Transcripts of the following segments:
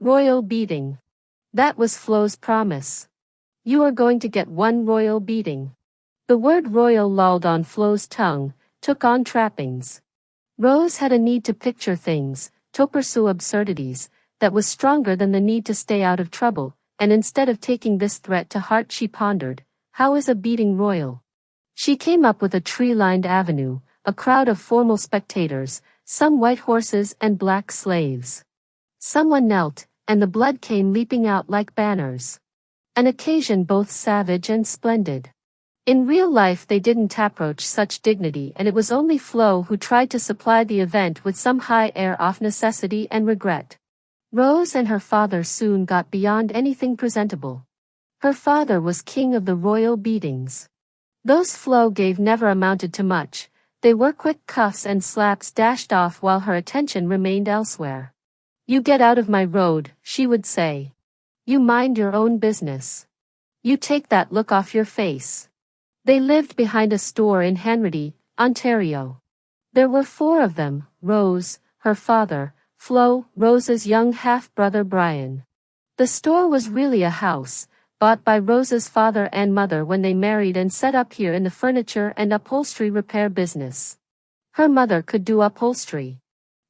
Royal beating. That was Flo's promise. You are going to get one royal beating. The word royal lolled on Flo's tongue, took on trappings. Rose had a need to picture things, to pursue absurdities, that was stronger than the need to stay out of trouble, and instead of taking this threat to heart she pondered, how is a beating royal? She came up with a tree-lined avenue, a crowd of formal spectators, some white horses and black slaves. Someone knelt, and the blood came leaping out like banners. An occasion both savage and splendid. In real life they didn't approach such dignity, and it was only Flo who tried to supply the event with some high air of necessity and regret. Rose and her father soon got beyond anything presentable. Her father was king of the royal beatings. Those Flo gave never amounted to much, they were quick cuffs and slaps dashed off while her attention remained elsewhere. You get out of my road, she would say. You mind your own business. You take that look off your face. They lived behind a store in Henry, Ontario. There were 4 of them, Rose, her father, Flo, Rose's young half-brother Brian. The store was really a house, bought by Rose's father and mother when they married and set up here in the furniture and upholstery repair business. Her mother could do upholstery.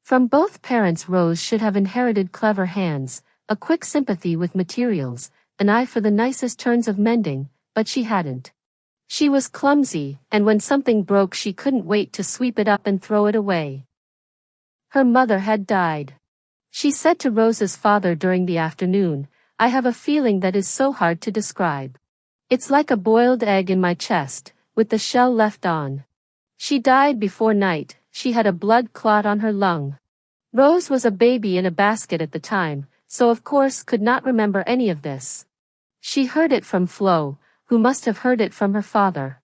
From both parents Rose should have inherited clever hands, a quick sympathy with materials, an eye for the nicest turns of mending, but she hadn't. She was clumsy, and when something broke she couldn't wait to sweep it up and throw it away. Her mother had died. She said to Rose's father during the afternoon, I have a feeling that is so hard to describe. It's like a boiled egg in my chest, with the shell left on. She died before night, she had a blood clot on her lung. Rose was a baby in a basket at the time, so of course could not remember any of this. She heard it from Flo, who must have heard it from her father.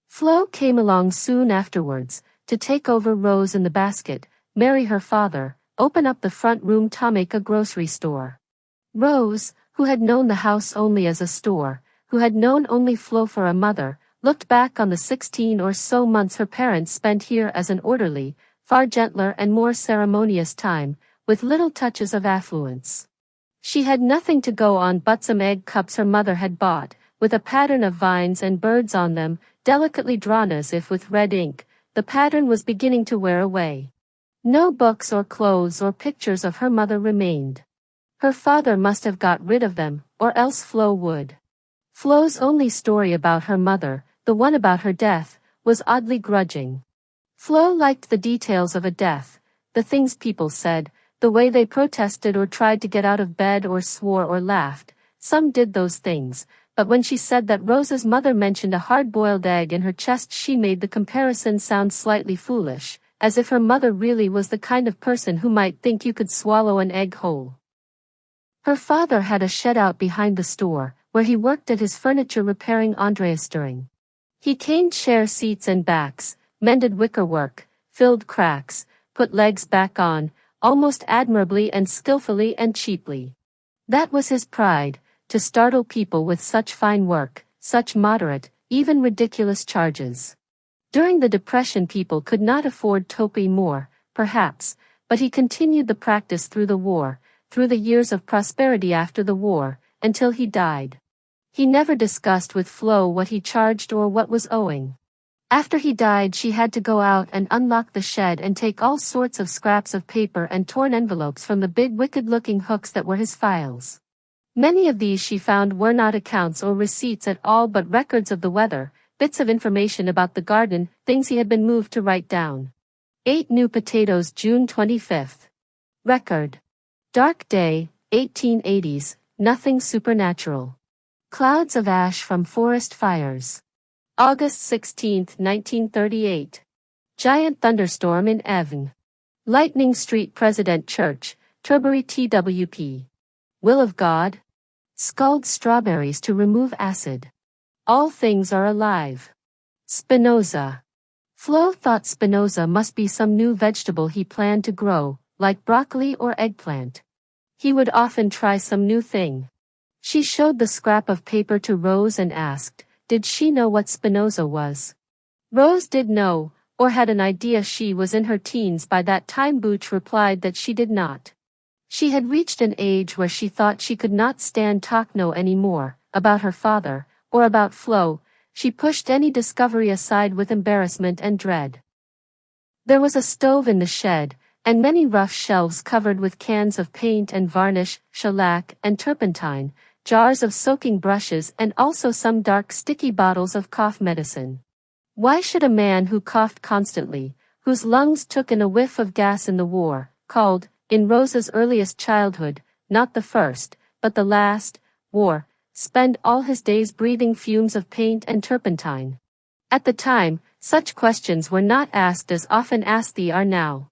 Flo came along soon afterwards, to take over Rose in the basket, marry her father, open up the front room to make a grocery store. Rose, who had known the house only as a store, who had known only Flo for a mother, looked back on the 16 or so months her parents spent here as an orderly, far gentler and more ceremonious time, with little touches of affluence. She had nothing to go on but some egg cups her mother had bought, with a pattern of vines and birds on them, delicately drawn as if with red ink. The pattern was beginning to wear away. No books or clothes or pictures of her mother remained. Her father must have got rid of them, or else Flo would. Flo's only story about her mother, the one about her death, was oddly grudging. Flo liked the details of a death, the things people said, the way they protested or tried to get out of bed or swore or laughed. Some did those things, but when she said that Rose's mother mentioned a hard-boiled egg in her chest she made the comparison sound slightly foolish, as if her mother really was the kind of person who might think you could swallow an egg whole. Her father had a shed out behind the store, where he worked at his furniture repairing Andreastöring. He caned chair seats and backs, mended wickerwork, filled cracks, put legs back on, almost admirably and skillfully and cheaply. That was his pride, to startle people with such fine work, such moderate, even ridiculous charges. During the Depression people could not afford to pay more, perhaps, but he continued the practice through the war, through the years of prosperity after the war, until he died. He never discussed with Flo what he charged or what was owing. After he died she had to go out and unlock the shed and take all sorts of scraps of paper and torn envelopes from the big wicked-looking hooks that were his files. Many of these she found were not accounts or receipts at all but records of the weather, bits of information about the garden, things he had been moved to write down. 8 new potatoes June 25th. Record. Dark day, 1880s, nothing supernatural. Clouds of ash from forest fires. August 16, 1938. Giant thunderstorm in Evan. Lightning Street President Church, Tilbury TWP. Will of God? Scald strawberries to remove acid. All things are alive. Spinoza. Flo thought spinoza must be some new vegetable he planned to grow, like broccoli or eggplant. He would often try some new thing. She showed the scrap of paper to Rose and asked, did she know what spinoza was? Rose did know, or had an idea she was in her teens by that time. Booch replied that she did not. She had reached an age where she thought she could not stand talk no anymore, about her father, or about Flo. She pushed any discovery aside with embarrassment and dread. There was a stove in the shed, and many rough shelves covered with cans of paint and varnish, shellac and turpentine, jars of soaking brushes and also some dark sticky bottles of cough medicine. Why should a man who coughed constantly, whose lungs took in a whiff of gas in the war, called, in Rosa's earliest childhood, not the first, but the last, war, spend all his days breathing fumes of paint and turpentine? At the time, such questions were not asked as often as they are now.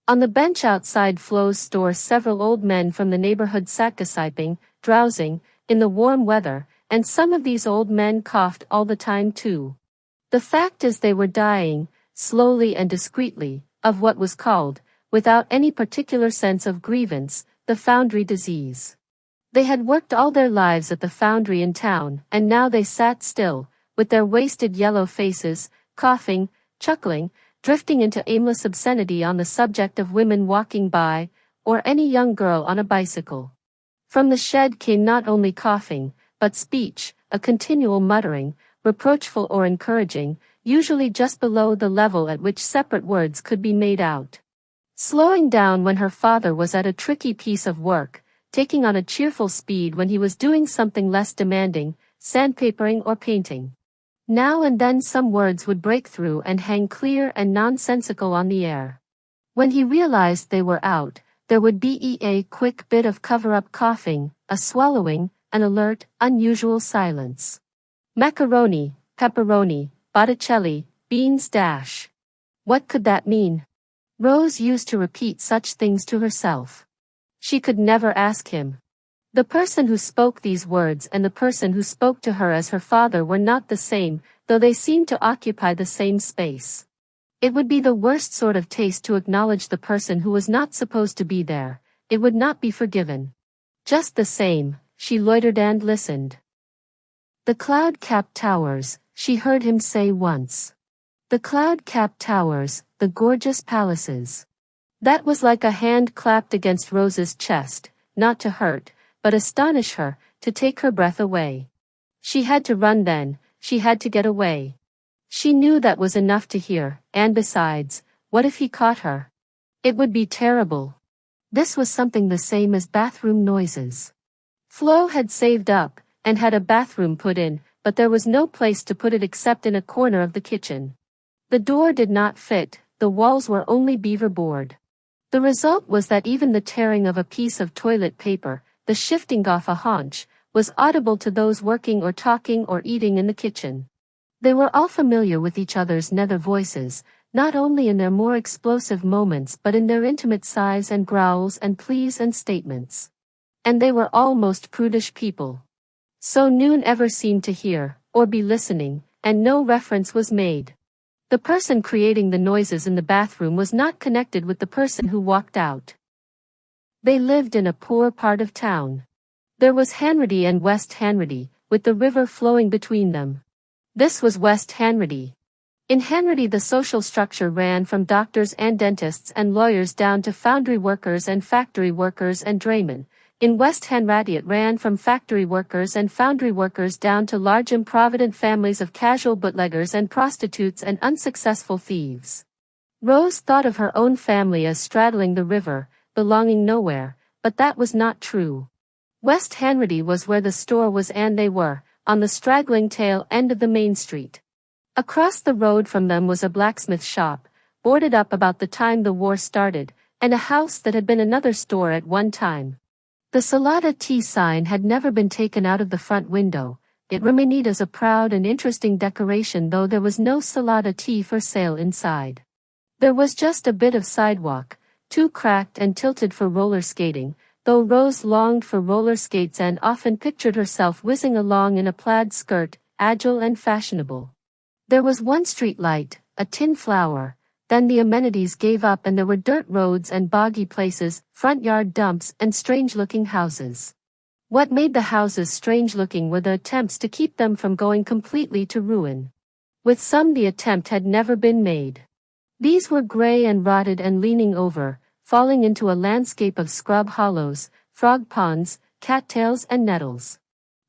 On the bench outside Flo's store several old men from the neighborhood sat gossiping, drowsing, in the warm weather, and some of these old men coughed all the time too. The fact is they were dying, slowly and discreetly, of what was called, without any particular sense of grievance, the foundry disease. They had worked all their lives at the foundry in town, and now they sat still, with their wasted yellow faces, coughing, chuckling, drifting into aimless obscenity on the subject of women walking by, or any young girl on a bicycle. From the shed came not only coughing, but speech, a continual muttering, reproachful or encouraging, usually just below the level at which separate words could be made out. Slowing down when her father was at a tricky piece of work, taking on a cheerful speed when he was doing something less demanding, sandpapering or painting. Now and then some words would break through and hang clear and nonsensical on the air. When he realized they were out, there would be a quick bit of cover-up coughing, a swallowing, an alert, unusual silence. Macaroni, pepperoni, Botticelli, beans dash. What could that mean? Rose used to repeat such things to herself. She could never ask him. The person who spoke these words and the person who spoke to her as her father were not the same, though they seemed to occupy the same space. It would be the worst sort of taste to acknowledge the person who was not supposed to be there. It would not be forgiven. Just the same, she loitered and listened. The cloud-capped towers, she heard him say once. The cloud-capped towers, the gorgeous palaces. That was like a hand clapped against Rose's chest, not to hurt, but astonish her, to take her breath away. She had to run then, she had to get away. She knew that was enough to hear, and besides, what if he caught her? It would be terrible. This was something the same as bathroom noises. Flo had saved up, and had a bathroom put in, but there was no place to put it except in a corner of the kitchen. The door did not fit, the walls were only beaver board. The result was that even the tearing of a piece of toilet paper, the shifting off a haunch, was audible to those working or talking or eating in the kitchen. They were all familiar with each other's nether voices, not only in their more explosive moments but in their intimate sighs and growls and pleas and statements. And they were all most prudish people. So none ever seemed to hear, or be listening, and no reference was made. The person creating the noises in the bathroom was not connected with the person who walked out. They lived in a poor part of town. There was Hanratty and West Hanratty, with the river flowing between them. This was West Hanratty. In Hanratty the social structure ran from doctors and dentists and lawyers down to foundry workers and factory workers and draymen. In West Hanratty it ran from factory workers and foundry workers down to large improvident families of casual bootleggers and prostitutes and unsuccessful thieves. Rose thought of her own family as straddling the river, belonging nowhere, but that was not true. West Hanratty was where the store was and they were, on the straggling tail end of the main street. Across the road from them was a blacksmith shop, boarded up about the time the war started, and a house that had been another store at one time. The Salada tea sign had never been taken out of the front window. It remained as a proud and interesting decoration, though there was no Salada tea for sale inside. There was just a bit of sidewalk, too cracked and tilted for roller skating, though Rose longed for roller skates and often pictured herself whizzing along in a plaid skirt, agile and fashionable. There was one street light, a tin flower, then the amenities gave up and there were dirt roads and boggy places, front yard dumps and strange-looking houses. What made the houses strange-looking were the attempts to keep them from going completely to ruin. With some the attempt had never been made. These were gray and rotted and leaning over, falling into a landscape of scrub hollows, frog ponds, cattails and nettles.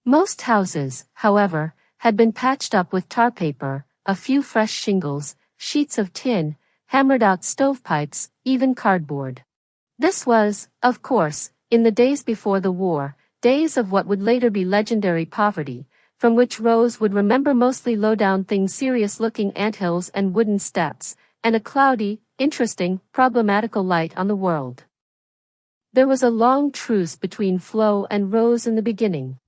Most houses, however, had been patched up with tar paper, a few fresh shingles, sheets of tin, hammered-out stovepipes, even cardboard. This was, of course, in the days before the war, days of what would later be legendary poverty, from which Rose would remember mostly low-down things, serious-looking anthills and wooden steps, and a cloudy, interesting, problematical light on the world. There was a long truce between Flo and Rose in the beginning.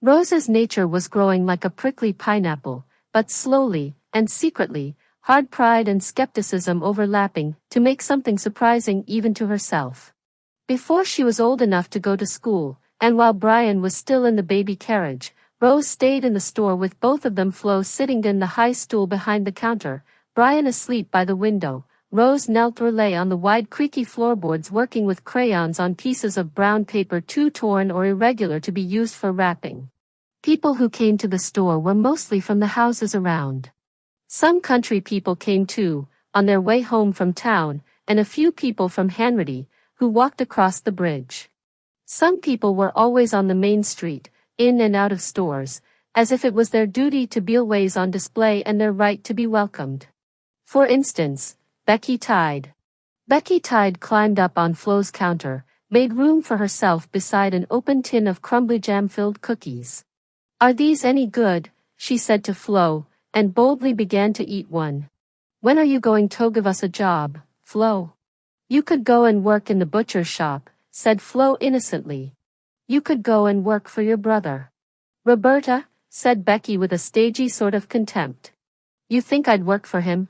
Rose's nature was growing like a prickly pineapple, but slowly, and secretly, hard pride and skepticism overlapping to make something surprising even to herself. Before she was old enough to go to school, and while Brian was still in the baby carriage, Rose stayed in the store with both of them, Flo sitting in the high stool behind the counter, Brian asleep by the window. Rose knelt or lay on the wide creaky floorboards working with crayons on pieces of brown paper too torn or irregular to be used for wrapping. People who came to the store were mostly from the houses around. Some country people came too, on their way home from town, and a few people from Hanratty, who walked across the bridge. Some people were always on the main street, in and out of stores, as if it was their duty to be always on display and their right to be welcomed. For instance, Becky Tide. Becky Tide climbed up on Flo's counter, made room for herself beside an open tin of crumbly jam-filled cookies. "Are these any good?" she said to Flo, and boldly began to eat one. "When are you going to give us a job, Flo?" "You could go and work in the butcher's shop," said Flo innocently. "You could go and work for your brother." "Roberta," said Becky with a stagey sort of contempt. "You think I'd work for him?"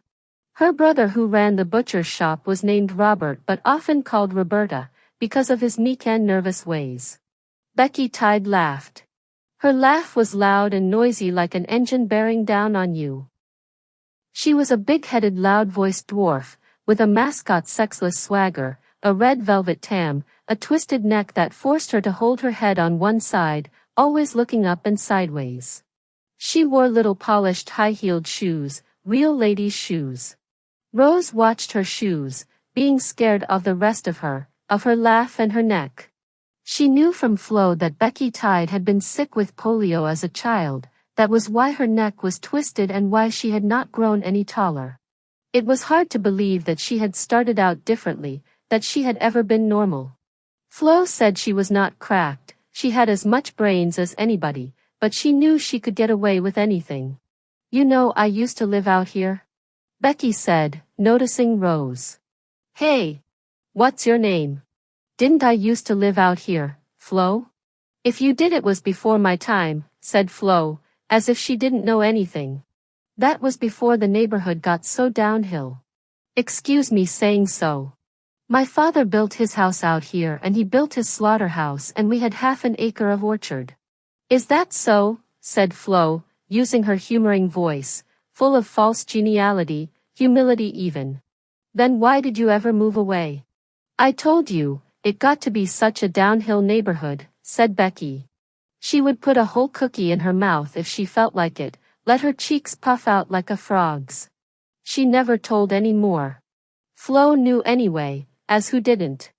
Her brother who ran the butcher's shop was named Robert but often called Roberta, because of his meek and nervous ways. Becky Tide laughed. Her laugh was loud and noisy like an engine bearing down on you. She was a big-headed loud-voiced dwarf, with a mascot sexless swagger, a red velvet tam, a twisted neck that forced her to hold her head on one side, always looking up and sideways. She wore little polished high-heeled shoes, real ladies' shoes. Rose watched her shoes, being scared of the rest of her laugh and her neck. She knew from Flo that Becky Tide had been sick with polio as a child, that was why her neck was twisted and why she had not grown any taller. It was hard to believe that she had started out differently, that she had ever been normal. Flo said she was not cracked, she had as much brains as anybody, but she knew she could get away with anything. "You know, I used to live out here," Becky said, noticing Rose. "Hey! What's your name?" "Didn't I used to live out here, Flo?" "If you did it was before my time," said Flo, as if she didn't know anything. "That was before the neighborhood got so downhill." "Excuse me saying so. My father built his house out here and he built his slaughterhouse and we had half an acre of orchard." "Is that so?" said Flo, using her humoring voice, full of false geniality, humility even. "Then why did you ever move away?" "I told you, it got to be such a downhill neighborhood," said Becky. She would put a whole cookie in her mouth if she felt like it, let her cheeks puff out like a frog's. She never told any more. Flo knew anyway, as who didn't.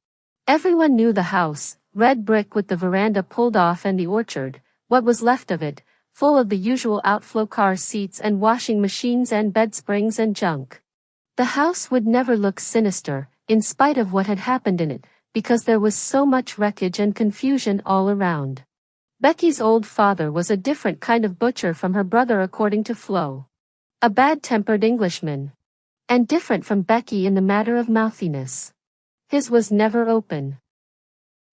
Everyone knew the house, red brick with the veranda pulled off and the orchard, what was left of it, full of the usual outflow car seats and washing machines and bed springs and junk. The house would never look sinister, in spite of what had happened in it, because there was so much wreckage and confusion all around. Becky's old father was a different kind of butcher from her brother according to Flo. A bad-tempered Englishman. And different from Becky in the matter of mouthiness. His was never open.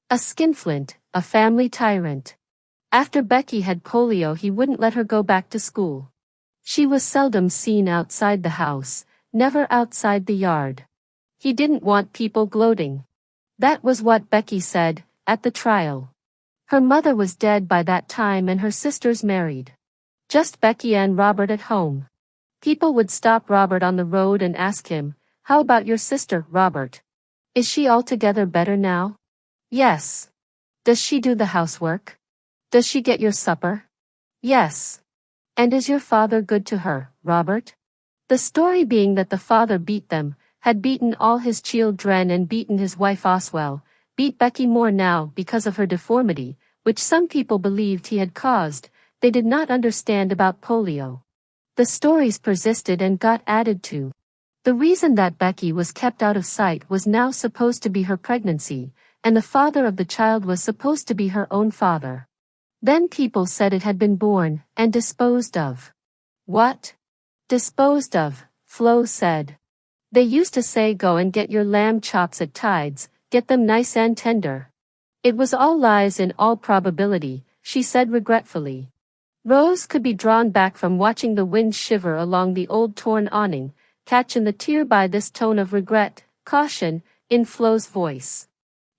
A skinflint, a family tyrant. After Becky had polio he wouldn't let her go back to school. She was seldom seen outside the house, never outside the yard. He didn't want people gloating. That was what Becky said, at the trial. Her mother was dead by that time and her sisters married. Just Becky and Robert at home. People would stop Robert on the road and ask him, "How about your sister, Robert? Is she altogether better now?" "Yes." "Does she do the housework? Does she get your supper?" "Yes." "And is your father good to her, Robert?" The story being that the father beat them, had beaten all his children and beaten his wife Oswell, beat Becky more now because of her deformity, which some people believed he had caused. They did not understand about polio. The stories persisted and got added to. The reason that Becky was kept out of sight was now supposed to be her pregnancy, and the father of the child was supposed to be her own father. Then people said it had been born and disposed of. What? Disposed of, Flo said. They used to say go and get your lamb chops at Tides, get them nice and tender. It was all lies in all probability, she said regretfully. Rose could be drawn back from watching the wind shiver along the old torn awning, catching the tear by this tone of regret, caution, in Flo's voice.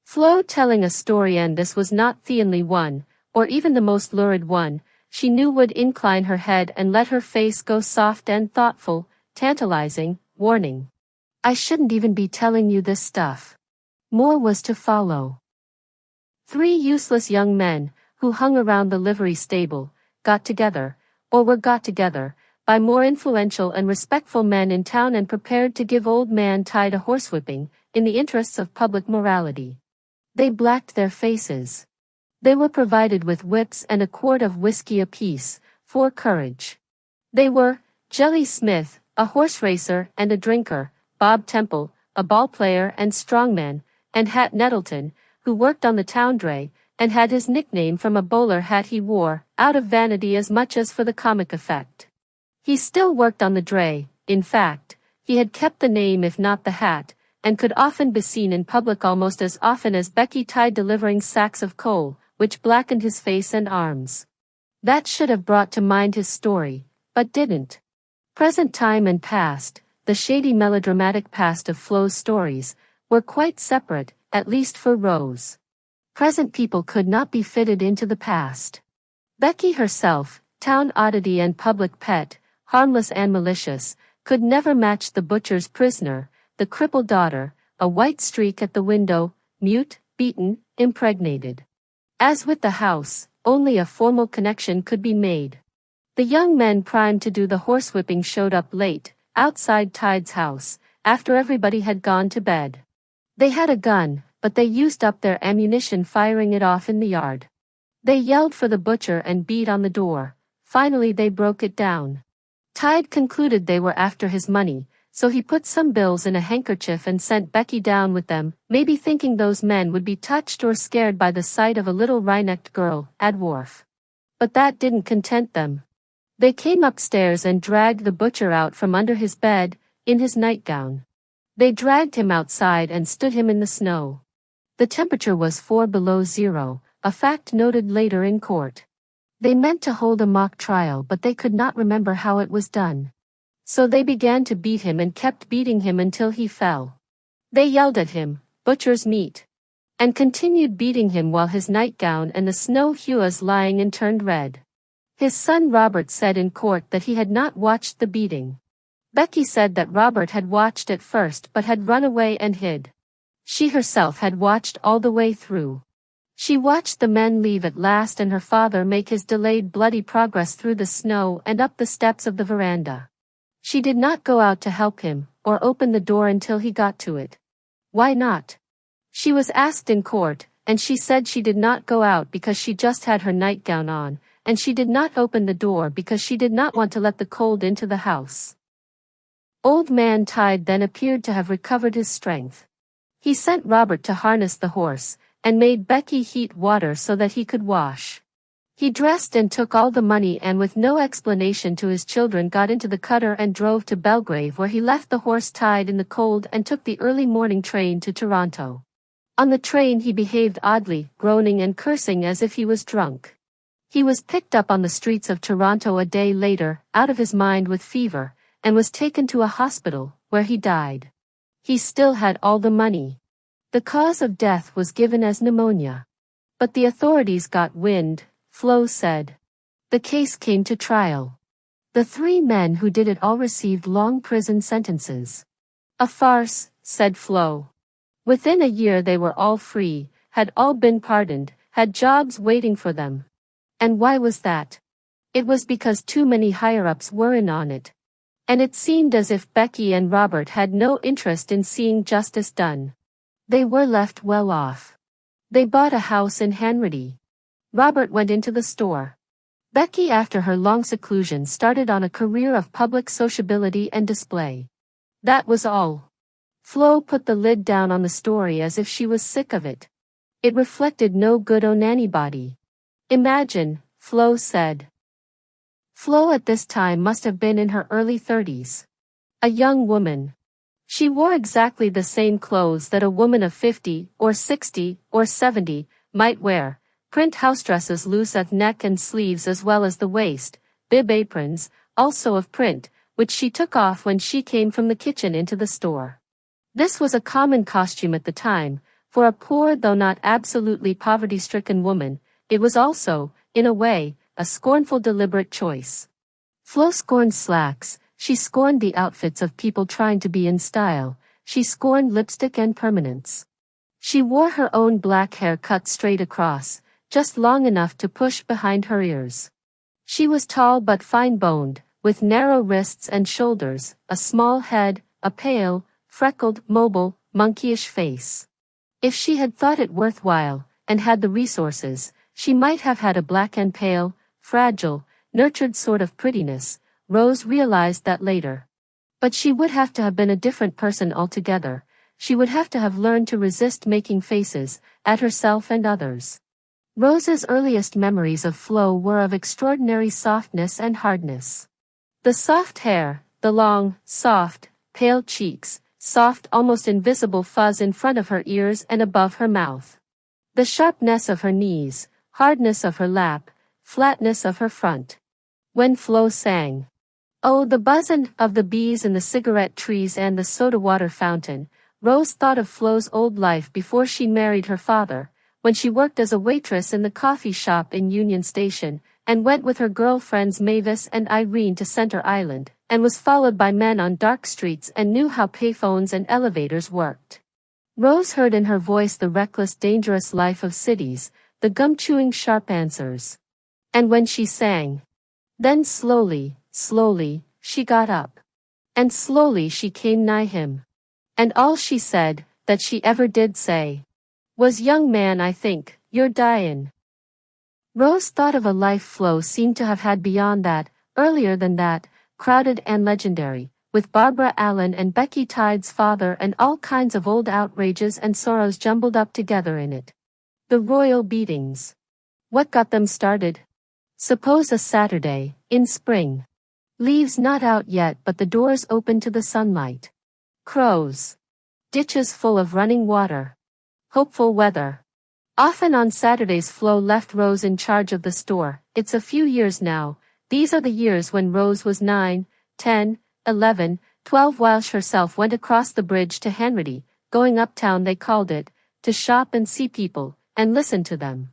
Flo telling a story, and this was not the only one, or even the most lurid one, she knew would incline her head and let her face go soft and thoughtful, tantalizing, warning. I shouldn't even be telling you this stuff. More was to follow. 3 useless young men, who hung around the livery stable, got together, or were got together, by more influential and respectful men in town and prepared to give old man Tide a horsewhipping, in the interests of public morality. They blacked their faces. They were provided with whips and a quart of whiskey apiece, for courage. They were, Jelly Smith, a horse racer and a drinker, Bob Temple, a ball player and strongman, and Hat Nettleton, who worked on the town dray, and had his nickname from a bowler hat he wore, out of vanity as much as for the comic effect. He still worked on the dray, in fact, he had kept the name if not the hat, and could often be seen in public almost as often as Becky Tide delivering sacks of coal, which blackened his face and arms. That should have brought to mind his story, but didn't. Present time and past, the shady melodramatic past of Flo's stories, were quite separate, at least for Rose. Present people could not be fitted into the past. Becky herself, town oddity and public pet, harmless and malicious, could never match the butcher's prisoner, the crippled daughter, a white streak at the window, mute, beaten, impregnated. As with the house, only a formal connection could be made. The young men primed to do the horsewhipping showed up late, outside Tide's house, after everybody had gone to bed. They had a gun, but they used up their ammunition firing it off in the yard. They yelled for the butcher and beat on the door. Finally they broke it down. Tide concluded they were after his money, so he put some bills in a handkerchief and sent Becky down with them, maybe thinking those men would be touched or scared by the sight of a little wry-necked girl, at wharf. But that didn't content them. They came upstairs and dragged the butcher out from under his bed, in his nightgown. They dragged him outside and stood him in the snow. The temperature was 4 below zero, a fact noted later in court. They meant to hold a mock trial, but they could not remember how it was done. So they began to beat him and kept beating him until he fell. They yelled at him, "Butcher's meat," and continued beating him while his nightgown and the snow hues lying and turned red. His son Robert said in court that he had not watched the beating. Becky said that Robert had watched at first but had run away and hid. She herself had watched all the way through. She watched the men leave at last and her father make his delayed bloody progress through the snow and up the steps of the veranda. She did not go out to help him, or open the door until he got to it. Why not? She was asked in court, and she said she did not go out because she just had her nightgown on, and she did not open the door because she did not want to let the cold into the house. Old man Tide then appeared to have recovered his strength. He sent Robert to harness the horse, and made Becky heat water so that he could wash. He dressed and took all the money and with no explanation to his children got into the cutter and drove to Belgrave, where he left the horse tied in the cold and took the early morning train to Toronto. On the train he behaved oddly, groaning and cursing as if he was drunk. He was picked up on the streets of Toronto a day later, out of his mind with fever, and was taken to a hospital, where he died. He still had all the money. The cause of death was given as pneumonia. But the authorities got wind, Flo said. The case came to trial. The 3 men who did it all received long prison sentences. A farce, said Flo. Within a year they were all free, had all been pardoned, had jobs waiting for them. And why was that? It was because too many higher-ups were in on it. And it seemed as if Becky and Robert had no interest in seeing justice done. They were left well off. They bought a house in Hanratty. Robert went into the store. Becky, after her long seclusion, started on a career of public sociability and display. That was all. Flo put the lid down on the story as if she was sick of it. It reflected no good on anybody. Imagine, Flo said. Flo at this time must have been in her early 30s. A young woman. She wore exactly the same clothes that a woman of 50 or 60 or 70 might wear. Print house dresses loose at neck and sleeves as well as the waist, bib aprons, also of print, which she took off when she came from the kitchen into the store. This was a common costume at the time. For a poor though not absolutely poverty-stricken woman, it was also, in a way, a scornful deliberate choice. Flo scorned slacks, she scorned the outfits of people trying to be in style, she scorned lipstick and permanence. She wore her own black hair cut straight across, just long enough to push behind her ears. She was tall but fine-boned, with narrow wrists and shoulders, a small head, a pale, freckled, mobile, monkeyish face. If she had thought it worthwhile, and had the resources, she might have had a black and pale, fragile, nurtured sort of prettiness. Rose realized that later. But she would have to have been a different person altogether. She would have to have learned to resist making faces at herself and others. Rose's earliest memories of Flo were of extraordinary softness and hardness. The soft hair, the long, soft, pale cheeks, soft almost invisible fuzz in front of her ears and above her mouth. The sharpness of her knees, hardness of her lap, flatness of her front. When Flo sang, "Oh, the buzzin' of the bees in the cigarette trees and the soda water fountain," Rose thought of Flo's old life before she married her father, when she worked as a waitress in the coffee shop in Union Station, and went with her girlfriends Mavis and Irene to Center Island, and was followed by men on dark streets and knew how payphones and elevators worked. Rose heard in her voice the reckless, dangerous life of cities, the gum-chewing sharp answers. And when she sang, then slowly, she got up. And slowly she came nigh him. And all she said, that she ever did say, was, "Young man, I think, you're dyin'." Rose thought of a life Flo seemed to have had beyond that, earlier than that, crowded and legendary, with Barbara Allen and Becky Tide's father and all kinds of old outrages and sorrows jumbled up together in it. The royal beatings. What got them started? Suppose a Saturday, in spring. Leaves not out yet but the doors open to the sunlight. Crows. Ditches full of running water. Hopeful weather. Often on Saturdays Flo left Rose in charge of the store. It's a few years now. These are the years when Rose was 9, 10, 11, 12 while she herself went across the bridge to Hanratty, going uptown they called it, to shop and see people, and listen to them.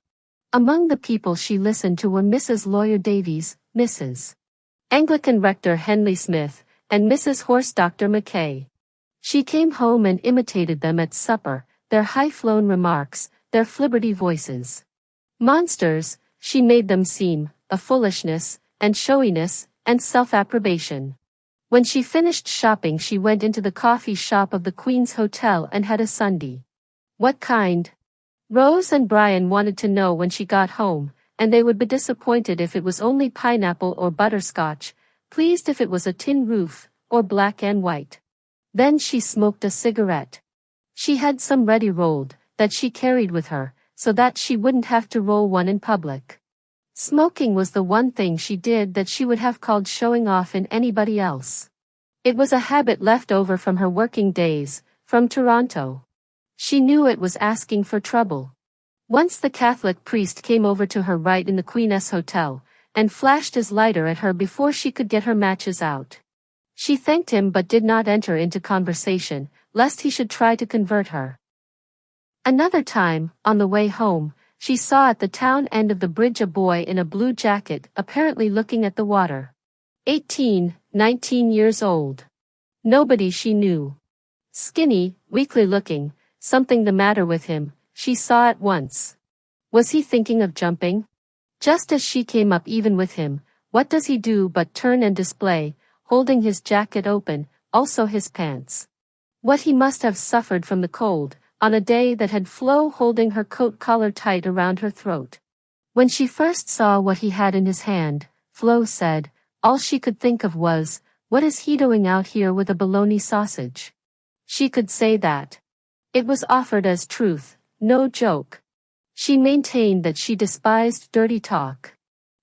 Among the people she listened to were Mrs. Lawyer Davies, Mrs. Anglican Rector Henley Smith, and Mrs. Horse Dr. McKay. She came home and imitated them at supper, their high-flown remarks, their flibberty voices. Monsters, she made them seem, a foolishness, and showiness, and self-approbation. When she finished shopping she went into the coffee shop of the Queen's Hotel and had a sundae. What kind? Rose and Brian wanted to know when she got home, and they would be disappointed if it was only pineapple or butterscotch, pleased if it was a tin roof, or black and white. Then she smoked a cigarette. She had some ready rolled, that she carried with her, so that she wouldn't have to roll one in public. Smoking was the one thing she did that she would have called showing off in anybody else. It was a habit left over from her working days, from Toronto. She knew it was asking for trouble. Once the Catholic priest came over to her right in the Queen's Hotel, and flashed his lighter at her before she could get her matches out. She thanked him but did not enter into conversation, lest he should try to convert her. Another time, on the way home, she saw at the town end of the bridge a boy in a blue jacket, apparently looking at the water. 18, 19 years old. Nobody she knew. Skinny, weakly looking, something the matter with him, she saw at once. Was he thinking of jumping? Just as she came up even with him, what does he do but turn and display, holding his jacket open, also his pants. What he must have suffered from the cold, on a day that had Flo holding her coat collar tight around her throat. When she first saw what he had in his hand, Flo said, all she could think of was, what is he doing out here with a bologna sausage? She could say that. It was offered as truth, no joke. She maintained that she despised dirty talk.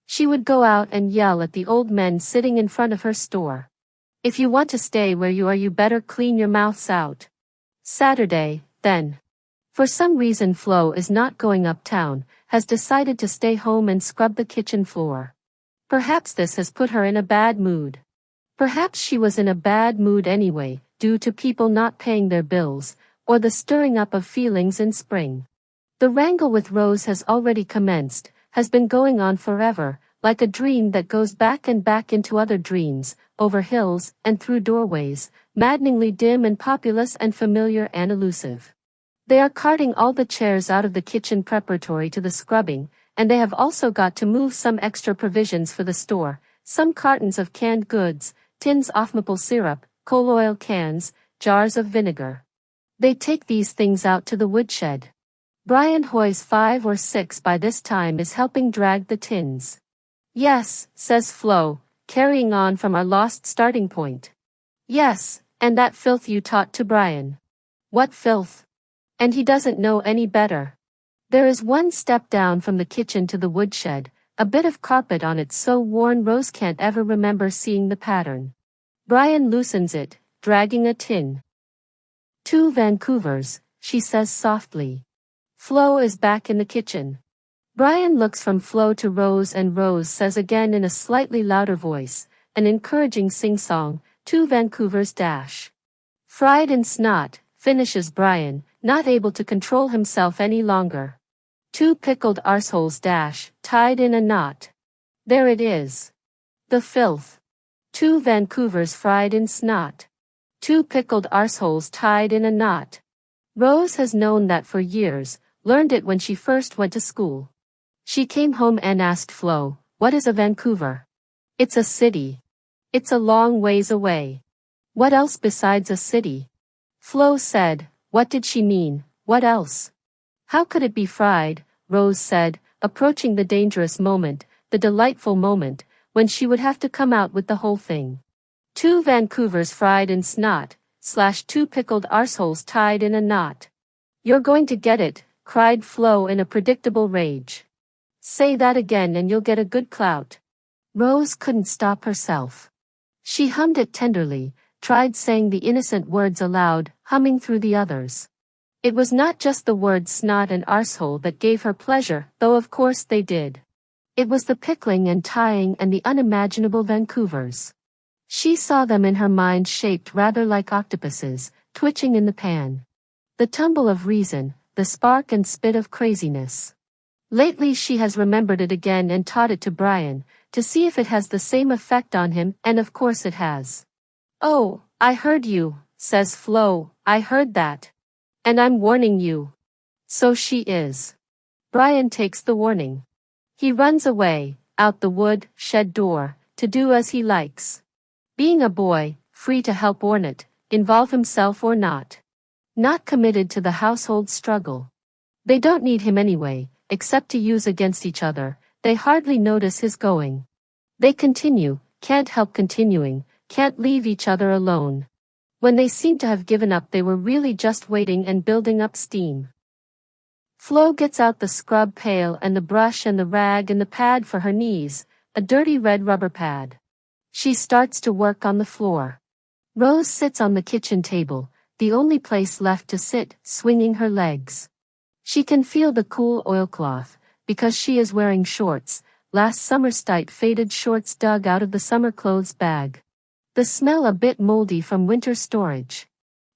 She would go out and yell at the old men sitting in front of her store. If you want to stay where you are, you better clean your mouths out. Saturday, then. For some reason Flo is not going uptown, has decided to stay home and scrub the kitchen floor. Perhaps this has put her in a bad mood. Perhaps she was in a bad mood anyway, due to people not paying their bills, or the stirring up of feelings in spring. The wrangle with Rose has already commenced, has been going on forever, like a dream that goes back and back into other dreams, over hills and through doorways, maddeningly dim and populous and familiar and elusive. They are carting all the chairs out of the kitchen preparatory to the scrubbing, and they have also got to move some extra provisions for the store, some cartons of canned goods, tins of maple syrup, coal oil cans, jars of vinegar. They take these things out to the woodshed. Brian Hoy's 5 or 6 by this time is helping drag the tins. Yes, says Flo, carrying on from our lost starting point. Yes, and that filth you taught to Brian. What filth? And he doesn't know any better. There is one step down from the kitchen to the woodshed, a bit of carpet on it so worn Rose can't ever remember seeing the pattern. Brian loosens it, dragging a tin. 2 Vancouvers, she says softly. Flo is back in the kitchen. Brian looks from Flo to Rose and Rose says again in a slightly louder voice, an encouraging sing-song, 2 Vancouvers dash. Fried in snot, finishes Brian, not able to control himself any longer. 2 pickled arseholes dash, tied in a knot. There it is. The filth. 2 Vancouvers fried in snot. 2 pickled arseholes tied in a knot. Rose has known that for years, learned it when she first went to school. She came home and asked Flo, what is a Vancouver? It's a city. It's a long ways away. What else besides a city? Flo said, what did she mean, what else? How could it be fried? Rose said, approaching the dangerous moment, the delightful moment, when she would have to come out with the whole thing. 2 Vancouvers fried in snot, / 2 pickled arseholes tied in a knot. You're going to get it, cried Flo in a predictable rage. Say that again and you'll get a good clout. Rose couldn't stop herself. She hummed it tenderly, tried saying the innocent words aloud, humming through the others. It was not just the words snot and arsehole that gave her pleasure, though of course they did. It was the pickling and tying and the unimaginable Vancouvers. She saw them in her mind shaped rather like octopuses, twitching in the pan. The tumble of reason, the spark and spit of craziness. Lately she has remembered it again and taught it to Brian, to see if it has the same effect on him, and of course it has. Oh, I heard you, says Flo, I heard that. And I'm warning you. So she is. Brian takes the warning. He runs away, out the wood shed door, to do as he likes. Being a boy, free to help ornate, involve himself or not. Not committed to the household struggle. They don't need him anyway, except to use against each other, they hardly notice his going. They continue, can't help continuing, can't leave each other alone. When they seemed to have given up they were really just waiting and building up steam. Flo gets out the scrub pail and the brush and the rag and the pad for her knees, a dirty red rubber pad. She starts to work on the floor. Rose sits on the kitchen table, the only place left to sit, swinging her legs. She can feel the cool oilcloth, because she is wearing shorts, last summer's tight faded shorts dug out of the summer clothes bag. The smell a bit moldy from winter storage.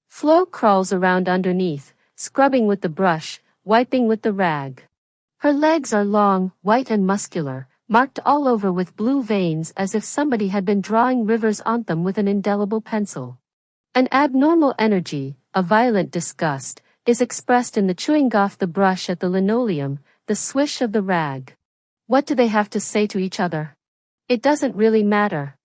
Flo crawls around underneath, scrubbing with the brush, wiping with the rag. Her legs are long, white and muscular, marked all over with blue veins as if somebody had been drawing rivers on them with an indelible pencil. An abnormal energy, a violent disgust, is expressed in the chewing off the brush at the linoleum, the swish of the rag. What do they have to say to each other? It doesn't really matter.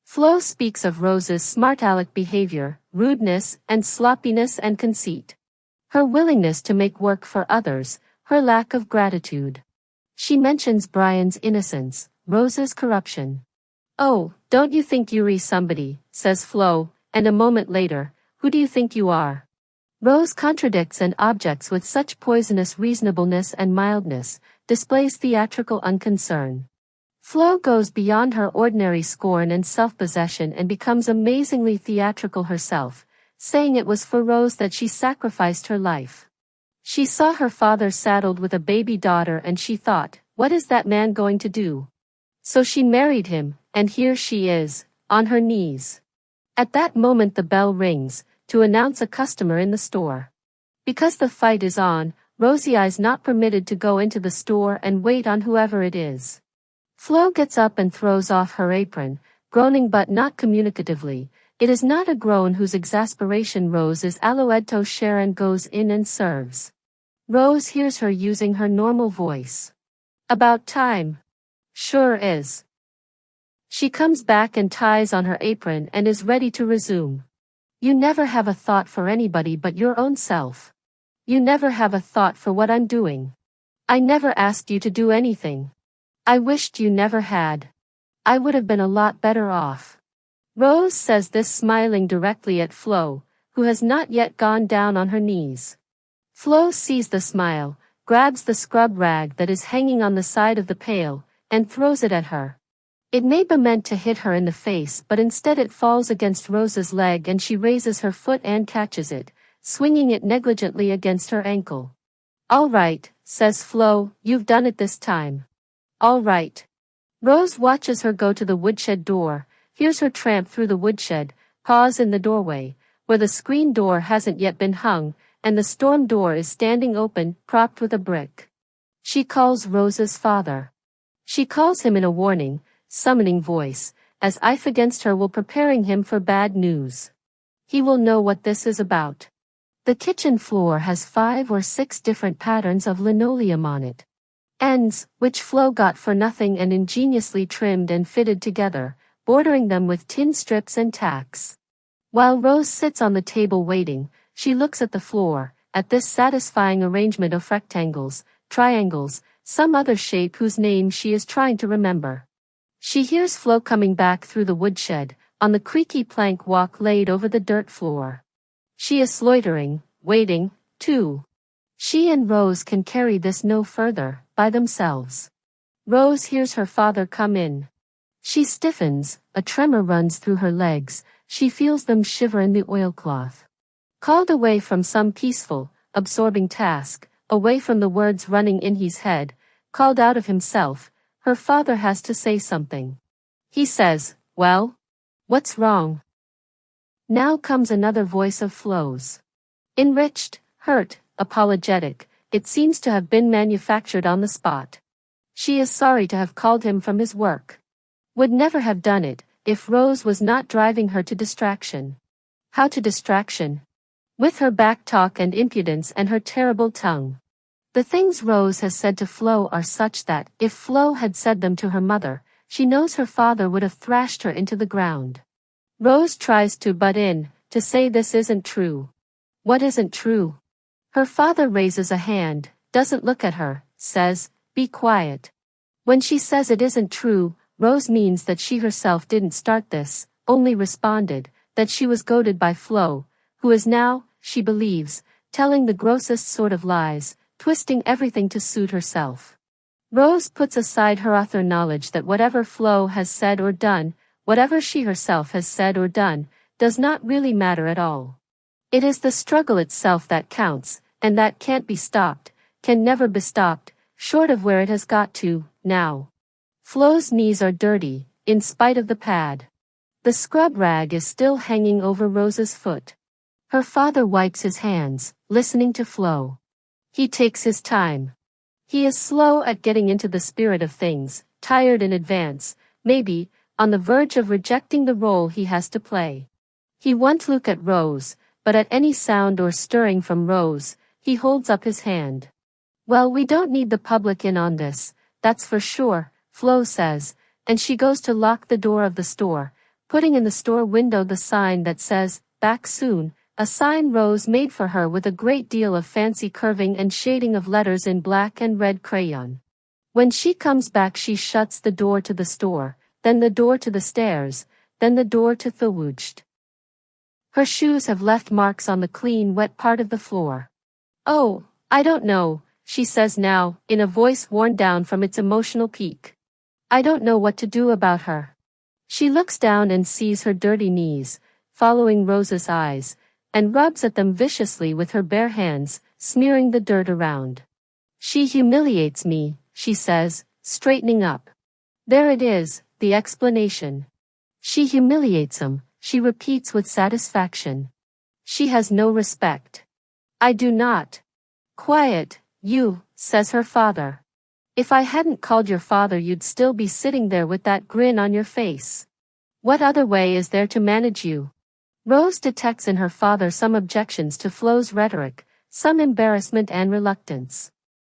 Flo speaks of Rose's smart aleck behavior, rudeness, and sloppiness and conceit. Her willingness to make work for others, her lack of gratitude. She mentions Brian's innocence, Rose's corruption. "Oh, don't you think you're somebody," says Flo, and a moment later, "Who do you think you are?" Rose contradicts and objects with such poisonous reasonableness and mildness, displays theatrical unconcern. Flo goes beyond her ordinary scorn and self-possession and becomes amazingly theatrical herself, saying it was for Rose that she sacrificed her life. She saw her father saddled with a baby daughter and she thought, what is that man going to do? So she married him, and here she is, on her knees. At that moment the bell rings, to announce a customer in the store. Because the fight is on, Rosie is not permitted to go into the store and wait on whoever it is. Flo gets up and throws off her apron, groaning but not communicatively. It is not a groan whose exasperation Rose is alloed to share and goes in and serves. Rose hears her using her normal voice. "About time." "Sure is." She comes back and ties on her apron and is ready to resume. "You never have a thought for anybody but your own self. You never have a thought for what I'm doing. I never asked you to do anything. I wished you never had. I would have been a lot better off." Rose says this smiling directly at Flo, who has not yet gone down on her knees. Flo sees the smile, grabs the scrub rag that is hanging on the side of the pail, and throws it at her. It may be meant to hit her in the face, but instead it falls against Rose's leg and she raises her foot and catches it, swinging it negligently against her ankle. "All right," says Flo, "you've done it this time." "All right." Rose watches her go to the woodshed door, hears her tramp through the woodshed, pause in the doorway, where the screen door hasn't yet been hung, and the storm door is standing open, propped with a brick. She calls Rose's father. She calls him in a warning, summoning voice, as if against her will preparing him for bad news. He will know what this is about. The kitchen floor has 5 or 6 different patterns of linoleum on it. Ends, which Flo got for nothing and ingeniously trimmed and fitted together, bordering them with tin strips and tacks. While Rose sits on the table waiting, she looks at the floor, at this satisfying arrangement of rectangles, triangles, some other shape whose name she is trying to remember. She hears Flo coming back through the woodshed, on the creaky plank walk laid over the dirt floor. She is loitering, waiting, too. She and Rose can carry this no further, by themselves. Rose hears her father come in. She stiffens, a tremor runs through her legs, she feels them shiver in the oilcloth. Called away from some peaceful, absorbing task, away from the words running in his head, called out of himself, her father has to say something. He says, "Well? What's wrong?" Now comes another voice of Flo's. Enriched, hurt, apologetic, it seems to have been manufactured on the spot. She is sorry to have called him from his work. Would never have done it, if Rose was not driving her to distraction. How to distraction? With her back talk and impudence and her terrible tongue. The things Rose has said to Flo are such that, if Flo had said them to her mother, she knows her father would have thrashed her into the ground. Rose tries to butt in, to say this isn't true. What isn't true? Her father raises a hand, doesn't look at her, says, "Be quiet." When she says it isn't true, Rose means that she herself didn't start this, only responded, that she was goaded by Flo, who is now, she believes, telling the grossest sort of lies, twisting everything to suit herself. Rose puts aside her author knowledge that whatever Flo has said or done, whatever she herself has said or done, does not really matter at all. It is the struggle itself that counts, and that can't be stopped, can never be stopped, short of where it has got to, now. Flo's knees are dirty, in spite of the pad. The scrub rag is still hanging over Rose's foot. Her father wipes his hands, listening to Flo. He takes his time. He is slow at getting into the spirit of things, tired in advance, maybe, on the verge of rejecting the role he has to play. He won't look at Rose, but at any sound or stirring from Rose, he holds up his hand. "Well, we don't need the public in on this, that's for sure," Flo says, and she goes to lock the door of the store, putting in the store window the sign that says, "Back soon," a sign Rose made for her with a great deal of fancy curving and shading of letters in black and red crayon. When she comes back she shuts the door to the store, then the door to the stairs, then the door to the woodshed. Her shoes have left marks on the clean wet part of the floor. "Oh, I don't know," she says now, in a voice worn down from its emotional peak. "I don't know what to do about her." She looks down and sees her dirty knees, following Rose's eyes, and rubs at them viciously with her bare hands, smearing the dirt around. "She humiliates me," she says, straightening up. There it is, the explanation. She humiliates him, she repeats with satisfaction. She has no respect. "I do not." "Quiet, you," says her father. "If I hadn't called your father you'd still be sitting there with that grin on your face. What other way is there to manage you?" Rose detects in her father some objections to Flo's rhetoric, some embarrassment and reluctance.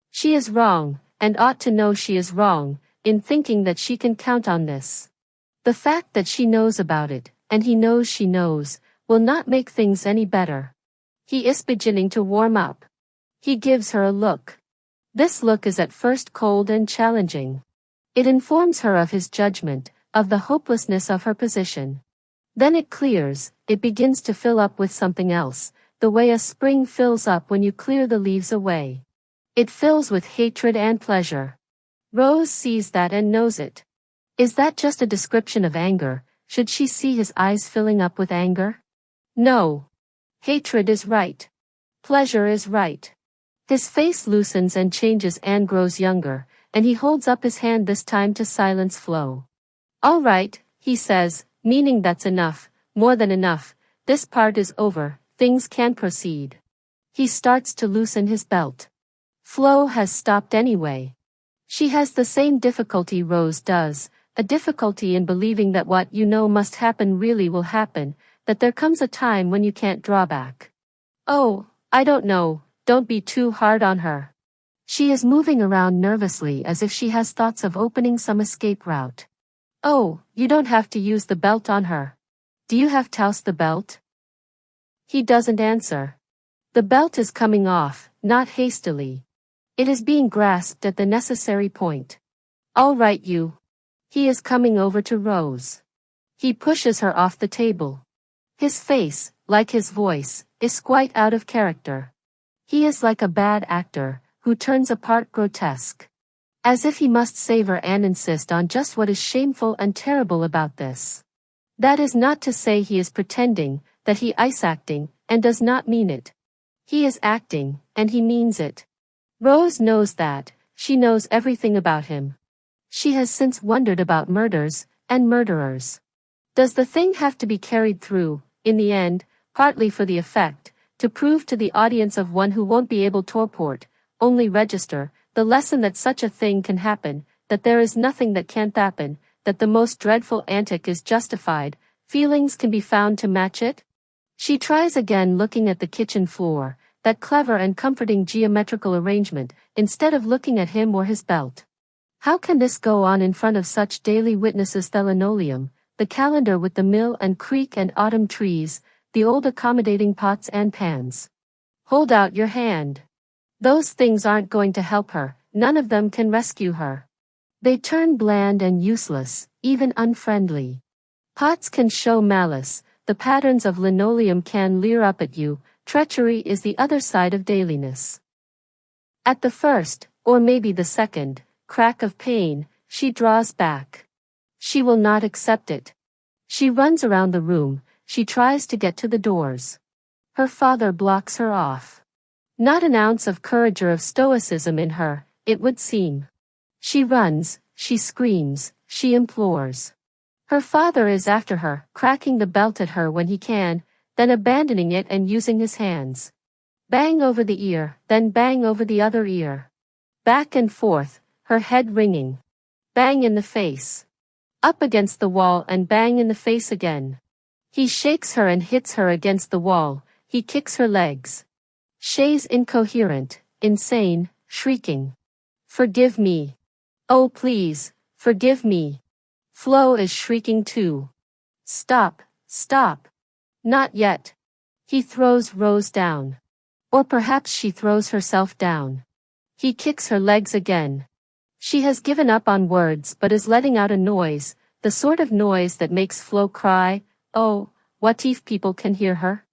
She is wrong, and ought to know she is wrong, in thinking that she can count on this. The fact that she knows about it, and he knows she knows, will not make things any better. He is beginning to warm up. He gives her a look. This look is at first cold and challenging. It informs her of his judgment, of the hopelessness of her position. Then it clears, it begins to fill up with something else, the way a spring fills up when you clear the leaves away. It fills with hatred and pleasure. Rose sees that and knows it. Is that just a description of anger? Should she see his eyes filling up with anger? No. Hatred is right. Pleasure is right. His face loosens and changes and grows younger, and he holds up his hand this time to silence Flo. "All right," he says, meaning that's enough, more than enough, this part is over, things can proceed. He starts to loosen his belt. Flo has stopped anyway. She has the same difficulty Rose does, a difficulty in believing that what you know must happen really will happen, that there comes a time when you can't draw back. "Oh, I don't know, don't be too hard on her." She is moving around nervously as if she has thoughts of opening some escape route. "Oh, you don't have to use the belt on her. Do you have to touse the belt?" He doesn't answer. The belt is coming off, not hastily. It is being grasped at the necessary point. "All right you." He is coming over to Rose. He pushes her off the table. His face, like his voice, is quite out of character. He is like a bad actor, who turns a part grotesque. As if he must savor and insist on just what is shameful and terrible about this. That is not to say he is pretending, that he is acting, and does not mean it. He is acting, and he means it. Rose knows that, she knows everything about him. She has since wondered about murders, and murderers. Does the thing have to be carried through, in the end, partly for the effect, to prove to the audience of one who won't be able to report, only register, the lesson that such a thing can happen, that there is nothing that can't happen, that the most dreadful antic is justified, feelings can be found to match it? She tries again looking at the kitchen floor, that clever and comforting geometrical arrangement, instead of looking at him or his belt. How can this go on in front of such daily witnesses? The linoleum, the calendar with the mill and creek and autumn trees, the old accommodating pots and pans. Hold out your hand. Those things aren't going to help her, none of them can rescue her. They turn bland and useless, even unfriendly. Pots can show malice, the patterns of linoleum can leer up at you, treachery is the other side of dailiness. At the first, or maybe the second, crack of pain, she draws back. She will not accept it. She runs around the room, she tries to get to the doors. Her father blocks her off. Not an ounce of courage or of stoicism in her, it would seem. She runs, she screams, she implores. Her father is after her, cracking the belt at her when he can, then abandoning it and using his hands. Bang over the ear, then bang over the other ear. Back and forth, her head ringing. Bang in the face. Up against the wall and bang in the face again. He shakes her and hits her against the wall, he kicks her legs. She's incoherent, insane, shrieking. "Forgive me. Oh please, forgive me." Flo is shrieking too. Stop, stop. Not yet. He throws Rose down. Or perhaps she throws herself down. He kicks her legs again. She has given up on words but is letting out a noise, the sort of noise that makes Flo cry. Oh, what if people can hear her?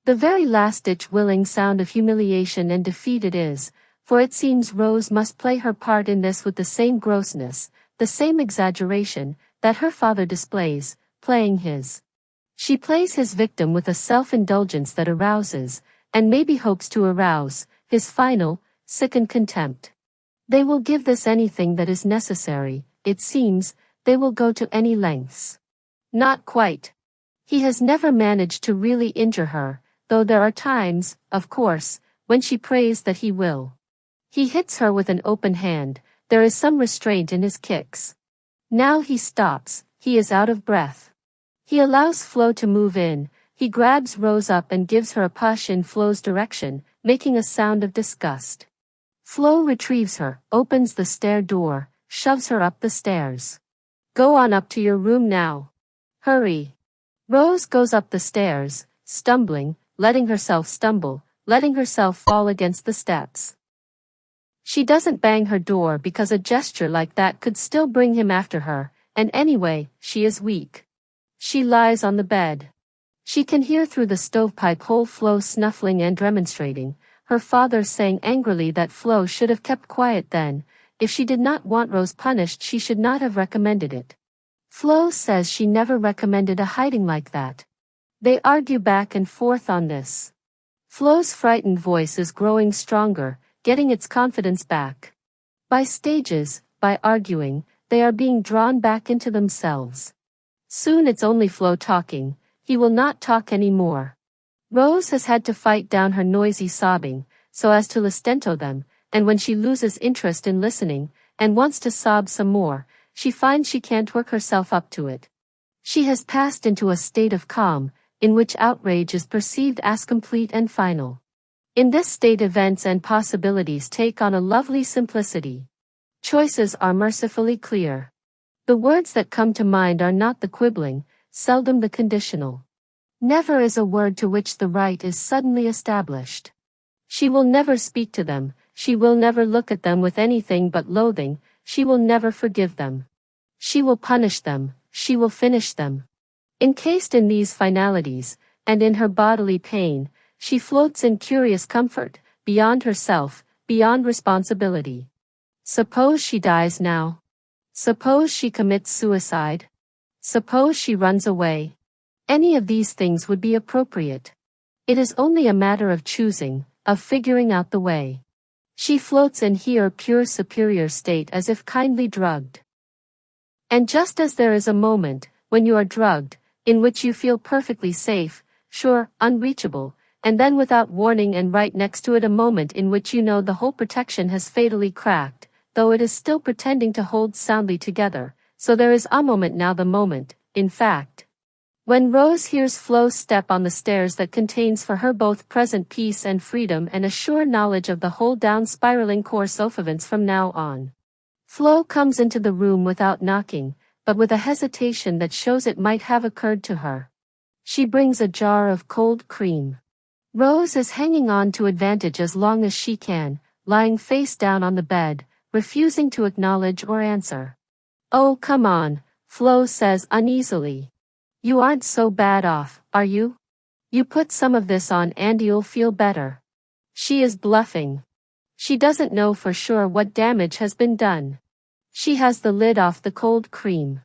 The very last-ditch willing sound of humiliation and defeat it is, for it seems Rose must play her part in this with the same grossness, the same exaggeration, that her father displays, playing his. She plays his victim with a self-indulgence that arouses, and maybe hopes to arouse, his final, sickened contempt. They will give this anything that is necessary, it seems, they will go to any lengths. Not quite. He has never managed to really injure her, though there are times, of course, when she prays that he will. He hits her with an open hand, there is some restraint in his kicks. Now he stops, he is out of breath. He allows Flo to move in, he grabs Rose up and gives her a push in Flo's direction, making a sound of disgust. Flo retrieves her, opens the stair door, shoves her up the stairs. Go on up to your room now. Hurry. Rose goes up the stairs, stumbling, letting herself stumble, letting herself fall against the steps. She doesn't bang her door because a gesture like that could still bring him after her, and anyway, she is weak. She lies on the bed. She can hear through the stovepipe hole Flo snuffling and remonstrating, her father saying angrily that Flo should have kept quiet then, if she did not want Rose punished she should not have recommended it. Flo says she never recommended a hiding like that. They argue back and forth on this. Flo's frightened voice is growing stronger, getting its confidence back. By stages, by arguing, they are being drawn back into themselves. Soon it's only Flo talking, he will not talk anymore. Rose has had to fight down her noisy sobbing, so as to lustento them, and when she loses interest in listening, and wants to sob some more, she finds she can't work herself up to it. She has passed into a state of calm, in which outrage is perceived as complete and final. In this state events and possibilities take on a lovely simplicity. Choices are mercifully clear. The words that come to mind are not the quibbling, seldom the conditional. Never is a word to which the right is suddenly established. She will never speak to them, she will never look at them with anything but loathing, she will never forgive them. She will punish them, she will finish them. Encased in these finalities, and in her bodily pain, she floats in curious comfort, beyond herself, beyond responsibility. Suppose she dies now? Suppose she commits suicide? Suppose she runs away? Any of these things would be appropriate. It is only a matter of choosing, of figuring out the way. She floats in here pure superior state as if kindly drugged. And just as there is a moment, when you are drugged, in which you feel perfectly safe, sure, unreachable, and then without warning and right next to it a moment in which you know the whole protection has fatally cracked, though it is still pretending to hold soundly together, so there is a moment now the moment, in fact. When Rose hears Flo's step on the stairs that contains for her both present peace and freedom and a sure knowledge of the whole down-spiraling course of events from now on. Flo comes into the room without knocking, but with a hesitation that shows it might have occurred to her. She brings a jar of cold cream. Rose is hanging on to advantage as long as she can, lying face down on the bed, refusing to acknowledge or answer. Oh, come on, Flo says uneasily. You aren't so bad off, are you? You put some of this on and you'll feel better. She is bluffing. She doesn't know for sure what damage has been done. She has the lid off the cold cream.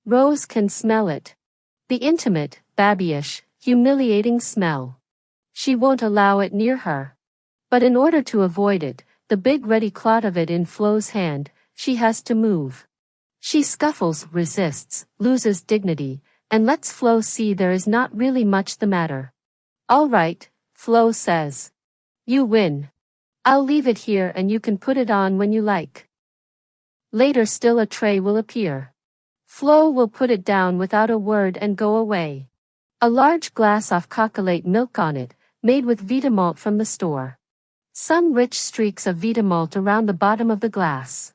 Rose can smell it. The intimate, babyish, humiliating smell. She won't allow it near her. But in order to avoid it, the big ready clot of it in Flo's hand, she has to move. She scuffles, resists, loses dignity, and lets Flo see there is not really much the matter. All right, Flo says. You win. I'll leave it here and you can put it on when you like. Later still a tray will appear. Flo will put it down without a word and go away. A large glass of chocolate milk on it, made with Vitamalt from the store. Some rich streaks of Vitamalt around the bottom of the glass.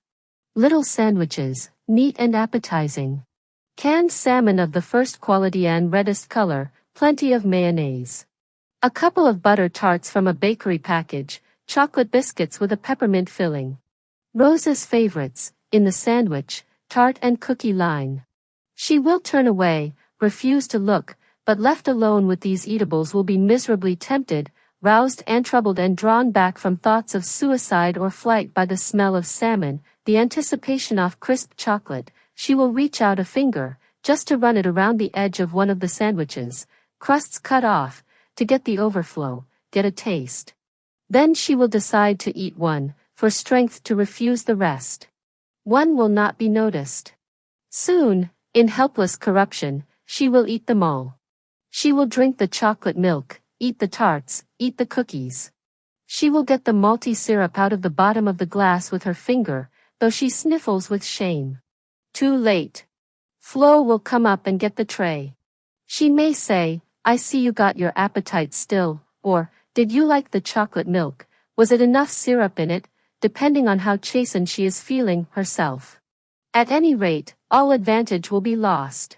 Little sandwiches, neat and appetizing. Canned salmon of the first quality and reddest color, plenty of mayonnaise. A couple of butter tarts from a bakery package, chocolate biscuits with a peppermint filling. Rose's favorites, in the sandwich, tart and cookie line. She will turn away, refuse to look, but left alone with these eatables will be miserably tempted, roused and troubled and drawn back from thoughts of suicide or flight by the smell of salmon, the anticipation of crisp chocolate. She will reach out a finger, just to run it around the edge of one of the sandwiches, crusts cut off, to get the overflow, get a taste. Then she will decide to eat one, for strength to refuse the rest. One will not be noticed. Soon, in helpless corruption, she will eat them all. She will drink the chocolate milk, eat the tarts, eat the cookies. She will get the malty syrup out of the bottom of the glass with her finger, though she sniffles with shame. Too late. Flo will come up and get the tray. She may say, "I see you got your appetite still," or, "Did you like the chocolate milk? Was it enough syrup in it?" depending on how chastened she is feeling herself. At any rate, all advantage will be lost.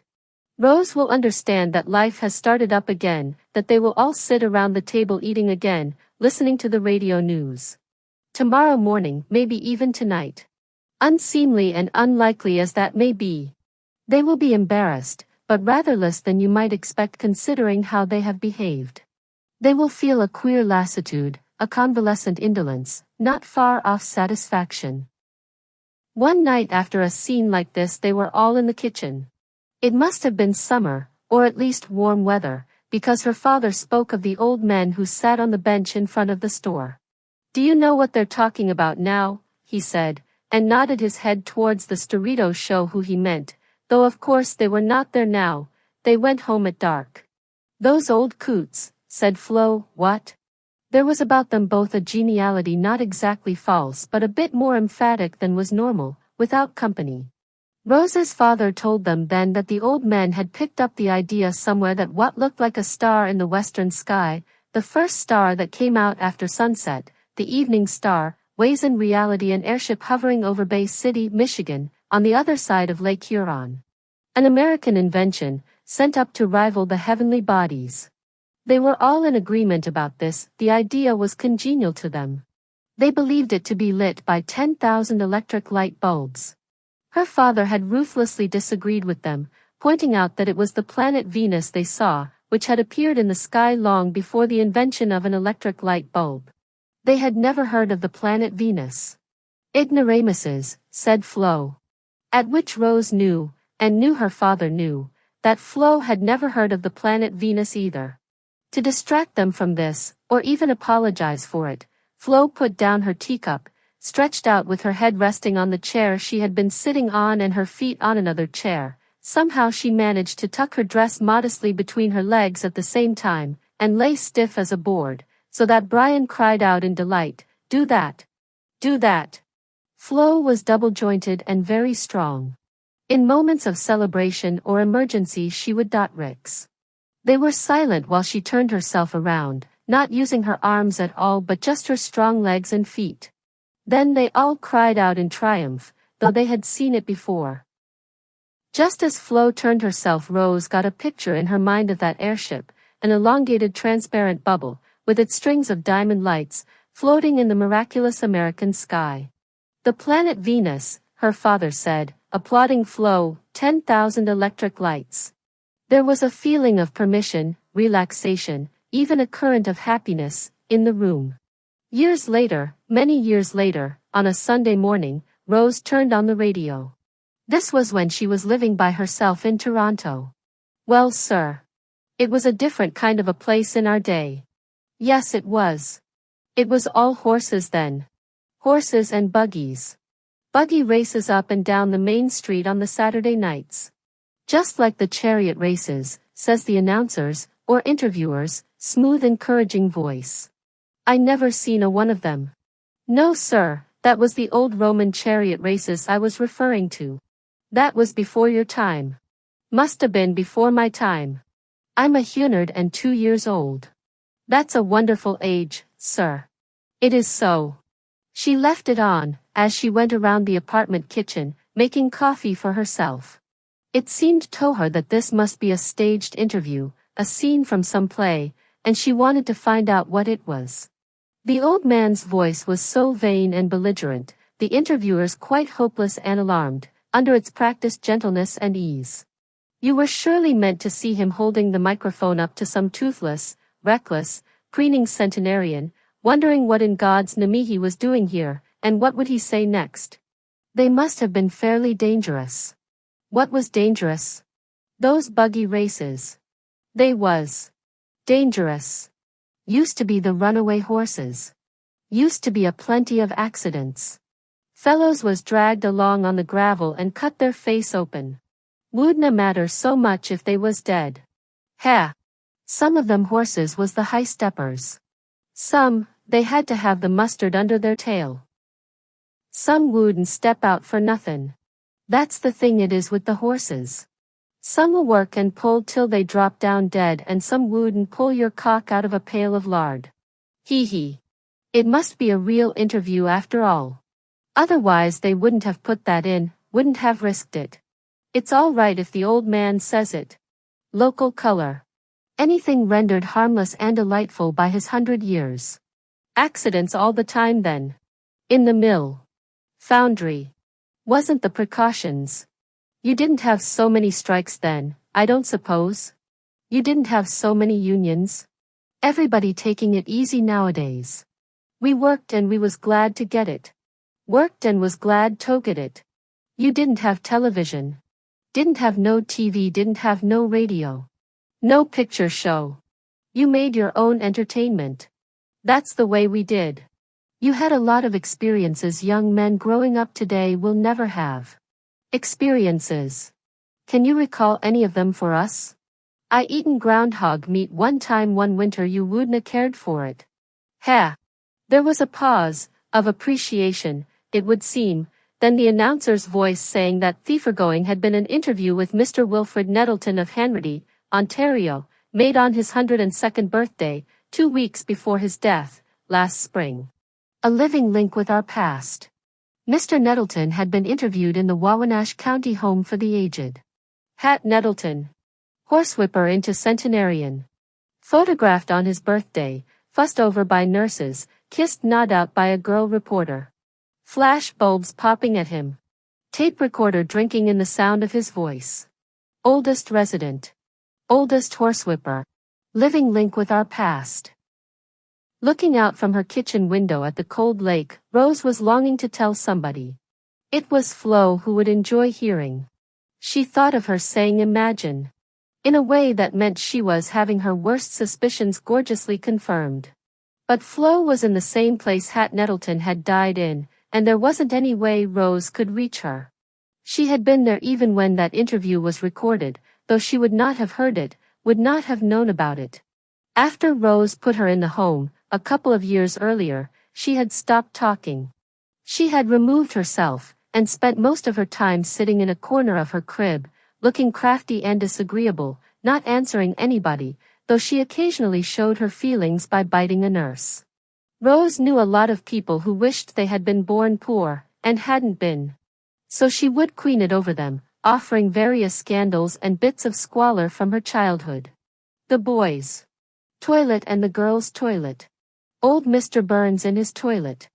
Rose will understand that life has started up again, that they will all sit around the table eating again, listening to the radio news. Tomorrow morning, maybe even tonight. Unseemly and unlikely as that may be. They will be embarrassed, but rather less than you might expect considering how they have behaved. They will feel a queer lassitude, a convalescent indolence, not far off satisfaction. One night after a scene like this they were all in the kitchen. It must have been summer, or at least warm weather, because her father spoke of the old men who sat on the bench in front of the store. "Do you know what they're talking about now?" he said, and nodded his head towards the Storito show who he meant, though of course they were not there now, they went home at dark. "Those old coots," said Flo. "What?" There was about them both a geniality not exactly false but a bit more emphatic than was normal, without company. Rose's father told them then that the old men had picked up the idea somewhere that what looked like a star in the western sky, the first star that came out after sunset, the evening star, was in reality an airship hovering over Bay City, Michigan, on the other side of Lake Huron. An American invention, sent up to rival the heavenly bodies. They were all in agreement about this, the idea was congenial to them. They believed it to be lit by 10,000 electric light bulbs. Her father had ruthlessly disagreed with them, pointing out that it was the planet Venus they saw, which had appeared in the sky long before the invention of an electric light bulb. They had never heard of the planet Venus. "Ignoramuses," said Flo. At which Rose knew, and knew her father knew, that Flo had never heard of the planet Venus either. To distract them from this, or even apologize for it, Flo put down her teacup, stretched out with her head resting on the chair she had been sitting on and her feet on another chair. Somehow she managed to tuck her dress modestly between her legs at the same time, and lay stiff as a board, so that Brian cried out in delight, "Do that! Do that!" Flo was double-jointed and very strong. In moments of celebration or emergency she would dot Ricks. They were silent while she turned herself around, not using her arms at all but just her strong legs and feet. Then they all cried out in triumph, though they had seen it before. Just as Flo turned herself, Rose got a picture in her mind of that airship, an elongated transparent bubble, with its strings of diamond lights, floating in the miraculous American sky. "The planet Venus," her father said, applauding Flo, 10,000 electric lights. There was a feeling of permission, relaxation, even a current of happiness, in the room. Years later, many years later, on a Sunday morning, Rose turned on the radio. This was when she was living by herself in Toronto. Well, sir. It was a different kind of a place in our day. Yes, it was. It was all horses then. Horses and buggies. Buggy races up and down the main street on the Saturday nights. Just like the chariot races, says the announcers, or interviewers, smooth encouraging voice. I never seen a one of them. No sir, that was the old Roman chariot races I was referring to. That was before your time. Must have been before my time. I'm 102 years old. That's a wonderful age, sir. It is so. She left it on, as she went around the apartment kitchen, making coffee for herself. It seemed to her that this must be a staged interview, a scene from some play, and she wanted to find out what it was. The old man's voice was so vain and belligerent, the interviewers quite hopeless and alarmed, under its practiced gentleness and ease. You were surely meant to see him holding the microphone up to some toothless, reckless, preening centenarian, wondering what in God's name he was doing here, and what would he say next. They must have been fairly dangerous. What was dangerous? Those buggy races. They was dangerous. Used to be the runaway horses. Used to be a plenty of accidents. Fellows was dragged along on the gravel and cut their face open. Wouldna matter so much if they was dead. Ha! Some of them horses was the high steppers. Some, they had to have the mustard under their tail. Some wouldn't step out for nothin'. That's the thing it is with the horses. Some will work and pull till they drop down dead, and some wouldn't pull your cock out of a pail of lard. Hee hee. It must be a real interview after all. Otherwise they wouldn't have put that in, wouldn't have risked it. It's all right if the old man says it. Local color. Anything rendered harmless and delightful by his 100 years. Accidents all the time then. In the mill. Foundry. Wasn't the precautions. You didn't have so many strikes then, I don't suppose? You didn't have so many unions? Everybody taking it easy nowadays. We worked and we was glad to get it. Worked and was glad to get it. You didn't have television. Didn't have no TV, didn't have no radio. No picture show. You made your own entertainment. That's the way we did. You had a lot of experiences young men growing up today will never have. Experiences. Can you recall any of them for us? I eaten groundhog meat one time one winter, you wouldn't cared for it. Ha! There was a pause, of appreciation, it would seem, then the announcer's voice saying that the foregoing had been an interview with Mr. Wilfred Nettleton of Henry, Ontario, made on his 102nd birthday, 2 weeks before his death, last spring. A living link with our past. Mr. Nettleton had been interviewed in the Wawanash County Home for the Aged. Hat Nettleton. Horsewhipper into centenarian. Photographed on his birthday, fussed over by nurses, kissed not out by a girl reporter. Flash bulbs popping at him. Tape recorder drinking in the sound of his voice. Oldest resident. Oldest horsewhipper. Living link with our past. Looking out from her kitchen window at the cold lake, Rose was longing to tell somebody. It was Flo who would enjoy hearing. She thought of her saying imagine. In a way that meant she was having her worst suspicions gorgeously confirmed. But Flo was in the same place Hat Nettleton had died in, and there wasn't any way Rose could reach her. She had been there even when that interview was recorded, though she would not have heard it, would not have known about it. After Rose put her in the home, a couple of years earlier, she had stopped talking. She had removed herself, and spent most of her time sitting in a corner of her crib, looking crafty and disagreeable, not answering anybody, though she occasionally showed her feelings by biting a nurse. Rose knew a lot of people who wished they had been born poor, and hadn't been. So she would queen it over them, offering various scandals and bits of squalor from her childhood. The boys' toilet and the girls' toilet. Old Mr. Burns in his toilet.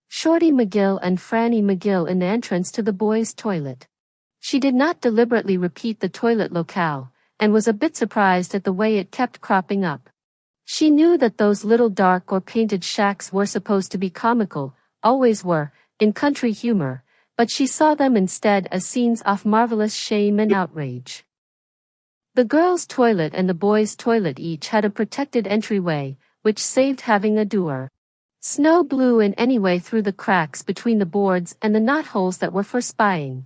Shorty McGill and Franny McGill in the entrance to the boys' toilet. She did not deliberately repeat the toilet locale, and was a bit surprised at the way it kept cropping up. She knew that those little dark or painted shacks were supposed to be comical, always were, in country humor, but she saw them instead as scenes of marvelous shame and outrage. The girls' toilet and the boys' toilet each had a protected entryway, which saved having a door. Snow blew in anyway through the cracks between the boards and the knotholes that were for spying.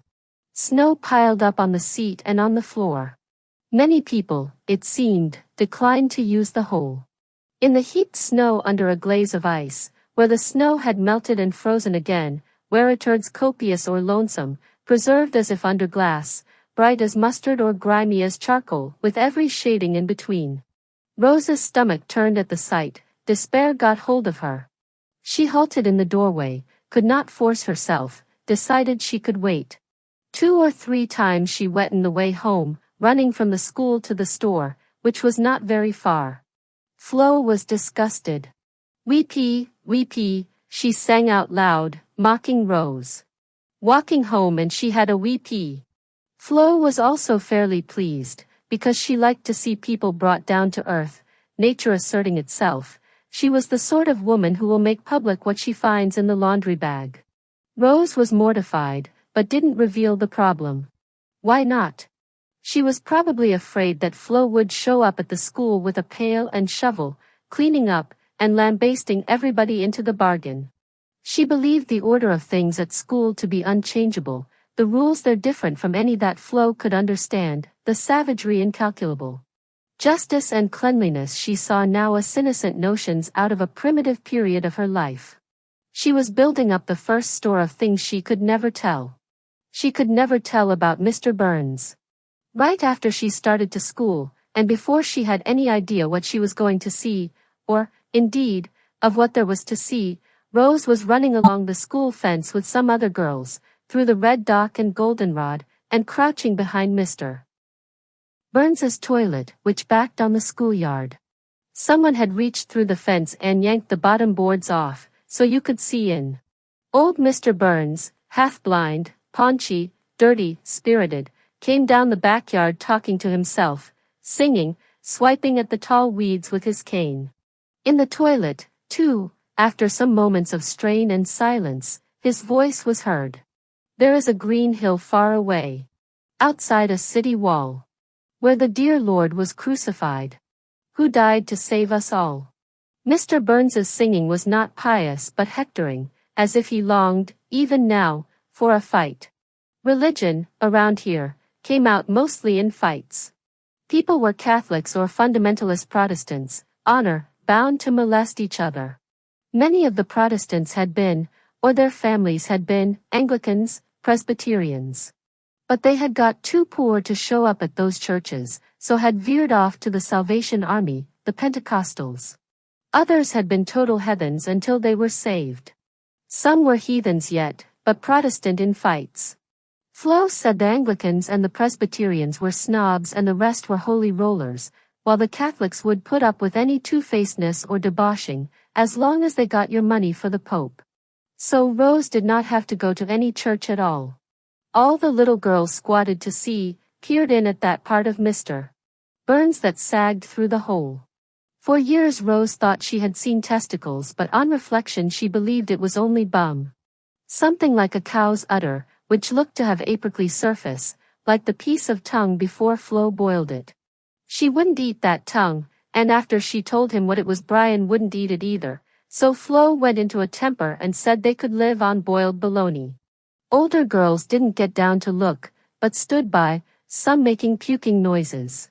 Snow piled up on the seat and on the floor. Many people, it seemed, declined to use the hole. In the heaped snow under a glaze of ice, where the snow had melted and frozen again, where it turns copious or lonesome, preserved as if under glass, bright as mustard or grimy as charcoal, with every shading in between. Rose's stomach turned at the sight, despair got hold of her. She halted in the doorway, could not force herself, decided she could wait. 2 or 3 times she went on the way home, running from the school to the store, which was not very far. Flo was disgusted. Weepy, weepy, she sang out loud, mocking Rose. Walking home and she had a weepy. Flo was also fairly pleased, because she liked to see people brought down to earth, nature asserting itself. She was the sort of woman who will make public what she finds in the laundry bag. Rose was mortified, but didn't reveal the problem. Why not? She was probably afraid that Flo would show up at the school with a pail and shovel, cleaning up, and lambasting everybody into the bargain. She believed the order of things at school to be unchangeable, the rules they're different from any that Flo could understand, the savagery incalculable. Justice and cleanliness she saw now as innocent notions out of a primitive period of her life. She was building up the first store of things she could never tell. She could never tell about Mr. Burns. Right after she started to school, and before she had any idea what she was going to see, or, indeed, of what there was to see, Rose was running along the school fence with some other girls, through the red dock and goldenrod, and crouching behind Mr. Burns's toilet, which backed on the schoolyard. Someone had reached through the fence and yanked the bottom boards off, so you could see in. Old Mr. Burns, half-blind, paunchy, dirty, spirited, came down the backyard talking to himself, singing, swiping at the tall weeds with his cane. In the toilet, too, after some moments of strain and silence, his voice was heard. There is a green hill far away. Outside a city wall. Where the dear Lord was crucified. Who died to save us all. Mr. Burns's singing was not pious but hectoring, as if he longed, even now, for a fight. Religion, around here, came out mostly in fights. People were Catholics or fundamentalist Protestants, bound to molest each other. Many of the Protestants had been, or their families had been, Anglicans, Presbyterians. But they had got too poor to show up at those churches, so had veered off to the Salvation Army, the Pentecostals. Others had been total heathens until they were saved. Some were heathens yet, but Protestant in fights. Flo said the Anglicans and the Presbyterians were snobs and the rest were holy rollers, while the Catholics would put up with any two-facedness or debauching, as long as they got your money for the Pope. So Rose did not have to go to any church at all. All the little girls squatted to see, peered in at that part of Mr. Burns that sagged through the hole. For years Rose thought she had seen testicles, but on reflection she believed it was only bum. Something like a cow's udder, which looked to have a prickly surface, like the piece of tongue before Flo boiled it. She wouldn't eat that tongue, and after she told him what it was Brian wouldn't eat it either, so Flo went into a temper and said they could live on boiled bologna. Older girls didn't get down to look, but stood by, some making puking noises.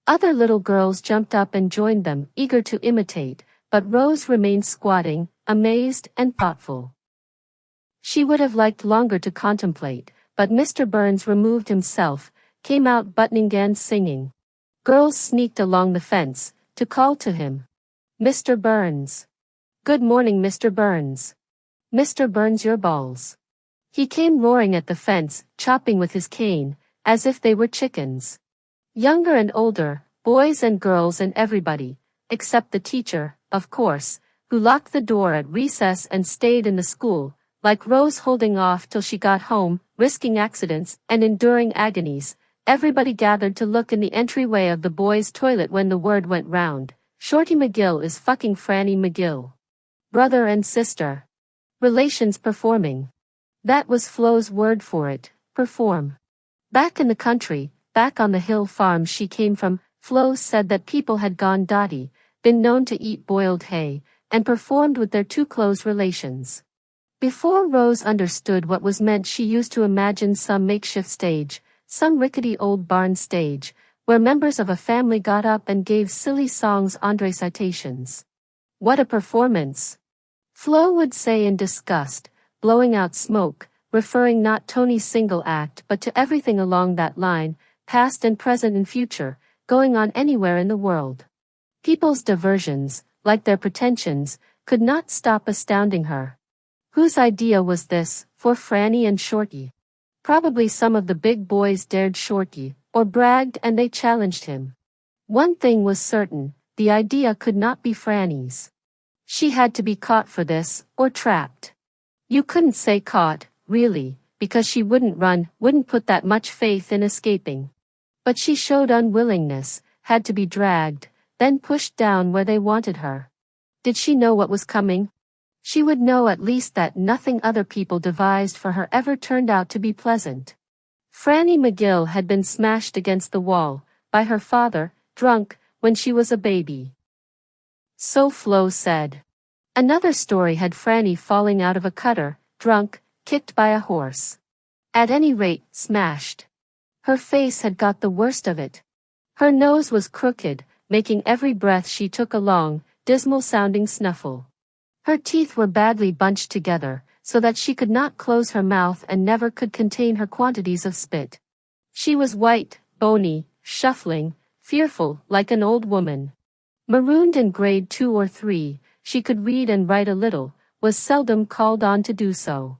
Other little girls jumped up and joined them, eager to imitate, but Rose remained squatting, amazed and thoughtful. She would have liked longer to contemplate, but Mr. Burns removed himself, came out buttoning and singing. Girls sneaked along the fence, to call to him. Mr. Burns. Good morning, Mr. Burns. Mr. Burns, your balls. He came roaring at the fence, chopping with his cane, as if they were chickens. Younger and older, boys and girls and everybody, except the teacher, of course, who locked the door at recess and stayed in the school, like Rose holding off till she got home, risking accidents and enduring agonies. Everybody gathered to look in the entryway of the boys' toilet when the word went round. Shorty McGill is fucking Franny McGill. Brother and sister. Relations performing. That was Flo's word for it, perform. Back in the country, back on the hill farm she came from, Flo said that people had gone dotty, been known to eat boiled hay, and performed with their too close relations. Before Rose understood what was meant, she used to imagine some makeshift stage, some rickety old barn stage, where members of a family got up and gave silly songs, Andre citations. What a performance! Flo would say in disgust, blowing out smoke, referring not Tony's single act but to everything along that line, past and present and future, going on anywhere in the world. People's diversions, like their pretensions, could not stop astounding her. Whose idea was this, for Franny and Shorty? Probably some of the big boys dared Shorty, or bragged and they challenged him. One thing was certain, the idea could not be Franny's. She had to be caught for this, or trapped. You couldn't say caught, really, because she wouldn't run, wouldn't put that much faith in escaping. But she showed unwillingness, had to be dragged, then pushed down where they wanted her. Did she know what was coming? She would know at least that nothing other people devised for her ever turned out to be pleasant. Franny McGill had been smashed against the wall, by her father, drunk, when she was a baby. So Flo said. Another story had Franny falling out of a cutter, drunk, kicked by a horse. At any rate, smashed. Her face had got the worst of it. Her nose was crooked, making every breath she took a long, dismal-sounding snuffle. Her teeth were badly bunched together, so that she could not close her mouth and never could contain her quantities of spit. She was white, bony, shuffling, fearful, like an old woman. Marooned in grade 2 or 3, she could read and write a little, was seldom called on to do so.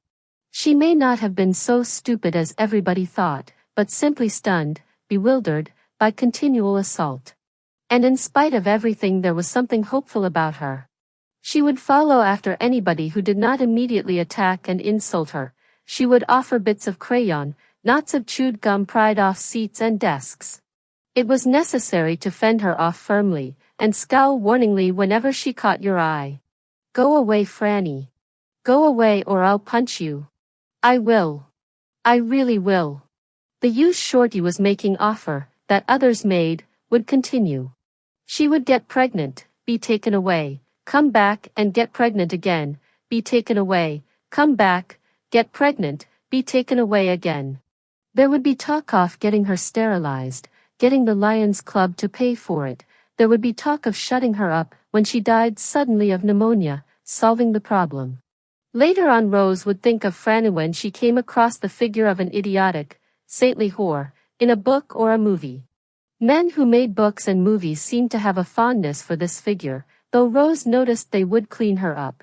She may not have been so stupid as everybody thought, but simply stunned, bewildered, by continual assault. And in spite of everything there was something hopeful about her. She would follow after anybody who did not immediately attack and insult her. She would offer bits of crayon, knots of chewed gum pried off seats and desks. It was necessary to fend her off firmly, and scowl warningly whenever she caught your eye. Go away, Franny. Go away or I'll punch you. I will. I really will. The use Shorty was making offer, that others made, would continue. She would get pregnant, be taken away, come back and get pregnant again, be taken away, come back, get pregnant, be taken away again. There would be talk of getting her sterilized, getting the Lions Club to pay for it. There would be talk of shutting her up when she died suddenly of pneumonia, solving the problem. Later on Rose would think of Franny when she came across the figure of an idiotic, saintly whore, in a book or a movie. Men who made books and movies seemed to have a fondness for this figure, though Rose noticed they would clean her up.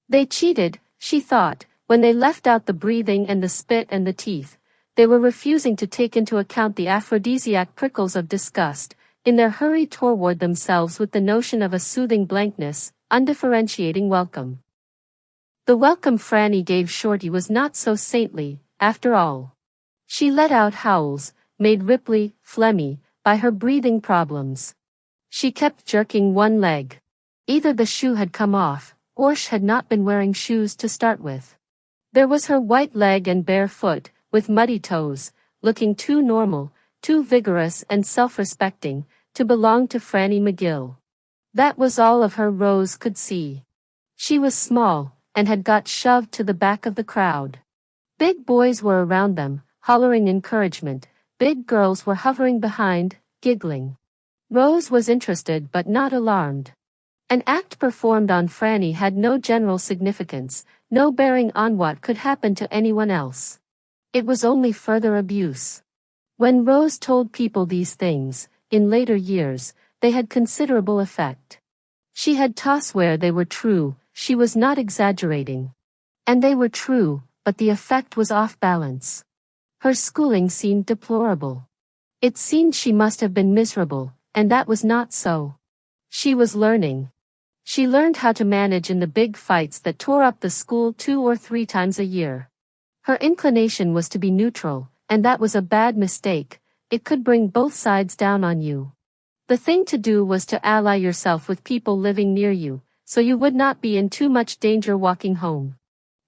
They cheated, she thought, when they left out the breathing and the spit and the teeth. They were refusing to take into account the aphrodisiac prickles of disgust, in their hurry toward themselves with the notion of a soothing blankness, undifferentiating welcome. The welcome Franny gave Shorty was not so saintly, after all. She let out howls, made ripply, phlegmy, by her breathing problems. She kept jerking one leg. Either the shoe had come off, or she had not been wearing shoes to start with. There was her white leg and bare foot, with muddy toes, looking too normal, too vigorous and self-respecting, to belong to Franny McGill. That was all of her Rose could see. She was small, and had got shoved to the back of the crowd. Big boys were around them, hollering encouragement. Big girls were hovering behind, giggling. Rose was interested but not alarmed. An act performed on Franny had no general significance, no bearing on what could happen to anyone else. It was only further abuse. When Rose told people these things, in later years, they had considerable effect. She had to swear they were true, she was not exaggerating. And they were true, but the effect was off balance. Her schooling seemed deplorable. It seemed she must have been miserable, and that was not so. She was learning. She learned how to manage in the big fights that tore up the school 2 or 3 times a year. Her inclination was to be neutral, and that was a bad mistake. It could bring both sides down on you. The thing to do was to ally yourself with people living near you, so you would not be in too much danger walking home.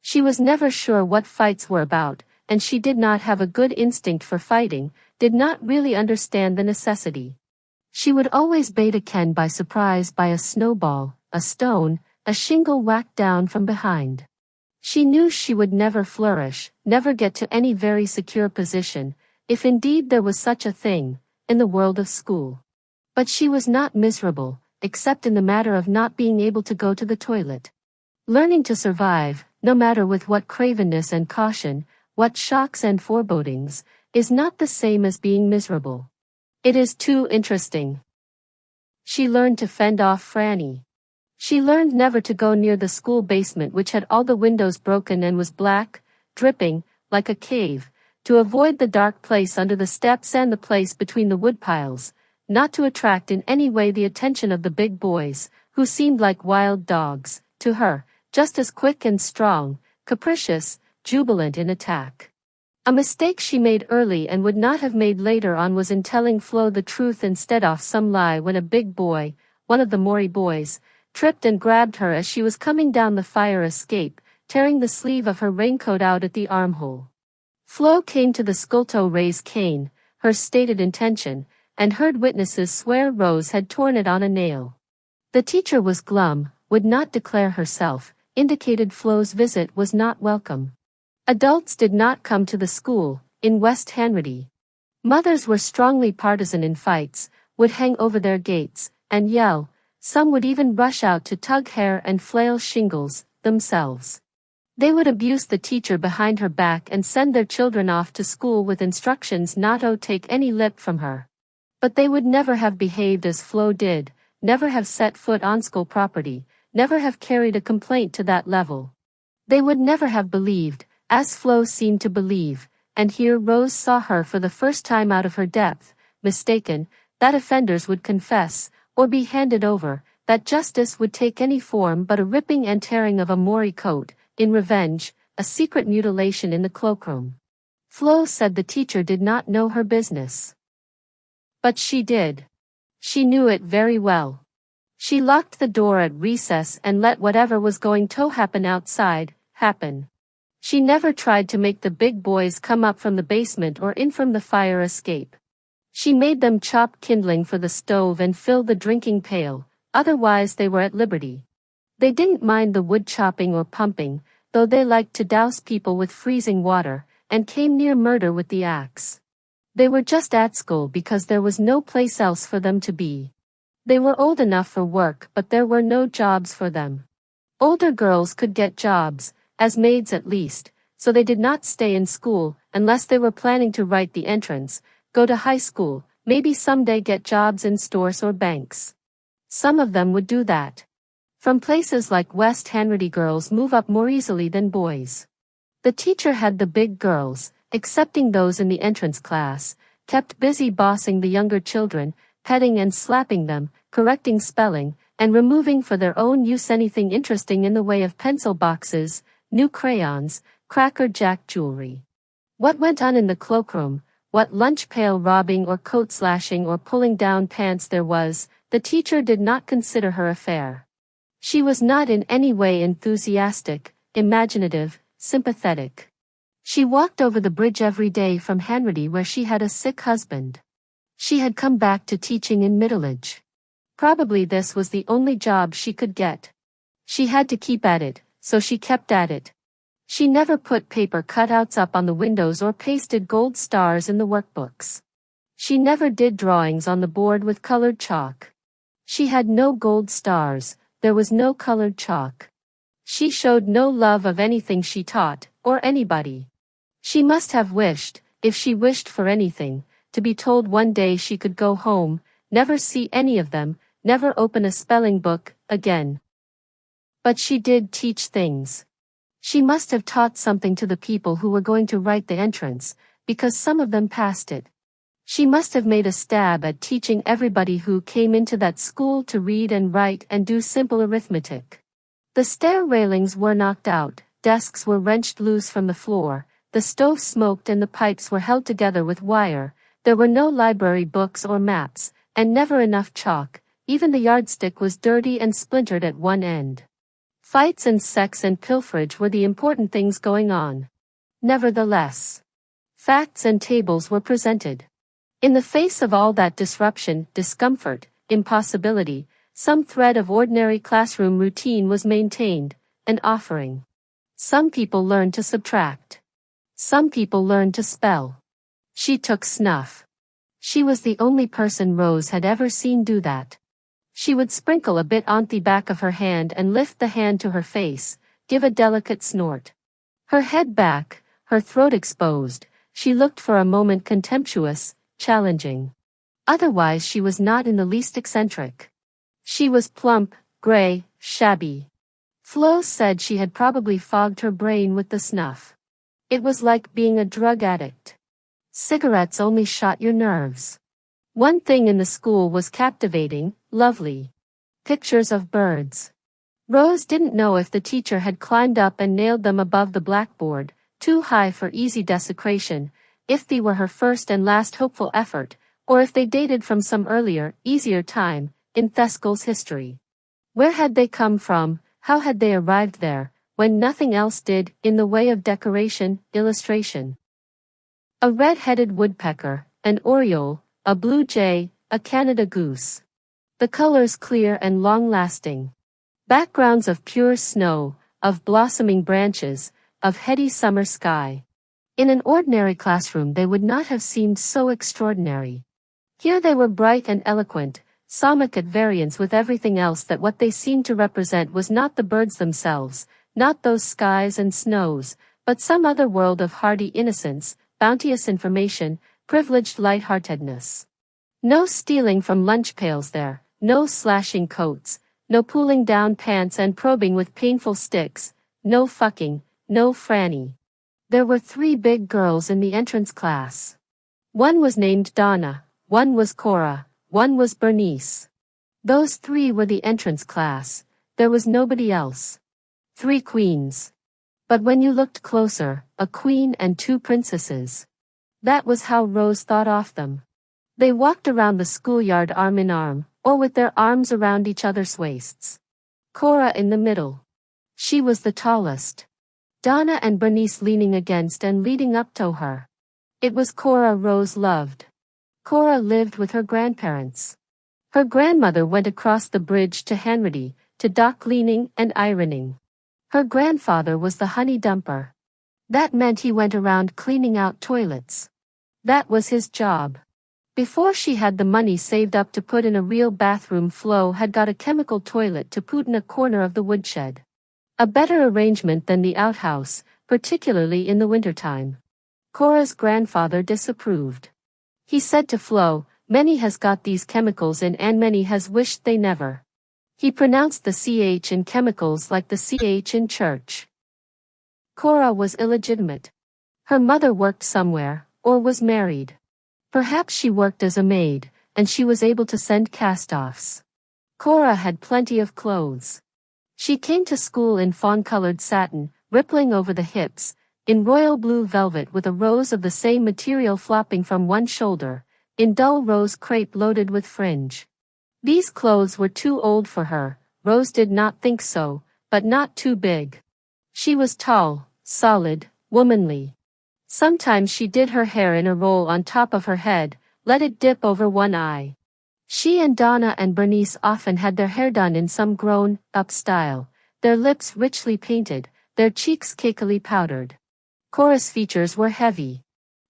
She was never sure what fights were about, and she did not have a good instinct for fighting, did not really understand the necessity. She would always bait a Ken by surprise by a snowball, a stone, a shingle whacked down from behind. She knew she would never flourish, never get to any very secure position, if indeed there was such a thing, in the world of school. But she was not miserable, except in the matter of not being able to go to the toilet. Learning to survive, no matter with what cravenness and caution, what shocks and forebodings, is not the same as being miserable. It is too interesting. She learned to fend off Franny. She learned never to go near the school basement which had all the windows broken and was black, dripping, like a cave, to avoid the dark place under the steps and the place between the woodpiles, not to attract in any way the attention of the big boys, who seemed like wild dogs, to her, just as quick and strong, capricious, jubilant in attack. A mistake she made early and would not have made later on was in telling Flo the truth instead of some lie when a big boy, one of the Maury boys, tripped and grabbed her as she was coming down the fire escape, tearing the sleeve of her raincoat out at the armhole. Flo came to the school to raise Cain, her stated intention, and heard witnesses swear Rose had torn it on a nail. The teacher was glum, would not declare herself, indicated Flo's visit was not welcome. Adults did not come to the school, in West Hanratty. Mothers were strongly partisan in fights, would hang over their gates, and yell. Some would even rush out to tug hair and flail shingles, themselves. They would abuse the teacher behind her back and send their children off to school with instructions not to take any lip from her. But they would never have behaved as Flo did, never have set foot on school property, never have carried a complaint to that level. They would never have believed, as Flo seemed to believe, and here Rose saw her for the first time out of her depth, mistaken, that offenders would confess, or be handed over, that justice would take any form but a ripping and tearing of a Maury coat, in revenge, a secret mutilation in the cloakroom. Flo said the teacher did not know her business. But she did. She knew it very well. She locked the door at recess and let whatever was going to happen outside, happen. She never tried to make the big boys come up from the basement or in from the fire escape. She made them chop kindling for the stove and fill the drinking pail, otherwise they were at liberty. They didn't mind the wood chopping or pumping, though they liked to douse people with freezing water, and came near murder with the axe. They were just at school because there was no place else for them to be. They were old enough for work but there were no jobs for them. Older girls could get jobs, as maids at least, so they did not stay in school, unless they were planning to write the entrance, go to high school, maybe someday get jobs in stores or banks. Some of them would do that. From places like West Hanratty girls move up more easily than boys. The teacher had the big girls, excepting those in the entrance class, kept busy bossing the younger children, petting and slapping them, correcting spelling, and removing for their own use anything interesting in the way of pencil boxes, new crayons, Cracker Jack jewelry. What went on in the cloakroom, what lunch pail robbing or coat slashing or pulling down pants there was, the teacher did not consider her affair. She was not in any way enthusiastic, imaginative, sympathetic. She walked over the bridge every day from Hanratty where she had a sick husband. She had come back to teaching in Middleage. Probably this was the only job she could get. She had to keep at it, so she kept at it. She never put paper cutouts up on the windows or pasted gold stars in the workbooks. She never did drawings on the board with colored chalk. She had no gold stars, there was no colored chalk. She showed no love of anything she taught, or anybody. She must have wished, if she wished for anything, to be told one day she could go home, never see any of them, never open a spelling book again. But she did teach things. She must have taught something to the people who were going to write the entrance, because some of them passed it. She must have made a stab at teaching everybody who came into that school to read and write and do simple arithmetic. The stair railings were knocked out, desks were wrenched loose from the floor, the stove smoked and the pipes were held together with wire, there were no library books or maps, and never enough chalk, even the yardstick was dirty and splintered at one end. Fights and sex and pilferage were the important things going on. Nevertheless, facts and tables were presented. In the face of all that disruption, discomfort, impossibility, some thread of ordinary classroom routine was maintained, an offering. Some people learned to subtract. Some people learned to spell. She took snuff. She was the only person Rose had ever seen do that. She would sprinkle a bit on the back of her hand and lift the hand to her face, give a delicate snort. Her head back, her throat exposed, she looked for a moment contemptuous, challenging. Otherwise she was not in the least eccentric. She was plump, gray, shabby. Flo said she had probably fogged her brain with the snuff. It was like being a drug addict. Cigarettes only shot your nerves. One thing in the school was captivating, lovely. Pictures of birds. Rose didn't know if the teacher had climbed up and nailed them above the blackboard, too high for easy desecration, if they were her first and last hopeful effort, or if they dated from some earlier, easier time, in Theskel's history. Where had they come from, how had they arrived there, when nothing else did, in the way of decoration, illustration? A red-headed woodpecker, an oriole, a blue jay, a Canada goose. The colors clear and long-lasting. Backgrounds of pure snow, of blossoming branches, of heady summer sky. In an ordinary classroom they would not have seemed so extraordinary. Here they were bright and eloquent, somic at variance with everything else, that what they seemed to represent was not the birds themselves, not those skies and snows, but some other world of hardy innocence, bounteous information, privileged light-heartedness. No stealing from lunch pails there, no slashing coats, no pulling down pants and probing with painful sticks, no fucking, no Franny. There were 3 big girls in the entrance class. One was named Donna, one was Cora, one was Bernice. Those 3 were the entrance class, there was nobody else. 3 queens. But when you looked closer, a queen and 2 princesses. That was how Rose thought of them. They walked around the schoolyard arm in arm, or with their arms around each other's waists. Cora in the middle. She was the tallest. Donna and Bernice leaning against and leading up to her. It was Cora Rose loved. Cora lived with her grandparents. Her grandmother went across the bridge to Hanratty, to dock cleaning and ironing. Her grandfather was the honey dumper. That meant he went around cleaning out toilets. That was his job. Before she had the money saved up to put in a real bathroom, Flo had got a chemical toilet to put in a corner of the woodshed. A better arrangement than the outhouse, particularly in the wintertime. Cora's grandfather disapproved. He said to Flo, "Many has got these chemicals in and many has wished they never." He pronounced the CH in chemicals like the CH in church. Cora was illegitimate. Her mother worked somewhere, or was married. Perhaps she worked as a maid, and she was able to send cast-offs. Cora had plenty of clothes. She came to school in fawn-colored satin, rippling over the hips, in royal blue velvet with a rose of the same material flopping from one shoulder, in dull rose crepe loaded with fringe. These clothes were too old for her, Rose did not think so, but not too big. She was tall, solid, womanly. Sometimes she did her hair in a roll on top of her head, let it dip over one eye. She and Donna and Bernice often had their hair done in some grown-up style, their lips richly painted, their cheeks cakily powdered. Cora's features were heavy.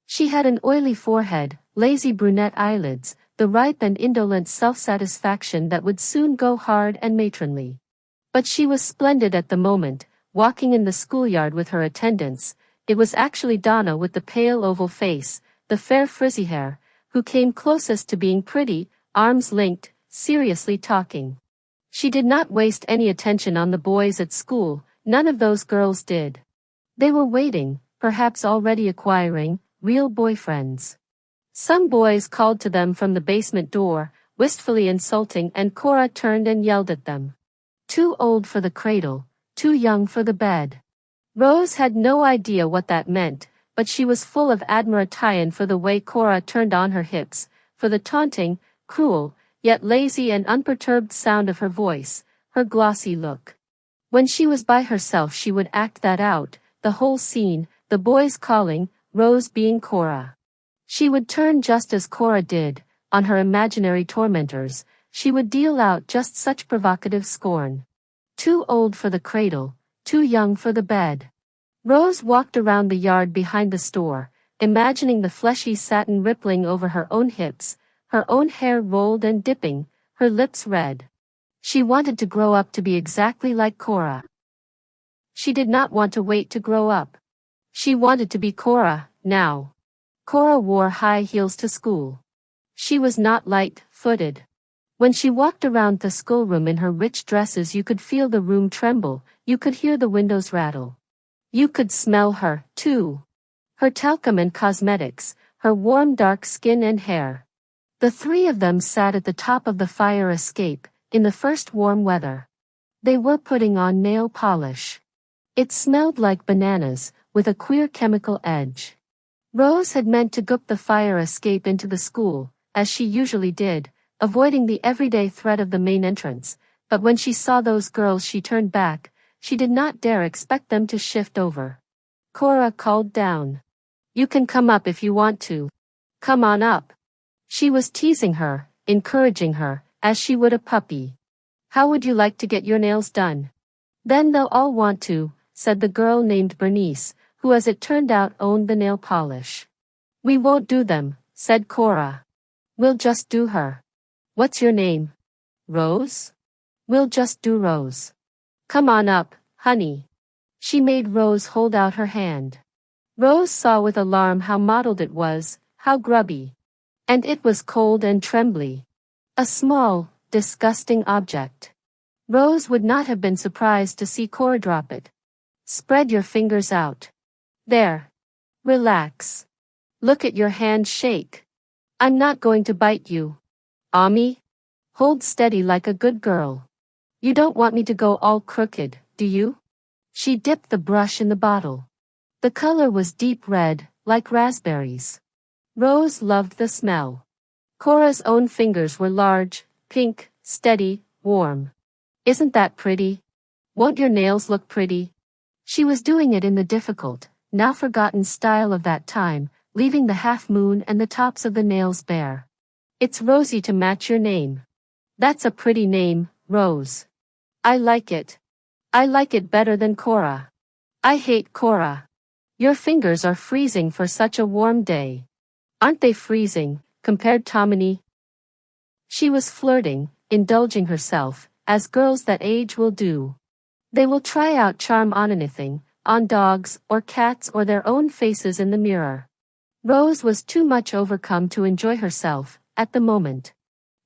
She had an oily forehead, lazy brunette eyelids, the ripe and indolent self-satisfaction that would soon go hard and matronly. But she was splendid at the moment, walking in the schoolyard with her attendants. It was actually Donna with the pale oval face, the fair frizzy hair, who came closest to being pretty, arms linked, seriously talking. She did not waste any attention on the boys at school, none of those girls did. They were waiting, perhaps already acquiring, real boyfriends. Some boys called to them from the basement door, wistfully insulting, and Cora turned and yelled at them. Too old for the cradle, too young for the bed. Rose had no idea what that meant, but she was full of admiration for the way Cora turned on her hips, for the taunting, cruel, yet lazy and unperturbed sound of her voice, her glossy look. When she was by herself she would act that out, the whole scene, the boys calling, Rose being Cora. She would turn just as Cora did, on her imaginary tormentors, she would deal out just such provocative scorn. Too old for the cradle, too young for the bed. Rose walked around the yard behind the store, imagining the fleshy satin rippling over her own hips, her own hair rolled and dipping, her lips red. She wanted to grow up to be exactly like Cora. She did not want to wait to grow up. She wanted to be Cora, now. Cora wore high heels to school. She was not light-footed. When she walked around the schoolroom in her rich dresses you could feel the room tremble, you could hear the windows rattle. You could smell her, too. Her talcum and cosmetics, her warm dark skin and hair. The three of them sat at the top of the fire escape, in the first warm weather. They were putting on nail polish. It smelled like bananas, with a queer chemical edge. Rose had meant to gook the fire escape into the school, as she usually did, avoiding the everyday threat of the main entrance, but when she saw those girls she turned back. She did not dare expect them to shift over. Cora called down. "You can come up if you want to. Come on up." She was teasing her, encouraging her, as she would a puppy. "How would you like to get your nails done?" "Then they'll all want to," said the girl named Bernice, who as it turned out owned the nail polish. "We won't do them," said Cora. "We'll just do her." "What's your name?" "Rose?" "We'll just do Rose." "Come on up, honey." She made Rose hold out her hand. Rose saw with alarm how mottled it was, how grubby. And it was cold and trembly. A small, disgusting object. Rose would not have been surprised to see Cora drop it. "Spread your fingers out. There. Relax. Look at your hand shake. I'm not going to bite you. Ami? Hold steady like a good girl. You don't want me to go all crooked, do you?" She dipped the brush in the bottle. The color was deep red, like raspberries. Rose loved the smell. Cora's own fingers were large, pink, steady, warm. "Isn't that pretty? Won't your nails look pretty?" She was doing it in the difficult, now forgotten style of that time, leaving the half moon and the tops of the nails bare. "It's Rosie to match your name." "That's a pretty name, Rose." "I like it. I like it better than Cora." "I hate Cora." "Your fingers are freezing for such a warm day." "Aren't they freezing, compared to Tomini?" She was flirting, indulging herself, as girls that age will do. They will try out charm on anything, on dogs or cats or their own faces in the mirror. Rose was too much overcome to enjoy herself, at the moment.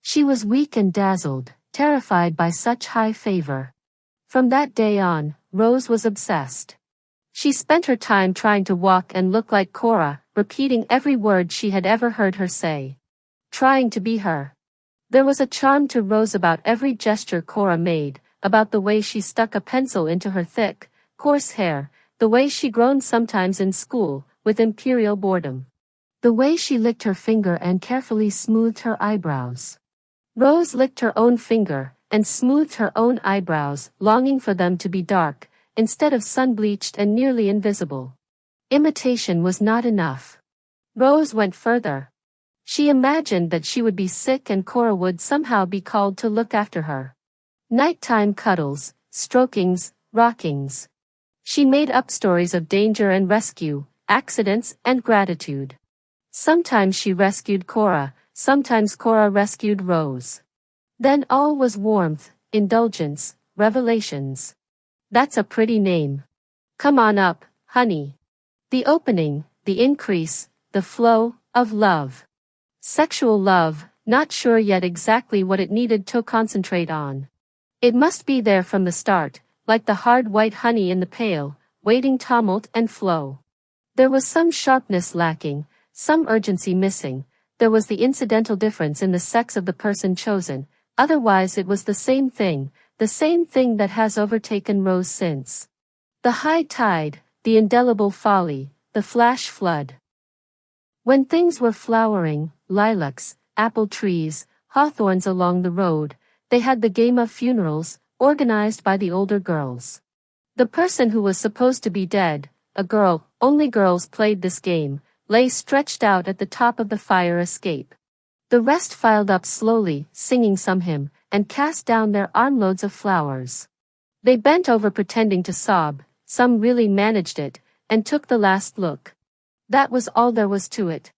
She was weak and dazzled, terrified by such high favor. From that day on, Rose was obsessed. She spent her time trying to walk and look like Cora, repeating every word she had ever heard her say. Trying to be her. There was a charm to Rose about every gesture Cora made, about the way she stuck a pencil into her thick, coarse hair, the way she groaned sometimes in school, with imperial boredom. The way she licked her finger and carefully smoothed her eyebrows. Rose licked her own finger, and smoothed her own eyebrows, longing for them to be dark, instead of sun-bleached and nearly invisible. Imitation was not enough. Rose went further. She imagined that she would be sick and Cora would somehow be called to look after her. Nighttime cuddles, strokings, rockings. She made up stories of danger and rescue, accidents and gratitude. Sometimes she rescued Cora, sometimes Cora rescued Rose. Then all was warmth, indulgence, revelations. "That's a pretty name. Come on up, honey." The opening, the increase, the flow, of love. Sexual love, not sure yet exactly what it needed to concentrate on. It must be there from the start, like the hard white honey in the pail, waiting tumult and flow. There was some sharpness lacking, some urgency missing. There was the incidental difference in the sex of the person chosen, otherwise it was the same thing that has overtaken Rose since. The high tide, the indelible folly, the flash flood. When things were flowering, lilacs, apple trees, hawthorns along the road, they had the game of funerals, organized by the older girls. The person who was supposed to be dead, a girl, only girls played this game, lay stretched out at the top of the fire escape. The rest filed up slowly, singing some hymn, and cast down their armloads of flowers. They bent over pretending to sob, some really managed it, and took the last look. That was all there was to it.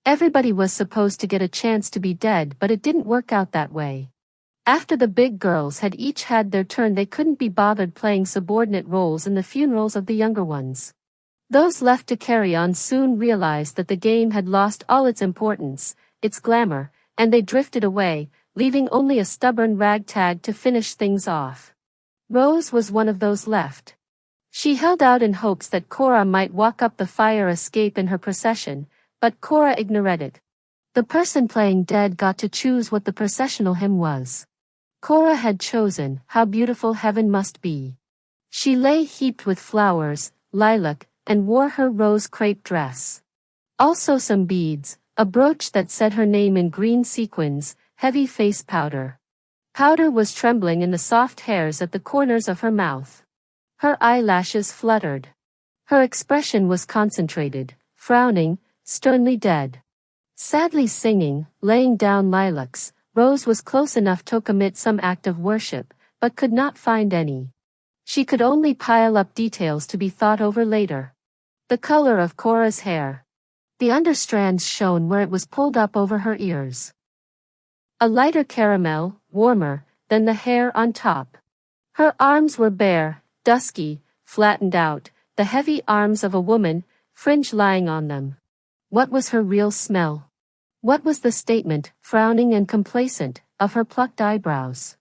Everybody was supposed to get a chance to be dead, but it didn't work out that way. After the big girls had each had their turn, they couldn't be bothered playing subordinate roles in the funerals of the younger ones. Those left to carry on soon realized that the game had lost all its importance, its glamour, and they drifted away, leaving only a stubborn ragtag to finish things off. Rose was one of those left. She held out in hopes that Cora might walk up the fire escape in her procession, But Cora ignored it. The person playing dead got to choose what the processional hymn was. Cora had chosen How Beautiful Heaven Must Be. She lay heaped with flowers, lilac, and wore her rose crepe dress. Also some beads, a brooch that said her name in green sequins, heavy face powder. Powder was trembling in the soft hairs at the corners of her mouth. Her eyelashes fluttered. Her expression was concentrated, frowning, sternly dead. Sadly singing, laying down lilacs, Rose was close enough to commit some act of worship, but could not find any. She could only pile up details to be thought over later. The color of Cora's hair. The understrands shone where it was pulled up over her ears. A lighter caramel, warmer, than the hair on top. Her arms were bare, dusky, flattened out, the heavy arms of a woman, fringe lying on them. What was her real smell? What was the statement, frowning and complacent, of her plucked eyebrows?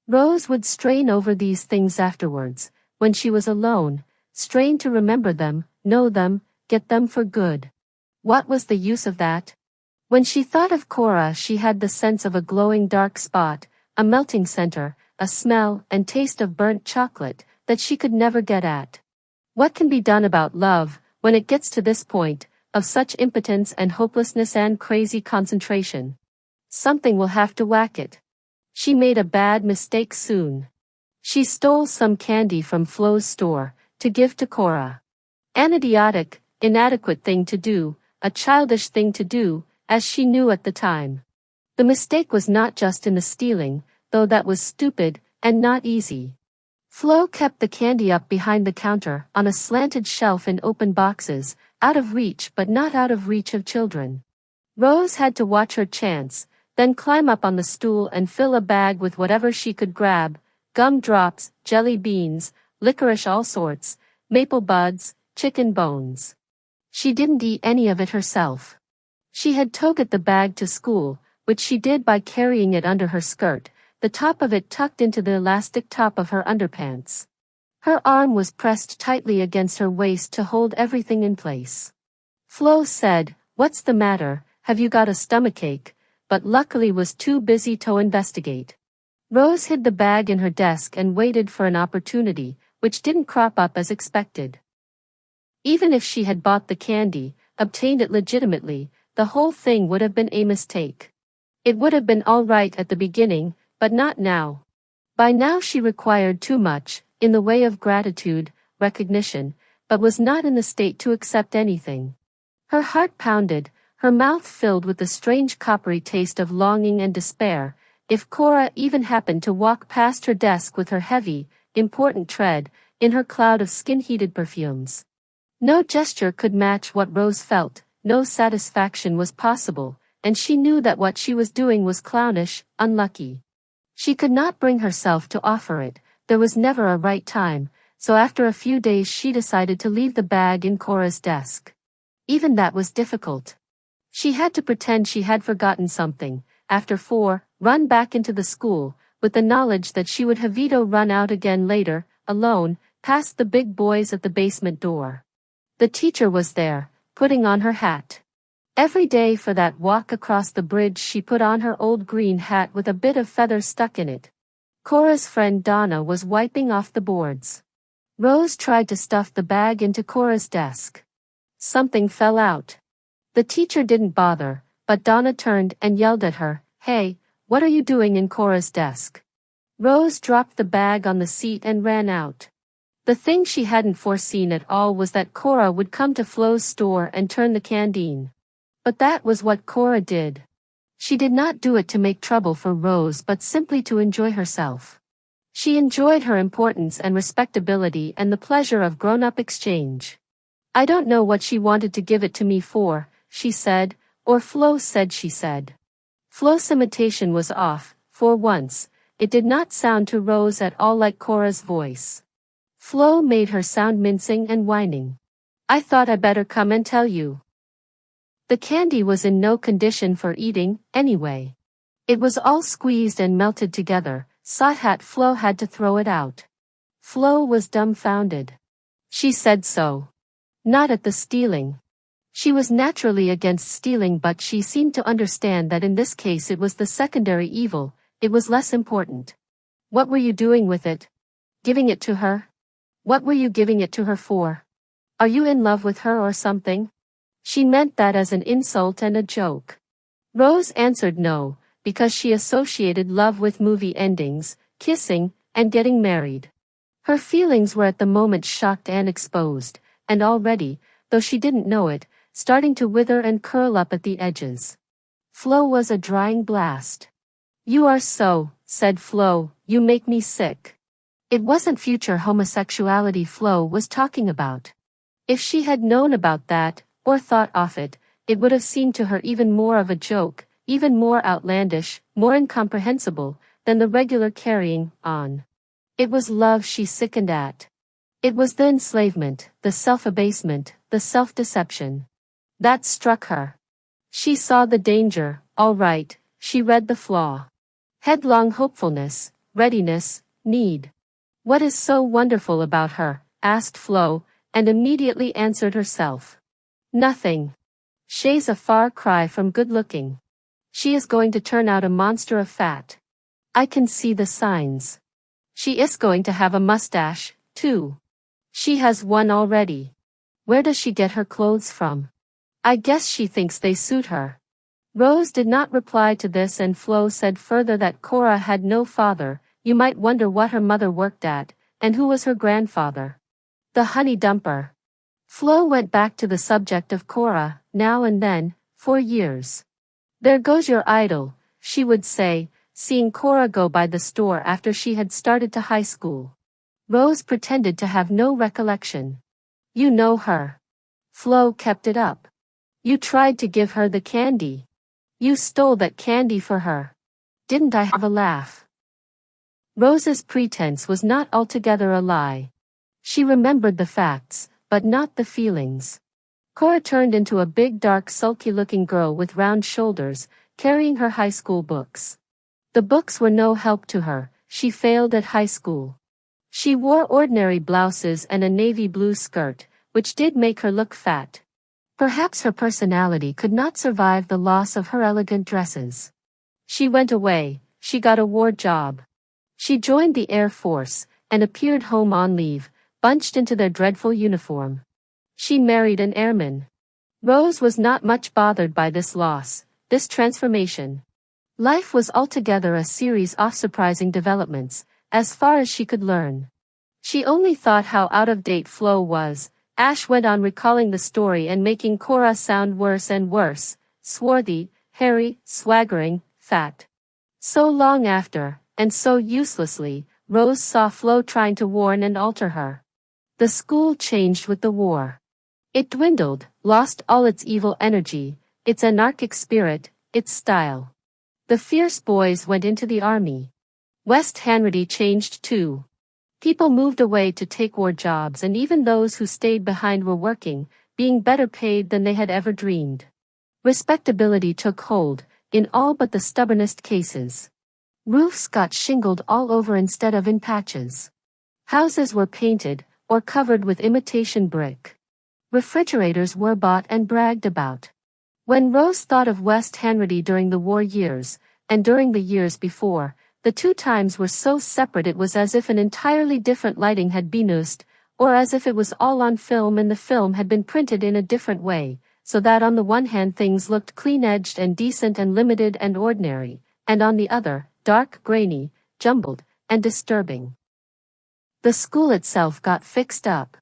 Rose would strain over these things afterwards, when she was alone, strain to remember them, know them, get them for good. What was the use of that? When she thought of Cora, she had the sense of a glowing dark spot, a melting center, a smell and taste of burnt chocolate that she could never get at. What can be done about love, when it gets to this point, of such impotence and hopelessness and crazy concentration? Something will have to whack it. She made a bad mistake soon. She stole some candy from Flo's store, to give to Cora. An idiotic, inadequate thing to do, a childish thing to do, as she knew at the time. The mistake was not just in the stealing, though that was stupid, and not easy. Flo kept the candy up behind the counter, on a slanted shelf in open boxes, out of reach but not out of reach of children. Rose had to watch her chance, then climb up on the stool and fill a bag with whatever she could grab, gum drops, jelly beans, licorice all sorts, maple buds, chicken bones. She didn't eat any of it herself. She had toted the bag to school, which she did by carrying it under her skirt, the top of it tucked into the elastic top of her underpants. Her arm was pressed tightly against her waist to hold everything in place. Flo said, "What's the matter, have you got a stomachache?" but luckily was too busy to investigate. Rose hid the bag in her desk and waited for an opportunity, which didn't crop up as expected. Even if she had bought the candy, obtained it legitimately, the whole thing would have been a mistake. It would have been all right at the beginning, but not now. By now she required too much, in the way of gratitude, recognition, but was not in the state to accept anything. Her heart pounded, her mouth filled with the strange coppery taste of longing and despair, if Cora even happened to walk past her desk with her heavy, important tread, in her cloud of skin-heated perfumes. No gesture could match what Rose felt, no satisfaction was possible, and she knew that what she was doing was clownish, unlucky. She could not bring herself to offer it, there was never a right time, so after a few days she decided to leave the bag in Cora's desk. Even that was difficult. She had to pretend she had forgotten something, after 4, run back into the school, with the knowledge that she would have Vito run out again later, alone, past the big boys at the basement door. The teacher was there, putting on her hat. Every day for that walk across the bridge she put on her old green hat with a bit of feather stuck in it. Cora's friend Donna was wiping off the boards. Rose tried to stuff the bag into Cora's desk. Something fell out. The teacher didn't bother, but Donna turned and yelled at her, "Hey, what are you doing in Cora's desk?" Rose dropped the bag on the seat and ran out. The thing she hadn't foreseen at all was that Cora would come to Flo's store and turn the canteen. But that was what Cora did. She did not do it to make trouble for Rose but simply to enjoy herself. She enjoyed her importance and respectability and the pleasure of grown-up exchange. "I don't know what she wanted to give it to me for," she said, or Flo said she said. Flo's imitation was off, for once, it did not sound to Rose at all like Cora's voice. Flo made her sound mincing and whining. "I thought I better come and tell you." The candy was in no condition for eating, anyway. It was all squeezed and melted together, Sot Flo had to throw it out. Flo was dumbfounded. She said so. Not at the stealing. She was naturally against stealing, but she seemed to understand that in this case it was the secondary evil, it was less important. What were you doing with it? Giving it to her? What were you giving it to her for? Are you in love with her or something? She meant that as an insult and a joke. Rose answered no, because she associated love with movie endings, kissing, and getting married. Her feelings were at the moment shocked and exposed, and already, though she didn't know it, starting to wither and curl up at the edges. Flo was a drying blast. You are so, said Flo, you make me sick. It wasn't future homosexuality Flo was talking about. If she had known about that, or thought of it, it would have seemed to her even more of a joke, even more outlandish, more incomprehensible, than the regular carrying on. It was love she sickened at. It was the enslavement, the self-abasement, the self-deception. That struck her. She saw the danger, all right, she read the flaw. Headlong hopefulness, readiness, need. What is so wonderful about her? Asked Flo, and immediately answered herself. Nothing. She's a far cry from good-looking. She is going to turn out a monster of fat. I can see the signs. She is going to have a mustache, too. She has one already. Where does she get her clothes from? I guess she thinks they suit her. Rose did not reply to this, and Flo said further that Cora had no father. You might wonder what her mother worked at, and who was her grandfather. The honey dumper. Flo went back to the subject of Cora, now and then, for years. There goes your idol, she would say, seeing Cora go by the store after she had started to high school. Rose pretended to have no recollection. You know her. Flo kept it up. You tried to give her the candy. You stole that candy for her. Didn't I have a laugh? Rose's pretense was not altogether a lie. She remembered the facts, but not the feelings. Cora turned into a big dark sulky-looking girl with round shoulders, carrying her high school books. The books were no help to her, she failed at high school. She wore ordinary blouses and a navy blue skirt, which did make her look fat. Perhaps her personality could not survive the loss of her elegant dresses. She went away, she got a war job. She joined the Air Force, and appeared home on leave, bunched into their dreadful uniform. She married an airman. Rose was not much bothered by this loss, this transformation. Life was altogether a series of surprising developments, as far as she could learn. She only thought how out of date Flo was. Ash went on recalling the story and making Cora sound worse and worse, swarthy, hairy, swaggering, fat. So long after, and so uselessly, Rose saw Flo trying to warn and alter her. The school changed with the war. It dwindled, lost all its evil energy, its anarchic spirit, its style. The fierce boys went into the army. West Hanratty changed too. People moved away to take war jobs, and even those who stayed behind were working, being better paid than they had ever dreamed. Respectability took hold, in all but the stubbornest cases. Roofs got shingled all over instead of in patches. Houses were painted, or covered with imitation brick. Refrigerators were bought and bragged about. When Rose thought of West Hanratty during the war years, and during the years before, the two times were so separate it was as if an entirely different lighting had been used, or as if it was all on film and the film had been printed in a different way, so that on the one hand things looked clean-edged and decent and limited and ordinary, and on the other, dark, grainy, jumbled, and disturbing. The school itself got fixed up.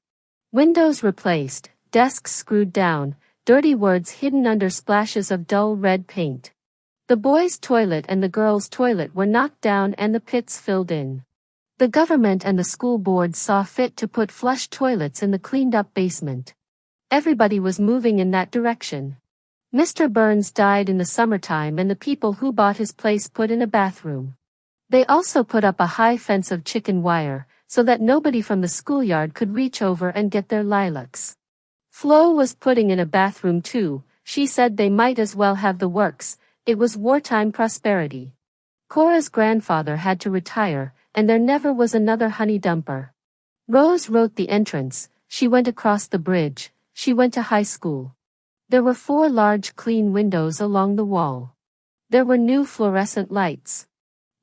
Windows replaced, desks screwed down, dirty words hidden under splashes of dull red paint. The boys' toilet and the girls' toilet were knocked down and the pits filled in. The government and the school board saw fit to put flush toilets in the cleaned-up basement. Everybody was moving in that direction. Mr. Burns died in the summertime, and the people who bought his place put in a bathroom. They also put up a high fence of chicken wire, so that nobody from the schoolyard could reach over and get their lilacs. Flo was putting in a bathroom too. She said they might as well have the works, it was wartime prosperity. Cora's grandfather had to retire, and there never was another honey dumper. Rose wrote the entrance, she went across the bridge, she went to high school. There were 4 large clean windows along the wall. There were new fluorescent lights.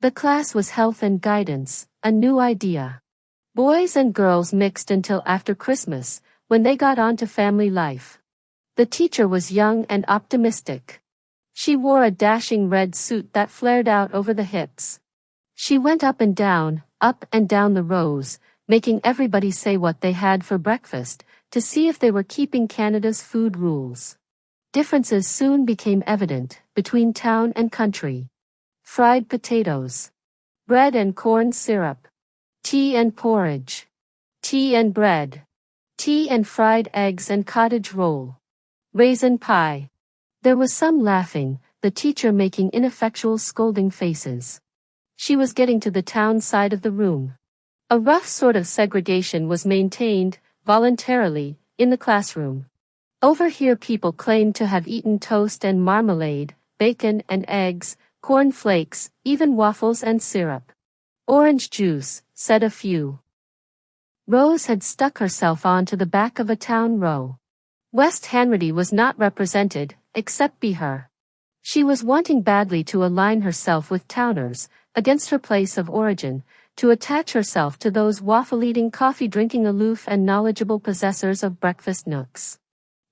The class was health and guidance, a new idea. Boys and girls mixed until after Christmas, when they got on to family life. The teacher was young and optimistic. She wore a dashing red suit that flared out over the hips. She went up and down the rows, making everybody say what they had for breakfast, to see if they were keeping Canada's food rules. Differences soon became evident between town and country. Fried potatoes. Bread and corn syrup. Tea and porridge. Tea and bread. Tea and fried eggs and cottage roll. Raisin pie. There was some laughing, the teacher making ineffectual scolding faces. She was getting to the town side of the room. A rough sort of segregation was maintained, voluntarily, in the classroom. Over here people claimed to have eaten toast and marmalade, bacon and eggs, corn flakes, even waffles and syrup. Orange juice, said a few. Rose had stuck herself onto the back of a town row. West Hanratty was not represented, except by her. She was wanting badly to align herself with towners, against her place of origin, to attach herself to those waffle-eating, coffee-drinking, aloof and knowledgeable possessors of breakfast nooks.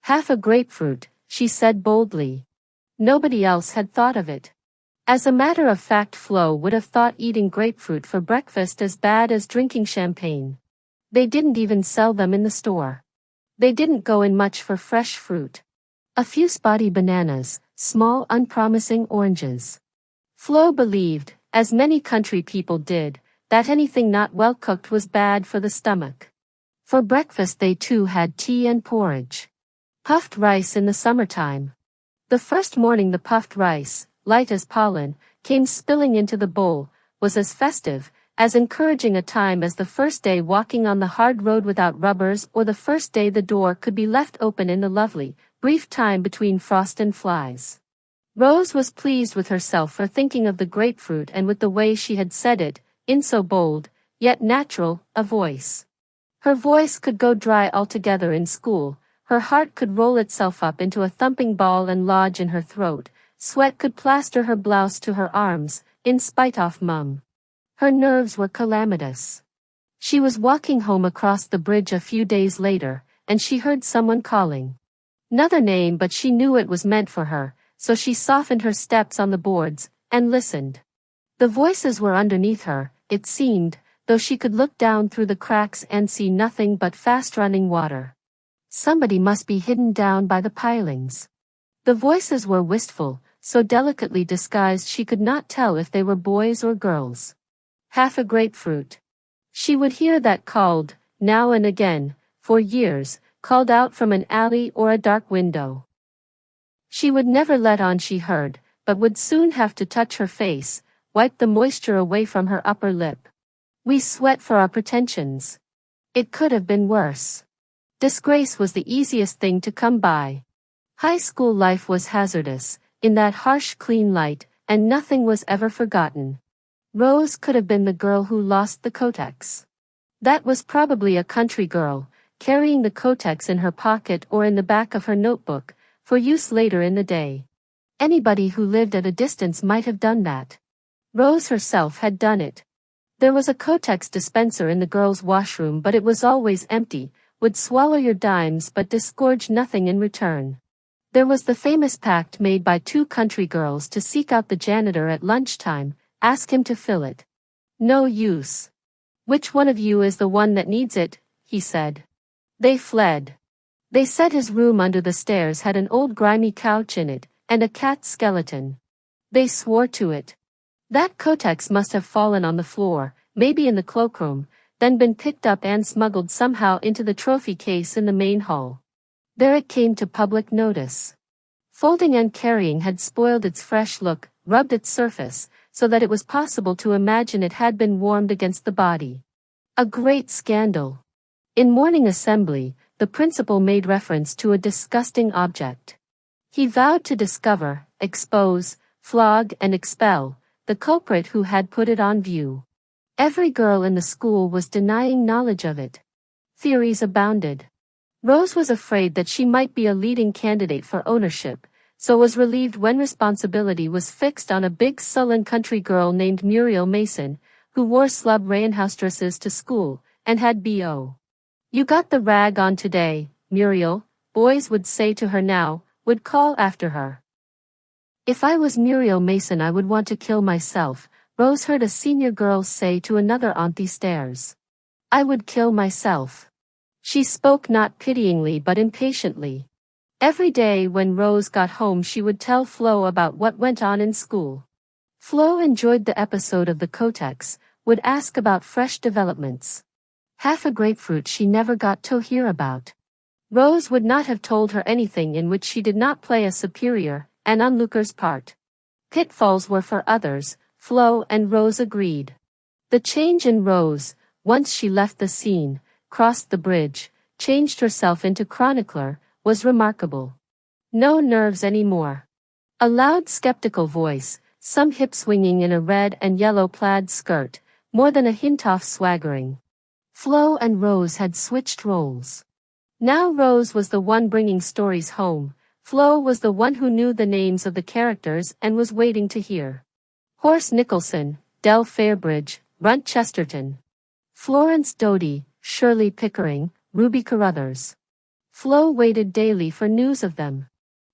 Half a grapefruit, she said boldly. Nobody else had thought of it. As a matter of fact, Flo would have thought eating grapefruit for breakfast as bad as drinking champagne. They didn't even sell them in the store. They didn't go in much for fresh fruit. A few spotty bananas, small unpromising oranges. Flo believed, as many country people did, that anything not well cooked was bad for the stomach. For breakfast they too had tea and porridge. Puffed rice in the summertime. The first morning the puffed rice, light as pollen, came spilling into the bowl, was as festive, as encouraging a time as the first day walking on the hard road without rubbers, or the first day the door could be left open in the lovely, brief time between frost and flies. Rose was pleased with herself for thinking of the grapefruit and with the way she had said it, in so bold, yet natural, a voice. Her voice could go dry altogether in school, her heart could roll itself up into a thumping ball and lodge in her throat, sweat could plaster her blouse to her arms, in spite of Mum. Her nerves were calamitous. She was walking home across the bridge a few days later, and she heard someone calling. Another name, but she knew it was meant for her, so she softened her steps on the boards, and listened. The voices were underneath her, it seemed, though she could look down through the cracks and see nothing but fast-running water. Somebody must be hidden down by the pilings. The voices were wistful, so delicately disguised she could not tell if they were boys or girls. Half a grapefruit. She would hear that called, now and again, for years, called out from an alley or a dark window. She would never let on she heard, but would soon have to touch her face, wipe the moisture away from her upper lip. We sweat for our pretensions. It could have been worse. Disgrace was the easiest thing to come by. High school life was hazardous, in that harsh clean light, and nothing was ever forgotten. Rose could have been the girl who lost the Kotex. That was probably a country girl, carrying the Kotex in her pocket or in the back of her notebook, for use later in the day. Anybody who lived at a distance might have done that. Rose herself had done it. There was a Kotex dispenser in the girls' washroom, but it was always empty, would swallow your dimes but disgorge nothing in return. There was the famous pact made by 2 country girls to seek out the janitor at lunchtime, ask him to fill it. No use. Which one of you is the one that needs it? He said. They fled. They said his room under the stairs had an old grimy couch in it, and a cat skeleton. They swore to it. That Kotex must have fallen on the floor, maybe in the cloakroom, then been picked up and smuggled somehow into the trophy case in the main hall. There it came to public notice. Folding and carrying had spoiled its fresh look, rubbed its surface, so that it was possible to imagine it had been warmed against the body. A great scandal. In morning assembly, the principal made reference to a disgusting object. He vowed to discover, expose, flog and expel the culprit who had put it on view. Every girl in the school was denying knowledge of it. Theories abounded. Rose was afraid that she might be a leading candidate for ownership, so was relieved when responsibility was fixed on a big sullen country girl named Muriel Mason, who wore slub Rayenhouse dresses to school, and had B.O. "You got the rag on today, Muriel," boys would say to her now, would call after her. "If I was Muriel Mason I would want to kill myself," Rose heard a senior girl say to another auntie stairs. "I would kill myself." She spoke not pityingly but impatiently. Every day when Rose got home she would tell Flo about what went on in school. Flo enjoyed the episode of the Kotex, would ask about fresh developments. Half a grapefruit she never got to hear about. Rose would not have told her anything in which she did not play a superior, an onlooker's part. Pitfalls were for others, Flo and Rose agreed. The change in Rose, once she left the scene, crossed the bridge, changed herself into chronicler, was remarkable. No nerves anymore. A loud skeptical voice, some hip swinging in a red and yellow plaid skirt, more than a hint off swaggering. Flo and Rose had switched roles. Now Rose was the one bringing stories home, Flo was the one who knew the names of the characters and was waiting to hear. Horace Nicholson, Del Fairbridge, Runt Chesterton. Florence Doty, Shirley Pickering, Ruby Carruthers. Flo waited daily for news of them.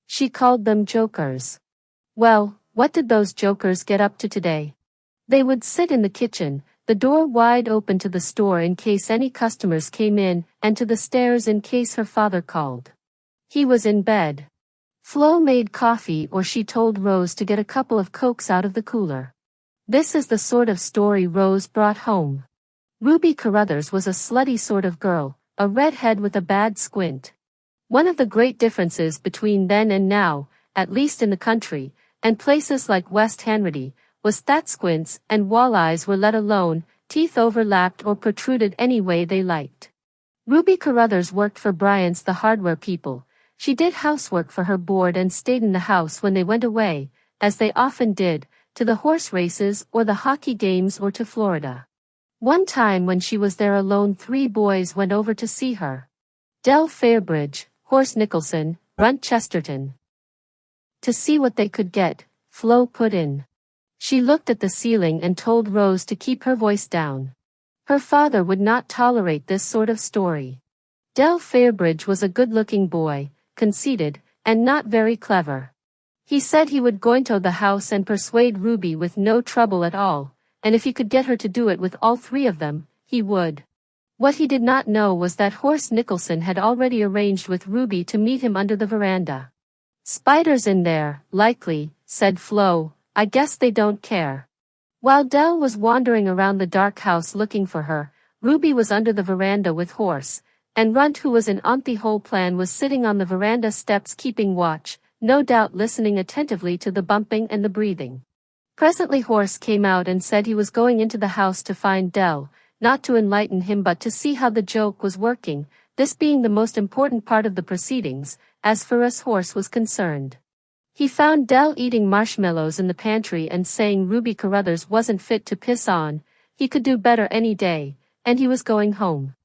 She called them jokers. Well, what did those jokers get up to today? They would sit in the kitchen, the door wide open to the store in case any customers came in, and to the stairs in case her father called. He was in bed. Flo made coffee or she told Rose to get a couple of Cokes out of the cooler. This is the sort of story Rose brought home. Ruby Carruthers was a slutty sort of girl, a redhead with a bad squint. One of the great differences between then and now, at least in the country, and places like West Hanratty, was that squints and walleyes were let alone, teeth overlapped or protruded any way they liked. Ruby Carruthers worked for Bryant's the hardware people. She did housework for her board and stayed in the house when they went away, as they often did, to the horse races or the hockey games or to Florida. One time when she was there alone 3 boys went over to see her. Del Fairbridge, Horace Nicholson, Runt Chesterton. To see what they could get, Flo put in. She looked at the ceiling and told Rose to keep her voice down. Her father would not tolerate this sort of story. Del Fairbridge was a good-looking boy, conceited, and not very clever. He said he would go into the house and persuade Ruby with no trouble at all, and if he could get her to do it with all 3 of them, he would. What he did not know was that Horace Nicholson had already arranged with Ruby to meet him under the veranda. "Spiders in there, likely," said Flo, "I guess they don't care." While Del was wandering around the dark house looking for her, Ruby was under the veranda with Horace, and Runt, who was in on the whole plan, was sitting on the veranda steps keeping watch, no doubt listening attentively to the bumping and the breathing. Presently Horace came out and said he was going into the house to find Del, not to enlighten him but to see how the joke was working, this being the most important part of the proceedings, as far as Horace was concerned. He found Del eating marshmallows in the pantry and saying Ruby Carruthers wasn't fit to piss on, he could do better any day, and he was going home.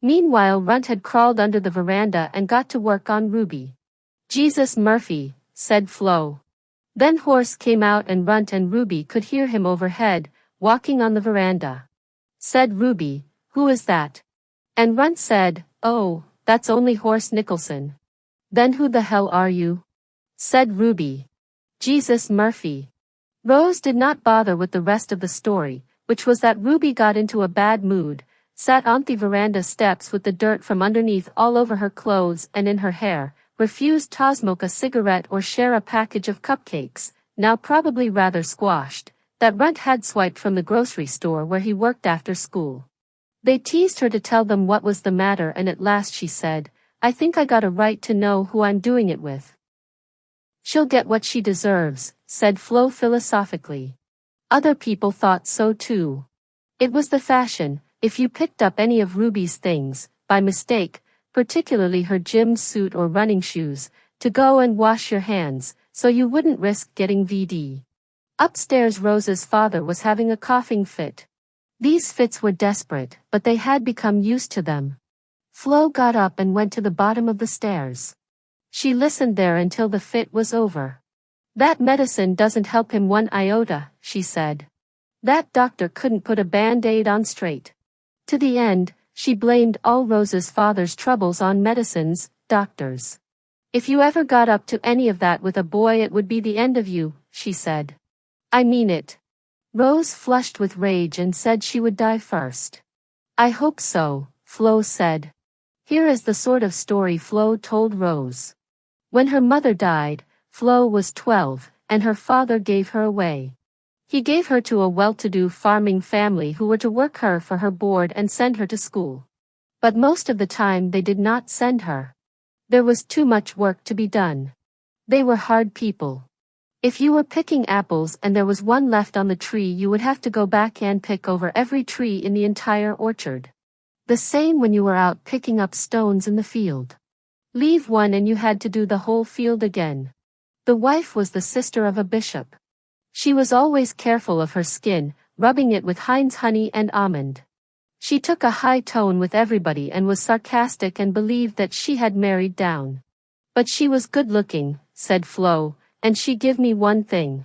Meanwhile Runt had crawled under the veranda and got to work on Ruby. "Jesus Murphy," said Flo. Then Horace came out and Runt and Ruby could hear him overhead, walking on the veranda. Said Ruby, "Who is that?" And Runt said, "Oh, that's only Horace Nicholson." "Then who the hell are you?" said Ruby. "Jesus Murphy." Rose did not bother with the rest of the story, which was that Ruby got into a bad mood, sat on the veranda steps with the dirt from underneath all over her clothes and in her hair, refused to smoke a cigarette or share a package of cupcakes, now probably rather squashed, that Runt had swiped from the grocery store where he worked after school. They teased her to tell them what was the matter, and at last she said, "I think I got a right to know who I'm doing it with." "She'll get what she deserves," said Flo philosophically. Other people thought so too. It was the fashion, if you picked up any of Ruby's things, by mistake, particularly her gym suit or running shoes, to go and wash your hands, so you wouldn't risk getting VD. Upstairs Rose's father was having a coughing fit. These fits were desperate, but they had become used to them. Flo got up and went to the bottom of the stairs. She listened there until the fit was over. That medicine doesn't help him one iota, she said. That doctor couldn't put a band-aid on straight. To the end, she blamed all Rose's father's troubles on medicines, doctors. If you ever got up to any of that with a boy it would be the end of you, she said. I mean it. Rose flushed with rage and said she would die first. I hope so, Flo said. Here is the sort of story Flo told Rose. When her mother died, Flo was 12, and her father gave her away. He gave her to a well-to-do farming family who were to work her for her board and send her to school. But most of the time they did not send her. There was too much work to be done. They were hard people. If you were picking apples and there was one left on the tree you would have to go back and pick over every tree in the entire orchard. The same when you were out picking up stones in the field. Leave one and you had to do the whole field again. The wife was the sister of a bishop. She was always careful of her skin, rubbing it with Heinz honey and almond. She took a high tone with everybody and was sarcastic and believed that she had married down. But she was good-looking, said Flo, and she give me one thing.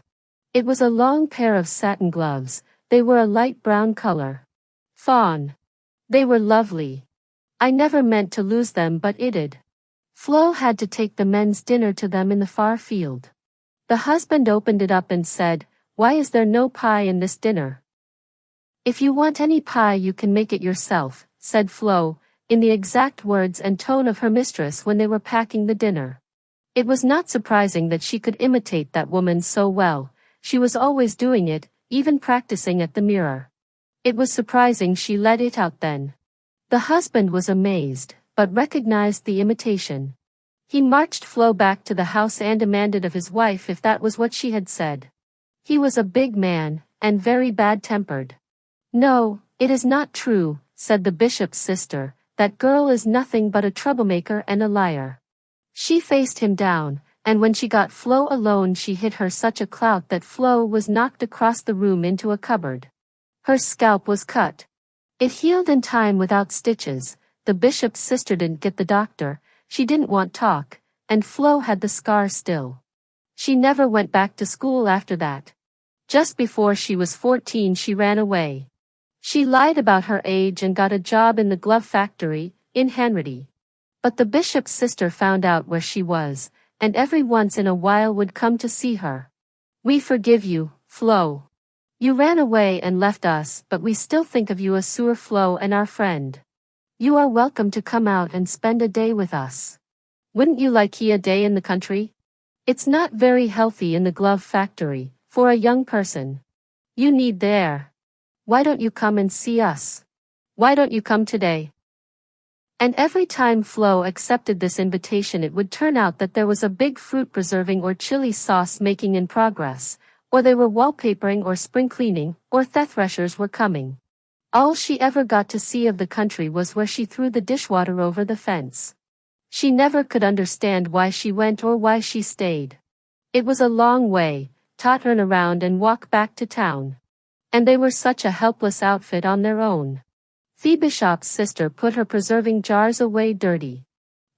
It was a long pair of satin gloves, they were a light brown color. Fawn. They were lovely. I never meant to lose them but it did. Flo had to take the men's dinner to them in the far field. The husband opened it up and said, Why is there no pie in this dinner? If you want any pie you can make it yourself, said Flo, in the exact words and tone of her mistress when they were packing the dinner. It was not surprising that she could imitate that woman so well, she was always doing it, even practicing at the mirror. It was surprising she let it out then. The husband was amazed, but recognized the imitation. He marched Flo back to the house and demanded of his wife if that was what she had said. He was a big man, and very bad-tempered. No, it is not true, said the bishop's sister, that girl is nothing but a troublemaker and a liar. She faced him down, and when she got Flo alone she hit her such a clout that Flo was knocked across the room into a cupboard. Her scalp was cut. It healed in time without stitches. The bishop's sister didn't get the doctor, she didn't want talk, and Flo had the scar still. She never went back to school after that. Just before she was 14 she ran away. She lied about her age and got a job in the glove factory, in Hanratty. But the bishop's sister found out where she was, and every once in a while would come to see her. We forgive you, Flo. You ran away and left us, but we still think of you as Sewer Flo and our friend. You are welcome to come out and spend a day with us. Wouldn't you like a day in the country? It's not very healthy in the glove factory, for a young person. You need the air. Why don't you come and see us? Why don't you come today? And every time Flo accepted this invitation it would turn out that there was a big fruit preserving or chili sauce making in progress, or they were wallpapering or spring cleaning, or the threshers were coming. All she ever got to see of the country was where she threw the dishwater over the fence. She never could understand why she went or why she stayed. It was a long way, to turn around and walk back to town. And they were such a helpless outfit on their own. The bishop's sister put her preserving jars away dirty.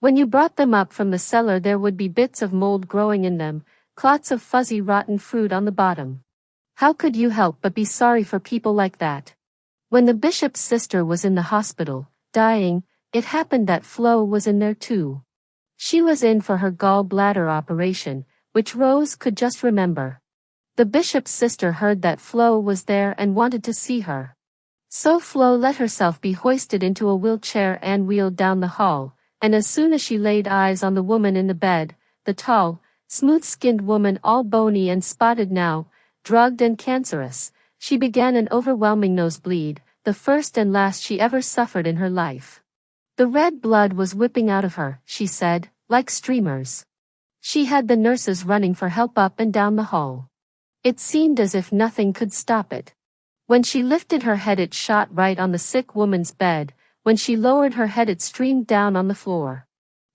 When you brought them up from the cellar there would be bits of mold growing in them, clots of fuzzy rotten fruit on the bottom. How could you help but be sorry for people like that? When the bishop's sister was in the hospital, dying, it happened that Flo was in there too. She was in for her gallbladder operation, which Rose could just remember. The bishop's sister heard that Flo was there and wanted to see her. So Flo let herself be hoisted into a wheelchair and wheeled down the hall, and as soon as she laid eyes on the woman in the bed, the tall, smooth-skinned woman all bony and spotted now, drugged and cancerous, she began an overwhelming nosebleed, the first and last she ever suffered in her life. The red blood was whipping out of her, she said, like streamers. She had the nurses running for help up and down the hall. It seemed as if nothing could stop it. When she lifted her head it shot right on the sick woman's bed, when she lowered her head it streamed down on the floor.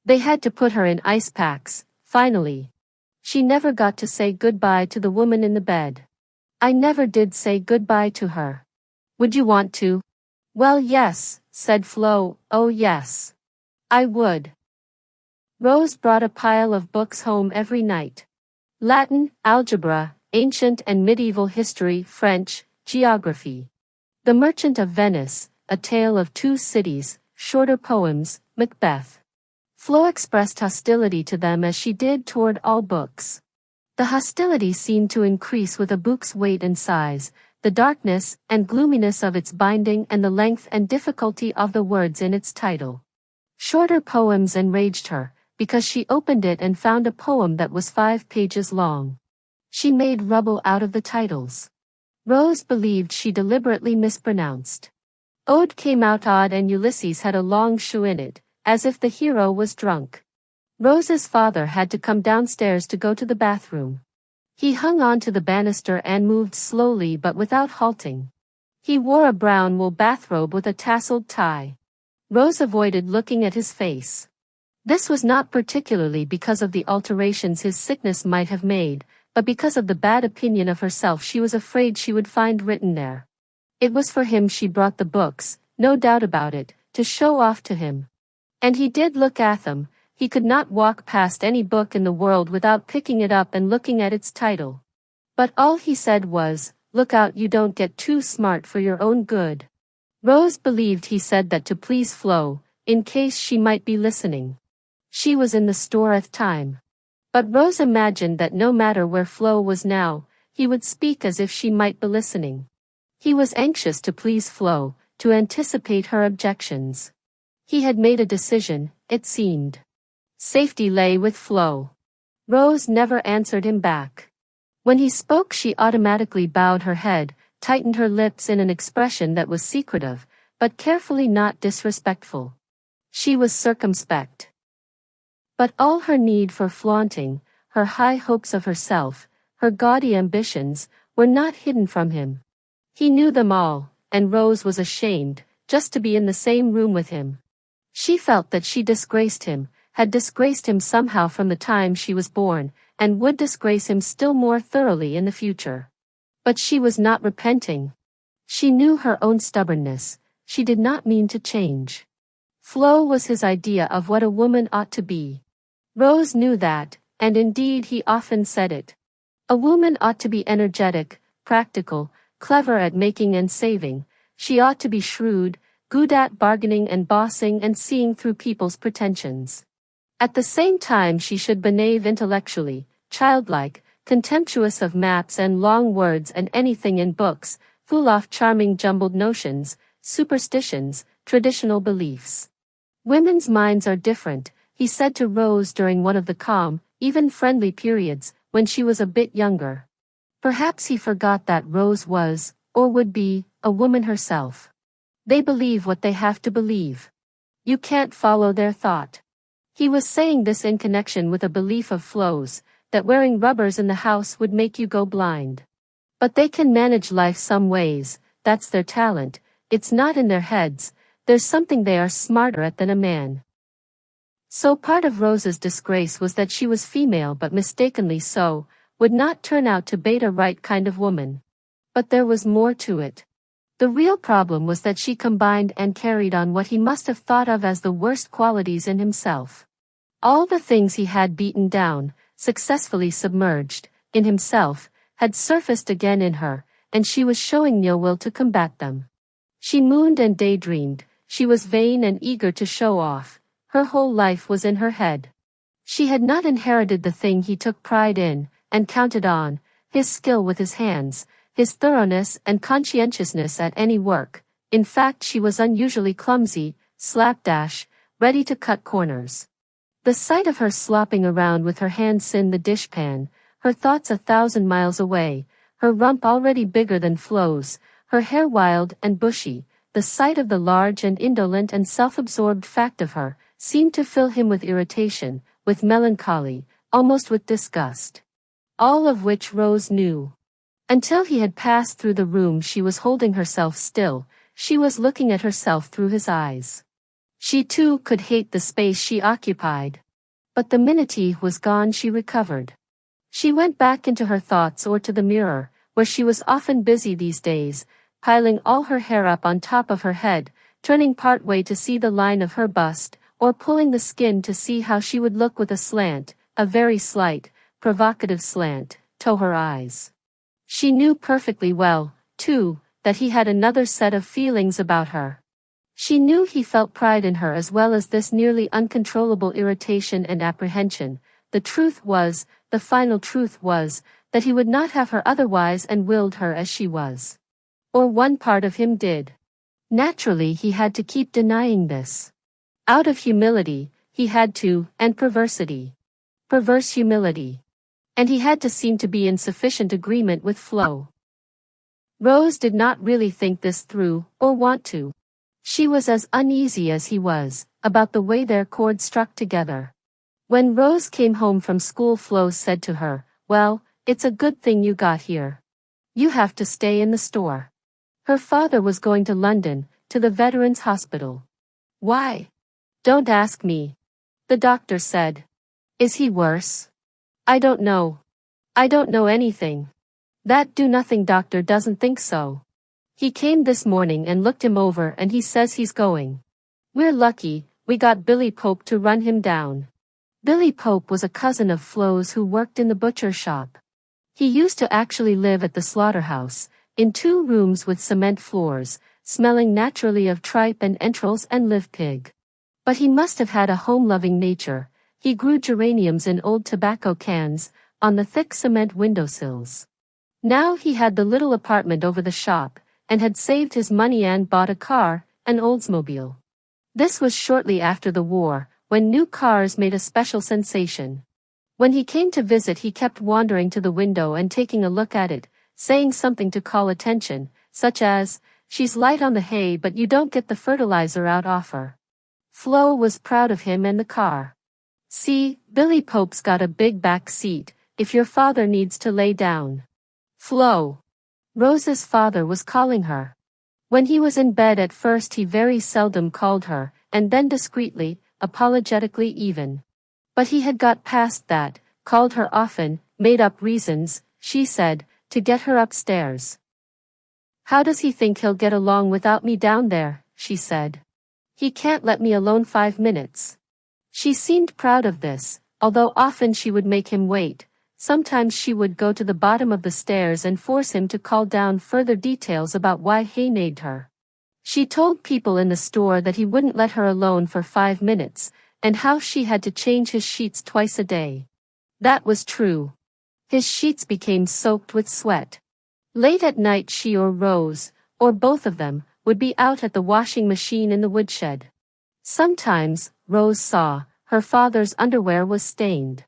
They had to put her in ice packs, finally. She never got to say goodbye to the woman in the bed. I never did say goodbye to her. Would you want to? Well yes, said Flo, oh yes. I would. Rose brought a pile of books home every night. Latin, algebra, ancient and medieval history, French, geography. The Merchant of Venice, A Tale of Two Cities, shorter poems, Macbeth. Flo expressed hostility to them as she did toward all books. The hostility seemed to increase with a book's weight and size, the darkness and gloominess of its binding and the length and difficulty of the words in its title. Shorter poems enraged her, because she opened it and found a poem that was 5 pages long. She made rubble out of the titles. Rose believed she deliberately mispronounced. Ode came out odd and Ulysses had a long shoe in it, as if the hero was drunk. Rose's father had to come downstairs to go to the bathroom. He hung on to the banister and moved slowly but without halting. He wore a brown wool bathrobe with a tasseled tie. Rose avoided looking at his face. This was not particularly because of the alterations his sickness might have made, but because of the bad opinion of herself she was afraid she would find written there. It was for him she brought the books, no doubt about it, to show off to him. And he did look at them. He could not walk past any book in the world without picking it up and looking at its title. But all he said was, "Look out you don't get too smart for your own good." Rose believed he said that to please Flo, in case she might be listening. She was in the store at the time. But Rose imagined that no matter where Flo was now, he would speak as if she might be listening. He was anxious to please Flo, to anticipate her objections. He had made a decision, it seemed. Safety lay with Flo. Rose never answered him back. When he spoke she automatically bowed her head, tightened her lips in an expression that was secretive, but carefully not disrespectful. She was circumspect. But all her need for flaunting, her high hopes of herself, her gaudy ambitions, were not hidden from him. He knew them all, and Rose was ashamed, just to be in the same room with him. She felt that she disgraced him, had disgraced him somehow from the time she was born, and would disgrace him still more thoroughly in the future. But she was not repenting. She knew her own stubbornness, she did not mean to change. Flo was his idea of what a woman ought to be. Rose knew that, and indeed he often said it. A woman ought to be energetic, practical, clever at making and saving. She ought to be shrewd, good at bargaining and bossing and seeing through people's pretensions. At the same time she should be naive intellectually, childlike, contemptuous of maps and long words and anything in books, full of charming jumbled notions, superstitions, traditional beliefs. Women's minds are different, he said to Rose during one of the calm, even friendly periods, when she was a bit younger. Perhaps he forgot that Rose was, or would be, a woman herself. They believe what they have to believe. You can't follow their thought. He was saying this in connection with a belief of Flo's, that wearing rubbers in the house would make you go blind. But they can manage life some ways, that's their talent, it's not in their heads, there's something they are smarter at than a man. So part of Rose's disgrace was that she was female but mistakenly so, would not turn out to be a right kind of woman. But there was more to it. The real problem was that she combined and carried on what he must have thought of as the worst qualities in himself. All the things he had beaten down, successfully submerged, in himself, had surfaced again in her, and she was showing no will to combat them. She mooned and daydreamed, she was vain and eager to show off, her whole life was in her head. She had not inherited the thing he took pride in, and counted on, his skill with his hands, his thoroughness and conscientiousness at any work. In fact she was unusually clumsy, slapdash, ready to cut corners. The sight of her slopping around with her hands in the dishpan, her thoughts 1,000 miles away, her rump already bigger than Flo's, her hair wild and bushy, the sight of the large and indolent and self-absorbed fact of her, seemed to fill him with irritation, with melancholy, almost with disgust. All of which Rose knew. Until he had passed through the room she was holding herself still, she was looking at herself through his eyes. She too could hate the space she occupied. But the minute he was gone she recovered. She went back into her thoughts or to the mirror, where she was often busy these days, piling all her hair up on top of her head, turning part way to see the line of her bust, or pulling the skin to see how she would look with a slant, a very slight, provocative slant, to her eyes. She knew perfectly well, too, that he had another set of feelings about her. She knew he felt pride in her as well as this nearly uncontrollable irritation and apprehension. The truth was, the final truth was, that he would not have her otherwise and willed her as she was. Or one part of him did. Naturally he had to keep denying this. Out of humility, he had to, and perversity. Perverse humility. And he had to seem to be in sufficient agreement with Flo. Rose did not really think this through, or want to. She was as uneasy as he was, about the way their chord struck together. When Rose came home from school, Flo said to her, "Well, it's a good thing you got here. You have to stay in the store." Her father was going to London, to the Veterans Hospital. "Why?" "Don't ask me. The doctor said." "Is he worse?" "I don't know. I don't know anything. That do-nothing doctor doesn't think so. He came this morning and looked him over and he says he's going. We're lucky, we got Billy Pope to run him down." Billy Pope was a cousin of Flo's who worked in the butcher shop. He used to actually live at the slaughterhouse, in 2 rooms with cement floors, smelling naturally of tripe and entrails and live pig. But he must have had a home-loving nature. He grew geraniums in old tobacco cans, on the thick cement windowsills. Now he had the little apartment over the shop, and had saved his money and bought a car, an Oldsmobile. This was shortly after the war, when new cars made a special sensation. When he came to visit he kept wandering to the window and taking a look at it, saying something to call attention, such as, "She's light on the hay but you don't get the fertilizer out off her." Flo was proud of him and the car. "See, Billy Pope's got a big back seat, if your father needs to lay down." Flo. Rose's father was calling her. When he was in bed at first he very seldom called her, and then discreetly, apologetically even. But he had got past that, called her often, made up reasons, she said, to get her upstairs. "How does he think he'll get along without me down there?" she said. "He can't let me alone 5 minutes." She seemed proud of this, although often she would make him wait. Sometimes she would go to the bottom of the stairs and force him to call down further details about why he nagged her. She told people in the store that he wouldn't let her alone for 5 minutes, and how she had to change his sheets twice a day. That was true. His sheets became soaked with sweat. Late at night she or Rose, or both of them, would be out at the washing machine in the woodshed. Sometimes, Rose saw, her father's underwear was stained.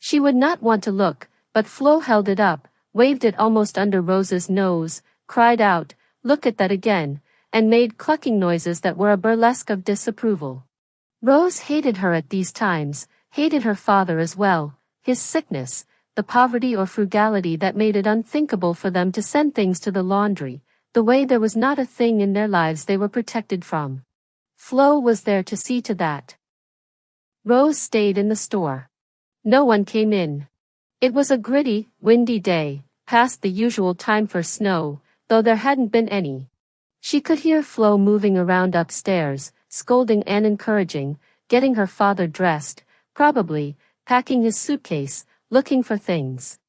She would not want to look, but Flo held it up, waved it almost under Rose's nose, cried out, "Look at that again," and made clucking noises that were a burlesque of disapproval. Rose hated her at these times, hated her father as well, his sickness, the poverty or frugality that made it unthinkable for them to send things to the laundry, the way there was not a thing in their lives they were protected from. Flo was there to see to that. Rose stayed in the store. No one came in. It was a gritty, windy day, past the usual time for snow, though there hadn't been any. She could hear Flo moving around upstairs, scolding and encouraging, getting her father dressed, probably, packing his suitcase, looking for things.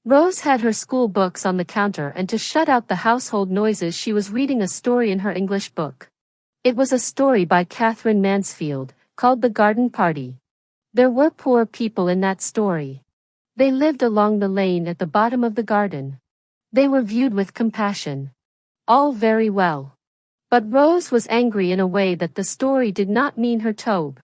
Rose had her school books on the counter and to shut out the household noises she was reading a story in her English book. It was a story by Catherine Mansfield, called The Garden Party. There were poor people in that story. They lived along the lane at the bottom of the garden. They were viewed with compassion. All very well. But Rose was angry in a way that the story did not mean her Tobe.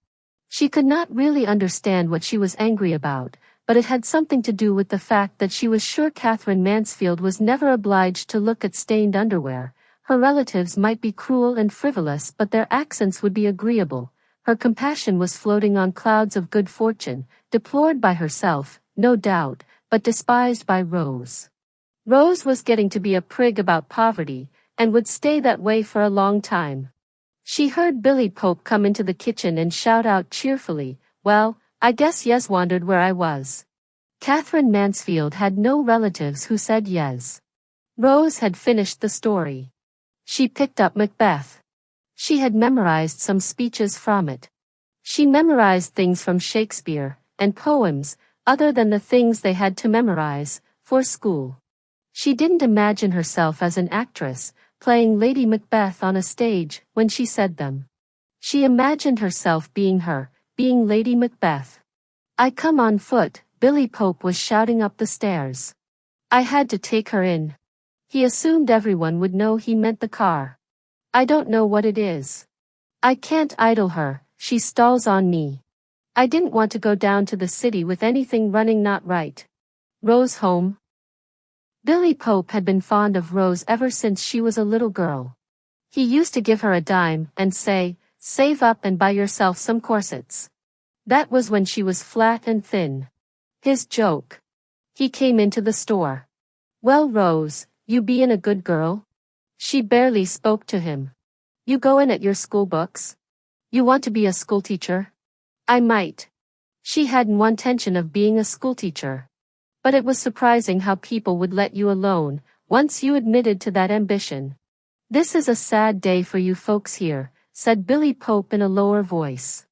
She could not really understand what she was angry about, but it had something to do with the fact that she was sure Catherine Mansfield was never obliged to look at stained underwear. Her relatives might be cruel and frivolous but their accents would be agreeable. Her compassion was floating on clouds of good fortune, deplored by herself, no doubt, but despised by Rose. Rose was getting to be a prig about poverty, and would stay that way for a long time. She heard Billy Pope come into the kitchen and shout out cheerfully, "Well, I guess yes wondered where I was." Catherine Mansfield had no relatives who said yes. Rose had finished the story. She picked up Macbeth. She had memorized some speeches from it. She memorized things from Shakespeare, and poems, other than the things they had to memorize, for school. She didn't imagine herself as an actress, playing Lady Macbeth on a stage, when she said them. She imagined herself being her, being Lady Macbeth. I come on foot, Billy Pope was shouting up the stairs. I had to take her in. He assumed everyone would know he meant the car. I don't know what it is. I can't idle her, she stalls on me. I didn't want to go down to the city with anything running not right. Rose home? Billy Pope had been fond of Rose ever since she was a little girl. He used to give her a dime and say, "Save up and buy yourself some corsets." That was when she was flat and thin. His joke. He came into the store. "Well, Rose, you bein' a good girl?" She barely spoke to him. "You goin' at your school books? You want to be a schoolteacher?" "I might." She hadn't one intention of being a schoolteacher. But it was surprising how people would let you alone, once you admitted to that ambition. "This is a sad day for you folks here," said Billy Pope in a lower voice.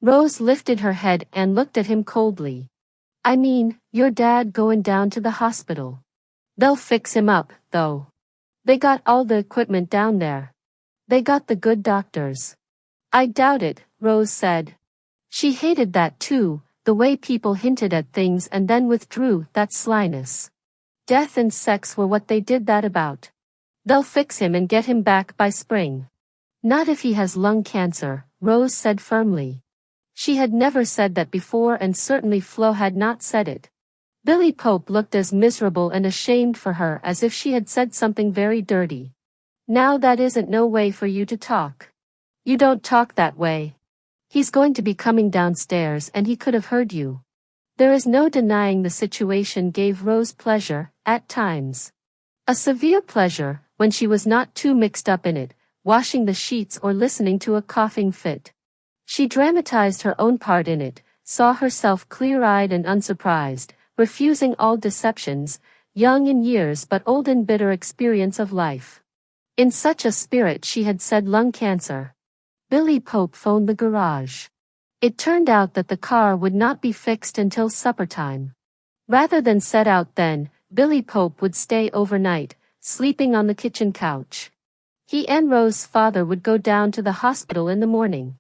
Rose lifted her head and looked at him coldly. "I mean, your dad going down to the hospital. They'll fix him up, though. They got all the equipment down there. They got the good doctors." "I doubt it," Rose said. She hated that too, the way people hinted at things and then withdrew, that slyness. Death and sex were what they did that about. "They'll fix him and get him back by spring." "Not if he has lung cancer," Rose said firmly. She had never said that before and certainly Flo had not said it. Billy Pope looked as miserable and ashamed for her as if she had said something very dirty. "Now that isn't no way for you to talk. You don't talk that way. He's going to be coming downstairs and he could have heard you." There is no denying the situation gave Rose pleasure, at times. A severe pleasure, when she was not too mixed up in it, washing the sheets or listening to a coughing fit. She dramatized her own part in it, saw herself clear-eyed and unsurprised, refusing all deceptions, young in years but old in bitter experience of life. In such a spirit she had said lung cancer. Billy Pope phoned the garage. It turned out that the car would not be fixed until supper time. Rather than set out then, Billy Pope would stay overnight, sleeping on the kitchen couch. He and Rose's father would go down to the hospital in the morning.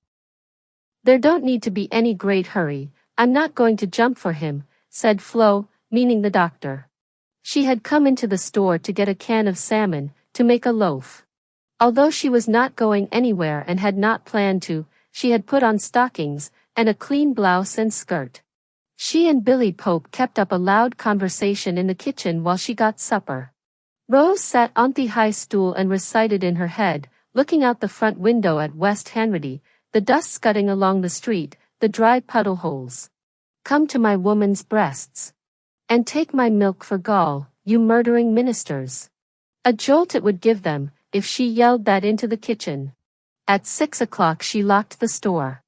"There don't need to be any great hurry, I'm not going to jump for him," said Flo, meaning the doctor. She had come into the store to get a can of salmon, to make a loaf. Although she was not going anywhere and had not planned to, she had put on stockings, and a clean blouse and skirt. She and Billy Pope kept up a loud conversation in the kitchen while she got supper. Rose sat on the high stool and recited in her head, looking out the front window at West Hanratty, the dust scudding along the street, the dry puddle holes. "Come to my woman's breasts. And take my milk for gall, you murdering ministers." A jolt it would give them, if she yelled that into the kitchen. At 6 o'clock she locked the store.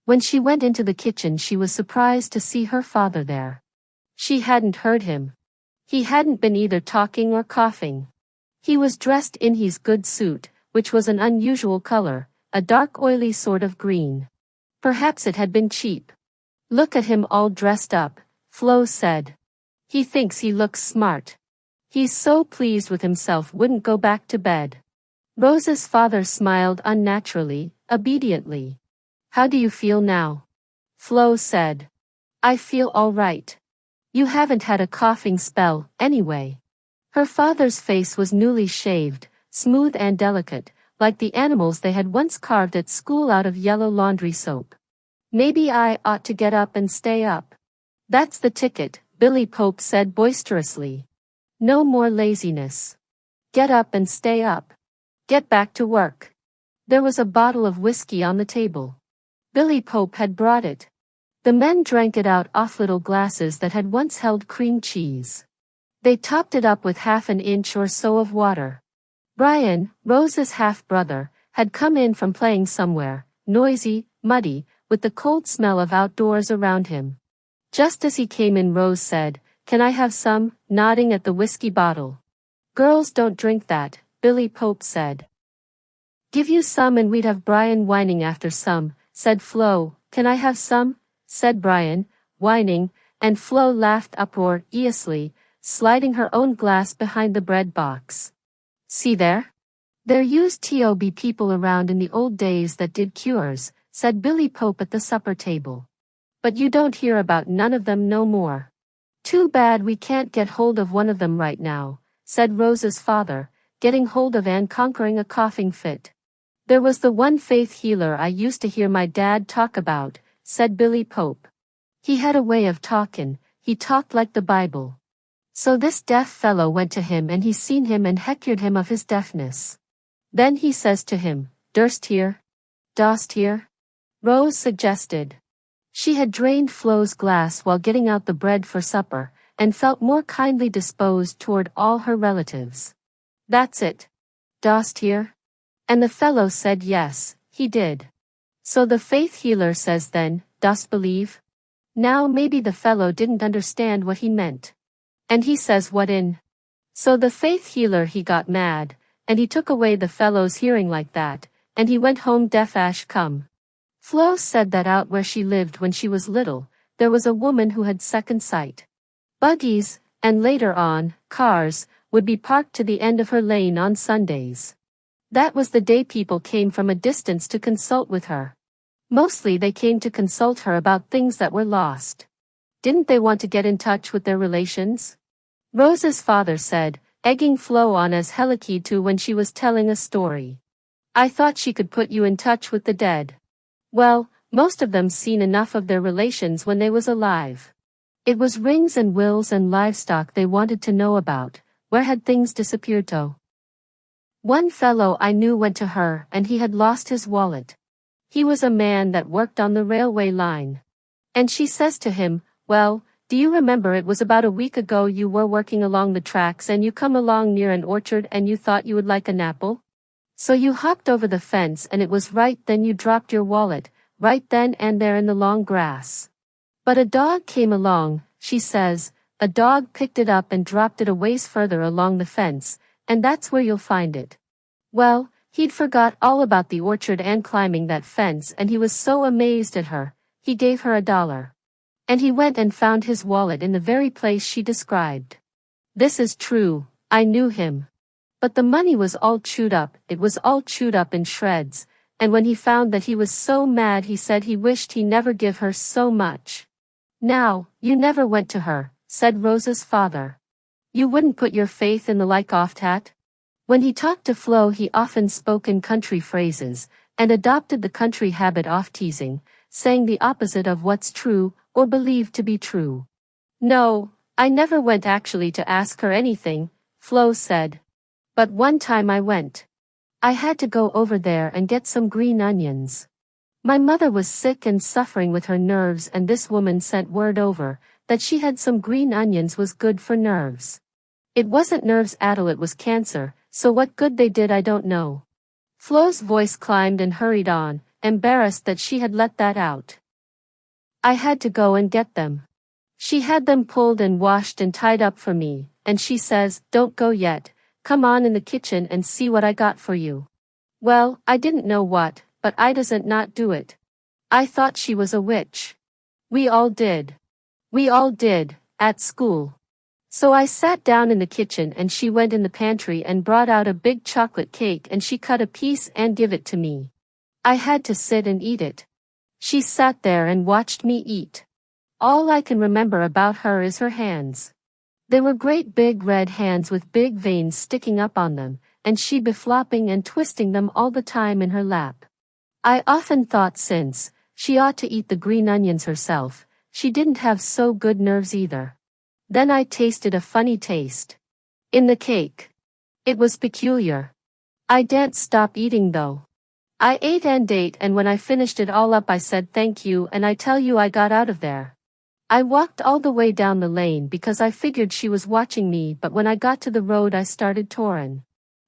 When she went into the kitchen she was surprised to see her father there. She hadn't heard him. He hadn't been either talking or coughing. He was dressed in his good suit, which was an unusual color, a dark oily sort of green. Perhaps it had been cheap. "Look at him all dressed up," Flo said. "He thinks he looks smart. He's so pleased with himself wouldn't go back to bed." Rose's father smiled unnaturally, obediently. "How do you feel now?" Flo said. "I feel all right. You haven't had a coughing spell, anyway." Her father's face was newly shaved, smooth and delicate, like the animals they had once carved at school out of yellow laundry soap. "Maybe I ought to get up and stay up." "That's the ticket," Billy Pope said boisterously. "No more laziness. Get up and stay up. Get back to work." There was a bottle of whiskey on the table. Billy Pope had brought it. The men drank it out off little glasses that had once held cream cheese. They topped it up with half an inch or so of water. Brian, Rose's half-brother, had come in from playing somewhere, noisy, muddy, with the cold smell of outdoors around him. Just as he came in Rose said, "Can I have some?" nodding at the whiskey bottle. "Girls don't drink that," Billy Pope said. "Give you some and we'd have Brian whining after some," said Flo, Can I have some? Said Brian, whining, and Flo laughed uproariously, sliding her own glass behind the bread box. See there? There used to be people around in the old days that did cures, said Billy Pope at the supper table. But you don't hear about none of them no more. Too bad we can't get hold of one of them right now, said Rose's father, getting hold of and conquering a coughing fit. There was the one faith healer I used to hear my dad talk about, said Billy Pope. He had a way of talkin', he talked like the Bible. So this deaf fellow went to him and he seen him and heccured him of his deafness. Then he says to him, Durst here? Dost here? Rose suggested. She had drained Flo's glass while getting out the bread for supper, and felt more kindly disposed toward all her relatives. That's it. Dost here? And the fellow said yes, he did. So the faith healer says then, dost believe? Now maybe the fellow didn't understand what he meant. And he says what in? So the faith healer he got mad, and he took away the fellow's hearing like that, and he went home deaf as come. Flo said that out where she lived when she was little, there was a woman who had second sight. Buggies, and later on, cars, would be parked to the end of her lane on Sundays. That was the day people came from a distance to consult with her. Mostly they came to consult her about things that were lost. Didn't they want to get in touch with their relations? Rose's father said, egging Flo on as Helicky too when she was telling a story. I thought she could put you in touch with the dead. Well, most of them seen enough of their relations when they was alive. It was rings and wills and livestock they wanted to know about. Where had things disappeared to? One fellow I knew went to her and he had lost his wallet. He was a man that worked on the railway line. And she says to him, well, do you remember it was about a week ago you were working along the tracks and you come along near an orchard and you thought you would like an apple? So you hopped over the fence and it was right then you dropped your wallet, right then and there in the long grass. But a dog came along, she says, a dog picked it up and dropped it a ways further along the fence, and that's where you'll find it. Well, he'd forgot all about the orchard and climbing that fence and he was so amazed at her, he gave her $1. And he went and found his wallet in the very place she described. This is true, I knew him. But the money was all chewed up, it was all chewed up in shreds, and when he found that he was so mad he said he wished he never give her so much. Now, you never went to her, said Rose's father. You wouldn't put your faith in the like oft-hat? When he talked to Flo he often spoke in country phrases, and adopted the country habit of teasing, saying the opposite of what's true, or believed to be true. No, I never went actually to ask her anything, Flo said. But one time I went. I had to go over there and get some green onions. My mother was sick and suffering with her nerves and this woman sent word over, that she had some green onions was good for nerves. It wasn't nerves at all, it was cancer, so what good they did I don't know. Flo's voice climbed and hurried on, embarrassed that she had let that out. I had to go and get them. She had them pulled and washed and tied up for me, and she says, don't go yet, come on in the kitchen and see what I got for you. Well, I didn't know what, but I doesn't not do it. I thought she was a witch. We all did. We all did, at school. So I sat down in the kitchen and she went in the pantry and brought out a big chocolate cake and she cut a piece and give it to me. I had to sit and eat it. She sat there and watched me eat. All I can remember about her is her hands. They were great big red hands with big veins sticking up on them, and she be flopping and twisting them all the time in her lap. I often thought since, she ought to eat the green onions herself, she didn't have so good nerves either. Then I tasted a funny taste. In the cake. It was peculiar. I daren't stop eating though. I ate and when I finished it all up I said thank you and I tell you I got out of there. I walked all the way down the lane because I figured she was watching me, but when I got to the road I started touring.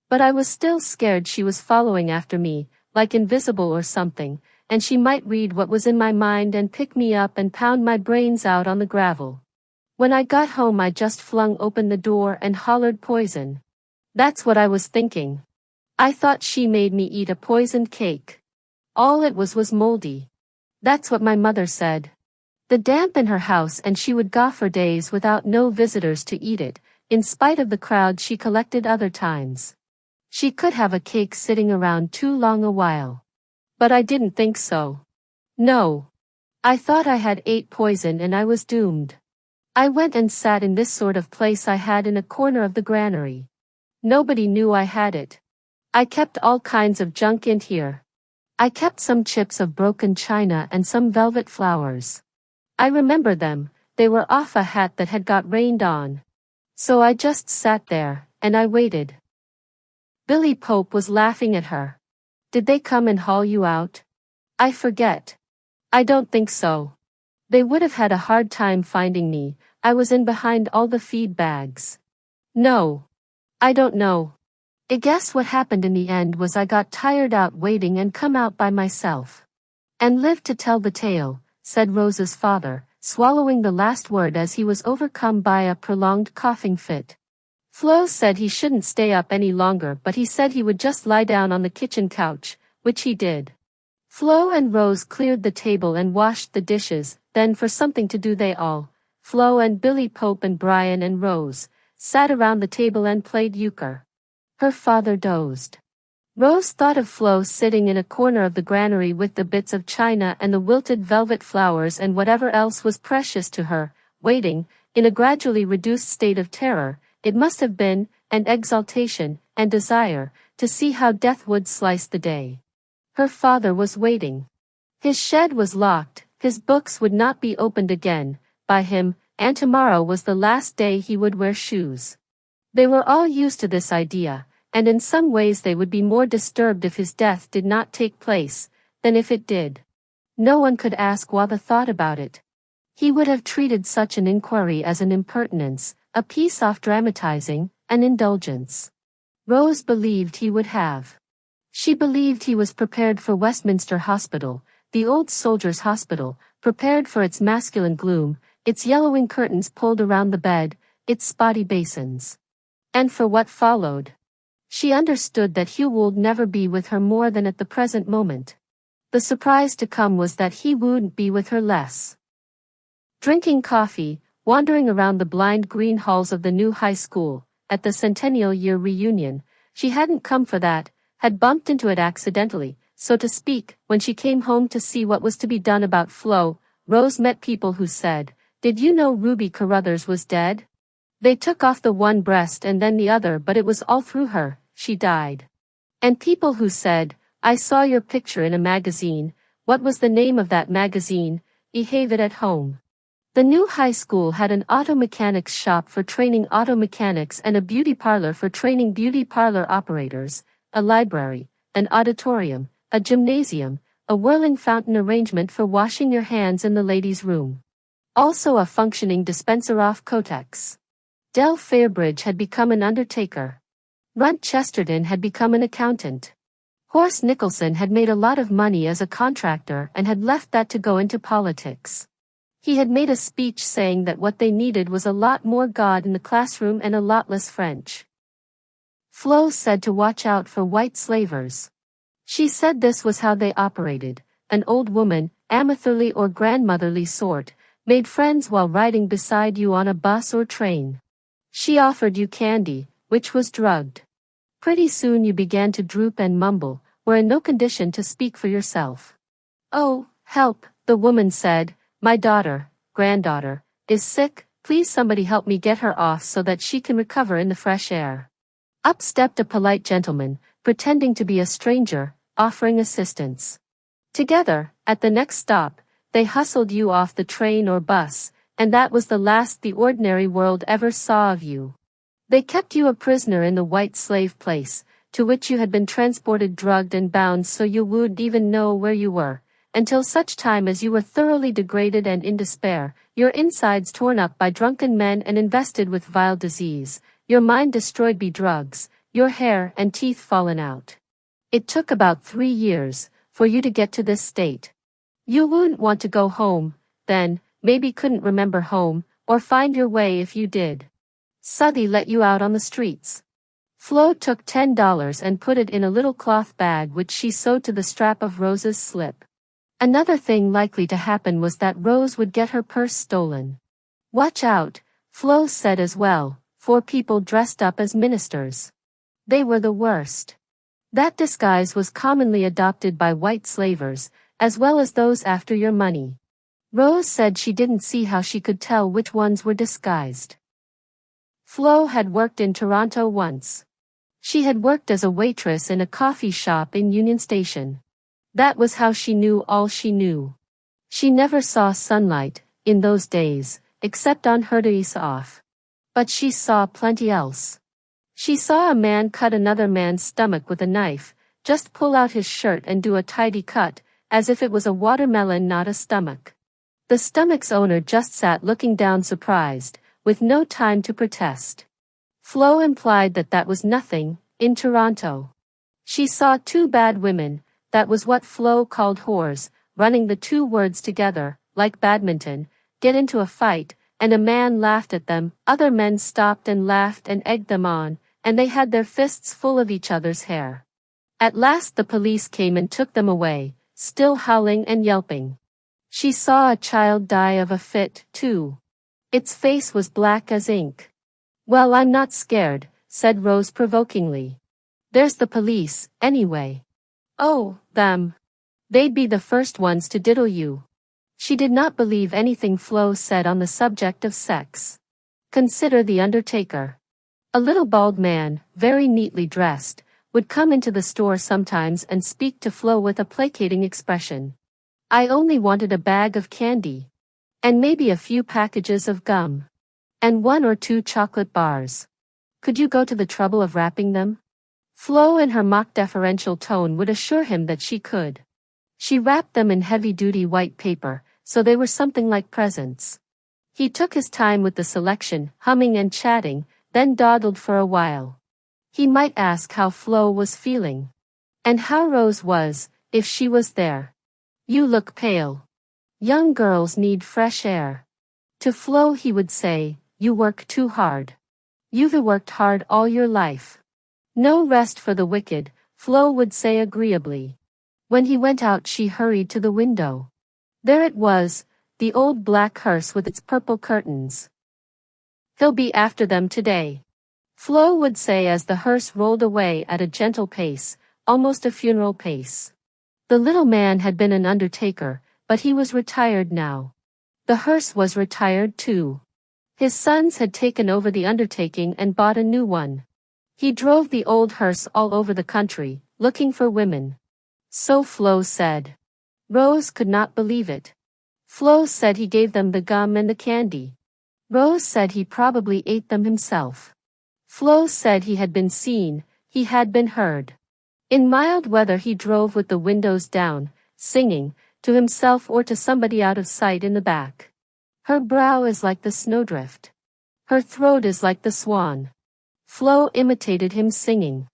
But I was still scared she was following after me, like invisible or something, and she might read what was in my mind and pick me up and pound my brains out on the gravel. When I got home I just flung open the door and hollered poison. That's what I was thinking. I thought she made me eat a poisoned cake. All it was moldy. That's what my mother said. The damp in her house and she would go for days without no visitors to eat it, in spite of the crowd she collected other times. She could have a cake sitting around too long a while. But I didn't think so. No. I thought I had ate poison and I was doomed. I went and sat in this sort of place I had in a corner of the granary. Nobody knew I had it. I kept all kinds of junk in here. I kept some chips of broken china and some velvet flowers. I remember them, they were off a hat that had got rained on. So I just sat there, and I waited. Billy Pope was laughing at her. Did they come and haul you out? I forget. I don't think so. They would have had a hard time finding me, I was in behind all the feed bags. No. I don't know. I guess what happened in the end was I got tired out waiting and come out by myself. And lived to tell the tale, said Rose's father, swallowing the last word as he was overcome by a prolonged coughing fit. Flo said he shouldn't stay up any longer, but he said he would just lie down on the kitchen couch, which he did. Flo and Rose cleared the table and washed the dishes, then for something to do they all, Flo and Billy Pope and Brian and Rose, sat around the table and played euchre. Her father dozed. Rose thought of Flo sitting in a corner of the granary with the bits of china and the wilted velvet flowers and whatever else was precious to her, waiting, in a gradually reduced state of terror, it must have been, and exaltation, and desire, to see how death would slice the day. Her father was waiting. His shed was locked, his books would not be opened again, by him, and tomorrow was the last day he would wear shoes. They were all used to this idea, and in some ways they would be more disturbed if his death did not take place, than if it did. No one could ask Wada thought about it. He would have treated such an inquiry as an impertinence, a piece off dramatizing, an indulgence. Rose believed he would have. She believed he was prepared for Westminster Hospital, the old soldiers' hospital, prepared for its masculine gloom, its yellowing curtains pulled around the bed, its spotty basins. And for what followed. She understood that Hugh would never be with her more than at the present moment. The surprise to come was that he wouldn't be with her less. Drinking coffee, wandering around the blind green halls of the new high school, at the centennial year reunion, she hadn't come for that, had bumped into it accidentally, so to speak, when she came home to see what was to be done about Flo. Rose met people who said, "Did you know Ruby Carruthers was dead? They took off the one breast and then the other, but it was all through her, she died." And people who said, "I saw your picture in a magazine, what was the name of that magazine? I have it at home." The new high school had an auto mechanics shop for training auto mechanics and a beauty parlor for training beauty parlor operators, a library, an auditorium, a gymnasium, a whirling fountain arrangement for washing your hands in the ladies' room. Also a functioning dispenser off Kotex. Del Fairbridge had become an undertaker. Runt Chesterton had become an accountant. Horace Nicholson had made a lot of money as a contractor and had left that to go into politics. He had made a speech saying that what they needed was a lot more God in the classroom and a lot less French. Flo said to watch out for white slavers. She said this was how they operated, an old woman, amateurly or grandmotherly sort, made friends while riding beside you on a bus or train. She offered you candy, which was drugged. Pretty soon you began to droop and mumble, were in no condition to speak for yourself. "Oh, help," the woman said, "my daughter, granddaughter, is sick, please somebody help me get her off so that she can recover in the fresh air." Up stepped a polite gentleman, pretending to be a stranger, offering assistance. Together, at the next stop, they hustled you off the train or bus, and that was the last the ordinary world ever saw of you. They kept you a prisoner in the white slave place, to which you had been transported drugged and bound so you wouldn't even know where you were, until such time as you were thoroughly degraded and in despair, your insides torn up by drunken men and invested with vile disease, your mind destroyed by drugs, your hair and teeth fallen out. It took about 3 years, for you to get to this state. You wouldn't want to go home, then, maybe couldn't remember home, or find your way if you did. Southey let you out on the streets. Flo took $10 and put it in a little cloth bag which she sewed to the strap of Rose's slip. Another thing likely to happen was that Rose would get her purse stolen. Watch out, Flo said as well, 4 people dressed up as ministers. They were the worst. That disguise was commonly adopted by white slavers, as well as those after your money. Rose said she didn't see how she could tell which ones were disguised. Flo had worked in Toronto once. She had worked as a waitress in a coffee shop in Union Station. That was how she knew all she knew. She never saw sunlight, in those days, except on her days off. But she saw plenty else. She saw a man cut another man's stomach with a knife, just pull out his shirt and do a tidy cut, as if it was a watermelon not a stomach. The stomach's owner just sat looking down surprised, with no time to protest. Flo implied that that was nothing, in Toronto. She saw 2 bad women, that was what Flo called whores, running the 2 words together, like badminton, get into a fight, and a man laughed at them, other men stopped and laughed and egged them on, and they had their fists full of each other's hair. At last the police came and took them away, still howling and yelping. She saw a child die of a fit, too. Its face was black as ink. Well, I'm not scared, said Rose provokingly. There's the police, anyway. Oh, them. They'd be the first ones to diddle you. She did not believe anything Flo said on the subject of sex. Consider the undertaker. A little bald man, very neatly dressed, would come into the store sometimes and speak to Flo with a placating expression. I only wanted a bag of candy. And maybe a few packages of gum. And 1 or 2 chocolate bars. Could you go to the trouble of wrapping them? Flo in her mock deferential tone would assure him that she could. She wrapped them in heavy-duty white paper, so they were something like presents. He took his time with the selection, humming and chatting, then dawdled for a while. He might ask how Flo was feeling. And how Rose was, if she was there. You look pale. Young girls need fresh air. To Flo he would say, you work too hard. You've worked hard all your life. No rest for the wicked, Flo would say agreeably. When he went out she hurried to the window. There it was, the old black hearse with its purple curtains. He'll be after them today. Flo would say as the hearse rolled away at a gentle pace, almost a funeral pace. The little man had been an undertaker, but he was retired now. The hearse was retired too. His sons had taken over the undertaking and bought a new one. He drove the old hearse all over the country, looking for women. So Flo said. Rose could not believe it. Flo said he gave them the gum and the candy. Rose said he probably ate them himself. Flo said he had been seen, he had been heard. In mild weather he drove with the windows down, singing, to himself or to somebody out of sight in the back. Her brow is like the snowdrift. Her throat is like the swan. Flo imitated him singing.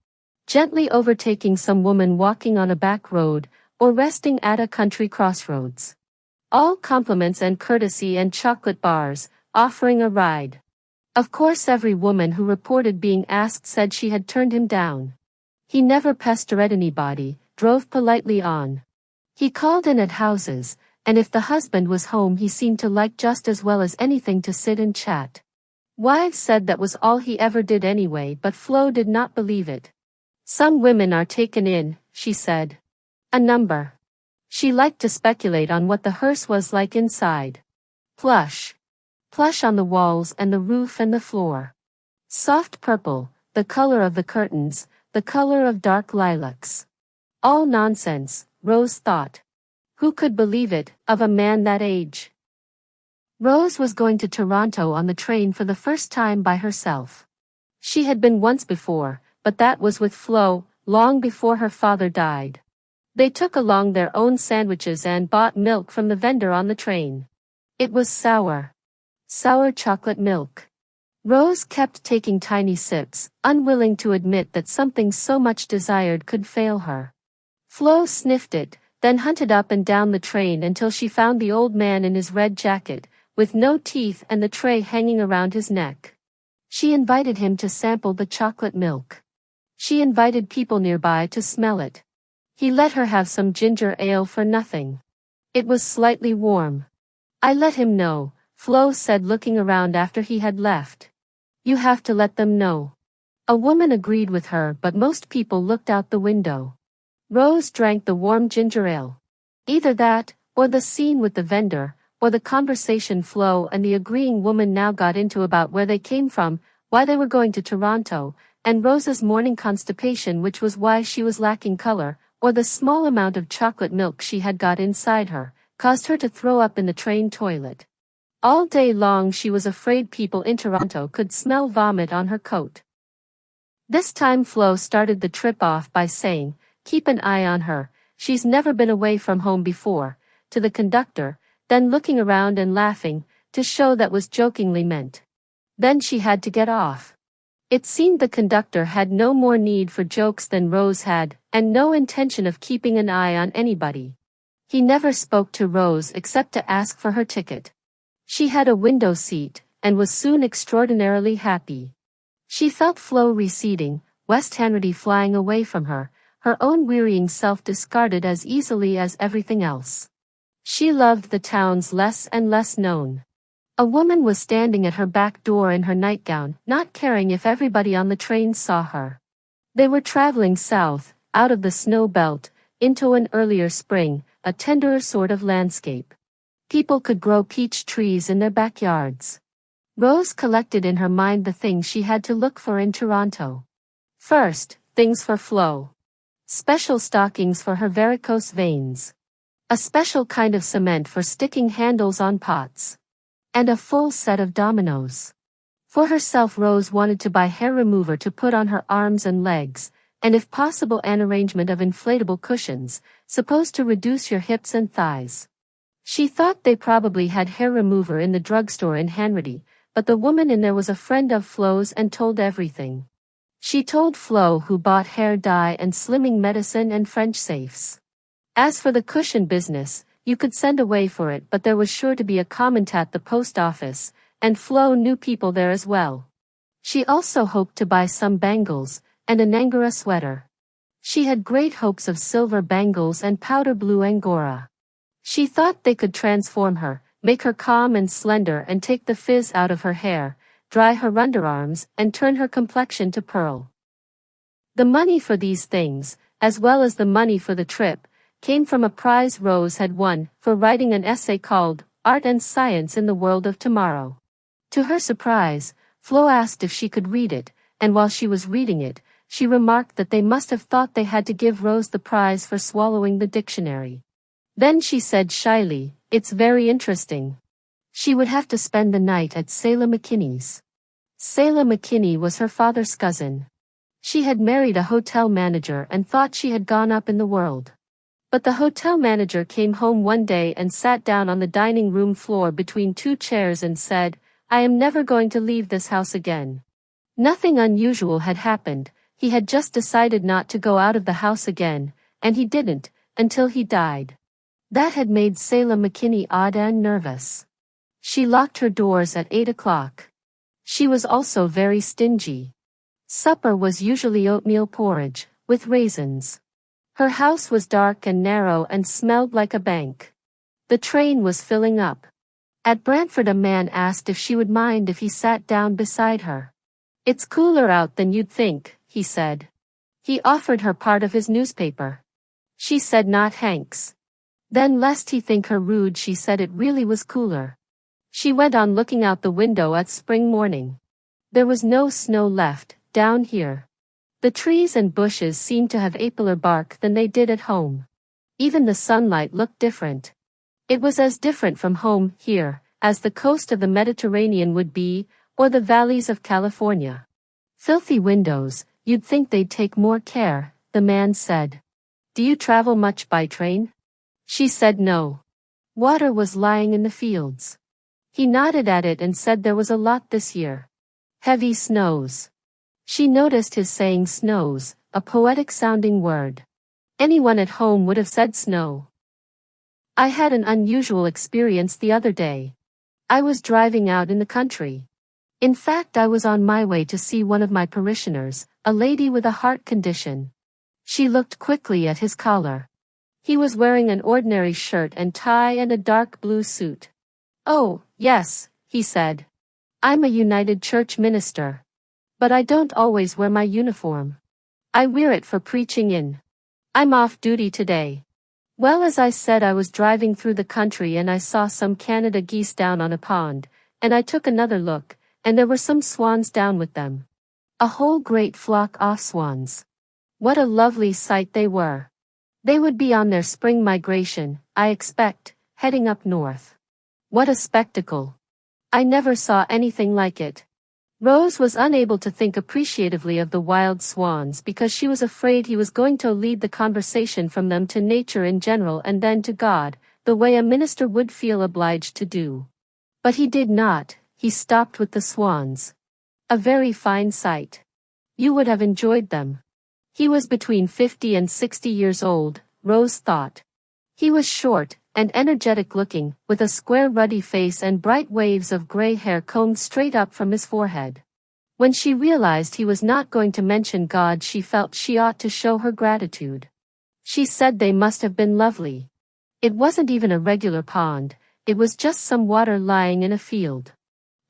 Gently overtaking some woman walking on a back road, or resting at a country crossroads. All compliments and courtesy and chocolate bars, offering a ride. Of course every woman who reported being asked said she had turned him down. He never pestered anybody, drove politely on. He called in at houses, and if the husband was home he seemed to like just as well as anything to sit and chat. Wives said that was all he ever did anyway, but Flo did not believe it. Some women are taken in, she said. A number. She liked to speculate on what the hearse was like inside. Plush. Plush on the walls and the roof and the floor. Soft purple, the color of the curtains, the color of dark lilacs. All nonsense, Rose thought. Who could believe it, of a man that age? Rose was going to Toronto on the train for the first time by herself. She had been once before, but that was with Flo, long before her father died. They took along their own sandwiches and bought milk from the vendor on the train. It was sour. Sour chocolate milk. Rose kept taking tiny sips, unwilling to admit that something so much desired could fail her. Flo sniffed it, then hunted up and down the train until she found the old man in his red jacket, with no teeth and the tray hanging around his neck. She invited him to sample the chocolate milk. She invited people nearby to smell it. He let her have some ginger ale for nothing. It was slightly warm. I let him know, Flo said looking around after he had left. You have to let them know. A woman agreed with her, but most people looked out the window. Rose drank the warm ginger ale. Either that, or the scene with the vendor, or the conversation Flo and the agreeing woman now got into about where they came from, why they were going to Toronto, and Rose's morning constipation, which was why she was lacking color, or the small amount of chocolate milk she had got inside her, caused her to throw up in the train toilet. All day long she was afraid people in Toronto could smell vomit on her coat. This time Flo started the trip off by saying, "Keep an eye on her, she's never been away from home before," to the conductor, then looking around and laughing, to show that was jokingly meant. Then she had to get off. It seemed the conductor had no more need for jokes than Rose had, and no intention of keeping an eye on anybody. He never spoke to Rose except to ask for her ticket. She had a window seat, and was soon extraordinarily happy. She felt Flo receding, West Henry flying away from her, her own wearying self discarded as easily as everything else. She loved the towns less and less known. A woman was standing at her back door in her nightgown, not caring if everybody on the train saw her. They were traveling south, out of the snow belt, into an earlier spring, a tenderer sort of landscape. People could grow peach trees in their backyards. Rose collected in her mind the things she had to look for in Toronto. First, things for Flo. Special stockings for her varicose veins. A special kind of cement for sticking handles on pots. And a full set of dominoes. For herself, Rose wanted to buy hair remover to put on her arms and legs, and if possible an arrangement of inflatable cushions, supposed to reduce your hips and thighs. She thought they probably had hair remover in the drugstore in Hanratty, but the woman in there was a friend of Flo's and told everything. She told Flo, who bought hair dye and slimming medicine and French safes. As for the cushion business, you could send away for it, but there was sure to be a comment at the post office, and Flo knew people there as well. She also hoped to buy some bangles, and an Angora sweater. She had great hopes of silver bangles and powder blue Angora. She thought they could transform her, make her calm and slender and take the fizz out of her hair, dry her underarms and turn her complexion to pearl. The money for these things, as well as the money for the trip, came from a prize Rose had won for writing an essay called Art and Science in the World of Tomorrow. To her surprise, Flo asked if she could read it, and while she was reading it, she remarked that they must have thought they had to give Rose the prize for swallowing the dictionary. Then she said shyly, "It's very interesting." She would have to spend the night at Selah McKinney's. Selah McKinney was her father's cousin. She had married a hotel manager and thought she had gone up in the world. But the hotel manager came home one day and sat down on the dining room floor between two chairs and said, "I am never going to leave this house again." Nothing unusual had happened, he had just decided not to go out of the house again, and he didn't, until he died. That had made Selah McKinney odd and nervous. She locked her doors at 8 o'clock. She was also very stingy. Supper was usually oatmeal porridge, with raisins. Her house was dark and narrow and smelled like a bank. The train was filling up. At Brantford, a man asked if she would mind if he sat down beside her. "It's cooler out than you'd think," he said. He offered her part of his newspaper. She said not Hank's. Then, lest he think her rude, she said it really was cooler. She went on looking out the window at spring morning. There was no snow left, down here. The trees and bushes seemed to have paler bark than they did at home. Even the sunlight looked different. It was as different from home, here, as the coast of the Mediterranean would be, or the valleys of California. "Filthy windows, you'd think they'd take more care," the man said. "Do you travel much by train?" She said no. Water was lying in the fields. He nodded at it and said there was a lot this year. Heavy snows. She noticed his saying snows, a poetic-sounding word. Anyone at home would have said snow. "I had an unusual experience the other day. I was driving out in the country. In fact, I was on my way to see one of my parishioners, a lady with a heart condition." She looked quickly at his collar. He was wearing an ordinary shirt and tie and a dark blue suit. "Oh, yes," he said. "I'm a United Church minister. But I don't always wear my uniform. I wear it for preaching in. I'm off duty today." Well, as I said, I was driving through the country and I saw some Canada geese down on a pond, and I took another look, and there were some swans down with them. A whole great flock of swans. What a lovely sight they were. They would be on their spring migration, I expect, heading up north. What a spectacle. I never saw anything like it. Rose was unable to think appreciatively of the wild swans because she was afraid he was going to lead the conversation from them to nature in general and then to God, the way a minister would feel obliged to do. But he did not. He stopped with the swans. A very fine sight. You would have enjoyed them. He was between 50 and 60 years old, Rose thought. He was short and energetic looking, with a square ruddy face and bright waves of gray hair combed straight up from his forehead. When she realized he was not going to mention God, she felt she ought to show her gratitude. She said they must have been lovely. It wasn't even a regular pond, it was just some water lying in a field.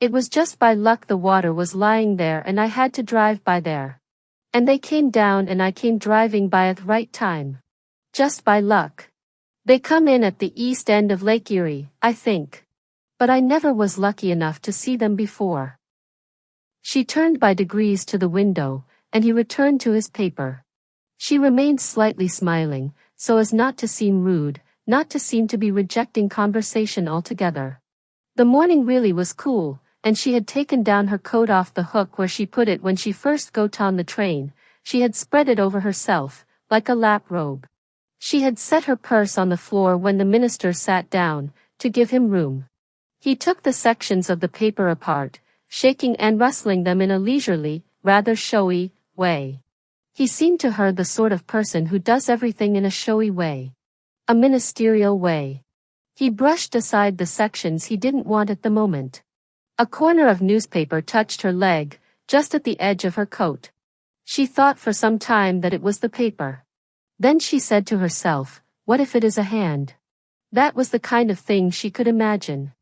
It was just by luck the water was lying there and I had to drive by there. And they came down and I came driving by at the right time. Just by luck. They come in at the east end of Lake Erie, I think. But I never was lucky enough to see them before. She turned by degrees to the window, and he returned to his paper. She remained slightly smiling, so as not to seem rude, not to seem to be rejecting conversation altogether. The morning really was cool, and she had taken down her coat off the hook where she put it when she first got on the train. She had spread it over herself, like a lap robe. She had set her purse on the floor when the minister sat down, to give him room. He took the sections of the paper apart, shaking and rustling them in a leisurely, rather showy, way. He seemed to her the sort of person who does everything in a showy way. A ministerial way. He brushed aside the sections he didn't want at the moment. A corner of newspaper touched her leg, just at the edge of her coat. She thought for some time that it was the paper. Then she said to herself, what if it is a hand? That was the kind of thing she could imagine.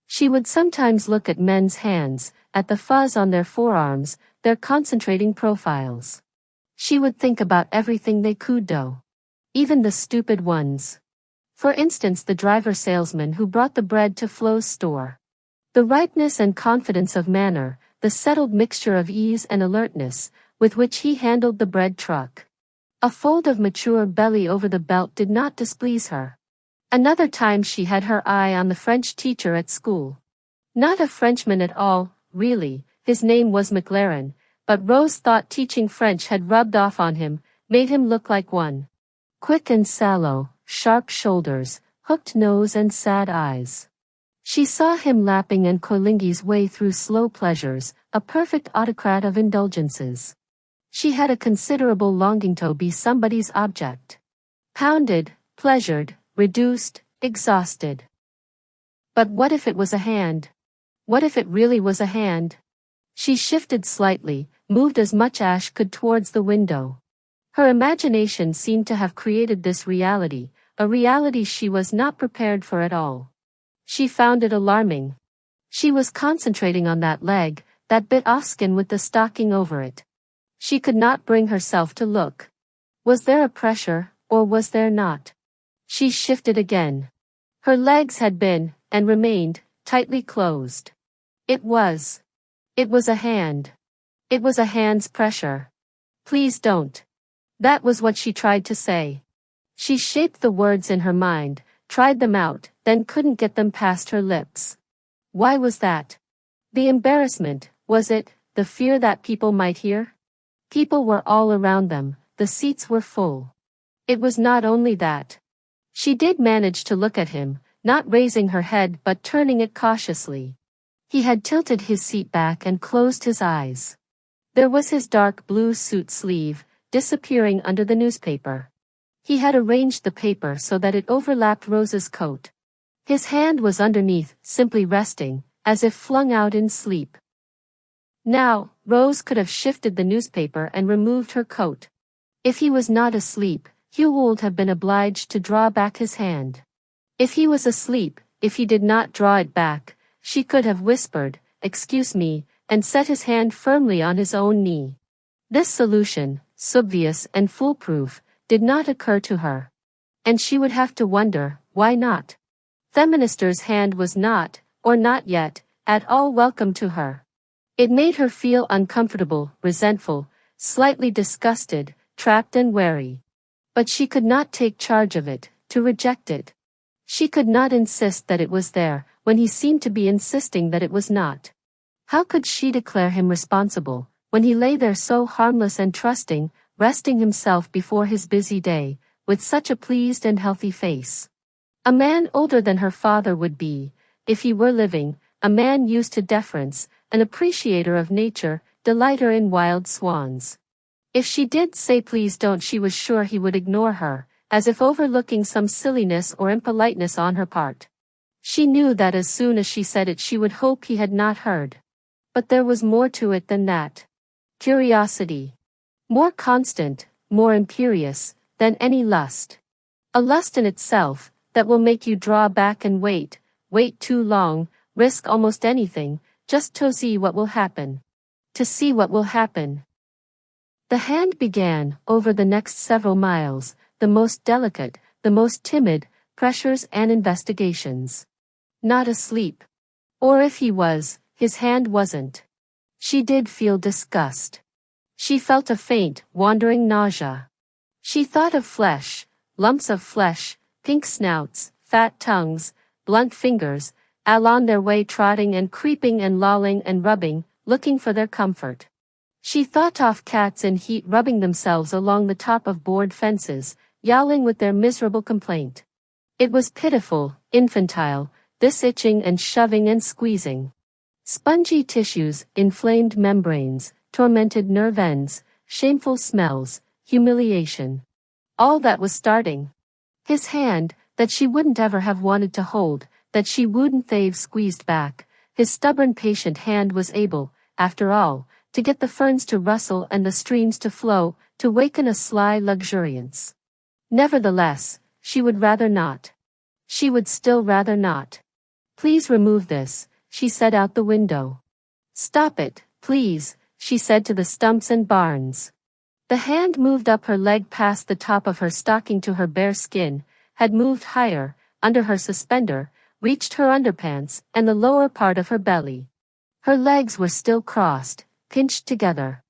She would sometimes look at men's hands, at the fuzz on their forearms, their concentrating profiles. She would think about everything they could do. Even the stupid ones. For instance, the driver salesman who brought the bread to Flo's store. The ripeness and confidence of manner, the settled mixture of ease and alertness, with which he handled the bread truck. A fold of mature belly over the belt did not displease her. Another time she had her eye on the French teacher at school. Not a Frenchman at all, really, his name was McLaren, but Rose thought teaching French had rubbed off on him, made him look like one. Quick and sallow, sharp shoulders, hooked nose and sad eyes. She saw him lapping and coiling his way through slow pleasures, a perfect autocrat of indulgences. She had a considerable longing to be somebody's object. Pounded, pleasured, reduced, exhausted. But what if it was a hand? What if it really was a hand? She shifted slightly, moved as much as could towards the window. Her imagination seemed to have created this reality, a reality she was not prepared for at all. She found it alarming. She was concentrating on that leg, that bit of skin with the stocking over it. She could not bring herself to look. Was there a pressure, or was there not? She shifted again. Her legs had been, and remained, tightly closed. It was a hand. It was a hand's pressure. Please don't. That was what she tried to say. She shaped the words in her mind, tried them out, then couldn't get them past her lips. Why was that? The embarrassment, was it, the fear that people might hear? People were all around them, the seats were full. It was not only that. She did manage to look at him, not raising her head but turning it cautiously. He had tilted his seat back and closed his eyes. There was his dark blue suit sleeve, disappearing under the newspaper. He had arranged the paper so that it overlapped Rose's coat. His hand was underneath, simply resting, as if flung out in sleep. Now, Rose could have shifted the newspaper and removed her coat. If he was not asleep, Hugh would have been obliged to draw back his hand. If he was asleep, if he did not draw it back, she could have whispered, "Excuse me," and set his hand firmly on his own knee. This solution, obvious and foolproof, did not occur to her. And she would have to wonder, why not? Theminister's hand was not, or not yet, at all welcome to her. It made her feel uncomfortable, resentful, slightly disgusted, trapped and wary. But she could not take charge of it, to reject it. She could not insist that it was there, when he seemed to be insisting that it was not. How could she declare him responsible, when he lay there so harmless and trusting, resting himself before his busy day, with such a pleased and healthy face? A man older than her father would be, if he were living, a man used to deference, an appreciator of nature, delighter in wild swans. If she did say please don't, she was sure he would ignore her, as if overlooking some silliness or impoliteness on her part. She knew that as soon as she said it she would hope he had not heard. But there was more to it than that. Curiosity. More constant, more imperious, than any lust. A lust in itself, that will make you draw back and wait too long, risk almost anything, just to see what will happen. To see what will happen. The hand began, over the next several miles, the most delicate, the most timid, pressures and investigations. Not asleep. Or if he was, his hand wasn't. She did feel disgust. She felt a faint, wandering nausea. She thought of flesh, lumps of flesh, pink snouts, fat tongues, blunt fingers, all on their way trotting and creeping and lolling and rubbing, looking for their comfort. She thought of cats in heat rubbing themselves along the top of board fences, yowling with their miserable complaint. It was pitiful, infantile, this itching and shoving and squeezing. Spongy tissues, inflamed membranes, tormented nerve ends, shameful smells, humiliation. All that was starting. His hand, that she wouldn't ever have wanted to hold, that she wouldn't have squeezed back, his stubborn patient hand was able, after all, to get the ferns to rustle and the streams to flow, to waken a sly luxuriance. Nevertheless, she would rather not. She would still rather not. Please remove this, she said out the window. Stop it, please, she said to the stumps and barns. The hand moved up her leg past the top of her stocking to her bare skin, had moved higher, under her suspender, reached her underpants and the lower part of her belly. Her legs were still crossed, pinched together.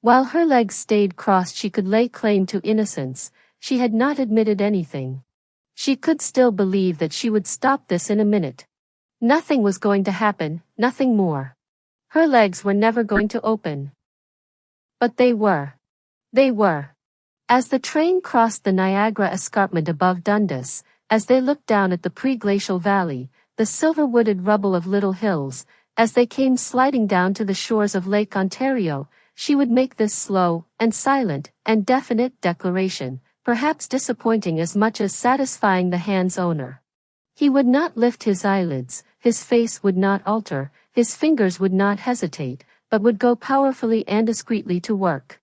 While her legs stayed crossed she could lay claim to innocence, she had not admitted anything. She could still believe that she would stop this in a minute. Nothing was going to happen, nothing more. Her legs were never going to open. But they were. They were. As the train crossed the Niagara escarpment above Dundas, as they looked down at the pre-glacial valley, the silver-wooded rubble of little hills, as they came sliding down to the shores of Lake Ontario, she would make this slow, and silent, and definite declaration, perhaps disappointing as much as satisfying the hand's owner. He would not lift his eyelids, his face would not alter, his fingers would not hesitate, but would go powerfully and discreetly to work.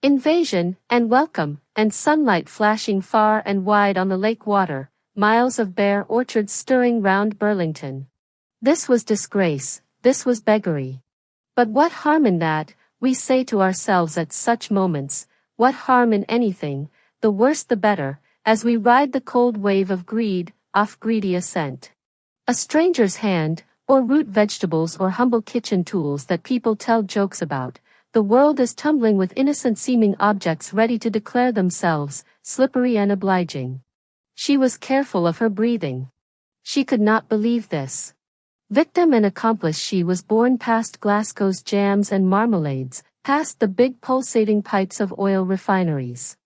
Invasion, and welcome, and sunlight flashing far and wide on the lake water, miles of bare orchards stirring round Burlington. This was disgrace, this was beggary. But what harm in that, we say to ourselves at such moments, what harm in anything, the worse the better, as we ride the cold wave of greed, off greedy ascent. A stranger's hand, or root vegetables or humble kitchen tools that people tell jokes about, the world is tumbling with innocent-seeming objects ready to declare themselves, slippery and obliging. She was careful of her breathing. She could not believe this. Victim and accomplice she was borne past Glasgow's jams and marmalades, past the big pulsating pipes of oil refineries.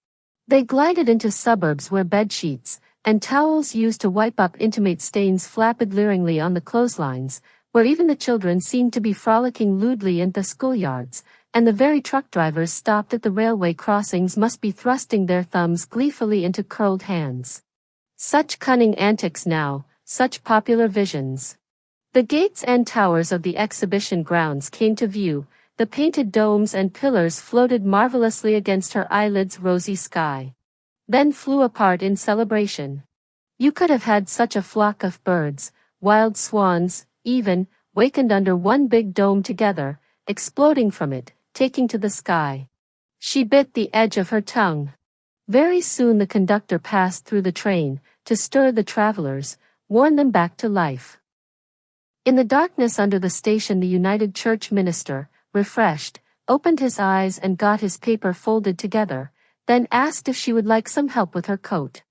They glided into suburbs where bedsheets and towels used to wipe up intimate stains flapped leeringly on the clotheslines, where even the children seemed to be frolicking lewdly in the schoolyards, and the very truck drivers stopped at the railway crossings must be thrusting their thumbs gleefully into curled hands. Such cunning antics now, such popular visions. The gates and towers of the exhibition grounds came to view, the painted domes and pillars floated marvelously against her eyelids' rosy sky. then flew apart in celebration. You could have had such a flock of birds, wild swans, even, wakened under one big dome together, exploding from it, taking to the sky. She bit the edge of her tongue. Very soon the conductor passed through the train, to stir the travelers, warn them back to life. In the darkness under the station the United Church minister, refreshed, opened his eyes and got his paper folded together, then asked if she would like some help with her coat.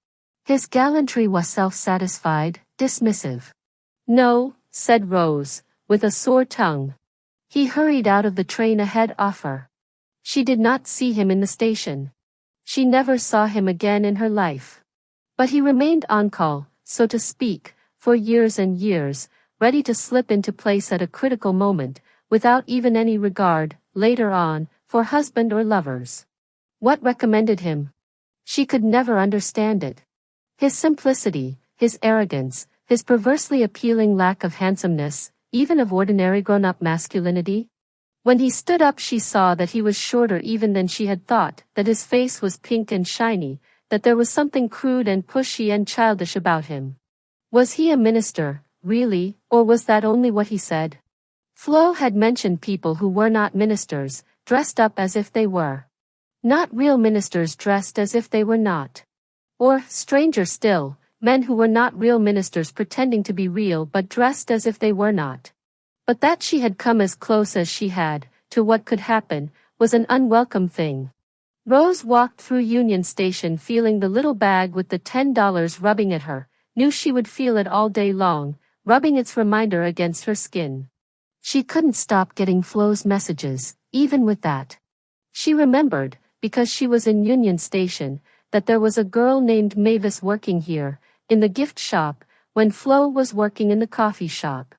His gallantry was self-satisfied, dismissive. No, said Rose, with a sore tongue. He hurried out of the train ahead of her. She did not see him in the station. She never saw him again in her life. But he remained on call, so to speak, for years and years, ready to slip into place at a critical moment, without even any regard, later on, for husband or lovers. What recommended him? She could never understand it. His simplicity, his arrogance, his perversely appealing lack of handsomeness, even of ordinary grown-up masculinity? When he stood up she saw that he was shorter even than she had thought, that his face was pink and shiny, that there was something crude and pushy and childish about him. Was he a minister, really, or was that only what he said? Flo had mentioned people who were not ministers, dressed up as if they were. Not real ministers dressed as if they were not. Or, stranger still, men who were not real ministers pretending to be real but dressed as if they were not. But that she had come as close as she had, to what could happen, was an unwelcome thing. Rose walked through Union Station feeling the little bag with the $10 rubbing at her, knew she would feel it all day long, rubbing its reminder against her skin. She couldn't stop getting Flo's messages, even with that. She remembered, because she was in Union Station, that there was a girl named Mavis working here, in the gift shop, when Flo was working in the coffee shop.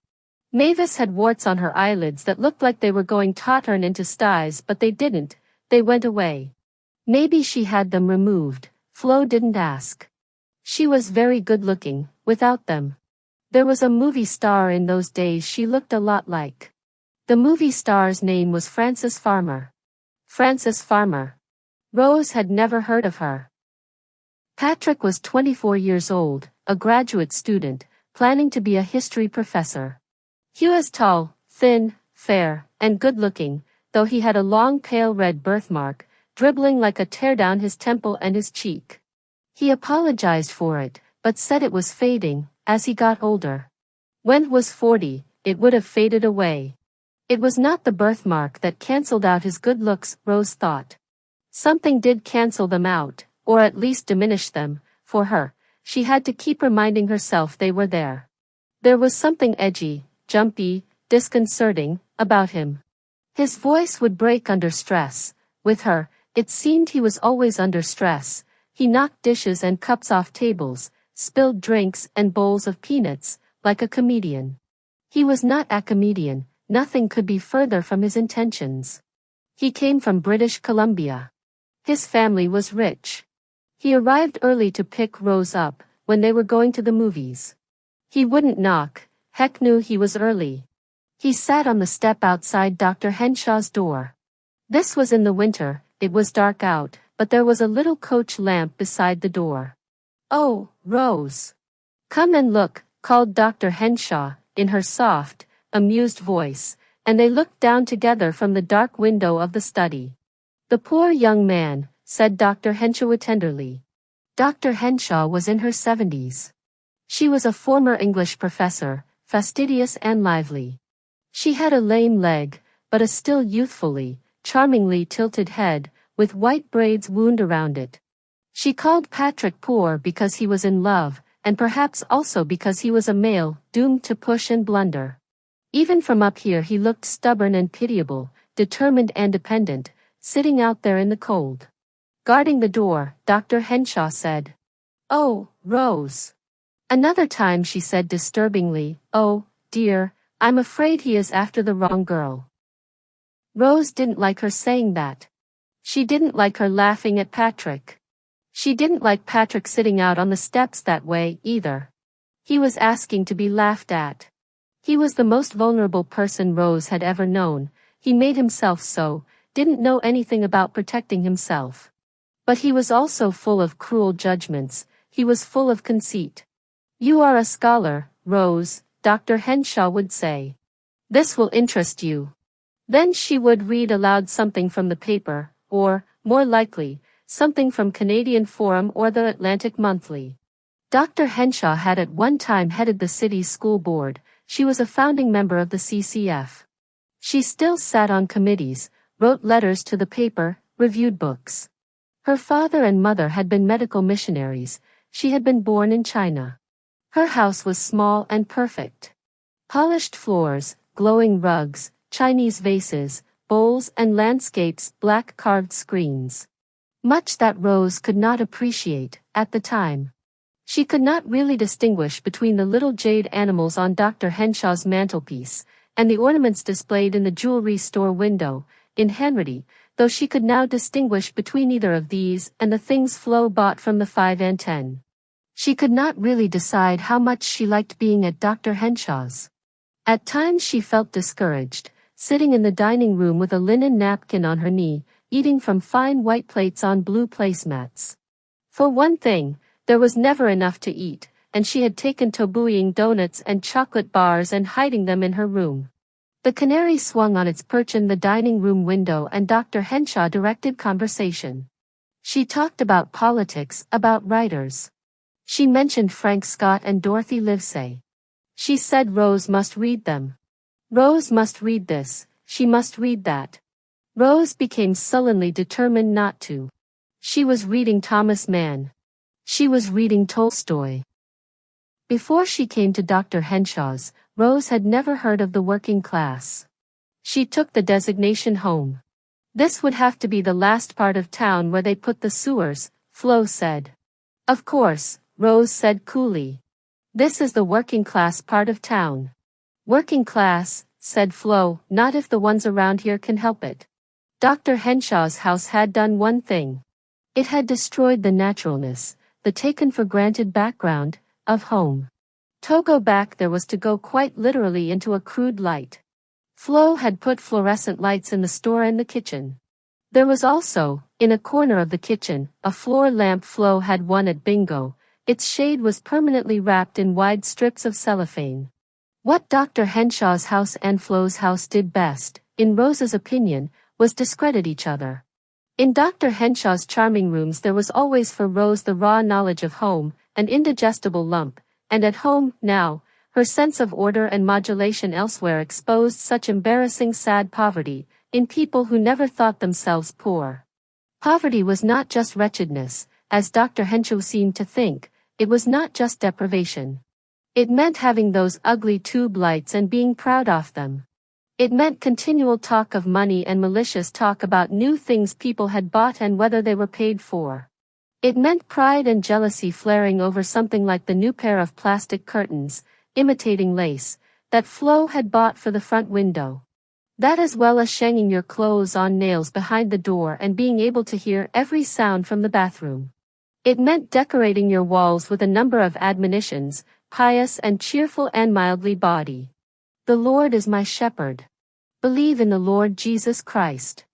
Mavis had warts on her eyelids that looked like they were going tautern into styes but they didn't, they went away. Maybe she had them removed, Flo didn't ask. She was very good-looking, without them. There was a movie star in those days she looked a lot like. The movie star's name was Frances Farmer. Frances Farmer. Rose had never heard of her. Patrick was 24 years old, a graduate student, planning to be a history professor. He was tall, thin, fair, and good-looking, though he had a long pale red birthmark, dribbling like a tear down his temple and his cheek. He apologized for it, but said it was fading, as he got older. When he was 40, it would have faded away. It was not the birthmark that cancelled out his good looks, Rose thought. Something did cancel them out, or at least diminish them, for her. She had to keep reminding herself they were there. There was something edgy, jumpy, disconcerting, about him. His voice would break under stress. With her, it seemed he was always under stress. He knocked dishes and cups off tables, spilled drinks and bowls of peanuts, like a comedian. He was not a comedian, nothing could be further from his intentions. He came from British Columbia. His family was rich. He arrived early to pick Rose up, when they were going to the movies. He wouldn't knock, Heck knew he was early. He sat on the step outside Dr. Henshaw's door. This was in the winter, it was dark out, but there was a little coach lamp beside the door. "Oh, Rose. Come and look," called Dr. Henshaw, in her soft, amused voice, and they looked down together from the dark window of the study. "The poor young man," said Dr. Henshaw tenderly. Dr. Henshaw was in her 70s. She was a former English professor, fastidious and lively. She had a lame leg, but a still youthfully, charmingly tilted head, with white braids wound around it. She called Patrick poor because he was in love, and perhaps also because he was a male, doomed to push and blunder. Even from up here he looked stubborn and pitiable, determined and dependent, sitting out there in the cold. Guarding the door, Dr. Henshaw said, "Oh, Rose." Another time she said disturbingly, "Oh, dear, I'm afraid he is after the wrong girl." Rose didn't like her saying that. She didn't like her laughing at Patrick. She didn't like Patrick sitting out on the steps that way, either. He was asking to be laughed at. He was the most vulnerable person Rose had ever known. He made himself so, didn't know anything about protecting himself. But he was also full of cruel judgments, he was full of conceit. You are a scholar, Rose, Dr. Henshaw would say. This will interest you. Then she would read aloud something from the paper, or, more likely, something from Canadian Forum or the Atlantic Monthly. Dr. Henshaw had at one time headed the city's school board, she was a founding member of the CCF. She still sat on committees, wrote letters to the paper, reviewed books. Her father and mother had been medical missionaries, she had been born in China. Her house was small and perfect. Polished floors, glowing rugs, Chinese vases, bowls and landscapes, black carved screens. Much that Rose could not appreciate, at the time. She could not really distinguish between the little jade animals on Dr. Henshaw's mantelpiece, and the ornaments displayed in the jewelry store window, in Henry, though she could now distinguish between either of these and the things Flo bought from the 5 and 10. She could not really decide how much she liked being at Dr. Henshaw's. At times she felt discouraged, sitting in the dining room with a linen napkin on her knee, eating from fine white plates on blue placemats. For one thing, there was never enough to eat, and she had taken to buoying donuts and chocolate bars and hiding them in her room. The canary swung on its perch in the dining room window and Dr. Henshaw directed conversation. She talked about politics, about writers. She mentioned Frank Scott and Dorothy Livesey. She said Rose must read them. Rose must read this, she must read that. Rose became sullenly determined not to. She was reading Thomas Mann. She was reading Tolstoy. Before she came to Dr. Henshaw's, Rose had never heard of the working class. She took the designation home. This would have to be the last part of town where they put the sewers, Flo said. Of course, Rose said coolly. This is the working class part of town. Working class, said Flo, not if the ones around here can help it. Dr. Henshaw's house had done one thing. It had destroyed the naturalness, the taken-for-granted background, of home. To go back there was to go quite literally into a crude light. Flo had put fluorescent lights in the store and the kitchen. There was also, in a corner of the kitchen, a floor lamp. Flo had one at bingo. Its shade was permanently wrapped in wide strips of cellophane. What Dr. Henshaw's house and Flo's house did best, in Rose's opinion, was discredit each other. In Dr. Henshaw's charming rooms there was always for Rose the raw knowledge of home, an indigestible lump, and at home, now, her sense of order and modulation elsewhere exposed such embarrassing sad poverty, in people who never thought themselves poor. Poverty was not just wretchedness, as Dr. Henshaw seemed to think, it was not just deprivation. It meant having those ugly tube lights and being proud of them. It meant continual talk of money and malicious talk about new things people had bought and whether they were paid for. It meant pride and jealousy flaring over something like the new pair of plastic curtains, imitating lace, that Flo had bought for the front window. That as well as hanging your clothes on nails behind the door and being able to hear every sound from the bathroom. It meant decorating your walls with a number of admonitions, pious and cheerful and mildly bawdy. The Lord is my shepherd. Believe in the Lord Jesus Christ.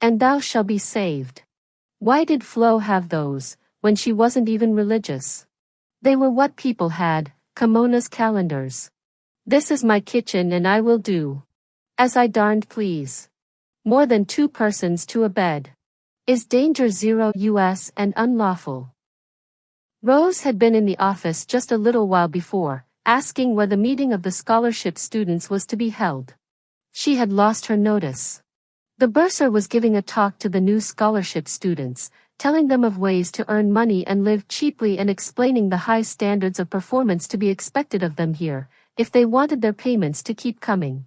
And thou shalt be saved. Why did Flo have those, when she wasn't even religious? They were what people had, Kimona's calendars. This is my kitchen and I will do as I darned please. More than 2 persons to a bed. Is danger 0 US and unlawful. Rose had been in the office just a little while before, asking where the meeting of the scholarship students was to be held. She had lost her notice. The bursar was giving a talk to the new scholarship students, telling them of ways to earn money and live cheaply and explaining the high standards of performance to be expected of them here, if they wanted their payments to keep coming.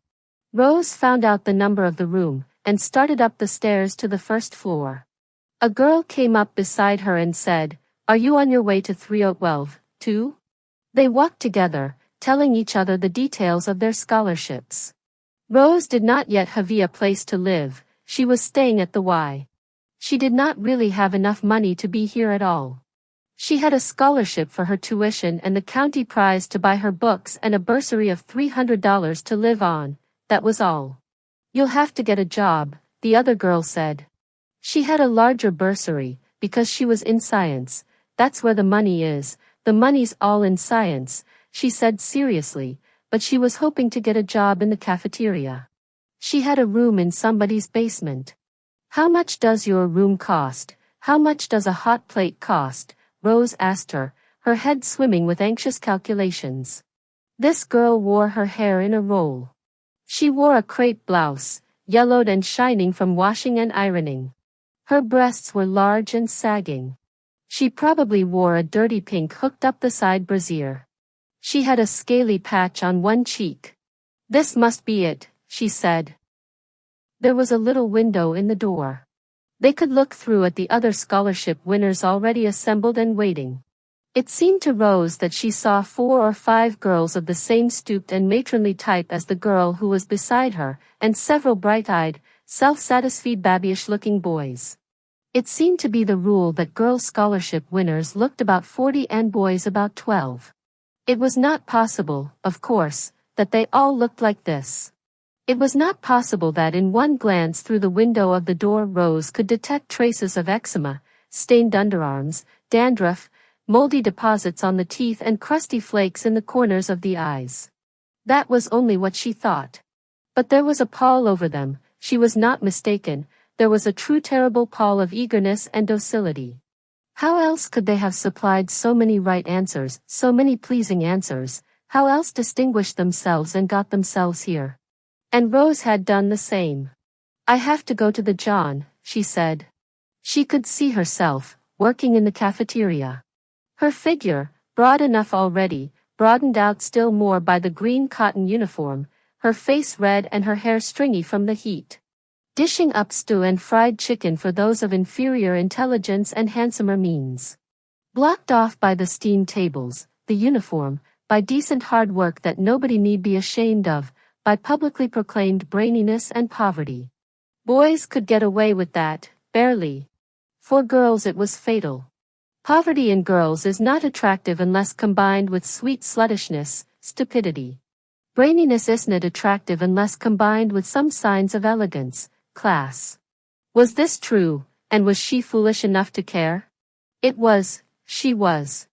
Rose found out the number of the room, and started up the stairs to the first floor. A girl came up beside her and said, "Are you on your way to 312, too?" They walked together, telling each other the details of their scholarships. Rose did not yet have a place to live, she was staying at the Y. She did not really have enough money to be here at all. She had a scholarship for her tuition and the county prize to buy her books and a bursary of $300 to live on, that was all. You'll have to get a job, the other girl said. She had a larger bursary, because she was in science. That's where the money is. The money's all in science, she said seriously, but she was hoping to get a job in the cafeteria. She had a room in somebody's basement. How much does your room cost? How much does a hot plate cost? Rose asked her, her head swimming with anxious calculations. This girl wore her hair in a roll. She wore a crepe blouse, yellowed and shining from washing and ironing. Her breasts were large and sagging. She probably wore a dirty pink hooked up the side brassiere. She had a scaly patch on one cheek. This must be it, she said. There was a little window in the door. They could look through at the other scholarship winners already assembled and waiting. It seemed to Rose that she saw 4 or 5 girls of the same stooped and matronly type as the girl who was beside her, and several bright-eyed, self-satisfied babyish-looking boys. It seemed to be the rule that girl scholarship winners looked about 40 and boys about 12. It was not possible, of course, that they all looked like this. It was not possible that in one glance through the window of the door Rose could detect traces of eczema, stained underarms, dandruff, moldy deposits on the teeth and crusty flakes in the corners of the eyes. That was only what she thought. But there was a pall over them, she was not mistaken, there was a true terrible pall of eagerness and docility. How else could they have supplied so many right answers, so many pleasing answers, how else distinguish themselves and got themselves here? And Rose had done the same. I have to go to the John, she said. She could see herself, working in the cafeteria. Her figure, broad enough already, broadened out still more by the green cotton uniform, her face red and her hair stringy from the heat. Dishing up stew and fried chicken for those of inferior intelligence and handsomer means. Blocked off by the steam tables, the uniform, by decent hard work that nobody need be ashamed of, by publicly proclaimed braininess and poverty. Boys could get away with that, barely. For girls it was fatal. Poverty in girls is not attractive unless combined with sweet sluttishness, stupidity. Braininess isn't attractive unless combined with some signs of elegance, class. Was this true, and was she foolish enough to care? It was, she was.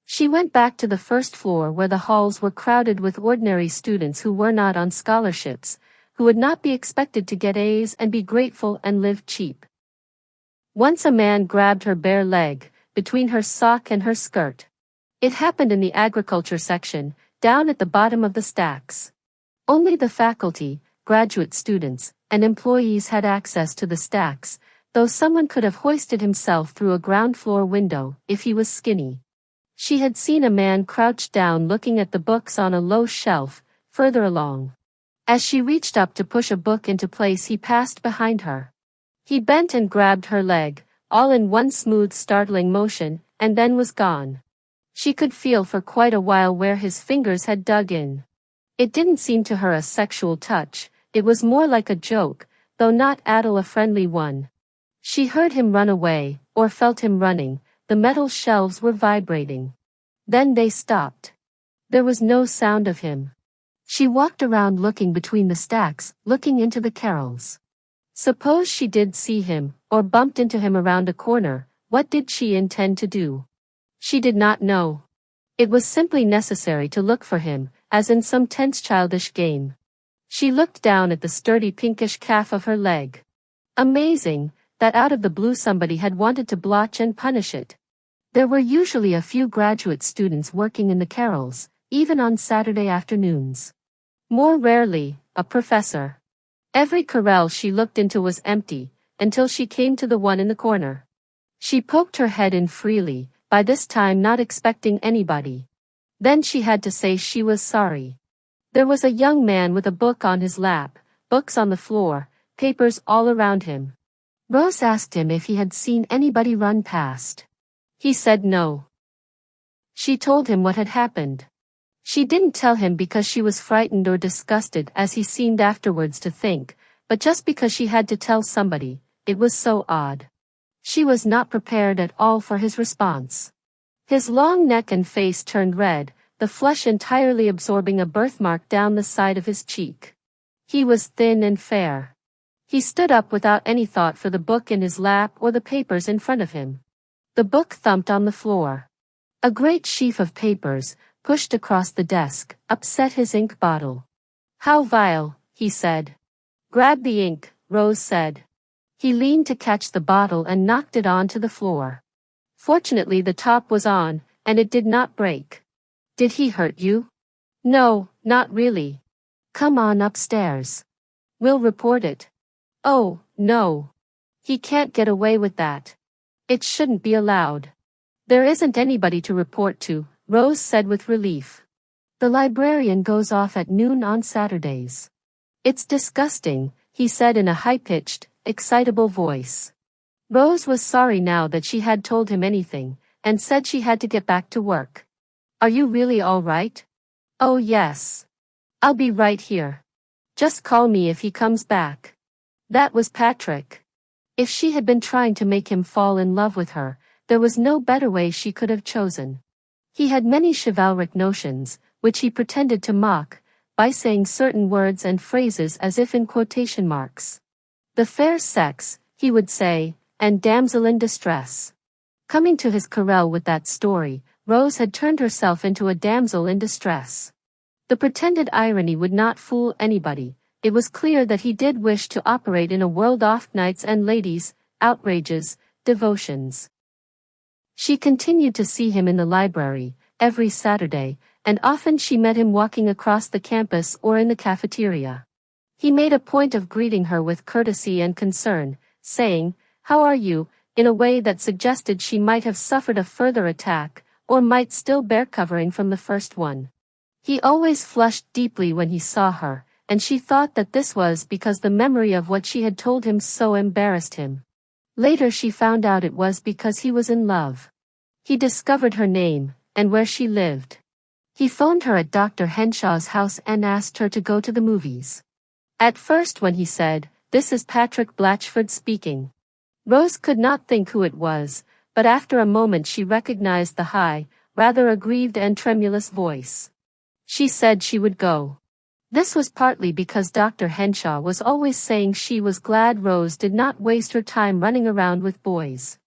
She went back to the first floor where the halls were crowded with ordinary students who were not on scholarships, who would not be expected to get A's and be grateful and live cheap. Once a man grabbed her bare leg, between her sock and her skirt. It happened in the agriculture section, down at the bottom of the stacks. Only the faculty, graduate students, and employees had access to the stacks, though someone could have hoisted himself through a ground floor window, if he was skinny. She had seen a man crouched down looking at the books on a low shelf, further along. As she reached up to push a book into place he passed behind her. He bent and grabbed her leg, all in one smooth startling motion, and then was gone. She could feel for quite a while where his fingers had dug in. It didn't seem to her a sexual touch, it was more like a joke, though not at all a friendly one. She heard him run away, or felt him running, the metal shelves were vibrating. Then they stopped. There was no sound of him. She walked around looking between the stacks, looking into the carols. Suppose she did see him, or bumped into him around a corner, what did she intend to do? She did not know. It was simply necessary to look for him, as in some tense childish game. She looked down at the sturdy pinkish calf of her leg. Amazing, that out of the blue somebody had wanted to blotch and punish it. There were usually a few graduate students working in the carols, even on Saturday afternoons. More rarely, a professor. Every carrel she looked into was empty, until she came to the one in the corner. She poked her head in freely, by this time not expecting anybody. Then she had to say she was sorry. There was a young man with a book on his lap, books on the floor, papers all around him. Rose asked him if he had seen anybody run past. He said no. She told him what had happened. She didn't tell him because she was frightened or disgusted as he seemed afterwards to think, but just because she had to tell somebody, it was so odd. She was not prepared at all for his response. His long neck and face turned red, the flush entirely absorbing a birthmark down the side of his cheek. He was thin and fair. He stood up without any thought for the book in his lap or the papers in front of him. The book thumped on the floor. A great sheaf of papers, pushed across the desk, upset his ink bottle. How vile, he said. Grab the ink, Rose said. He leaned to catch the bottle and knocked it onto the floor. Fortunately the top was on, and it did not break. Did he hurt you? No, not really. Come on upstairs. We'll report it. Oh, no. He can't get away with that. It shouldn't be allowed. There isn't anybody to report to, Rose said with relief. The librarian goes off at noon on Saturdays. It's disgusting, he said in a high-pitched, excitable voice. Rose was sorry now that she had told him anything, and said she had to get back to work. Are you really all right? Oh yes. I'll be right here. Just call me if he comes back. That was Patrick. If she had been trying to make him fall in love with her, there was no better way she could have chosen. He had many chivalric notions, which he pretended to mock, by saying certain words and phrases as if in quotation marks. The fair sex, he would say, and damsel in distress. Coming to his corral with that story, Rose had turned herself into a damsel in distress. The pretended irony would not fool anybody. It was clear that he did wish to operate in a world of knights and ladies, outrages, devotions. She continued to see him in the library, every Saturday, and often she met him walking across the campus or in the cafeteria. He made a point of greeting her with courtesy and concern, saying, "How are you?" in a way that suggested she might have suffered a further attack, or might still bear covering from the first one. He always flushed deeply when he saw her, and she thought that this was because the memory of what she had told him so embarrassed him. Later she found out it was because he was in love. He discovered her name, and where she lived. He phoned her at Dr. Henshaw's house and asked her to go to the movies. At first when he said, "This is Patrick Blatchford speaking," Rose could not think who it was, but after a moment she recognized the high, rather aggrieved and tremulous voice. She said she would go. This was partly because Dr. Henshaw was always saying she was glad Rose did not waste her time running around with boys.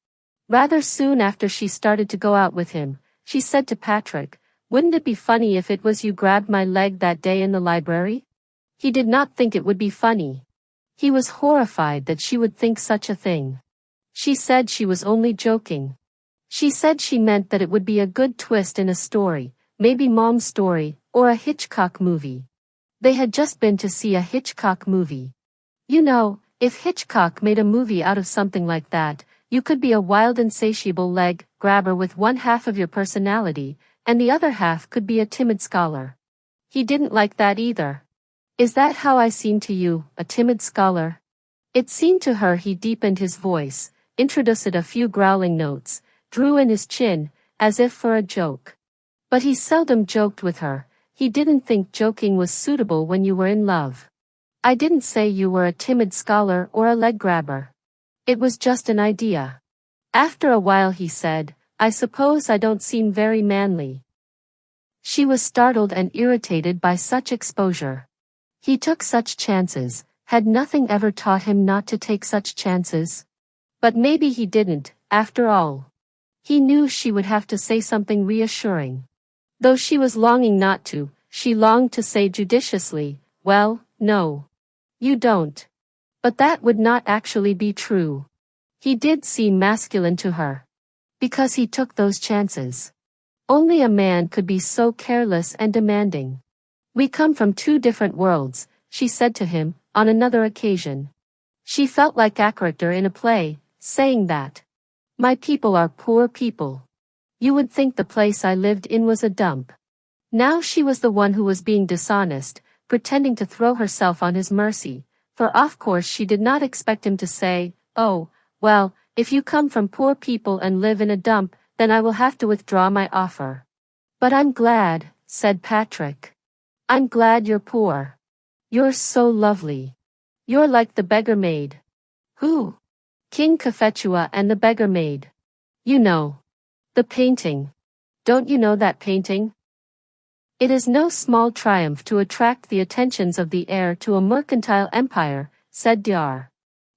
Rather soon after she started to go out with him, she said to Patrick, "Wouldn't it be funny if it was you grabbed my leg that day in the library?" He did not think it would be funny. He was horrified that she would think such a thing. She said she was only joking. She said she meant that it would be a good twist in a story, maybe Mom's Story, or a Hitchcock movie. They had just been to see a Hitchcock movie. You know, if Hitchcock made a movie out of something like that, you could be a wild insatiable leg grabber with one half of your personality, and the other half could be a timid scholar. He didn't like that either. "Is that how I seem to you, a timid scholar?" It seemed to her he deepened his voice, introduced a few growling notes, drew in his chin, as if for a joke. But he seldom joked with her. He didn't think joking was suitable when you were in love. "I didn't say you were a timid scholar or a leg grabber. It was just an idea." After a while he said, "I suppose I don't seem very manly." She was startled and irritated by such exposure. He took such chances. Had nothing ever taught him not to take such chances? But maybe he didn't, after all. He knew she would have to say something reassuring. Though she was longing not to, she longed to say judiciously, "Well, no. You don't." But that would not actually be true. He did seem masculine to her. Because he took those chances. Only a man could be so careless and demanding. "We come from two different worlds," she said to him, on another occasion. She felt like a character in a play, saying that. "My people are poor people. You would think the place I lived in was a dump." Now she was the one who was being dishonest, pretending to throw herself on his mercy, for of course she did not expect him to say, "Oh, well, if you come from poor people and live in a dump, then I will have to withdraw my offer." "But I'm glad," said Patrick. "I'm glad you're poor. You're so lovely. You're like the beggar maid." "Who?" "King Cophetua and the beggar maid. You know. The painting. Don't you know that painting?" "It is no small triumph to attract the attentions of the heir to a mercantile empire," said Dr.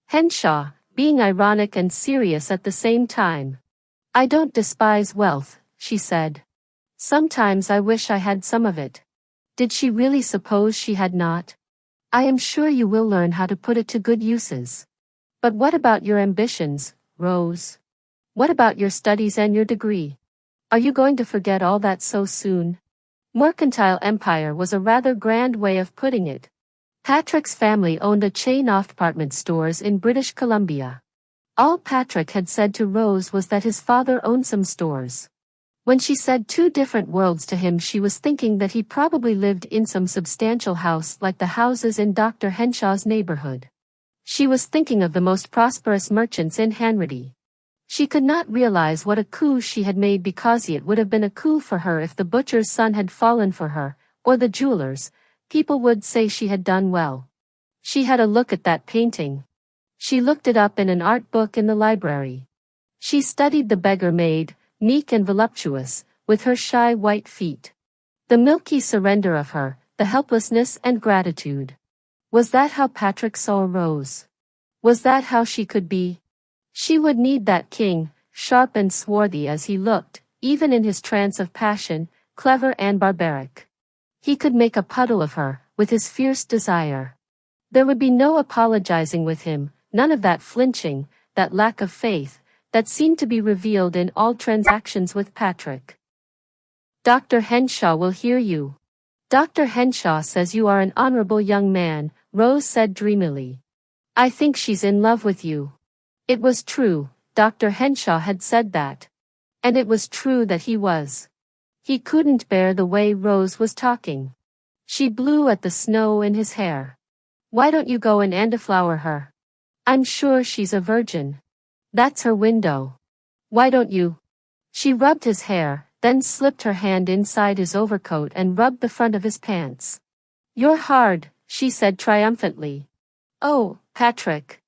Henshaw, being ironic and serious at the same time. I don't despise wealth, she said. Sometimes I wish I had some of it. Did she really suppose she had not? I am sure you will learn how to put it to good uses. But what about your ambitions, Rose? What about your studies and your degree? Are you going to forget all that so soon? Mercantile empire was a rather grand way of putting it. Patrick's family owned a chain of department stores in British Columbia. All Patrick had said to Rose was that his father owned some stores. When she said two different worlds to him, she was thinking that he probably lived in some substantial house like the houses in Dr. Henshaw's neighborhood. She was thinking of the most prosperous merchants in Hanratty. She could not realize what a coup she had made, because it would have been a coup for her if the butcher's son had fallen for her, or the jeweler's. People would say she had done well. She had a look at that painting. She looked it up in an art book in the library. She studied the beggar maid, meek and voluptuous, with her shy white feet. The milky surrender of her, the helplessness and gratitude. Was that how Patrick saw Rose? Was that how she could be? She would need that king, sharp and swarthy as he looked, even in his trance of passion, clever and barbaric. He could make a puddle of her, with his fierce desire. There would be no apologizing with him, none of that flinching, that lack of faith, that seemed to be revealed in all transactions with Patrick. Dr. Henshaw will hear you. Dr. Henshaw says you are an honorable young man, Rose said dreamily. I think she's in love with you. It was true, Dr. Henshaw had said that. And it was true that he was. He couldn't bear the way Rose was talking. She blew at the snow in his hair. Why don't you go and deflower her? I'm sure she's a virgin. That's her window. Why don't you? She rubbed his hair, then slipped her hand inside his overcoat and rubbed the front of his pants. You're hard, she said triumphantly. Oh, Patrick.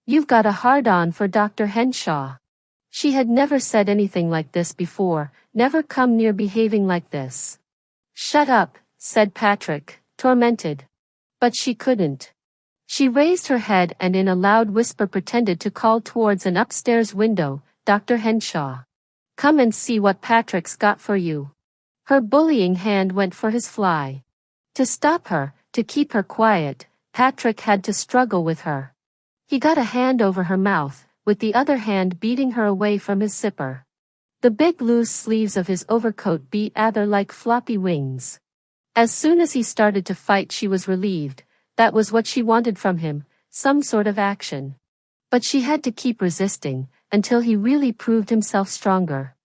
You've got a hard-on for Dr. Henshaw. She had never said anything like this before, never come near behaving like this. Shut up, said Patrick, tormented. But she couldn't. She raised her head and in a loud whisper pretended to call towards an upstairs window, Dr. Henshaw. Come and see what Patrick's got for you. Her bullying hand went for his fly. To stop her, to keep her quiet, Patrick had to struggle with her. He got a hand over her mouth, with the other hand beating her away from his zipper. The big loose sleeves of his overcoat beat at her like floppy wings. As soon as he started to fight, she was relieved. That was what she wanted from him, some sort of action. But she had to keep resisting, until he really proved himself stronger.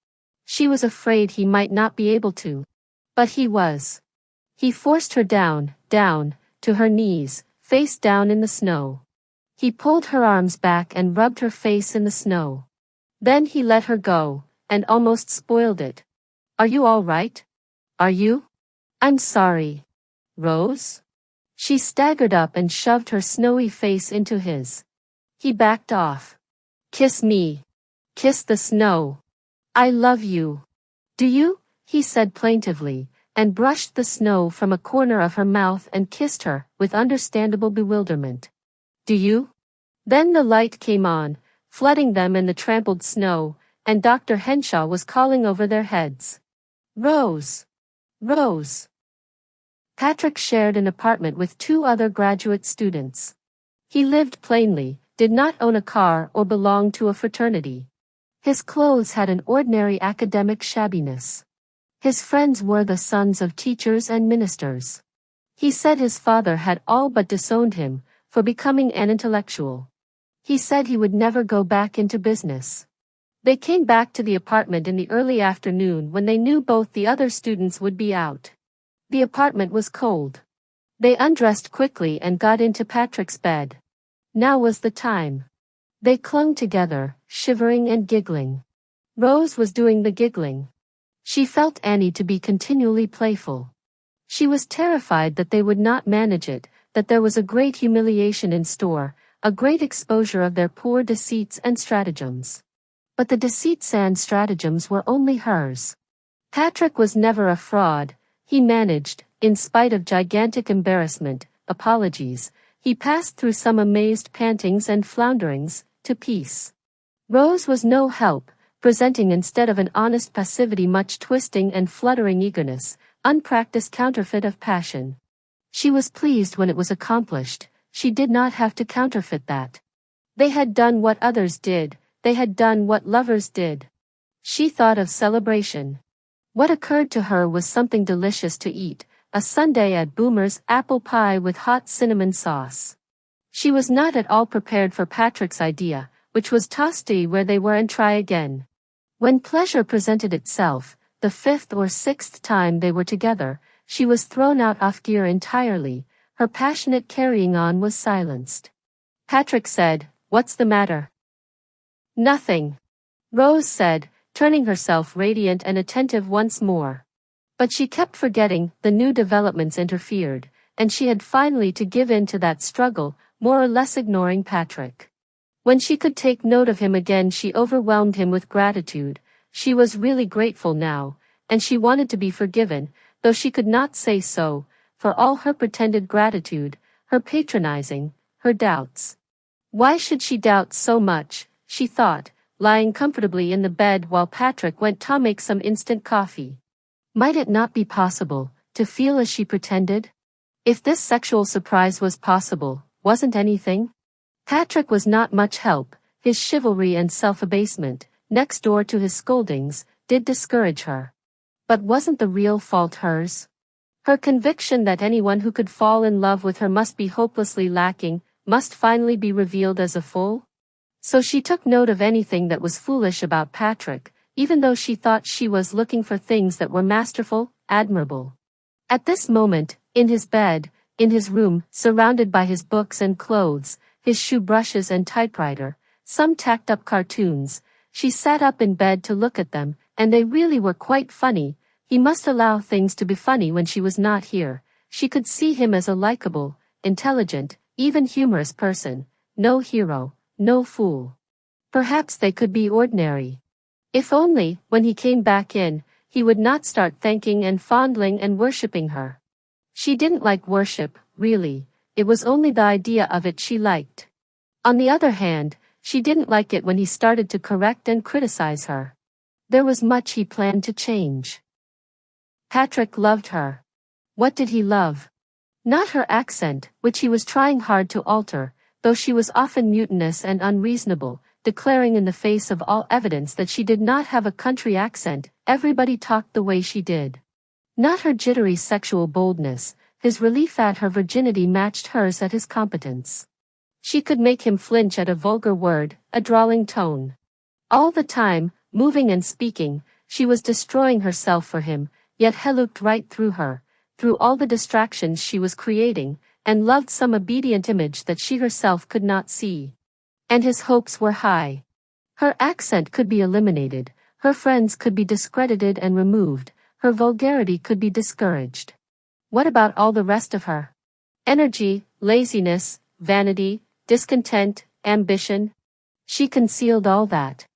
She was afraid he might not be able to. But he was. He forced her down, to her knees, face down in the snow. He pulled her arms back and rubbed her face in the snow. Then he let her go, and almost spoiled it. Are you all right? Are you? I'm sorry. Rose? She staggered up and shoved her snowy face into his. He backed off. Kiss me. Kiss the snow. I love you. Do you? He said plaintively, and brushed the snow from a corner of her mouth and kissed her, with understandable bewilderment. Do you? Then the light came on, flooding them in the trampled snow, and Dr. Henshaw was calling over their heads. Rose! Rose! Patrick shared an apartment with two other graduate students. He lived plainly, did not own a car or belong to a fraternity. His clothes had an ordinary academic shabbiness. His friends were the sons of teachers and ministers. He said his father had all but disowned him for becoming an intellectual. He said he would never go back into business. They came back to the apartment in the early afternoon when they knew both the other students would be out. The apartment was cold. They undressed quickly and got into Patrick's bed. Now was the time. They clung together, shivering and giggling. Rose was doing the giggling. She felt Annie to be continually playful. She was terrified that they would not manage it, that there was a great humiliation in store, a great exposure of their poor deceits and stratagems. But the deceits and stratagems were only hers. Patrick was never a fraud. He managed, in spite of gigantic embarrassment, apologies, he passed through some amazed pantings and flounderings, to peace. Rose was no help, presenting instead of an honest passivity much twisting and fluttering eagerness, unpracticed counterfeit of passion. She was pleased when it was accomplished. She did not have to counterfeit that. They had done what others did, they had done what lovers did. She thought of celebration. What occurred to her was something delicious to eat, a sundae at Boomer's apple pie with hot cinnamon sauce. She was not at all prepared for Patrick's idea, which was to stay where they were and try again. When pleasure presented itself, the fifth or sixth time they were together, she was thrown out off gear entirely. Her passionate carrying on was silenced. Patrick said, "What's the matter?" "Nothing," Rose said, turning herself radiant and attentive once more. But she kept forgetting, the new developments interfered, and she had finally to give in to that struggle, more or less ignoring Patrick. When she could take note of him again, she overwhelmed him with gratitude. She was really grateful now, and she wanted to be forgiven, though she could not say so, for all her pretended gratitude, her patronizing, her doubts. Why should she doubt so much, she thought, lying comfortably in the bed while Patrick went to make some instant coffee. Might it not be possible to feel as she pretended? If this sexual surprise was possible, wasn't anything? Patrick was not much help. His chivalry and self-abasement, next door to his scoldings, did discourage her. But wasn't the real fault hers? Her conviction that anyone who could fall in love with her must be hopelessly lacking, must finally be revealed as a fool? So she took note of anything that was foolish about Patrick, even though she thought she was looking for things that were masterful, admirable. At this moment, in his bed, in his room, surrounded by his books and clothes, his shoe brushes and typewriter, some tacked-up cartoons, she sat up in bed to look at them, and they really were quite funny. He must allow things to be funny when she was not here. She could see him as a likable, intelligent, even humorous person, no hero, no fool. Perhaps they could be ordinary. If only, when he came back in, he would not start thanking and fondling and worshipping her. She didn't like worship, really. It was only the idea of it she liked. On the other hand, she didn't like it when he started to correct and criticize her. There was much he planned to change. Patrick loved her. What did he love? Not her accent, which he was trying hard to alter, though she was often mutinous and unreasonable, declaring in the face of all evidence that she did not have a country accent. Everybody talked the way she did. Not her jittery sexual boldness. His relief at her virginity matched hers at his competence. She could make him flinch at a vulgar word, a drawling tone. All the time, moving and speaking, she was destroying herself for him, yet he looked right through her, through all the distractions she was creating, and loved some obedient image that she herself could not see. And his hopes were high. Her accent could be eliminated, her friends could be discredited and removed, her vulgarity could be discouraged. What about all the rest of her? Energy, laziness, vanity, discontent, ambition? She concealed all that.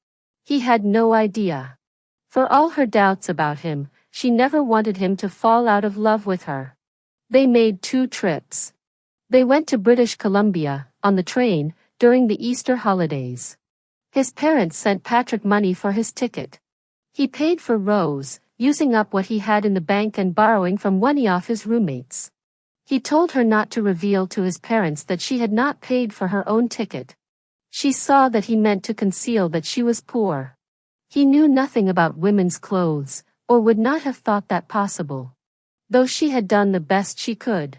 He had no idea. For all her doubts about him, she never wanted him to fall out of love with her. They made 2 trips. They went to British Columbia, on the train, during the Easter holidays. His parents sent Patrick money for his ticket. He paid for Rose, using up what he had in the bank and borrowing from one of his roommates. He told her not to reveal to his parents that she had not paid for her own ticket. She saw that he meant to conceal that she was poor. He knew nothing about women's clothes, or would not have thought that possible. Though she had done the best she could.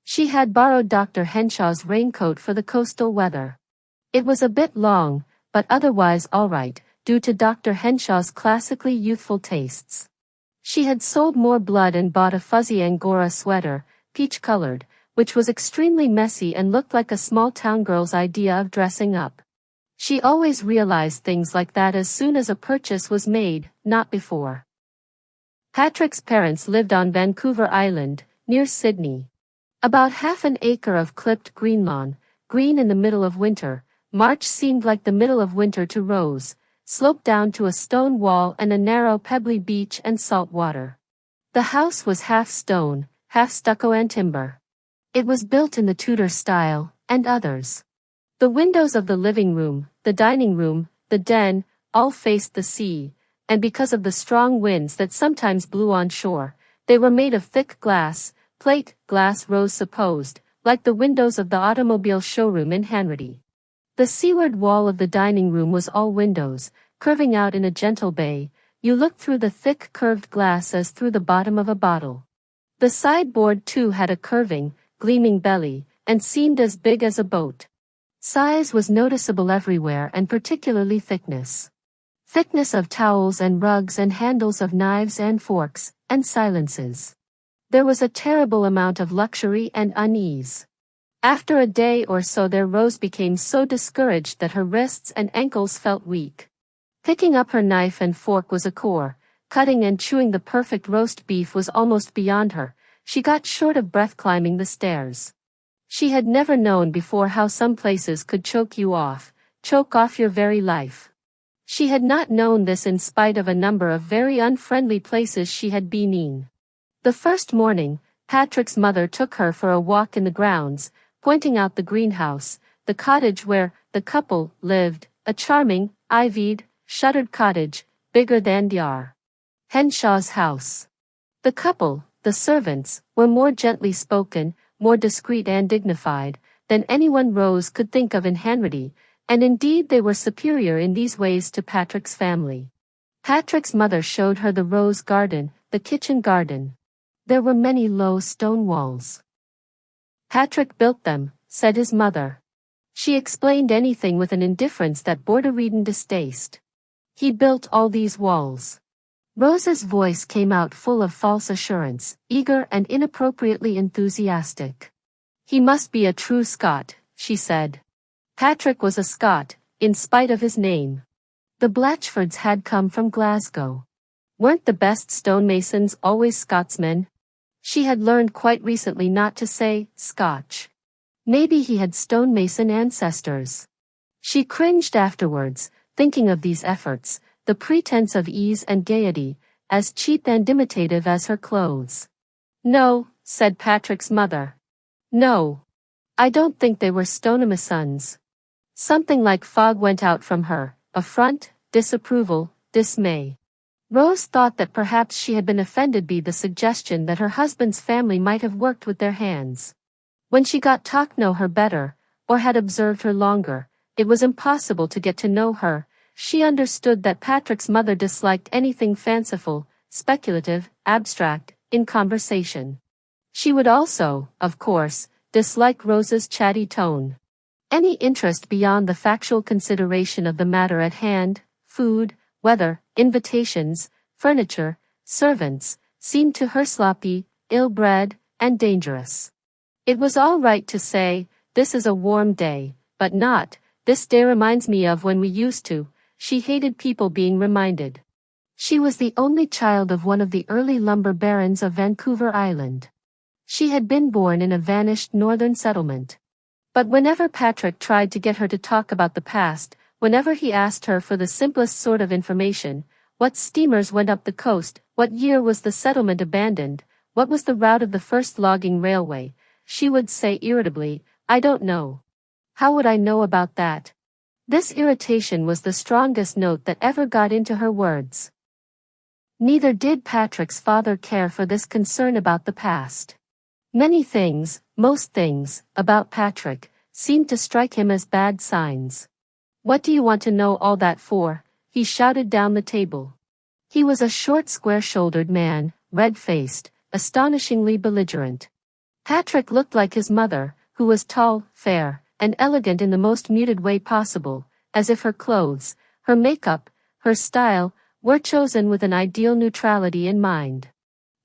She had borrowed Dr. Henshaw's raincoat for the coastal weather. It was a bit long, but otherwise all right, due to Dr. Henshaw's classically youthful tastes. She had sold more blood and bought a fuzzy Angora sweater, peach-colored, which was extremely messy and looked like a small-town girl's idea of dressing up. She always realized things like that as soon as a purchase was made, not before. Patrick's parents lived on Vancouver Island, near Sydney. About half an acre of clipped green lawn, green in the middle of winter. March seemed like the middle of winter to Rose, sloped down to a stone wall and a narrow pebbly beach and salt water. The house was half stone, half stucco and timber. It was built in the Tudor style, and others. The windows of the living room, the dining room, the den, all faced the sea, and because of the strong winds that sometimes blew on shore, they were made of thick glass, plate glass Rose supposed, like the windows of the automobile showroom in Hanratty. The seaward wall of the dining room was all windows, curving out in a gentle bay. You looked through the thick curved glass as through the bottom of a bottle. The sideboard too had a curving, gleaming belly, and seemed as big as a boat. Size was noticeable everywhere and particularly thickness. Thickness of towels and rugs and handles of knives and forks, and silences. There was a terrible amount of luxury and unease. After a day or so Rose became so discouraged that her wrists and ankles felt weak. Picking up her knife and fork was a chore, cutting and chewing the perfect roast beef was almost beyond her. She got short of breath climbing the stairs. She had never known before how some places could choke off your very life. She had not known this in spite of a number of very unfriendly places she had been in. The first morning, Patrick's mother took her for a walk in the grounds, pointing out the greenhouse, the cottage where the couple lived, a charming, ivied, shuttered cottage, bigger than Dr. Henshaw's house. The couple, the servants, were more gently spoken, more discreet and dignified, than anyone Rose could think of in Hanratty, and indeed they were superior in these ways to Patrick's family. Patrick's mother showed her the rose garden, the kitchen garden. There were many low stone walls. Patrick built them, said his mother. She explained anything with an indifference that bore Reedon distaste. He built all these walls. Rose's voice came out full of false assurance, eager and inappropriately enthusiastic. He must be a true Scot, she said. Patrick was a Scot, in spite of his name. The Blatchfords had come from Glasgow. Weren't the best stonemasons always Scotsmen? She had learned quite recently not to say Scotch. Maybe he had stonemason ancestors. She cringed afterwards, thinking of these efforts, the pretense of ease and gaiety, as cheap and imitative as her clothes. No, said Patrick's mother. No. I don't think they were stonemasons. Something like fog went out from her, affront, disapproval, dismay. Rose thought that perhaps she had been offended by the suggestion that her husband's family might have worked with their hands. When she got to know her better, or had observed her longer, it was impossible to get to know her. She understood that Patrick's mother disliked anything fanciful, speculative, abstract, in conversation. She would also, of course, dislike Rose's chatty tone. Any interest beyond the factual consideration of the matter at hand, food, weather, invitations, furniture, servants, seemed to her sloppy, ill-bred, and dangerous. It was all right to say, this is a warm day, but not, this day reminds me of when we used to. She hated people being reminded. She was the only child of one of the early lumber barons of Vancouver Island. She had been born in a vanished northern settlement. But whenever Patrick tried to get her to talk about the past, whenever he asked her for the simplest sort of information, what steamers went up the coast, what year was the settlement abandoned, what was the route of the first logging railway, she would say irritably, I don't know. How would I know about that? This irritation was the strongest note that ever got into her words. Neither did Patrick's father care for this concern about the past. Many things, most things, about Patrick, seemed to strike him as bad signs. What do you want to know all that for? He shouted down the table. He was a short square-shouldered man, red-faced, astonishingly belligerent. Patrick looked like his mother, who was tall, fair, and elegant in the most muted way possible, as if her clothes, her makeup, her style, were chosen with an ideal neutrality in mind.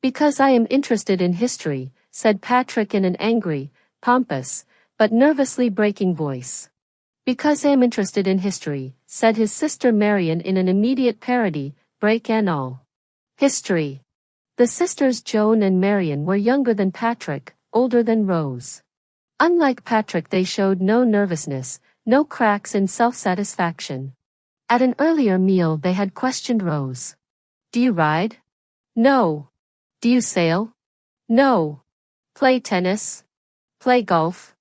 Because I am interested in history, said Patrick in an angry, pompous, but nervously breaking voice. Because I am interested in history, said his sister Marion in an immediate parody, break and all. History. The sisters Joan and Marion were younger than Patrick, older than Rose. Unlike Patrick, they showed no nervousness, no cracks in self-satisfaction. At an earlier meal they had questioned Rose. Do you ride? No. Do you sail? No. Play tennis? Play golf?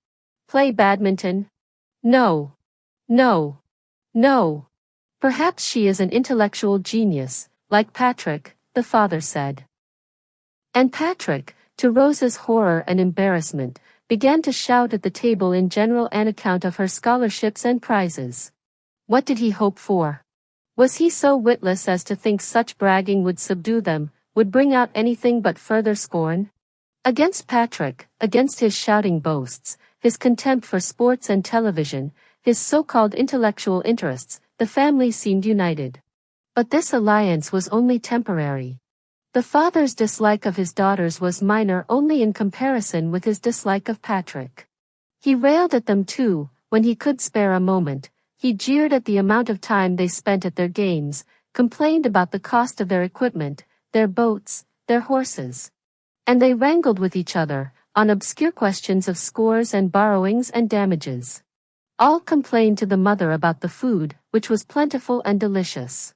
Play badminton? No. No. No. Perhaps she is an intellectual genius, like Patrick, the father said. And Patrick, to Rose's horror and embarrassment, began to shout at the table in general an account of her scholarships and prizes. What did he hope for? Was he so witless as to think such bragging would subdue them, would bring out anything but further scorn? Against Patrick, against his shouting boasts, his contempt for sports and television, his so-called intellectual interests, the family seemed united. But this alliance was only temporary. The father's dislike of his daughters was minor only in comparison with his dislike of Patrick. He railed at them too, when he could spare a moment. He jeered at the amount of time they spent at their games, complained about the cost of their equipment, their boats, their horses. And they wrangled with each other, on obscure questions of scores and borrowings and damages. All complained to the mother about the food, which was plentiful and delicious.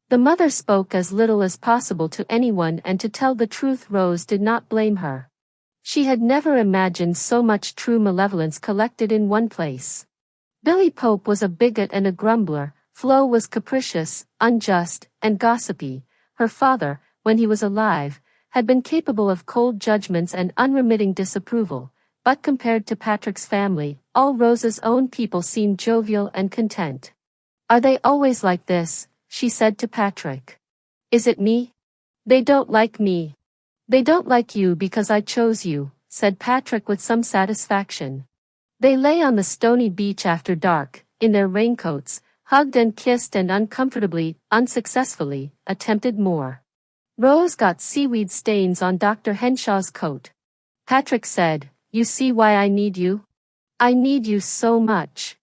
The mother spoke as little as possible to anyone, and to tell the truth, Rose did not blame her. She had never imagined so much true malevolence collected in one place. Billy Pope was a bigot and a grumbler, Flo was capricious, unjust, and gossipy. Her father, when he was alive, had been capable of cold judgments and unremitting disapproval, but compared to Patrick's family, all Rose's own people seemed jovial and content. "Are they always like this?" she said to Patrick. "Is it me? They don't like me." "They don't like you because I chose you," said Patrick with some satisfaction. They lay on the stony beach after dark, in their raincoats, hugged and kissed and uncomfortably, unsuccessfully, attempted more. Rose got seaweed stains on Dr. Henshaw's coat. Patrick said, "You see why I need you? I need you so much."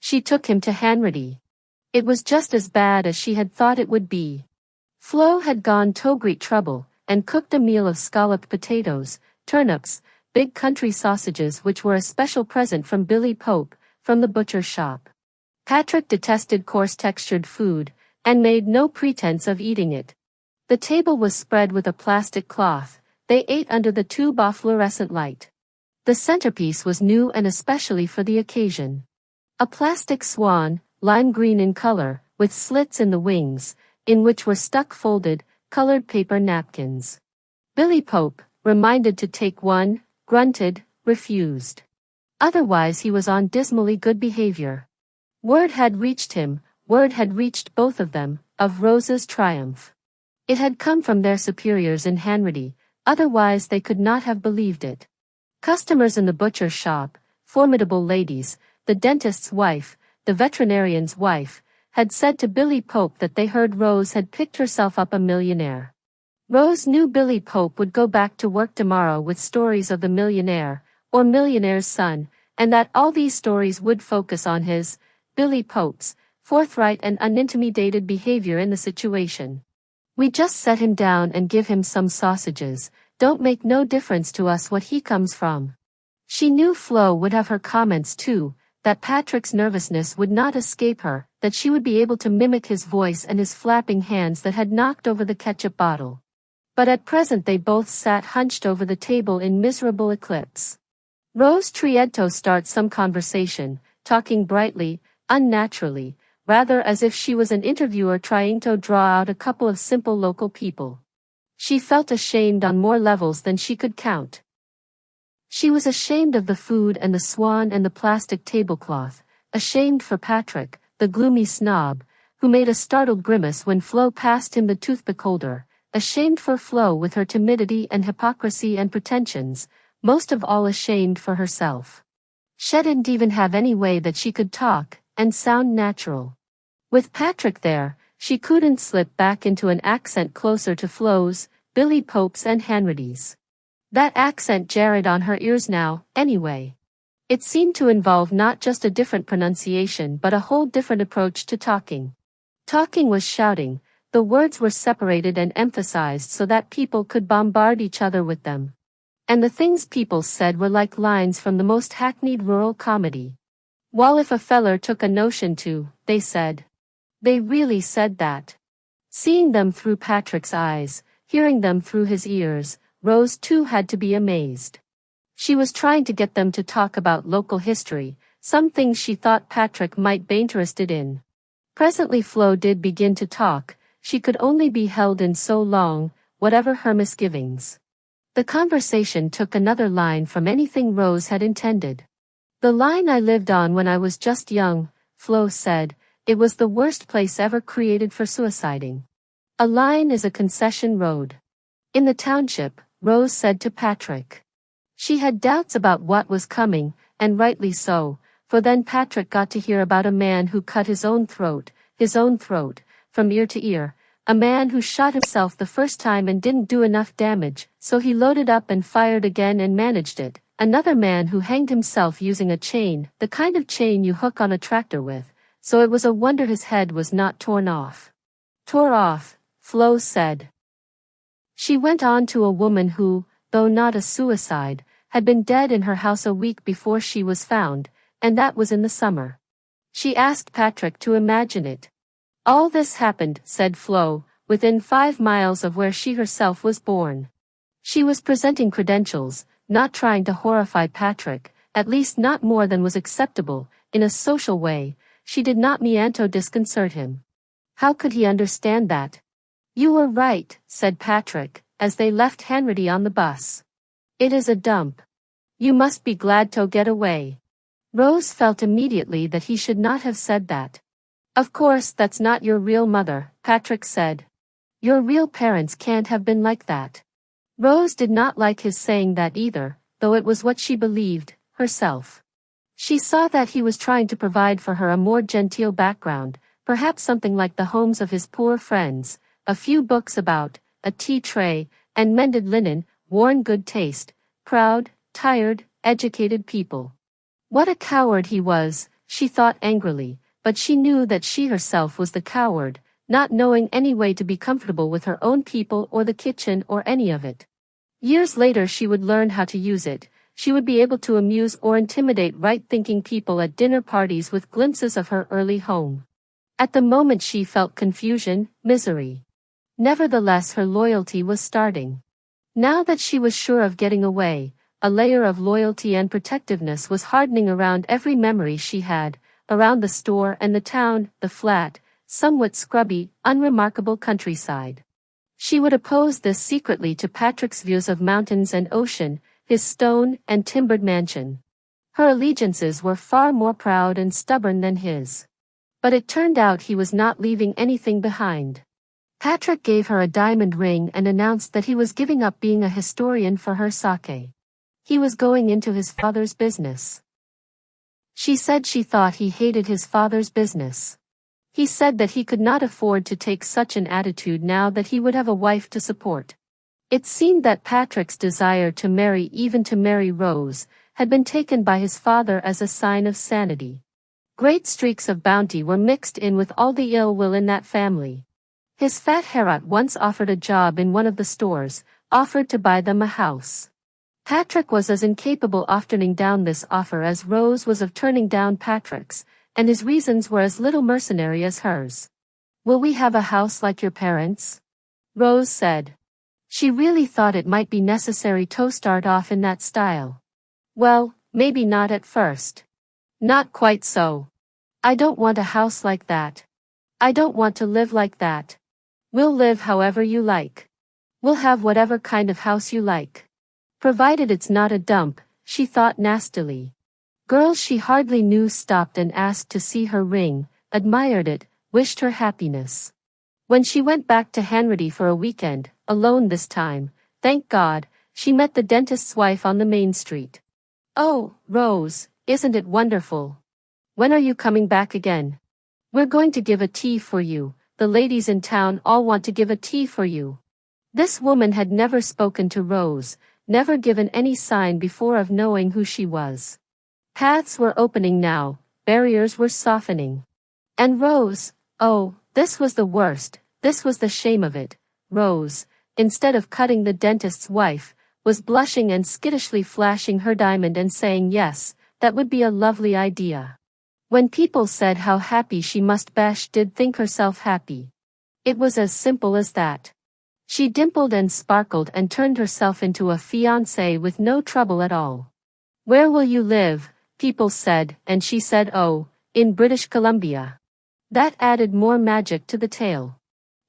She took him to Hanratty. It was just as bad as she had thought it would be. Flo had gone to great trouble, and cooked a meal of scalloped potatoes, turnips, big country sausages which were a special present from Billy Pope, from the butcher's shop. Patrick detested coarse-textured food, and made no pretense of eating it. The table was spread with a plastic cloth. They ate under the tube of fluorescent light. The centerpiece was new and especially for the occasion. A plastic swan, lime green in color, with slits in the wings, in which were stuck folded, colored paper napkins. Billy Pope, reminded to take one, grunted, refused. Otherwise he was on dismally good behavior. Word had reached him, word had reached both of them, of Rose's triumph. It had come from their superiors in Hanratty, otherwise they could not have believed it. Customers in the butcher's shop, formidable ladies, the dentist's wife, the veterinarian's wife, had said to Billy Pope that they heard Rose had picked herself up a millionaire. Rose knew Billy Pope would go back to work tomorrow with stories of the millionaire, or millionaire's son, and that all these stories would focus on his, Billy Pope's, forthright and unintimidated behavior in the situation. "We just set him down and give him some sausages, don't make no difference to us what he comes from." She knew Flo would have her comments too, that Patrick's nervousness would not escape her, that she would be able to mimic his voice and his flapping hands that had knocked over the ketchup bottle. But at present they both sat hunched over the table in miserable eclipse. Rose tried to start some conversation, talking brightly, unnaturally, rather as if she was an interviewer trying to draw out a couple of simple local people. She felt ashamed on more levels than she could count. She was ashamed of the food and the swan and the plastic tablecloth, ashamed for Patrick, the gloomy snob, who made a startled grimace when Flo passed him the toothpick holder, ashamed for Flo with her timidity and hypocrisy and pretensions, most of all ashamed for herself. She didn't even have any way that she could talk and sound natural. With Patrick there, she couldn't slip back into an accent closer to Flo's, Billy Pope's and Hanratty's. That accent jarred on her ears now, anyway. It seemed to involve not just a different pronunciation but a whole different approach to talking. Talking was shouting, the words were separated and emphasized so that people could bombard each other with them. And the things people said were like lines from the most hackneyed rural comedy. "Wall if a feller took a notion to," they said. They really said that. Seeing them through Patrick's eyes, hearing them through his ears, Rose too had to be amazed. She was trying to get them to talk about local history, some things she thought Patrick might be interested in. Presently Flo did begin to talk, she could only be held in so long, whatever her misgivings. The conversation took another line from anything Rose had intended. The line I lived on when I was just young, Flo said, it was the worst place ever created for suiciding. A line is a concession road. In the township, Rose said to Patrick. She had doubts about what was coming, and rightly so, for then Patrick got to hear about a man who cut his own throat, from ear to ear, a man who shot himself the first time and didn't do enough damage, so he loaded up and fired again and managed it, another man who hanged himself using a chain, the kind of chain you hook on a tractor with, so it was a wonder his head was not torn off. Tore off, Flo said. She went on to a woman who, though not a suicide, had been dead in her house a week before she was found, and that was in the summer. She asked Patrick to imagine it. All this happened, said Flo, within 5 miles of where she herself was born. She was presenting credentials, not trying to horrify Patrick, at least not more than was acceptable, in a social way. She did not mean to disconcert him. How could he understand that? You were right, said Patrick, as they left Hanratty on the bus. It is a dump. You must be glad to get away. Rose felt immediately that he should not have said that. Of course that's not your real mother, Patrick said. Your real parents can't have been like that. Rose did not like his saying that either, though it was what she believed, herself. She saw that he was trying to provide for her a more genteel background, perhaps something like the homes of his poor friends, a few books about, a tea tray, and mended linen, worn good taste, proud, tired, educated people. What a coward he was, she thought angrily, but she knew that she herself was the coward, not knowing any way to be comfortable with her own people or the kitchen or any of it. Years later she would learn how to use it. She would be able to amuse or intimidate right-thinking people at dinner parties with glimpses of her early home. At the moment she felt confusion, misery. Nevertheless her loyalty was starting. Now that she was sure of getting away, a layer of loyalty and protectiveness was hardening around every memory she had, around the store and the town, the flat, somewhat scrubby, unremarkable countryside. She would oppose this secretly to Patrick's views of mountains and ocean, his stone and timbered mansion. Her allegiances were far more proud and stubborn than his. But it turned out he was not leaving anything behind. Patrick gave her a diamond ring and announced that he was giving up being a historian for her sake. He was going into his father's business. She said she thought he hated his father's business. He said that he could not afford to take such an attitude now that he would have a wife to support. It seemed that Patrick's desire to marry, even to marry Rose, had been taken by his father as a sign of sanity. Great streaks of bounty were mixed in with all the ill will in that family. His fat Herat once offered a job in one of the stores, offered to buy them a house. Patrick was as incapable of turning down this offer as Rose was of turning down Patrick's, and his reasons were as little mercenary as hers. Will we have a house like your parents? Rose said. She really thought it might be necessary to start off in that style. Well, maybe not at first. Not quite so. I don't want a house like that. I don't want to live like that. We'll live however you like. We'll have whatever kind of house you like. Provided it's not a dump, she thought nastily. Girls she hardly knew stopped and asked to see her ring, admired it, wished her happiness. When she went back to Hanratty for a weekend, alone this time, thank God, she met the dentist's wife on the main street. Oh, Rose, isn't it wonderful? When are you coming back again? We're going to give a tea for you, the ladies in town all want to give a tea for you. This woman had never spoken to Rose, never given any sign before of knowing who she was. Paths were opening now, barriers were softening. And Rose, oh, this was the worst, this was the shame of it. Rose, instead of cutting the dentist's wife, was blushing and skittishly flashing her diamond and saying yes, that would be a lovely idea. When people said how happy she must be, she did think herself happy. It was as simple as that. She dimpled and sparkled and turned herself into a fiancée with no trouble at all. Where will you live? People said, and she said, oh, in British Columbia. That added more magic to the tale.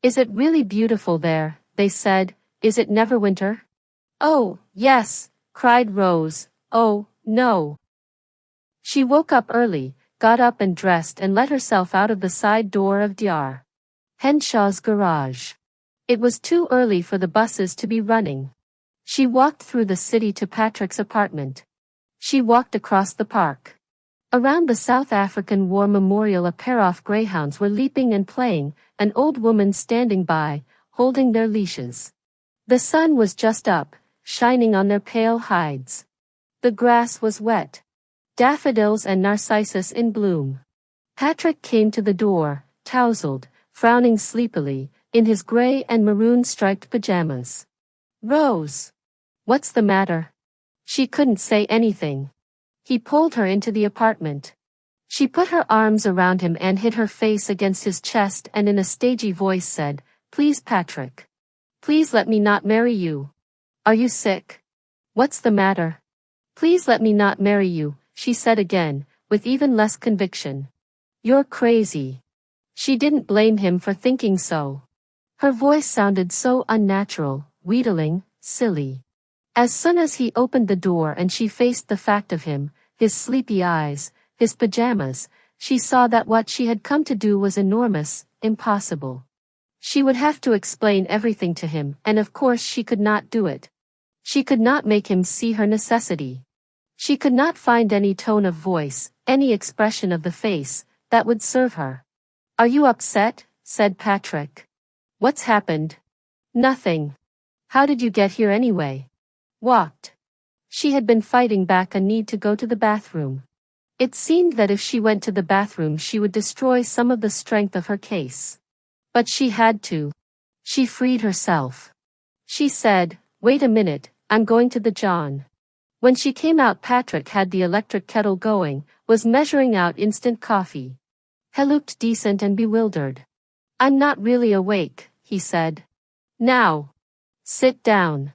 Is it really beautiful there? They said. Is it never winter? Oh, yes, cried Rose. Oh, no. She woke up early, got up and dressed and let herself out of the side door of Dr. Henshaw's garage. It was too early for the buses to be running. She walked through the city to Patrick's apartment. She walked across the park. Around the South African War Memorial, a pair of greyhounds were leaping and playing, an old woman standing by, holding their leashes. The sun was just up, shining on their pale hides. The grass was wet. Daffodils and narcissus in bloom. Patrick came to the door, tousled, frowning sleepily, in his gray and maroon striped pajamas. Rose. What's the matter? She couldn't say anything. He pulled her into the apartment. She put her arms around him and hid her face against his chest and in a stagey voice said, "Please, Patrick. Please let me not marry you. Are you sick? What's the matter? Please let me not marry you," she said again, with even less conviction. "You're crazy." She didn't blame him for thinking so. Her voice sounded so unnatural, wheedling, silly. As soon as he opened the door and she faced the fact of him, his sleepy eyes, his pajamas, she saw that what she had come to do was enormous, impossible. She would have to explain everything to him, and of course she could not do it. She could not make him see her necessity. She could not find any tone of voice, any expression of the face, that would serve her. "Are you upset?" said Patrick. "What's happened?" "Nothing. How did you get here anyway?" "Walked." She had been fighting back a need to go to the bathroom. It seemed that if she went to the bathroom she would destroy some of the strength of her case. But she had to. She freed herself. She said, "Wait a minute, I'm going to the John." When she came out, Patrick had the electric kettle going, was measuring out instant coffee. He looked decent and bewildered. "I'm not really awake," he said. "Now. Sit down.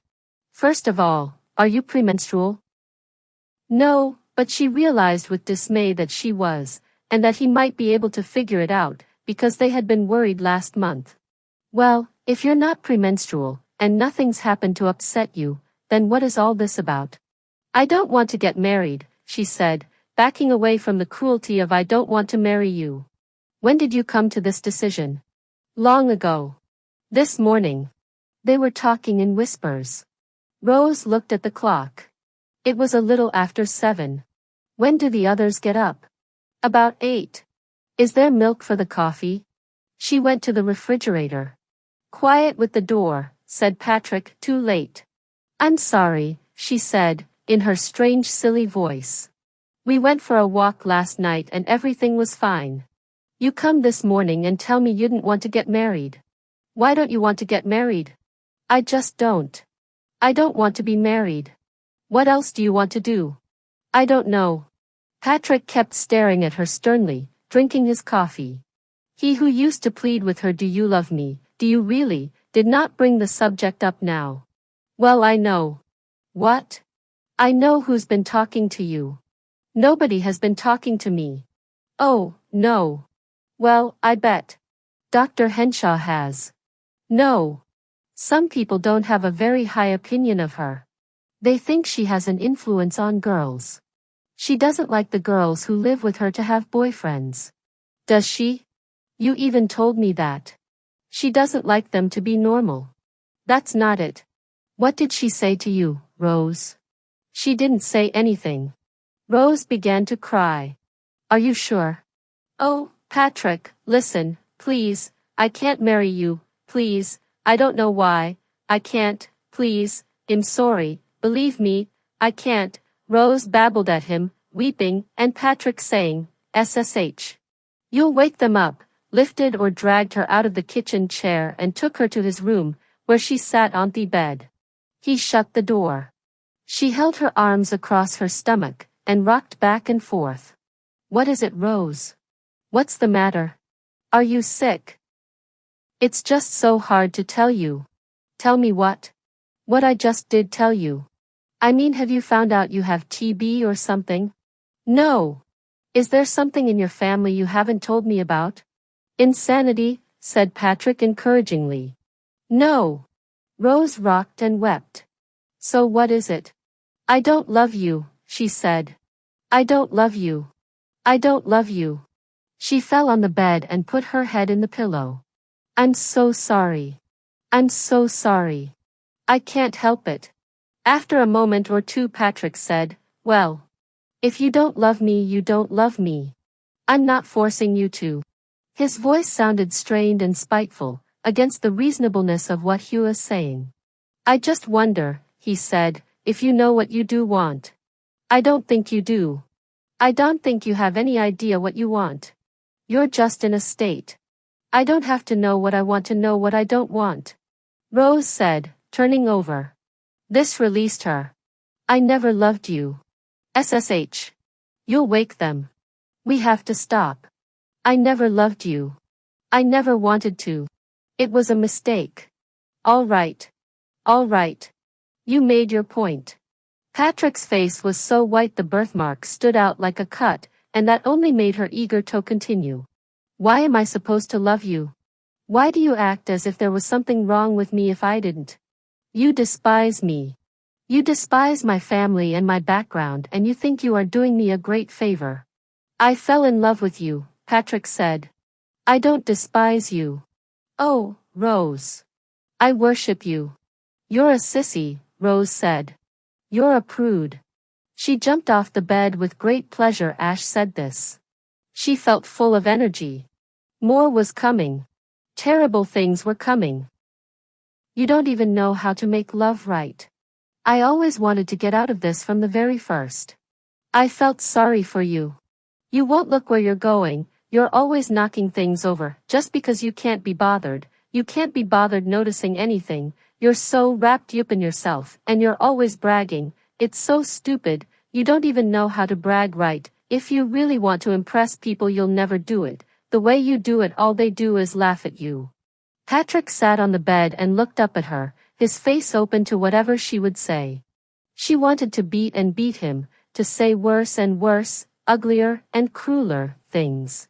First of all, are you premenstrual?" No, but she realized with dismay that she was, and that he might be able to figure it out, because they had been worried last month. "Well, if you're not premenstrual, and nothing's happened to upset you, then what is all this about?" "I don't want to get married," she said, backing away from the cruelty of "I don't want to marry you." "When did you come to this decision?" "Long ago. This morning." They were talking in whispers. Rose looked at the clock. It was a little after 7. "When do the others get up?" "About 8. "Is there milk for the coffee?" She went to the refrigerator. "Quiet with the door," said Patrick, "too late." "I'm sorry," she said, in her strange silly voice. "We went for a walk last night and everything was fine. You come this morning and tell me you didn't want to get married. Why don't you want to get married?" "I just don't. I don't want to be married." "What else do you want to do?" "I don't know." Patrick kept staring at her sternly, drinking his coffee. He who used to plead with her, "Do you love me? Do you really?" did not bring the subject up now. "Well, I know." "What?" "I know who's been talking to you." "Nobody has been talking to me." "Oh, no." "Well, I bet. Dr. Henshaw has." "No. Some people don't have a very high opinion of her. They think she has an influence on girls. She doesn't like the girls who live with her to have boyfriends." "Does she? You even told me that." "She doesn't like them to be normal." "That's not it." "What did she say to you, Rose?" "She didn't say anything." Rose began to cry. "Are you sure?" "Oh, Patrick, listen, please, I can't marry you, please, I don't know why, I can't, please, I'm sorry, believe me, I can't." Rose babbled at him, weeping, and Patrick saying, "SSH. You'll wake them up," lifted or dragged her out of the kitchen chair and took her to his room, where she sat on the bed. He shut the door. She held her arms across her stomach, and rocked back and forth. "What is it, Rose? What's the matter? Are you sick?" "It's just so hard to tell you." "Tell me what?" "What I just did tell you." "I mean, have you found out you have TB or something?" "No." "Is there something in your family you haven't told me about?" Insanity, said Patrick encouragingly. No. Rose rocked and wept. So what is it? I don't love you, she said. I don't love you. I don't love you. She fell on the bed and put her head in the pillow. I'm so sorry. I'm so sorry. I can't help it. After a moment or two Patrick said, well, if you don't love me you don't love me. I'm not forcing you to. His voice sounded strained and spiteful, against the reasonableness of what Hugh was saying. I just wonder, he said, if you know what you do want. I don't think you do. I don't think you have any idea what you want. You're just in a state. I don't have to know what I want to know what I don't want. Rose said, turning over. This released her. I never loved you. SSH. You'll wake them. We have to stop. I never loved you. I never wanted to. It was a mistake. All right. All right. You made your point. Patrick's face was so white the birthmark stood out like a cut, and that only made her eager to continue. Why am I supposed to love you? Why do you act as if there was something wrong with me if I didn't? You despise me. You despise my family and my background and you think you are doing me a great favor. I fell in love with you, Patrick said. I don't despise you. Oh, Rose. I worship you. You're a sissy, Rose said. You're a prude. She jumped off the bed with great pleasure as Ash said this. She felt full of energy. More was coming. Terrible things were coming. You don't even know how to make love right. I always wanted to get out of this from the very first. I felt sorry for you. You won't look where you're going, you're always knocking things over, just because you can't be bothered noticing anything, you're so wrapped up in yourself, and you're always bragging, it's so stupid, you don't even know how to brag right, if you really want to impress people you'll never do it, the way you do it all they do is laugh at you. Patrick sat on the bed and looked up at her, his face open to whatever she would say. She wanted to beat him, to say worse and worse, uglier and crueler things.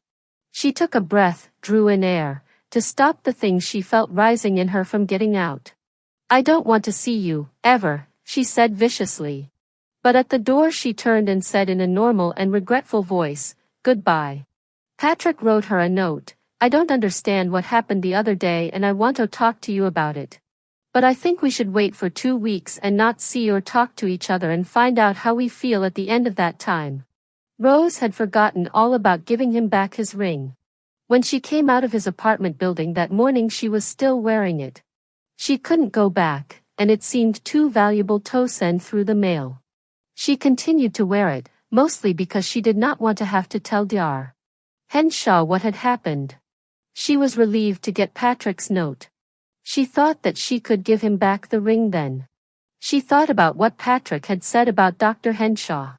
She took a breath, drew in air, to stop the things she felt rising in her from getting out. I don't want to see you, ever, she said viciously. But at the door she turned and said in a normal and regretful voice, goodbye. Patrick wrote her a note, I don't understand what happened the other day and I want to talk to you about it. But I think we should wait for 2 weeks and not see or talk to each other and find out how we feel at the end of that time. Rose had forgotten all about giving him back his ring. When she came out of his apartment building that morning she was still wearing it. She couldn't go back, and it seemed too valuable to send through the mail. She continued to wear it, mostly because she did not want to have to tell Dr. Henshaw what had happened. She was relieved to get Patrick's note. She thought that she could give him back the ring then. She thought about what Patrick had said about Dr. Henshaw.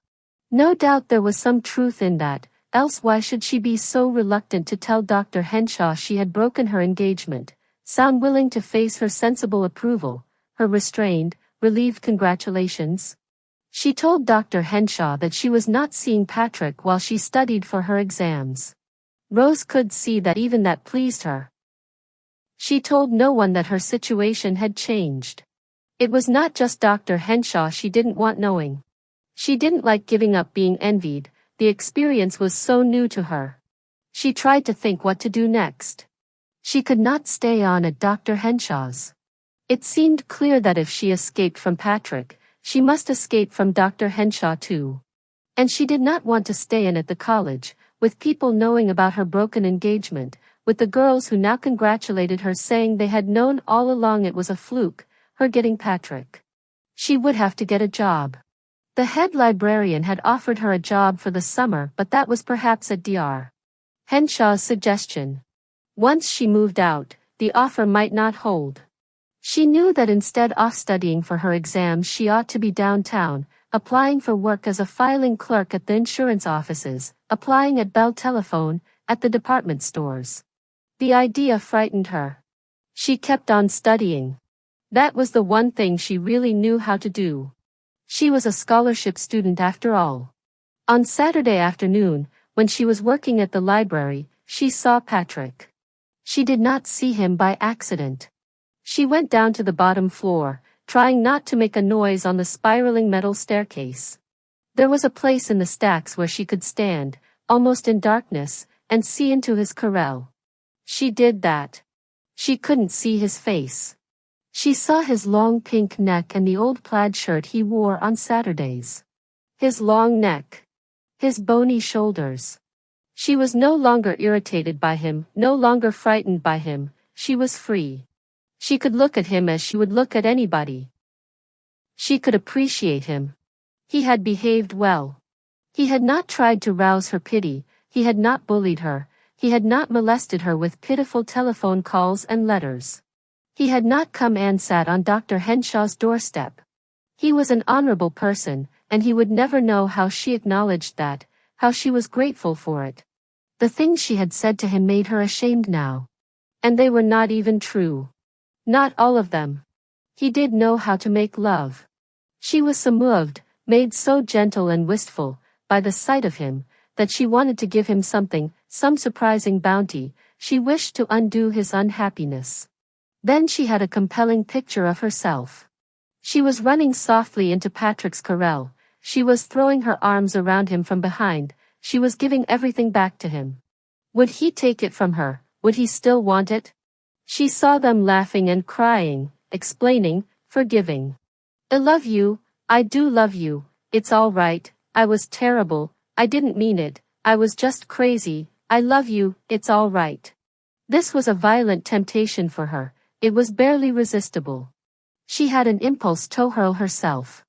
No doubt there was some truth in that, else why should she be so reluctant to tell Dr. Henshaw she had broken her engagement, sound willing to face her sensible approval, her restrained, relieved congratulations? She told Dr. Henshaw that she was not seeing Patrick while she studied for her exams. Rose could see that even that pleased her. She told no one that her situation had changed. It was not just Dr. Henshaw she didn't want knowing. She didn't like giving up being envied, the experience was so new to her. She tried to think what to do next. She could not stay on at Dr. Henshaw's. It seemed clear that if she escaped from Patrick, she must escape from Dr. Henshaw too. And she did not want to stay in at the college, with people knowing about her broken engagement, with the girls who now congratulated her saying they had known all along it was a fluke, her getting Patrick. She would have to get a job. The head librarian had offered her a job for the summer, but that was perhaps at Dr. Henshaw's suggestion. Once she moved out, the offer might not hold. She knew that instead of studying for her exams she ought to be downtown, applying for work as a filing clerk at the insurance offices, applying at Bell Telephone, at the department stores. The idea frightened her. She kept on studying. That was the one thing she really knew how to do. She was a scholarship student after all. On Saturday afternoon, when she was working at the library, she saw Patrick. She did not see him by accident. She went down to the bottom floor, trying not to make a noise on the spiraling metal staircase. There was a place in the stacks where she could stand, almost in darkness, and see into his corral. She did that. She couldn't see his face. She saw his long pink neck and the old plaid shirt he wore on Saturdays. His long neck. His bony shoulders. She was no longer irritated by him, no longer frightened by him. She was free. She could look at him as she would look at anybody. She could appreciate him. He had behaved well. He had not tried to rouse her pity, he had not bullied her, he had not molested her with pitiful telephone calls and letters. He had not come and sat on Dr. Henshaw's doorstep. He was an honorable person, and he would never know how she acknowledged that, how she was grateful for it. The things she had said to him made her ashamed now. And they were not even true. Not all of them. He did know how to make love. She was so moved, made so gentle and wistful, by the sight of him, that she wanted to give him something, some surprising bounty. She wished to undo his unhappiness. Then she had a compelling picture of herself. She was running softly into Patrick's corral. She was throwing her arms around him from behind. She was giving everything back to him. Would he take it from her? Would he still want it? She saw them laughing and crying, explaining, forgiving. I love you, I do love you, it's all right, I was terrible, I didn't mean it, I was just crazy, I love you, it's all right. This was a violent temptation for her, it was barely resistible. She had an impulse to hurl herself.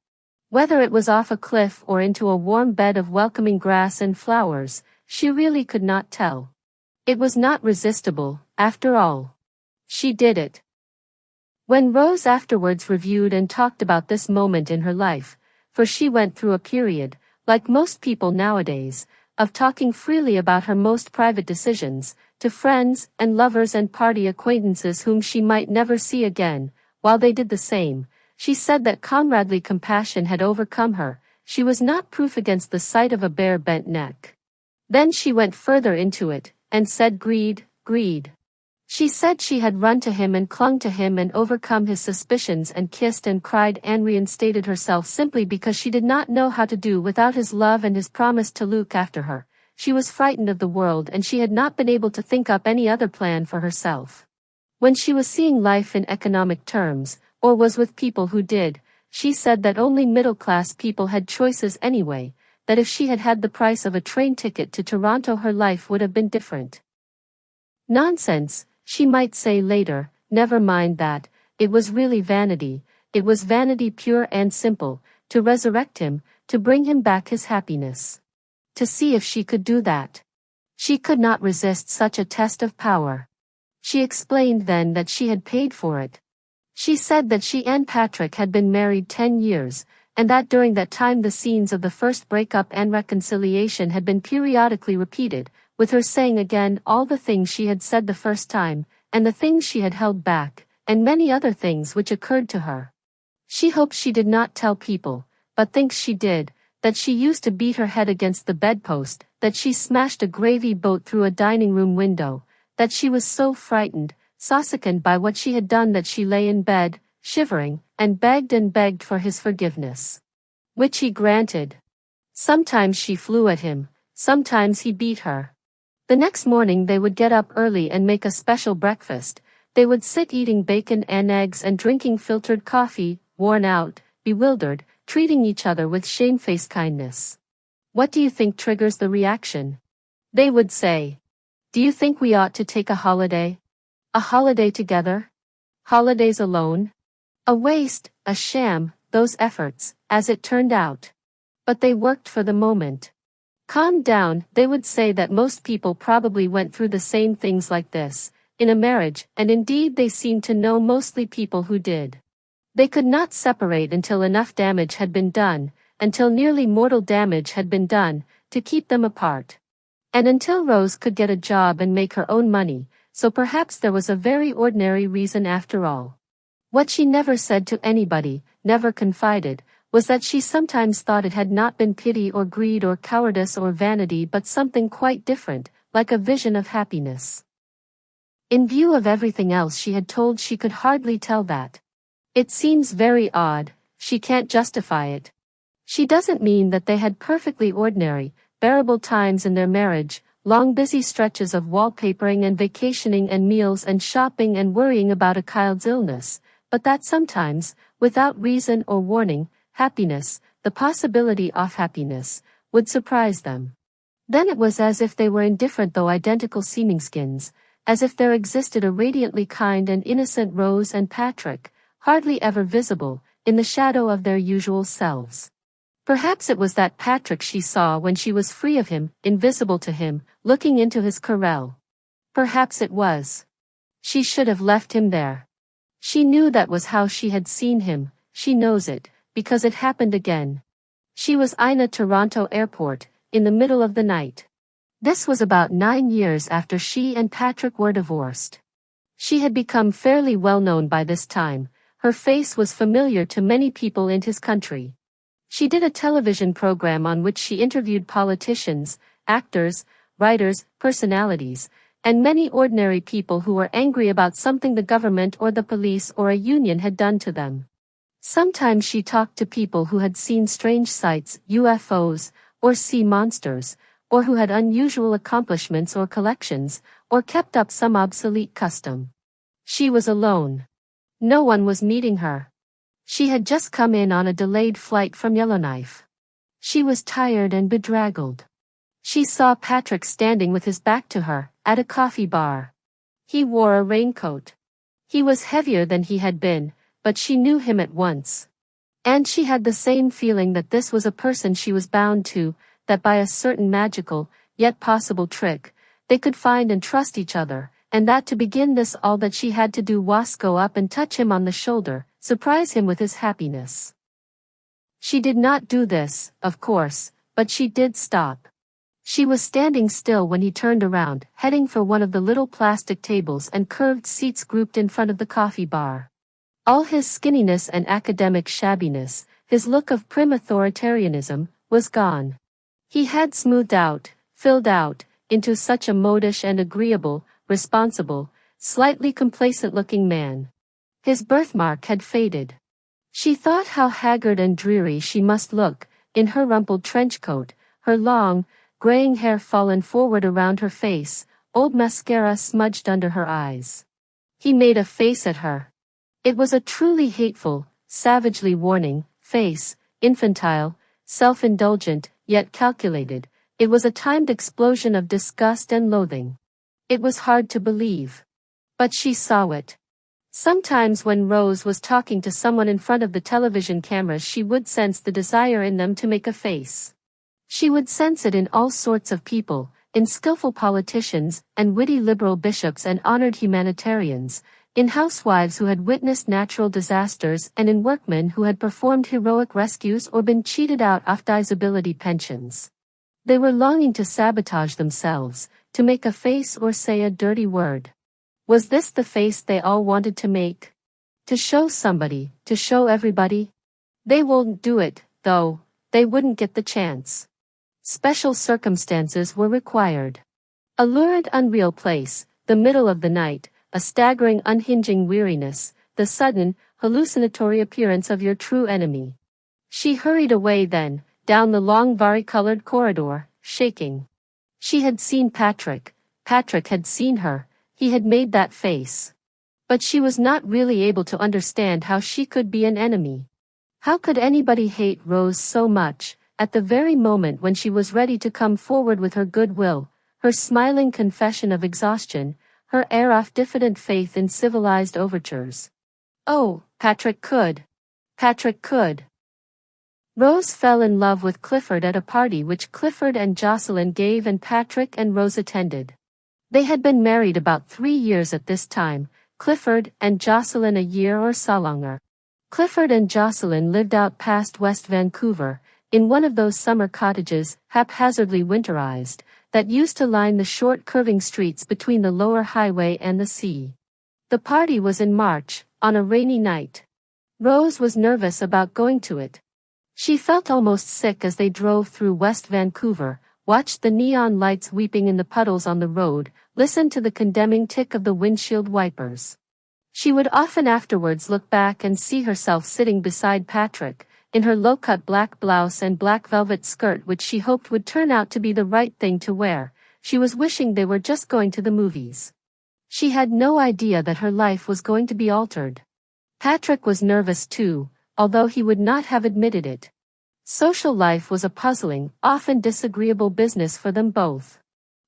Whether it was off a cliff or into a warm bed of welcoming grass and flowers, she really could not tell. It was not resistible, after all. She did it. When Rose afterwards reviewed and talked about this moment in her life, for she went through a period, like most people nowadays, of talking freely about her most private decisions, to friends and lovers and party acquaintances whom she might never see again, while they did the same, she said that comradely compassion had overcome her, she was not proof against the sight of a bare bent neck. Then she went further into it, and said greed. She said she had run to him and clung to him and overcome his suspicions and kissed and cried and reinstated herself simply because she did not know how to do without his love and his promise to look after her. She was frightened of the world and she had not been able to think up any other plan for herself. When she was seeing life in economic terms, or was with people who did, she said that only middle-class people had choices anyway, that if she had had the price of a train ticket to Toronto her life would have been different. Nonsense, she might say later, never mind that, it was really vanity, it was vanity pure and simple, to resurrect him, to bring him back his happiness. To see if she could do that. She could not resist such a test of power. She explained then that she had paid for it. She said that she and Patrick had been married 10 years, and that during that time the scenes of the first breakup and reconciliation had been periodically repeated, with her saying again all the things she had said the first time, and the things she had held back, and many other things which occurred to her. She hopes she did not tell people, but thinks she did, that she used to beat her head against the bedpost, that she smashed a gravy boat through a dining room window, that she was so frightened, so sickened by what she had done that she lay in bed, shivering, and begged for his forgiveness. Which he granted. Sometimes she flew at him, sometimes he beat her. The next morning they would get up early and make a special breakfast. They would sit eating bacon and eggs and drinking filtered coffee, worn out, bewildered, treating each other with shamefaced kindness. What do you think triggers the reaction? They would say. Do you think we ought to take a holiday? A holiday together? Holidays alone? A waste, a sham, those efforts, as it turned out. But they worked for the moment. Calm down, they would say that most people probably went through the same things like this, in a marriage, and indeed they seemed to know mostly people who did. They could not separate until enough damage had been done, until nearly mortal damage had been done, to keep them apart. And until Rose could get a job and make her own money, so perhaps there was a very ordinary reason after all. What she never said to anybody, never confided, was that she sometimes thought it had not been pity or greed or cowardice or vanity but something quite different, like a vision of happiness. In view of everything else she had told, she could hardly tell that. It seems very odd, she can't justify it. She doesn't mean that they had perfectly ordinary, bearable times in their marriage, long busy stretches of wallpapering and vacationing and meals and shopping and worrying about a child's illness, but that sometimes, without reason or warning, happiness, the possibility of happiness, would surprise them. Then it was as if they were in different though identical seeming skins, as if there existed a radiantly kind and innocent Rose and Patrick, hardly ever visible, in the shadow of their usual selves. Perhaps it was that Patrick she saw when she was free of him, invisible to him, looking into his corral. Perhaps it was. She should have left him there. She knew that was how she had seen him, she knows it, because it happened again. She was in Toronto airport, in the middle of the night. This was about 9 years after she and Patrick were divorced. She had become fairly well known by this time, her face was familiar to many people in his country. She did a television program on which she interviewed politicians, actors, writers, personalities, and many ordinary people who were angry about something the government or the police or a union had done to them. Sometimes she talked to people who had seen strange sights, UFOs, or sea monsters, or who had unusual accomplishments or collections, or kept up some obsolete custom. She was alone. No one was meeting her. She had just come in on a delayed flight from Yellowknife. She was tired and bedraggled. She saw Patrick standing with his back to her, at a coffee bar. He wore a raincoat. He was heavier than he had been, but she knew him at once. And she had the same feeling that this was a person she was bound to, that by a certain magical, yet possible trick, they could find and trust each other, and that to begin this all that she had to do was go up and touch him on the shoulder, surprise him with his happiness. She did not do this, of course, but she did stop. She was standing still when he turned around, heading for one of the little plastic tables and curved seats grouped in front of the coffee bar. All his skinniness and academic shabbiness, his look of prim authoritarianism, was gone. He had smoothed out, filled out, into such a modish and agreeable, responsible, slightly complacent-looking man. His birthmark had faded. She thought how haggard and dreary she must look, in her rumpled trench coat, her long, graying hair fallen forward around her face, old mascara smudged under her eyes. He made a face at her. It was a truly hateful, savagely warning, face, infantile, self-indulgent, yet calculated. It was a timed explosion of disgust and loathing. It was hard to believe. But she saw it. Sometimes when Rose was talking to someone in front of the television cameras, she would sense the desire in them to make a face. She would sense it in all sorts of people, in skillful politicians, and witty liberal bishops and honored humanitarians, in housewives who had witnessed natural disasters and in workmen who had performed heroic rescues or been cheated out of disability pensions. They were longing to sabotage themselves, to make a face or say a dirty word. Was this the face they all wanted to make? To show somebody, to show everybody? They won't do it, though, they wouldn't get the chance. Special circumstances were required. A lurid unreal place, the middle of the night, a staggering unhinging weariness, the sudden, hallucinatory appearance of your true enemy. She hurried away then, down the long vari-colored corridor, shaking. She had seen Patrick. Patrick had seen her. He had made that face. But she was not really able to understand how she could be an enemy. How could anybody hate Rose so much, at the very moment when she was ready to come forward with her goodwill, her smiling confession of exhaustion, her air of diffident faith in civilized overtures? Oh, Patrick could. Patrick could. Rose fell in love with Clifford at a party which Clifford and Jocelyn gave and Patrick and Rose attended. They had been married about 3 years at this time, Clifford and Jocelyn a year or so longer. Clifford and Jocelyn lived out past West Vancouver, in one of those summer cottages, haphazardly winterized, that used to line the short curving streets between the lower highway and the sea. The party was in March, on a rainy night. Rose was nervous about going to it. She felt almost sick as they drove through West Vancouver, watched the neon lights weeping in the puddles on the road, listened to the condemning tick of the windshield wipers. She would often afterwards look back and see herself sitting beside Patrick, in her low-cut black blouse and black velvet skirt which she hoped would turn out to be the right thing to wear. She was wishing they were just going to the movies. She had no idea that her life was going to be altered. Patrick was nervous too, although he would not have admitted it. Social life was a puzzling, often disagreeable business for them both.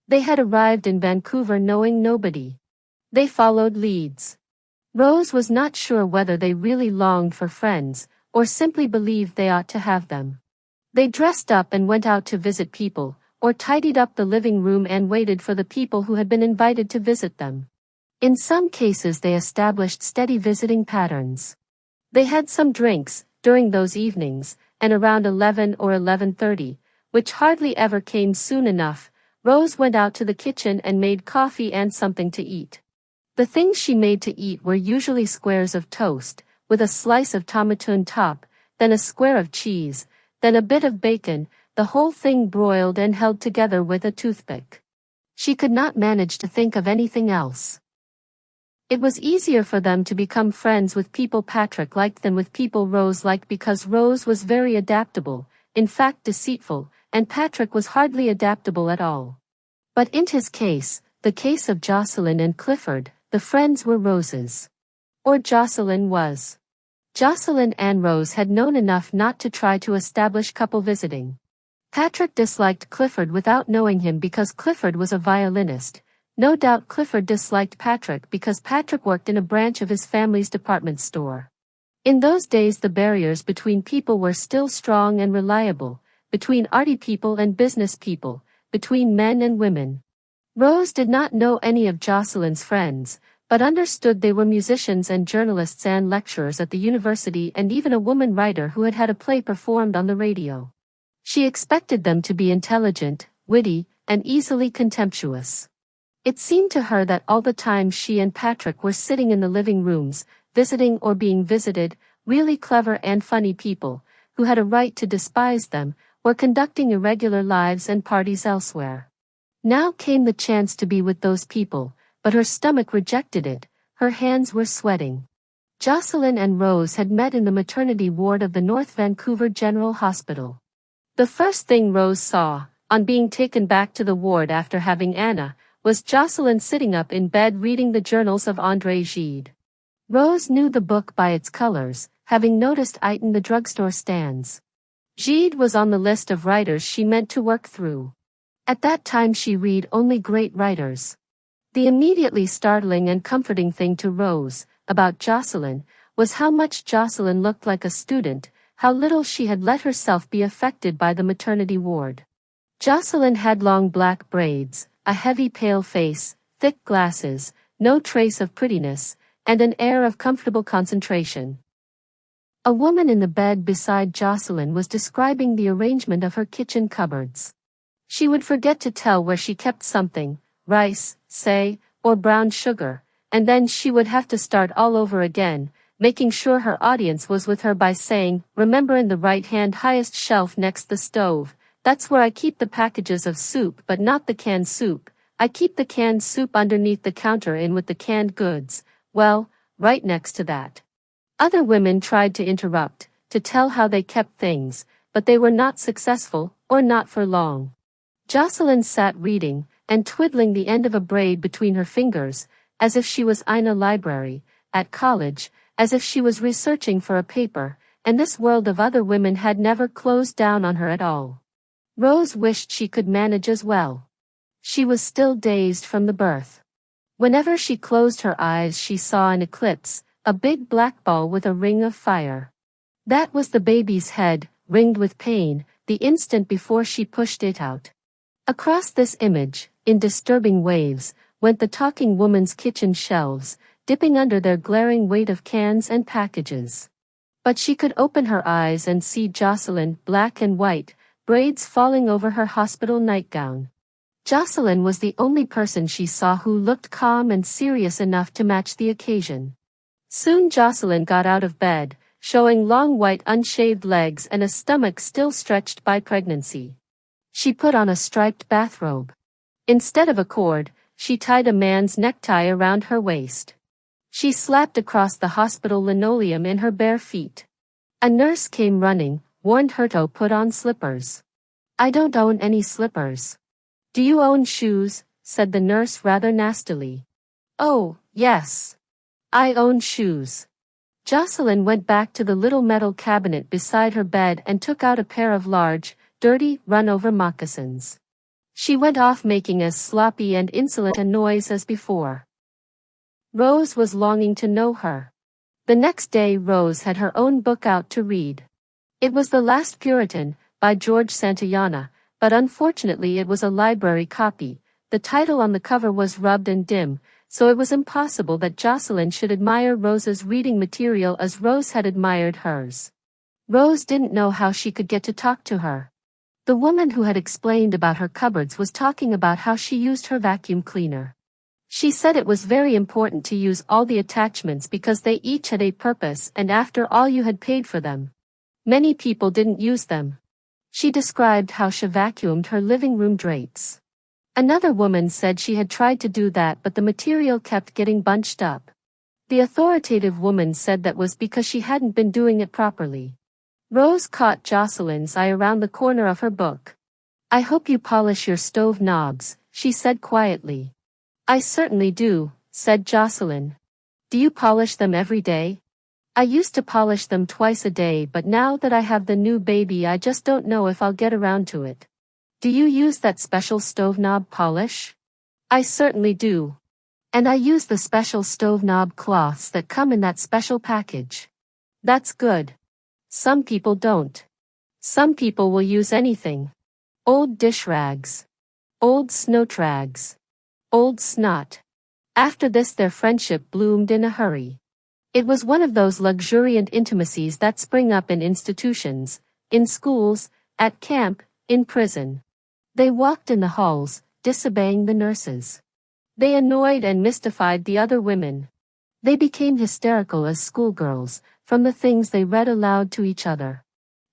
They had arrived in Vancouver knowing nobody. They followed leads. Rose was not sure whether they really longed for friends, or simply believed they ought to have them. They dressed up and went out to visit people, or tidied up the living room and waited for the people who had been invited to visit them. In some cases they established steady visiting patterns. They had some drinks, during those evenings, and around 11 or 11:30, which hardly ever came soon enough, Rose went out to the kitchen and made coffee and something to eat. The things she made to eat were usually squares of toast, with a slice of tomato on top, then a square of cheese, then a bit of bacon, the whole thing broiled and held together with a toothpick. She could not manage to think of anything else. It was easier for them to become friends with people Patrick liked than with people Rose liked because Rose was very adaptable, in fact deceitful, and Patrick was hardly adaptable at all. But in his case, the case of Jocelyn and Clifford, the friends were Rose's. Or Jocelyn was. Jocelyn and Rose had known enough not to try to establish couple visiting. Patrick disliked Clifford without knowing him because Clifford was a violinist. No doubt Clifford disliked Patrick because Patrick worked in a branch of his family's department store. In those days the barriers between people were still strong and reliable, between arty people and business people, between men and women. Rose did not know any of Jocelyn's friends, but understood they were musicians and journalists and lecturers at the university and even a woman writer who had had a play performed on the radio. She expected them to be intelligent, witty, and easily contemptuous. It seemed to her that all the time she and Patrick were sitting in the living rooms, visiting or being visited, really clever and funny people, who had a right to despise them, were conducting irregular lives and parties elsewhere. Now came the chance to be with those people, but her stomach rejected it, her hands were sweating. Jocelyn and Rose had met in the maternity ward of the North Vancouver General Hospital. The first thing Rose saw, on being taken back to the ward after having Anna, was Jocelyn sitting up in bed reading the journals of André Gide. Rose knew the book by its colors, having noticed it in the drugstore stands. Gide was on the list of writers she meant to work through. At that time she read only great writers. The immediately startling and comforting thing to Rose, about Jocelyn, was how much Jocelyn looked like a student, how little she had let herself be affected by the maternity ward. Jocelyn had long black braids, a heavy pale face, thick glasses, no trace of prettiness, and an air of comfortable concentration. A woman in the bed beside Jocelyn was describing the arrangement of her kitchen cupboards. She would forget to tell where she kept something, rice, say, or brown sugar, and then she would have to start all over again, making sure her audience was with her by saying, "Remember in the right-hand highest shelf next the stove, that's where I keep the packages of soup but not the canned soup. I keep the canned soup underneath the counter in with the canned goods, well, right next to that." Other women tried to interrupt, to tell how they kept things, but they were not successful, or not for long. Jocelyn sat reading, and twiddling the end of a braid between her fingers, as if she was in a library, at college, as if she was researching for a paper, and this world of other women had never closed down on her at all. Rose wished she could manage as well. She was still dazed from the birth. Whenever she closed her eyes she saw an eclipse, a big black ball with a ring of fire. That was the baby's head, ringed with pain, the instant before she pushed it out. Across this image, in disturbing waves, went the talking woman's kitchen shelves, dipping under their glaring weight of cans and packages. But she could open her eyes and see Jocelyn, black and white, braids falling over her hospital nightgown. Jocelyn was the only person she saw who looked calm and serious enough to match the occasion. Soon Jocelyn got out of bed, showing long white unshaved legs and a stomach still stretched by pregnancy. She put on a striped bathrobe. Instead of a cord, she tied a man's necktie around her waist. She slapped across the hospital linoleum in her bare feet. A nurse came running, warned her to put on slippers. I don't own any slippers. Do you own shoes? Said the nurse rather nastily. Oh, yes. I own shoes. Jocelyn went back to the little metal cabinet beside her bed and took out a pair of large, dirty, run-over moccasins. She went off making as sloppy and insolent a noise as before. Rose was longing to know her. The next day Rose had her own book out to read. It was The Last Puritan, by George Santayana, but unfortunately it was a library copy. The title on the cover was rubbed and dim, so it was impossible that Jocelyn should admire Rose's reading material as Rose had admired hers. Rose didn't know how she could get to talk to her. The woman who had explained about her cupboards was talking about how she used her vacuum cleaner. She said it was very important to use all the attachments because they each had a purpose and after all you had paid for them. Many people didn't use them. She described how she vacuumed her living room drapes. Another woman said she had tried to do that but the material kept getting bunched up. The authoritative woman said that was because she hadn't been doing it properly. Rose caught Jocelyn's eye around the corner of her book. I hope you polish your stove knobs, she said quietly. I certainly do, said Jocelyn. Do you polish them every day? I used to polish them twice a day but now that I have the new baby I just don't know if I'll get around to it. Do you use that special stove knob polish? I certainly do. And I use the special stove knob cloths that come in that special package. That's good. Some people don't. Some people will use anything. Old dish rags. Old snow rags. Old snot. After this their friendship bloomed in a hurry. It was one of those luxuriant intimacies that spring up in institutions, in schools, at camp, in prison. They walked in the halls, disobeying the nurses. They annoyed and mystified the other women. They became hysterical as schoolgirls, from the things they read aloud to each other.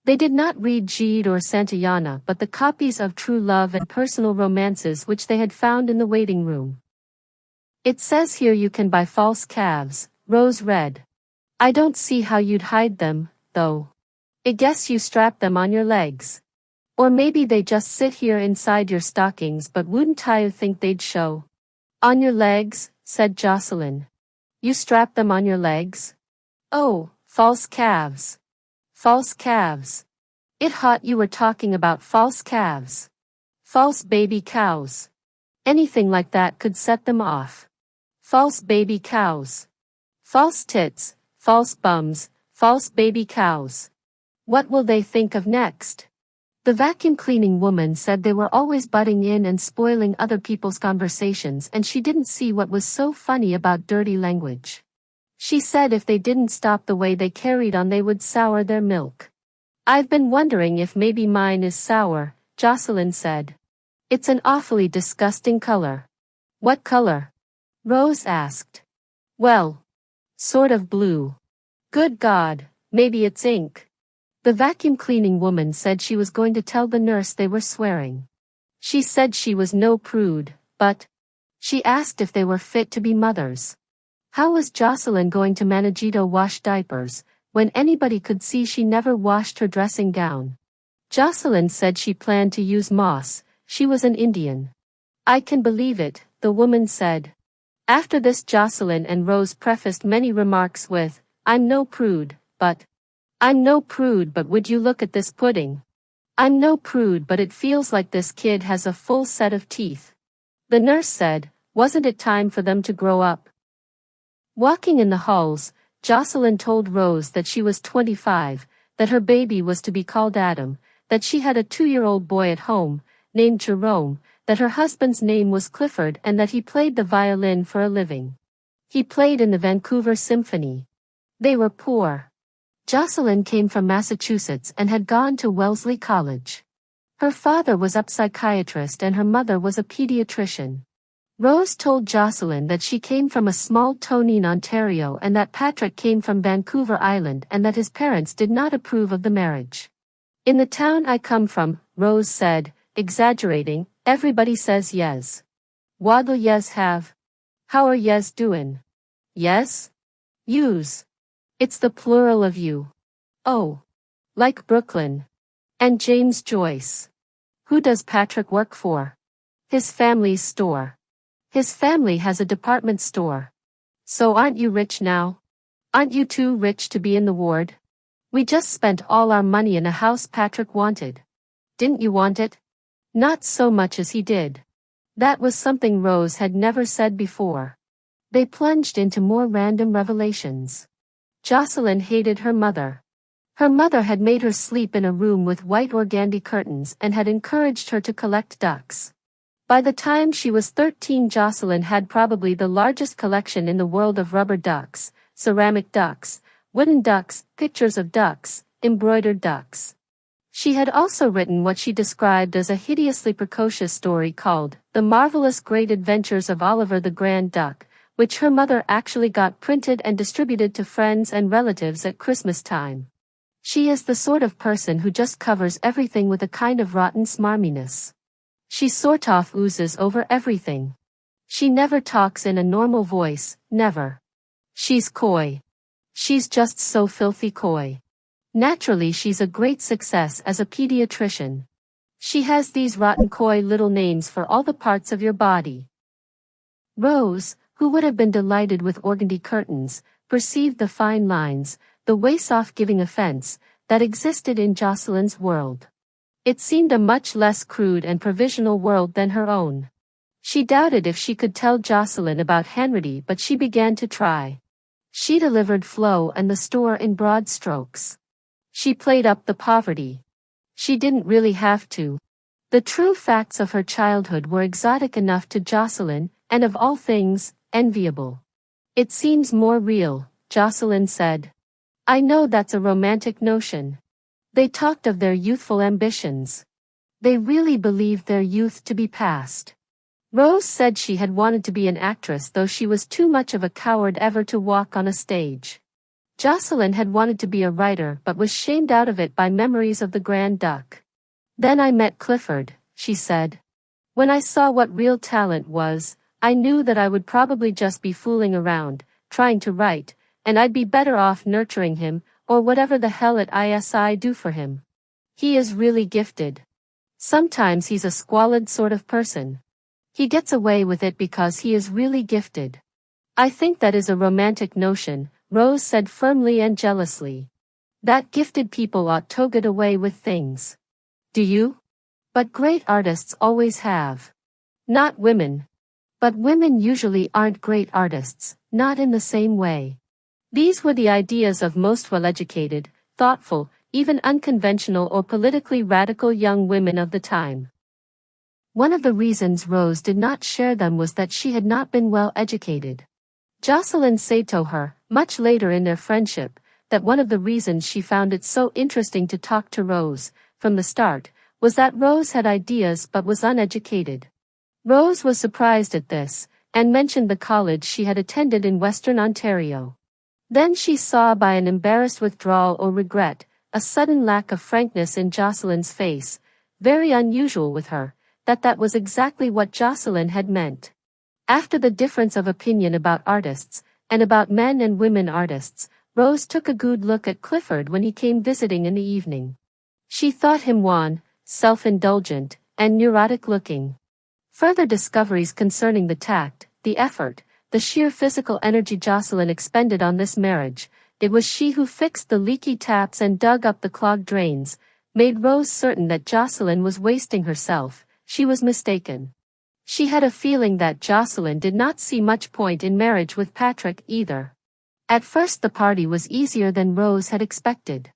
They did not read Gide or Santayana but the copies of true love and personal romances which they had found in the waiting room. It says here you can buy false calves, Rose read. I don't see how you'd hide them, though. I guess you strap them on your legs. Or maybe they just sit here inside your stockings but wouldn't I think they'd show? On your legs, said Jocelyn. You strap them on your legs? Oh, false calves. False calves. It hot you were talking about false calves. False baby cows. Anything like that could set them off. False baby cows. False tits, false bums, false baby cows. What will they think of next? The vacuum cleaning woman said they were always butting in and spoiling other people's conversations and she didn't see what was so funny about dirty language. She said if they didn't stop the way they carried on they would sour their milk. I've been wondering if maybe mine is sour, Jocelyn said. It's an awfully disgusting color. What color? Rose asked. Well, sort of blue. Good God, maybe it's ink. The vacuum cleaning woman said she was going to tell the nurse they were swearing. She said she was no prude, but she asked if they were fit to be mothers. How was Jocelyn going to manage to wash diapers, when anybody could see she never washed her dressing gown? Jocelyn said she planned to use moss, she was an Indian. I can believe it, the woman said. After this Jocelyn and Rose prefaced many remarks with, I'm no prude, but would you look at this pudding? I'm no prude but it feels like this kid has a full set of teeth. The nurse said, wasn't it time for them to grow up? Walking in the halls, Jocelyn told Rose that she was 25, that her baby was to be called Adam, that she had a 2-year-old boy at home, named Jerome, that her husband's name was Clifford and that he played the violin for a living. He played in the Vancouver Symphony. They were poor. Jocelyn came from Massachusetts and had gone to Wellesley College. Her father was a psychiatrist and her mother was a pediatrician. Rose told Jocelyn that she came from a small town in Ontario and that Patrick came from Vancouver Island and that his parents did not approve of the marriage. In the town I come from, Rose said, exaggerating, everybody says yes. What'll yes have? How are yes doin'? Yes? Yous. It's the plural of you. Oh. Like Brooklyn. And James Joyce. Who does Patrick work for? His family's store. His family has a department store. So aren't you rich now? Aren't you too rich to be in the ward? We just spent all our money in a house Patrick wanted. Didn't you want it? Not so much as he did. That was something Rose had never said before. They plunged into more random revelations. Jocelyn hated her mother. Her mother had made her sleep in a room with white organdy curtains and had encouraged her to collect ducks. By the time she was 13, Jocelyn had probably the largest collection in the world of rubber ducks, ceramic ducks, wooden ducks, pictures of ducks, embroidered ducks. She had also written what she described as a hideously precocious story called The Marvelous Great Adventures of Oliver the Grand Duck, which her mother actually got printed and distributed to friends and relatives at Christmas time. She is the sort of person who just covers everything with a kind of rotten smarminess. She sort of oozes over everything. She never talks in a normal voice, never. She's coy. She's just so filthy coy. Naturally, she's a great success as a pediatrician. She has these rotten coy little names for all the parts of your body. Rose, who would have been delighted with organdy curtains, perceived the fine lines, the ways-off giving offense, that existed in Jocelyn's world. It seemed a much less crude and provisional world than her own. She doubted if she could tell Jocelyn about Henry, but she began to try. She delivered Flo and the store in broad strokes. She played up the poverty. She didn't really have to. The true facts of her childhood were exotic enough to Jocelyn, and of all things, enviable. It seems more real, Jocelyn said. I know that's a romantic notion. They talked of their youthful ambitions. They really believed their youth to be past. Rose said she had wanted to be an actress, though she was too much of a coward ever to walk on a stage. Jocelyn had wanted to be a writer but was shamed out of it by memories of the Grand Duck. Then I met Clifford, she said. When I saw what real talent was, I knew that I would probably just be fooling around, trying to write, and I'd be better off nurturing him, or whatever the hell at ISI do for him. He is really gifted. Sometimes he's a squalid sort of person. He gets away with it because he is really gifted. I think that is a romantic notion, Rose said firmly and jealously. That gifted people ought to get away with things. Do you? But great artists always have. Not women. But women usually aren't great artists, not in the same way. These were the ideas of most well-educated, thoughtful, even unconventional or politically radical young women of the time. One of the reasons Rose did not share them was that she had not been well educated. Jocelyn said to her, much later in their friendship, that one of the reasons she found it so interesting to talk to Rose, from the start, was that Rose had ideas but was uneducated. Rose was surprised at this, and mentioned the college she had attended in Western Ontario. Then she saw by an embarrassed withdrawal or regret, a sudden lack of frankness in Jocelyn's face, very unusual with her, that was exactly what Jocelyn had meant. After the difference of opinion about artists, and about men and women artists, Rose took a good look at Clifford when he came visiting in the evening. She thought him wan, self-indulgent, and neurotic-looking. Further discoveries concerning the tact, the effort, the sheer physical energy Jocelyn expended on this marriage, it was she who fixed the leaky taps and dug up the clogged drains, made Rose certain that Jocelyn was wasting herself. She was mistaken. She had a feeling that Jocelyn did not see much point in marriage with Patrick either. At first the party was easier than Rose had expected.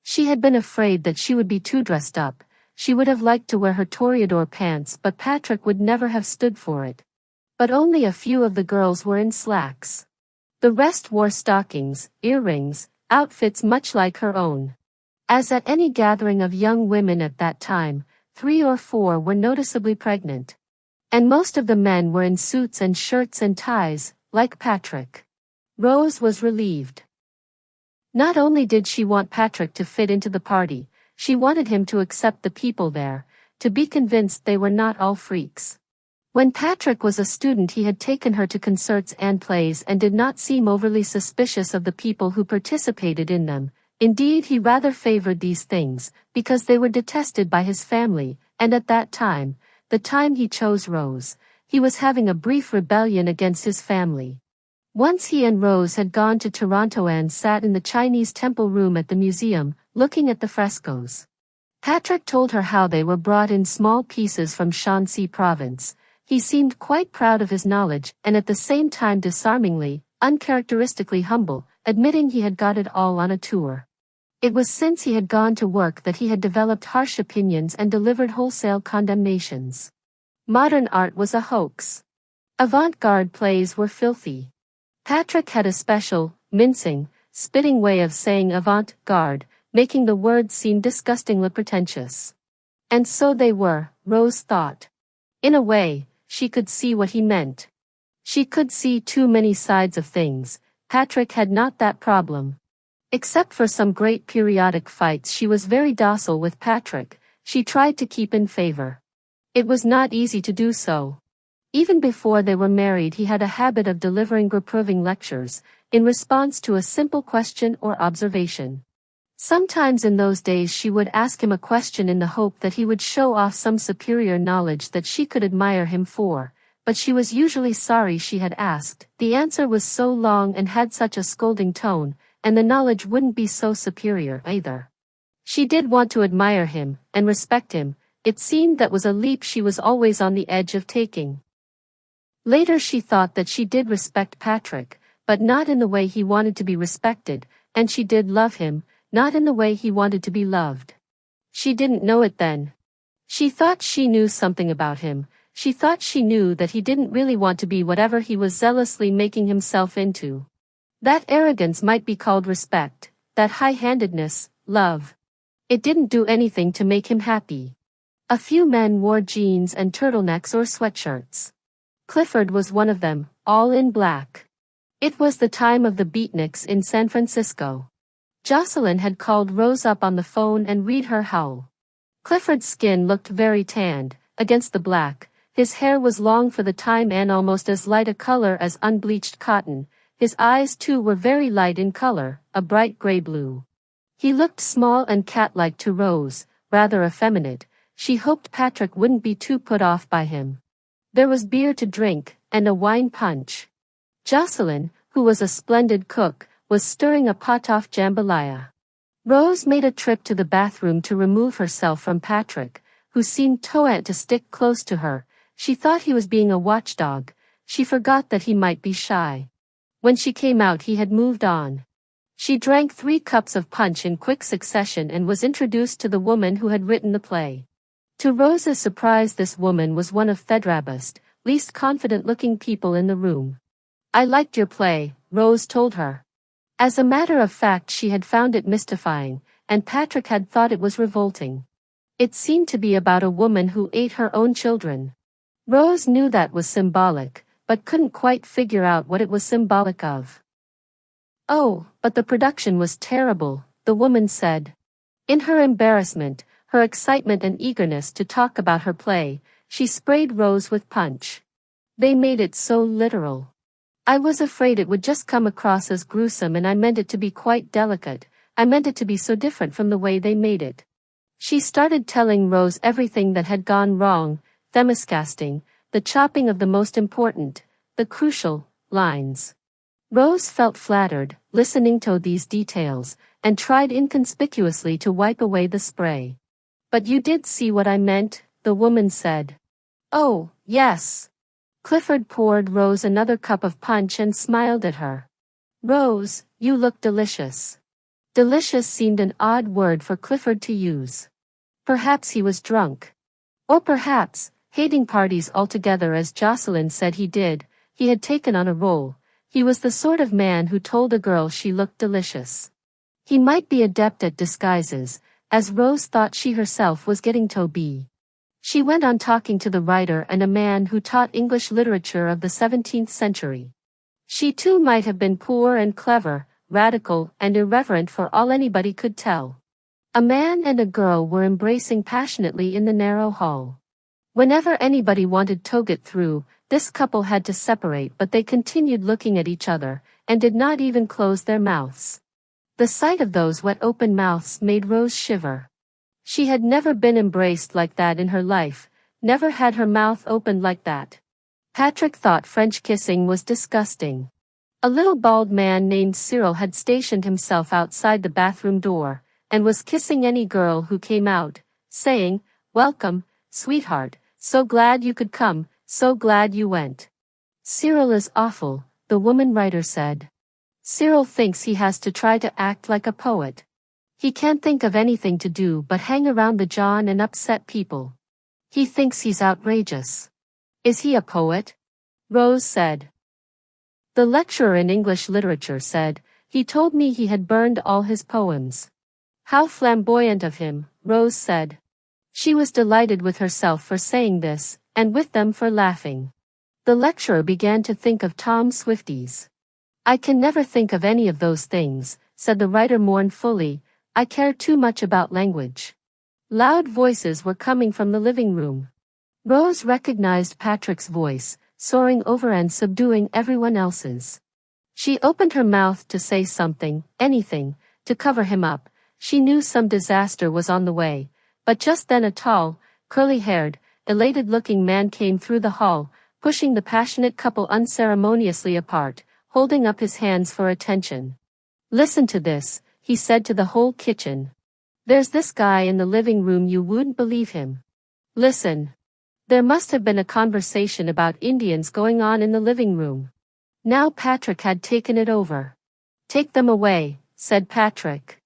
She had been afraid that she would be too dressed up. She would have liked to wear her toreador pants, but Patrick would never have stood for it. But only a few of the girls were in slacks. The rest wore stockings, earrings, outfits much like her own. As at any gathering of young women at that time, 3 or 4 were noticeably pregnant. And most of the men were in suits and shirts and ties, like Patrick. Rose was relieved. Not only did she want Patrick to fit into the party, she wanted him to accept the people there, to be convinced they were not all freaks. When Patrick was a student, he had taken her to concerts and plays and did not seem overly suspicious of the people who participated in them. Indeed, he rather favored these things, because they were detested by his family, and at that time, the time he chose Rose, he was having a brief rebellion against his family. Once he and Rose had gone to Toronto and sat in the Chinese temple room at the museum, looking at the frescoes. Patrick told her how they were brought in small pieces from Shanxi province. He seemed quite proud of his knowledge and at the same time disarmingly, uncharacteristically humble, admitting he had got it all on a tour. It was since he had gone to work that he had developed harsh opinions and delivered wholesale condemnations. Modern art was a hoax. Avant-garde plays were filthy. Patrick had a special, mincing, spitting way of saying avant-garde, making the word seem disgustingly pretentious. And so they were, Rose thought. In a way, she could see what he meant. She could see too many sides of things. Patrick had not that problem. Except for some great periodic fights, she was very docile with Patrick. She tried to keep in favor. It was not easy to do so. Even before they were married, he had a habit of delivering reproving lectures, in response to a simple question or observation. Sometimes in those days she would ask him a question in the hope that he would show off some superior knowledge that she could admire him for, but she was usually sorry she had asked. The answer was so long and had such a scolding tone, and the knowledge wouldn't be so superior either. She did want to admire him, and respect him. It seemed that was a leap she was always on the edge of taking. Later she thought that she did respect Patrick, but not in the way he wanted to be respected, and she did love him, not in the way he wanted to be loved. She didn't know it then. She thought she knew something about him. She thought she knew that he didn't really want to be whatever he was zealously making himself into. That arrogance might be called respect, that high-handedness, love. It didn't do anything to make him happy. A few men wore jeans and turtlenecks or sweatshirts. Clifford was one of them, all in black. It was the time of the beatniks in San Francisco. Jocelyn had called Rose up on the phone and read her howl. Clifford's skin looked very tanned, against the black. His hair was long for the time and almost as light a color as unbleached cotton. His eyes too were very light in color, a bright gray-blue. He looked small and cat-like to Rose, rather effeminate. She hoped Patrick wouldn't be too put off by him. There was beer to drink, and a wine punch. Jocelyn, who was a splendid cook, was stirring a potoff jambalaya. Rose made a trip to the bathroom to remove herself from Patrick, who seemed too to stick close to her. She thought he was being a watchdog. She forgot that he might be shy. When she came out, he had moved on. She drank 3 cups of punch in quick succession and was introduced to the woman who had written the play. To Rose's surprise, this woman was one of Thedrabist, least confident-looking people in the room. "I liked your play," Rose told her. As a matter of fact, she had found it mystifying, and Patrick had thought it was revolting. It seemed to be about a woman who ate her own children. Rose knew that was symbolic, but couldn't quite figure out what it was symbolic of. "Oh, but the production was terrible," the woman said. In her embarrassment, her excitement and eagerness to talk about her play, she sprayed Rose with punch. "They made it so literal. I was afraid it would just come across as gruesome, and I meant it to be quite delicate. I meant it to be so different from the way they made it." She started telling Rose everything that had gone wrong, themiscasting, the chopping of the most important, the crucial, lines. Rose felt flattered, listening to these details, and tried inconspicuously to wipe away the spray. "But you did see what I meant," the woman said. "Oh, yes." Clifford poured Rose another cup of punch and smiled at her. "Rose, you look delicious." Delicious seemed an odd word for Clifford to use. Perhaps he was drunk. Or perhaps, hating parties altogether as Jocelyn said he did, he had taken on a role. He was the sort of man who told a girl she looked delicious. He might be adept at disguises, as Rose thought she herself was getting to be. She went on talking to the writer and a man who taught English literature of the 17th century. She too might have been poor and clever, radical and irreverent for all anybody could tell. A man and a girl were embracing passionately in the narrow hall. Whenever anybody wanted to get through, this couple had to separate, but they continued looking at each other, and did not even close their mouths. The sight of those wet open mouths made Rose shiver. She had never been embraced like that in her life, never had her mouth opened like that. Patrick thought French kissing was disgusting. A little bald man named Cyril had stationed himself outside the bathroom door, and was kissing any girl who came out, saying, "Welcome, sweetheart, so glad you could come, so glad you went." "Cyril is awful," the woman writer said. "Cyril thinks he has to try to act like a poet. He can't think of anything to do but hang around the John and upset people. He thinks he's outrageous." "Is he a poet?" Rose said. The lecturer in English literature said, "He told me he had burned all his poems." "How flamboyant of him," Rose said. She was delighted with herself for saying this, and with them for laughing. The lecturer began to think of Tom Swifties. "I can never think of any of those things," said the writer mournfully. "I care too much about language." Loud voices were coming from the living room. Rose recognized Patrick's voice, soaring over and subduing everyone else's. She opened her mouth to say something, anything, to cover him up. She knew some disaster was on the way, but just then a tall, curly-haired, elated-looking man came through the hall, pushing the passionate couple unceremoniously apart, holding up his hands for attention. "Listen to this," he said to the whole kitchen. "There's this guy in the living room, you wouldn't believe him. Listen. There must have been a conversation about Indians going on in the living room." Now Patrick had taken it over. "Take them away," said Patrick.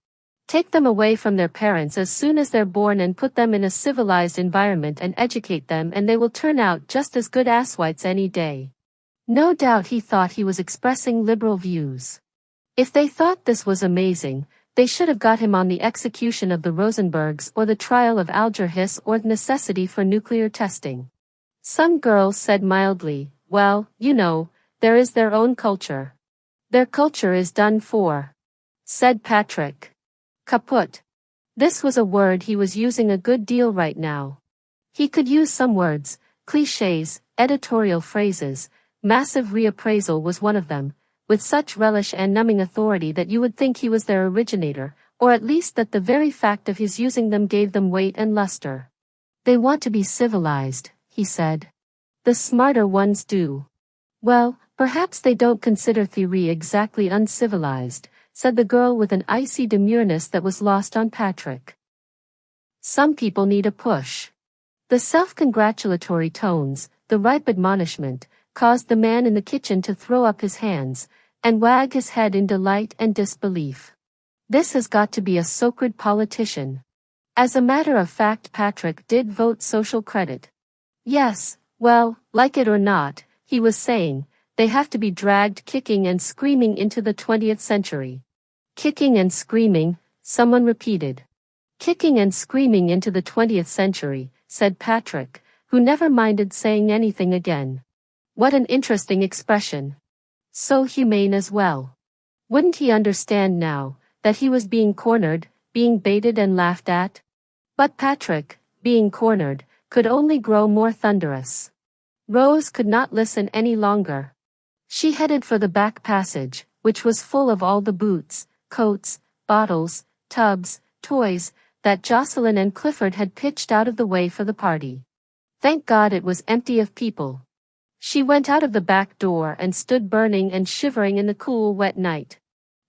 "Take them away from their parents as soon as they're born and put them in a civilized environment and educate them, and they will turn out just as good asswites any day." No doubt he thought he was expressing liberal views. If they thought this was amazing, they should have got him on the execution of the Rosenbergs or the trial of Alger Hiss or the necessity for nuclear testing. Some girls said mildly, "Well, you know, there is their own culture." "Their culture is done for," said Patrick. "Kaput." This was a word he was using a good deal right now. He could use some words, clichés, editorial phrases. Massive reappraisal was one of them, with such relish and numbing authority that you would think he was their originator, or at least that the very fact of his using them gave them weight and luster. "They want to be civilized," he said. "The smarter ones do." "Well, perhaps they don't consider theory exactly uncivilized," said the girl with an icy demureness that was lost on Patrick. "Some people need a push." The self-congratulatory tones, the ripe admonishment, caused the man in the kitchen to throw up his hands, and wag his head in delight and disbelief. This has got to be a sacred politician. As a matter of fact, Patrick did vote social credit. Yes, well, like it or not, he was saying, they have to be dragged kicking and screaming into the 20th century. "Kicking and screaming," someone repeated. "Kicking and screaming into the 20th century," said Patrick, who never minded saying anything again. What an interesting expression. So humane as well. Wouldn't he understand now, that he was being cornered, being baited and laughed at? But Patrick, being cornered, could only grow more thunderous. Rose could not listen any longer. She headed for the back passage, which was full of all the boots, coats, bottles, tubs, toys, that Jocelyn and Clifford had pitched out of the way for the party. Thank God it was empty of people. She went out of the back door and stood burning and shivering in the cool, wet night.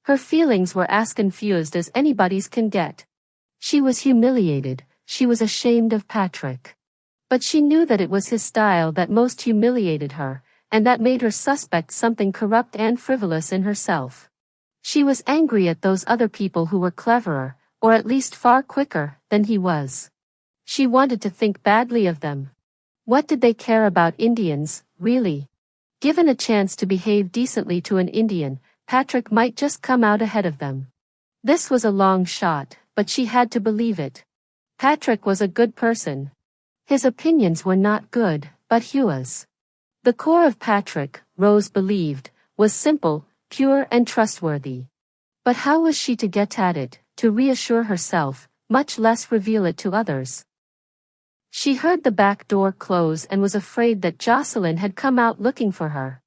Her feelings were as confused as anybody's can get. She was humiliated, she was ashamed of Patrick. But she knew that it was his style that most humiliated her, and that made her suspect something corrupt and frivolous in herself. She was angry at those other people who were cleverer, or at least far quicker, than he was. She wanted to think badly of them. What did they care about Indians, really? Given a chance to behave decently to an Indian, Patrick might just come out ahead of them. This was a long shot, but she had to believe it. Patrick was a good person. His opinions were not good, but Hugh's. The core of Patrick, Rose believed, was simple, pure and trustworthy. But how was she to get at it, to reassure herself, much less reveal it to others. She heard the back door close and was afraid that Jocelyn had come out looking for her.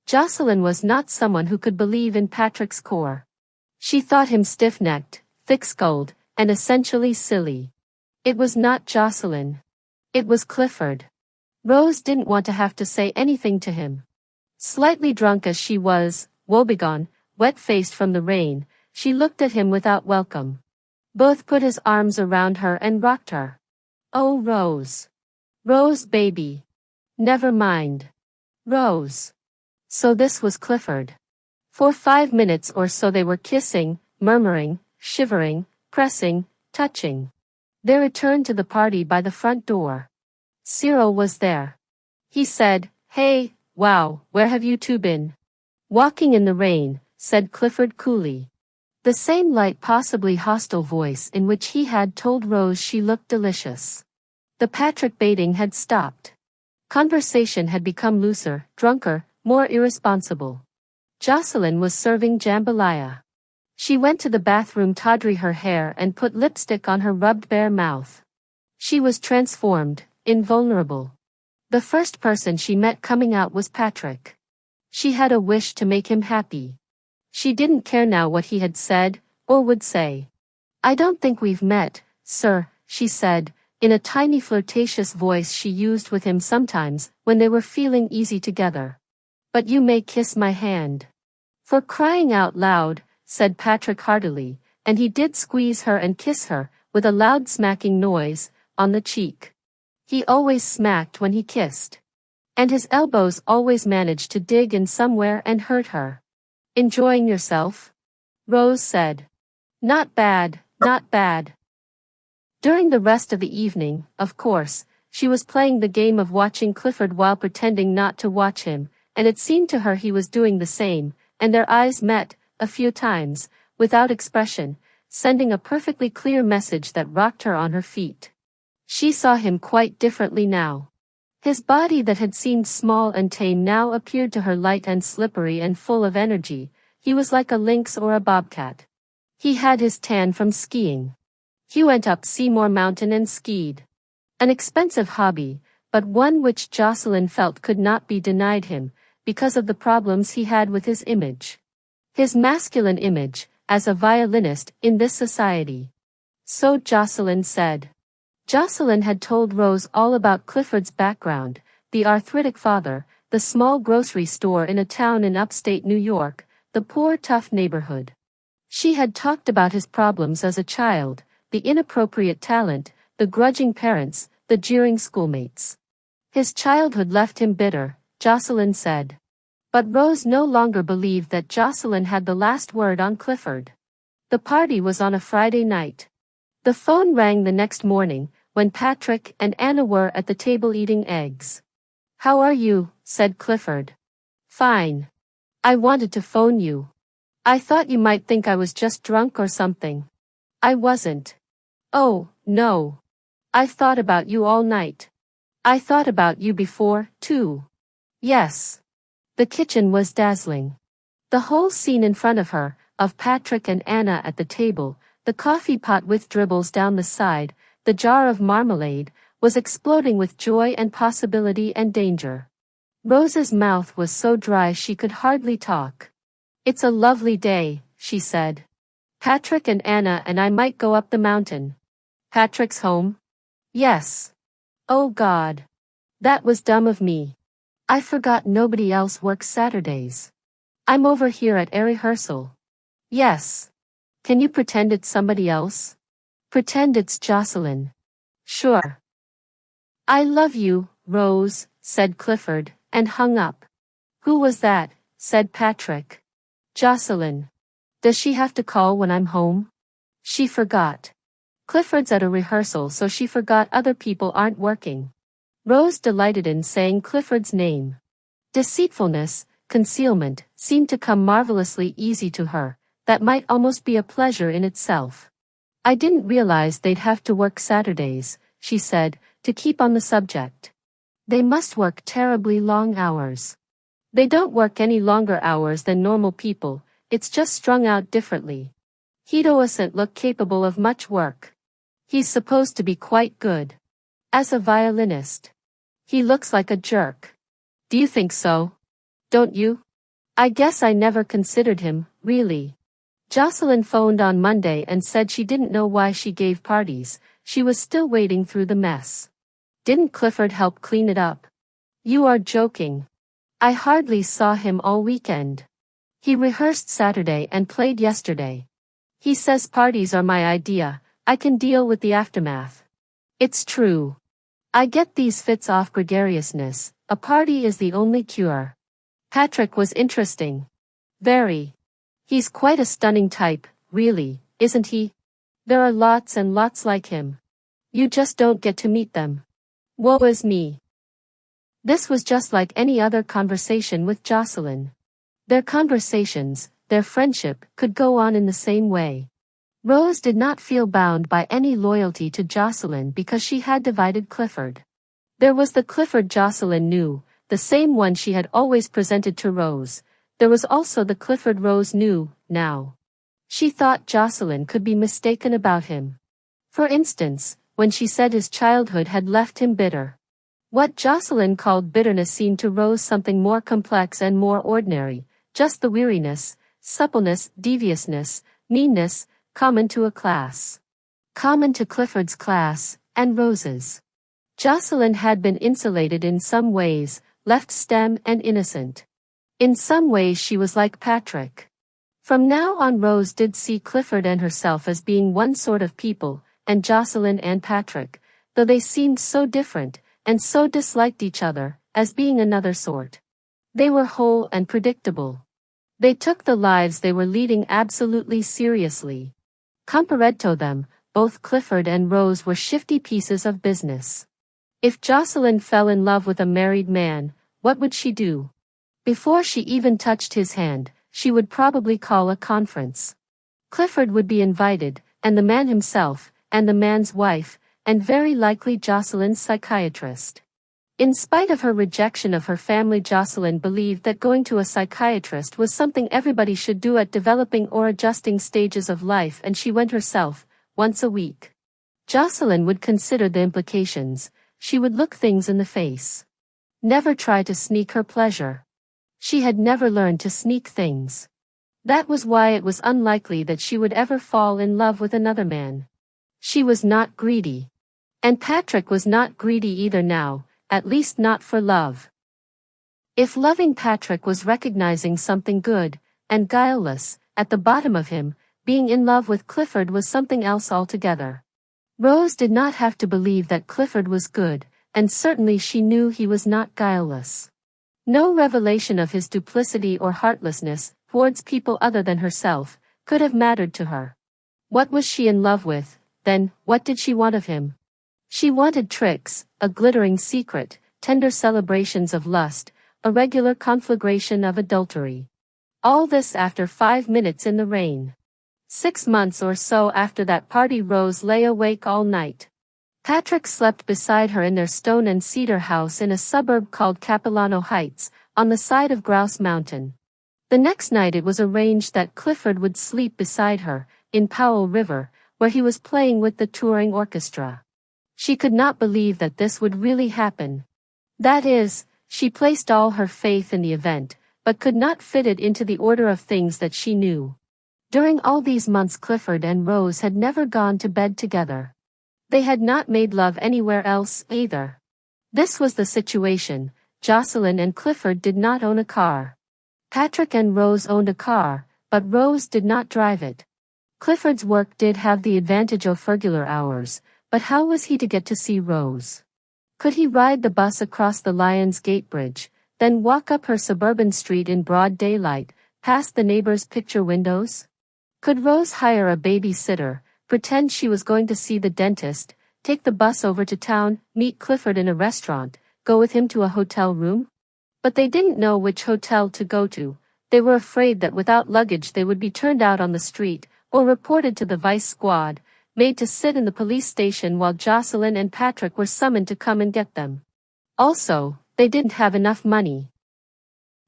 Jocelyn was not someone who could believe in Patrick's core. She thought him stiff-necked, thick-skulled, and essentially silly. It was not Jocelyn. It was Clifford. Rose didn't want to have to say anything to him. Slightly drunk as she was, woebegone, wet-faced from the rain, she looked at him without welcome. Both put his arms around her and rocked her. Oh, Rose. Rose, baby. Never mind. Rose. So this was Clifford. For 5 minutes or so they were kissing, murmuring, shivering, pressing, touching. They returned to the party by the front door. Cyril was there. He said, "Hey, wow, where have you two been?" "Walking in the rain," said Clifford coolly. The same light, possibly hostile voice in which he had told Rose she looked delicious. The Patrick baiting had stopped. Conversation had become looser, drunker, more irresponsible. Jocelyn was serving jambalaya. She went to the bathroom, tawdry her hair and put lipstick on her rubbed bare mouth. She was transformed, invulnerable. The first person she met coming out was Patrick. She had a wish to make him happy. She didn't care now what he had said, or would say. "I don't think we've met, sir," she said, in a tiny flirtatious voice she used with him sometimes, when they were feeling easy together. "But you may kiss my hand." "For crying out loud," said Patrick heartily, and he did squeeze her and kiss her, with a loud smacking noise, on the cheek. He always smacked when he kissed. And his elbows always managed to dig in somewhere and hurt her. "Enjoying yourself?" Rose said. "Not bad, not bad." During the rest of the evening, of course, she was playing the game of watching Clifford while pretending not to watch him, and it seemed to her he was doing the same, and their eyes met, a few times, without expression, sending a perfectly clear message that rocked her on her feet. She saw him quite differently now. His body that had seemed small and tame now appeared to her light and slippery and full of energy. He was like a lynx or a bobcat. He had his tan from skiing. He went up Seymour Mountain and skied. An expensive hobby, but one which Jocelyn felt could not be denied him, because of the problems he had with his image. His masculine image, as a violinist in this society. So Jocelyn said. Jocelyn had told Rose all about Clifford's background, the arthritic father, the small grocery store in a town in upstate New York, the poor tough neighborhood. She had talked about his problems as a child, the inappropriate talent, the grudging parents, the jeering schoolmates. His childhood left him bitter, Jocelyn said. But Rose no longer believed that Jocelyn had the last word on Clifford. The party was on a Friday night. The phone rang the next morning, when Patrick and Anna were at the table eating eggs. "How are you?" said Clifford. "Fine. I wanted to phone you. I thought you might think I was just drunk or something." "I wasn't." "Oh, no. I've thought about you all night." "I thought about you before, too." "Yes." The kitchen was dazzling. The whole scene in front of her, of Patrick and Anna at the table, the coffee pot with dribbles down the side, the jar of marmalade, was exploding with joy and possibility and danger. Rose's mouth was so dry she could hardly talk. "It's a lovely day," she said. "Patrick and Anna and I might go up the mountain." "Patrick's home?" "Yes." "Oh God. That was dumb of me. I forgot nobody else works Saturdays. I'm over here at a rehearsal." "Yes. Can you pretend it's somebody else?" "Pretend it's Jocelyn." "Sure." "I love you, Rose," said Clifford, and hung up. "Who was that?" said Patrick. "Jocelyn. Does she have to call when I'm home?" "She forgot." Clifford's at a rehearsal, so she forgot other people aren't working. Rose delighted in saying Clifford's name. Deceitfulness, concealment, seemed to come marvelously easy to her. That might almost be a pleasure in itself. "I didn't realize they'd have to work Saturdays," she said, to keep on the subject. "They must work terribly long hours." "They don't work any longer hours than normal people, it's just strung out differently. He doesn't look capable of much work." He's supposed to be quite good. As a violinist. He looks like a jerk. Do you think so? Don't you? I guess I never considered him, really. Jocelyn phoned on Monday and said she didn't know why she gave parties, she was still wading through the mess. Didn't Clifford help clean it up? You are joking. I hardly saw him all weekend. He rehearsed Saturday and played yesterday. He says parties are my idea, I can deal with the aftermath. It's true. I get these fits off gregariousness, a party is the only cure. Patrick was interesting. Very. He's quite a stunning type, really, isn't he? There are lots and lots like him. You just don't get to meet them. Woe is me. This was just like any other conversation with Jocelyn. Their conversations, their friendship, could go on in the same way. Rose did not feel bound by any loyalty to Jocelyn because she had divided Clifford. There was the Clifford Jocelyn knew, the same one she had always presented to Rose. There was also the Clifford Rose knew, now. She thought Jocelyn could be mistaken about him. For instance, when she said his childhood had left him bitter. What Jocelyn called bitterness seemed to Rose something more complex and more ordinary, just the weariness, suppleness, deviousness, meanness, common to a class. Common to Clifford's class, and Rose's. Jocelyn had been insulated in some ways, left stem and innocent. In some ways she was like Patrick. From now on Rose did see Clifford and herself as being one sort of people, and Jocelyn and Patrick, though they seemed so different, and so disliked each other, as being another sort. They were whole and predictable. They took the lives they were leading absolutely seriously. Compared them, both Clifford and Rose were shifty pieces of business. If Jocelyn fell in love with a married man, what would she do? Before she even touched his hand, she would probably call a conference. Clifford would be invited, and the man himself, and the man's wife, and very likely Jocelyn's psychiatrist. In spite of her rejection of her family, Jocelyn believed that going to a psychiatrist was something everybody should do at developing or adjusting stages of life, and she went herself, once a week. Jocelyn would consider the implications, she would look things in the face. Never try to sneak her pleasure. She had never learned to sneak things. That was why it was unlikely that she would ever fall in love with another man. She was not greedy. And Patrick was not greedy either now, at least not for love. If loving Patrick was recognizing something good, and guileless, at the bottom of him, being in love with Clifford was something else altogether. Rose did not have to believe that Clifford was good, and certainly she knew he was not guileless. No revelation of his duplicity or heartlessness, towards people other than herself, could have mattered to her. What was she in love with, then? What did she want of him? She wanted tricks, a glittering secret, tender celebrations of lust, a regular conflagration of adultery. All this after 5 minutes in the rain. 6 months or so after that party, Rose lay awake all night. Patrick slept beside her in their stone and cedar house in a suburb called Capilano Heights, on the side of Grouse Mountain. The next night it was arranged that Clifford would sleep beside her, in Powell River, where he was playing with the touring orchestra. She could not believe that this would really happen. That is, she placed all her faith in the event, but could not fit it into the order of things that she knew. During all these months Clifford and Rose had never gone to bed together. They had not made love anywhere else, either. This was the situation. Jocelyn and Clifford did not own a car. Patrick and Rose owned a car, but Rose did not drive it. Clifford's work did have the advantage of regular hours, but how was he to get to see Rose? Could he ride the bus across the Lions Gate Bridge, then walk up her suburban street in broad daylight, past the neighbors' picture windows? Could Rose hire a babysitter, pretend she was going to see the dentist, take the bus over to town, meet Clifford in a restaurant, go with him to a hotel room? But they didn't know which hotel to go to. They were afraid that without luggage they would be turned out on the street, or reported to the vice squad, made to sit in the police station while Jocelyn and Patrick were summoned to come and get them. Also, they didn't have enough money.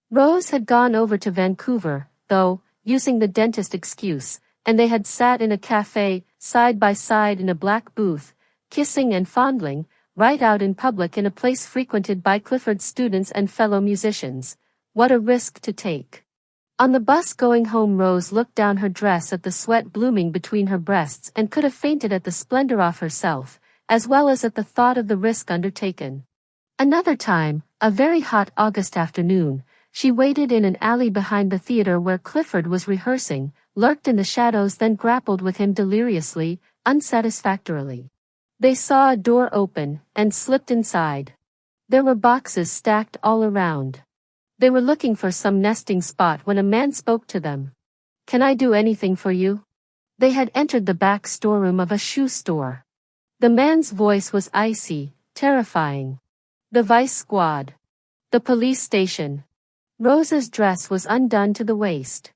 Rose had gone over to Vancouver, though, using the dentist excuse, and they had sat in a cafe, side by side in a black booth, kissing and fondling, right out in public in a place frequented by Clifford's students and fellow musicians. What a risk to take. On the bus going home, Rose looked down her dress at the sweat blooming between her breasts and could have fainted at the splendor of herself, as well as at the thought of the risk undertaken. Another time, a very hot August afternoon, she waited in an alley behind the theater where Clifford was rehearsing, lurked in the shadows, then grappled with him deliriously, unsatisfactorily. They saw a door open, and slipped inside. There were boxes stacked all around. They were looking for some nesting spot when a man spoke to them. "Can I do anything for you?" They had entered the back storeroom of a shoe store. The man's voice was icy, terrifying. The vice squad. The police station. Rose's dress was undone to the waist.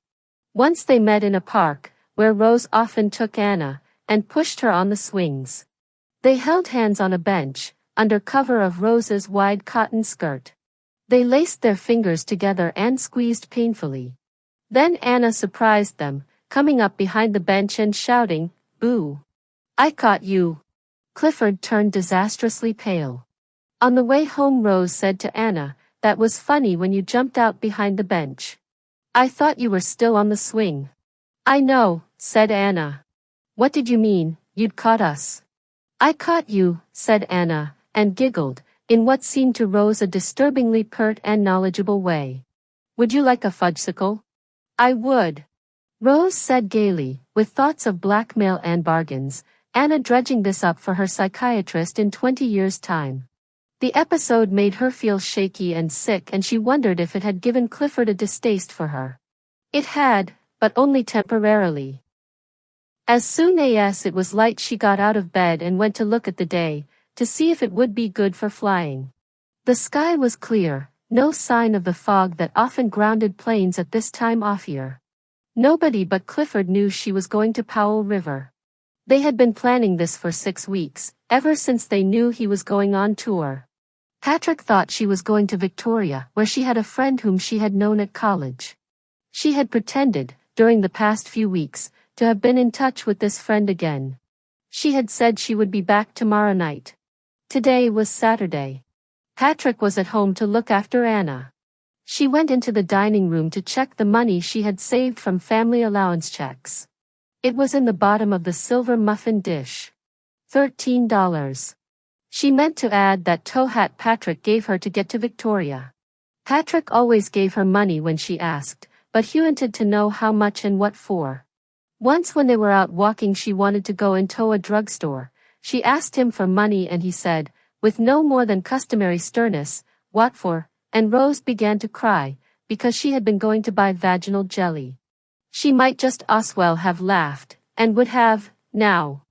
Once they met in a park, where Rose often took Anna, and pushed her on the swings. They held hands on a bench, under cover of Rose's wide cotton skirt. They laced their fingers together and squeezed painfully. Then Anna surprised them, coming up behind the bench and shouting, "Boo! I caught you!" Clifford turned disastrously pale. On the way home, Rose said to Anna, "That was funny when you jumped out behind the bench. I thought you were still on the swing." "I know," said Anna. "What did you mean, you'd caught us?" "I caught you," said Anna, and giggled, in what seemed to Rose a disturbingly pert and knowledgeable way. "Would you like a fudgesicle?" "I would," Rose said gaily, with thoughts of blackmail and bargains, Anna dredging this up for her psychiatrist in 20 years' time. The episode made her feel shaky and sick, and she wondered if it had given Clifford a distaste for her. It had, but only temporarily. As soon as it was light, she got out of bed and went to look at the day, to see if it would be good for flying. The sky was clear, no sign of the fog that often grounded planes at this time of year. Nobody but Clifford knew she was going to Powell River. They had been planning this for 6 weeks, ever since they knew he was going on tour. Patrick thought she was going to Victoria, where she had a friend whom she had known at college. She had pretended, during the past few weeks, to have been in touch with this friend again. She had said she would be back tomorrow night. Today was Saturday. Patrick was at home to look after Anna. She went into the dining room to check the money she had saved from family allowance checks. It was in the bottom of the silver muffin dish. $13. She meant to add that tow hat Patrick gave her to get to Victoria. Patrick always gave her money when she asked, but he wanted to know how much and what for. Once when they were out walking, she wanted to go and tow a drugstore. She asked him for money and he said, with no more than customary sternness, "What for?" And Rose began to cry, because she had been going to buy vaginal jelly. She might just as well have laughed, and would have, now.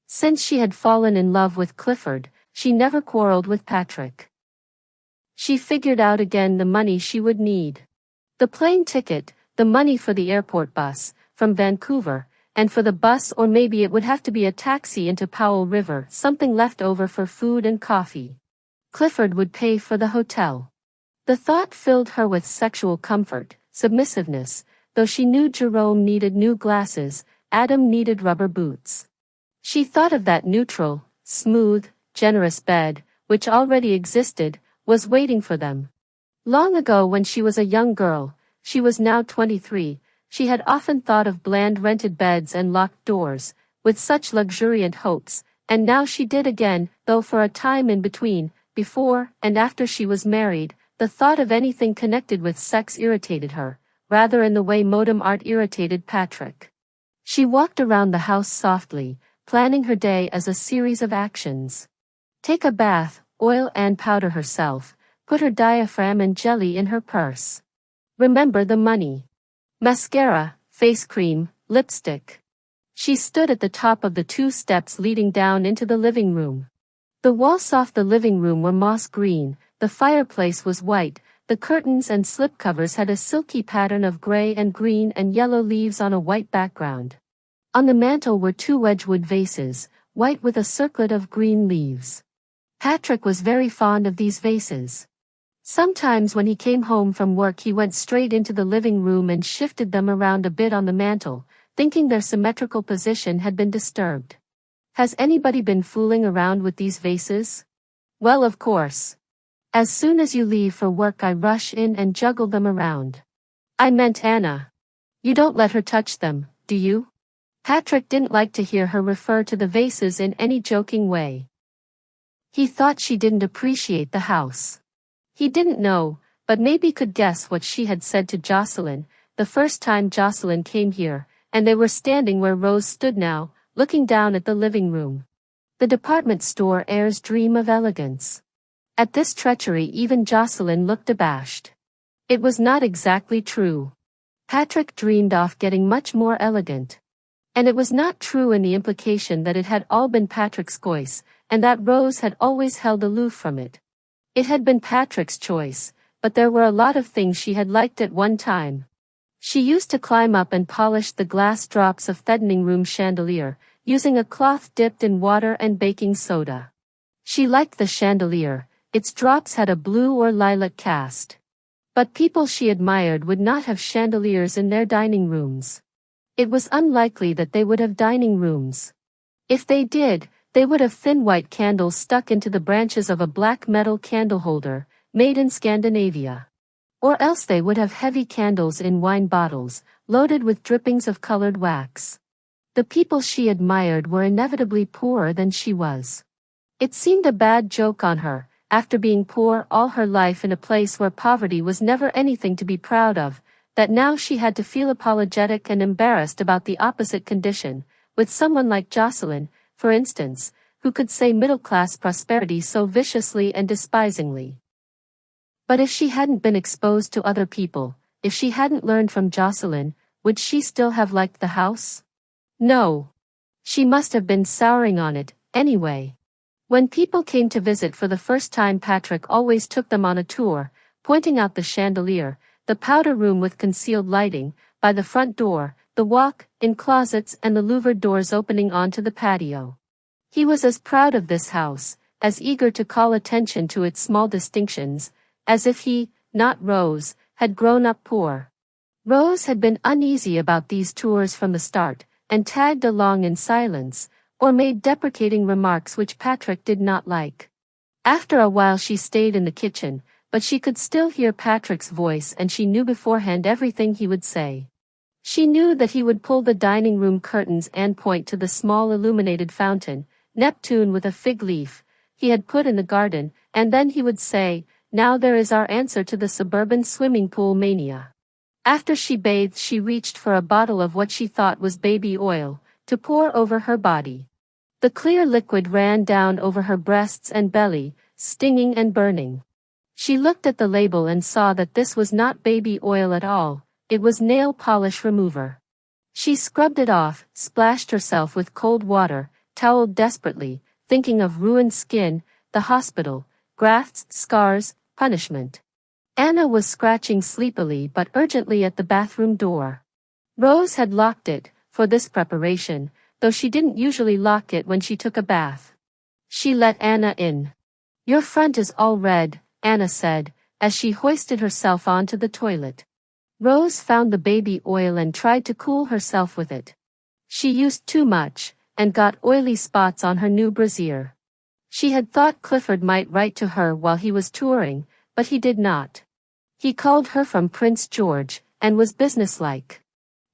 Since she had fallen in love with Clifford, she never quarreled with Patrick. She figured out again the money she would need. The plane ticket, the money for the airport bus, from Vancouver, and for the bus, or maybe it would have to be a taxi into Powell River, something left over for food and coffee. Clifford would pay for the hotel. The thought filled her with sexual comfort, submissiveness, though she knew Jerome needed new glasses, Adam needed rubber boots. She thought of that neutral, smooth, generous bed, which already existed, was waiting for them. Long ago, when she was a young girl, she was now 23, she had often thought of bland rented beds and locked doors, with such luxuriant hopes, and now she did again, though for a time in between, before and after she was married, the thought of anything connected with sex irritated her, rather in the way modem art irritated Patrick. She walked around the house softly, planning her day as a series of actions. Take a bath, oil and powder herself, put her diaphragm and jelly in her purse. Remember the money. Mascara, face cream, lipstick. She stood at the top of the 2 steps leading down into the living room. The walls of the living room were moss green, the fireplace was white, the curtains and slipcovers had a silky pattern of gray and green and yellow leaves on a white background. On the mantel were 2 Wedgwood vases, white with a circlet of green leaves. Patrick was very fond of these vases. Sometimes when he came home from work, he went straight into the living room and shifted them around a bit on the mantel, thinking their symmetrical position had been disturbed. Has anybody been fooling around with these vases? Well, of course. As soon as you leave for work I rush in and juggle them around. I meant Anna. You don't let her touch them, do you? Patrick didn't like to hear her refer to the vases in any joking way. He thought she didn't appreciate the house. He didn't know, but maybe could guess what she had said to Jocelyn, the first time Jocelyn came here, and they were standing where Rose stood now, looking down at the living room. The department store heir's dream of elegance. At this treachery even Jocelyn looked abashed. It was not exactly true. Patrick dreamed of getting much more elegant. And it was not true in the implication that it had all been Patrick's choice, and that Rose had always held aloof from it. It had been Patrick's choice, but there were a lot of things she had liked at one time. She used to climb up and polish the glass drops of Thedning room chandelier, using a cloth dipped in water and baking soda. She liked the chandelier, its drops had a blue or lilac cast. But people she admired would not have chandeliers in their dining rooms. It was unlikely that they would have dining rooms. If they did, they would have thin white candles stuck into the branches of a black metal candle holder, made in Scandinavia. Or else they would have heavy candles in wine bottles, loaded with drippings of colored wax. The people she admired were inevitably poorer than she was. It seemed a bad joke on her, after being poor all her life in a place where poverty was never anything to be proud of, that now she had to feel apologetic and embarrassed about the opposite condition, with someone like Jocelyn, for instance, who could say middle-class prosperity so viciously and despisingly. But if she hadn't been exposed to other people, if she hadn't learned from Jocelyn, would she still have liked the house? No. She must have been souring on it, anyway. When people came to visit for the first time Patrick always took them on a tour, pointing out the chandelier, the powder room with concealed lighting, by the front door, the walk-in closets and the louvered doors opening onto the patio. He was as proud of this house, as eager to call attention to its small distinctions, as if he, not Rose, had grown up poor. Rose had been uneasy about these tours from the start, and tagged along in silence, or made deprecating remarks which Patrick did not like. After a while she stayed in the kitchen, but she could still hear Patrick's voice and she knew beforehand everything he would say. She knew that he would pull the dining room curtains and point to the small illuminated fountain, Neptune with a fig leaf, he had put in the garden, and then he would say, "Now there is our answer to the suburban swimming pool mania." After she bathed she reached for a bottle of what she thought was baby oil, to pour over her body. The clear liquid ran down over her breasts and belly, stinging and burning. She looked at the label and saw that this was not baby oil at all, it was nail polish remover. She scrubbed it off, splashed herself with cold water, toweled desperately, thinking of ruined skin, the hospital, grafts, scars, punishment. Anna was scratching sleepily but urgently at the bathroom door. Rose had locked it, for this preparation, though she didn't usually lock it when she took a bath. She let Anna in. "Your front is all red," Anna said, as she hoisted herself onto the toilet. Rose found the baby oil and tried to cool herself with it. She used too much, and got oily spots on her new brassiere. She had thought Clifford might write to her while he was touring, but he did not. He called her from Prince George, and was businesslike.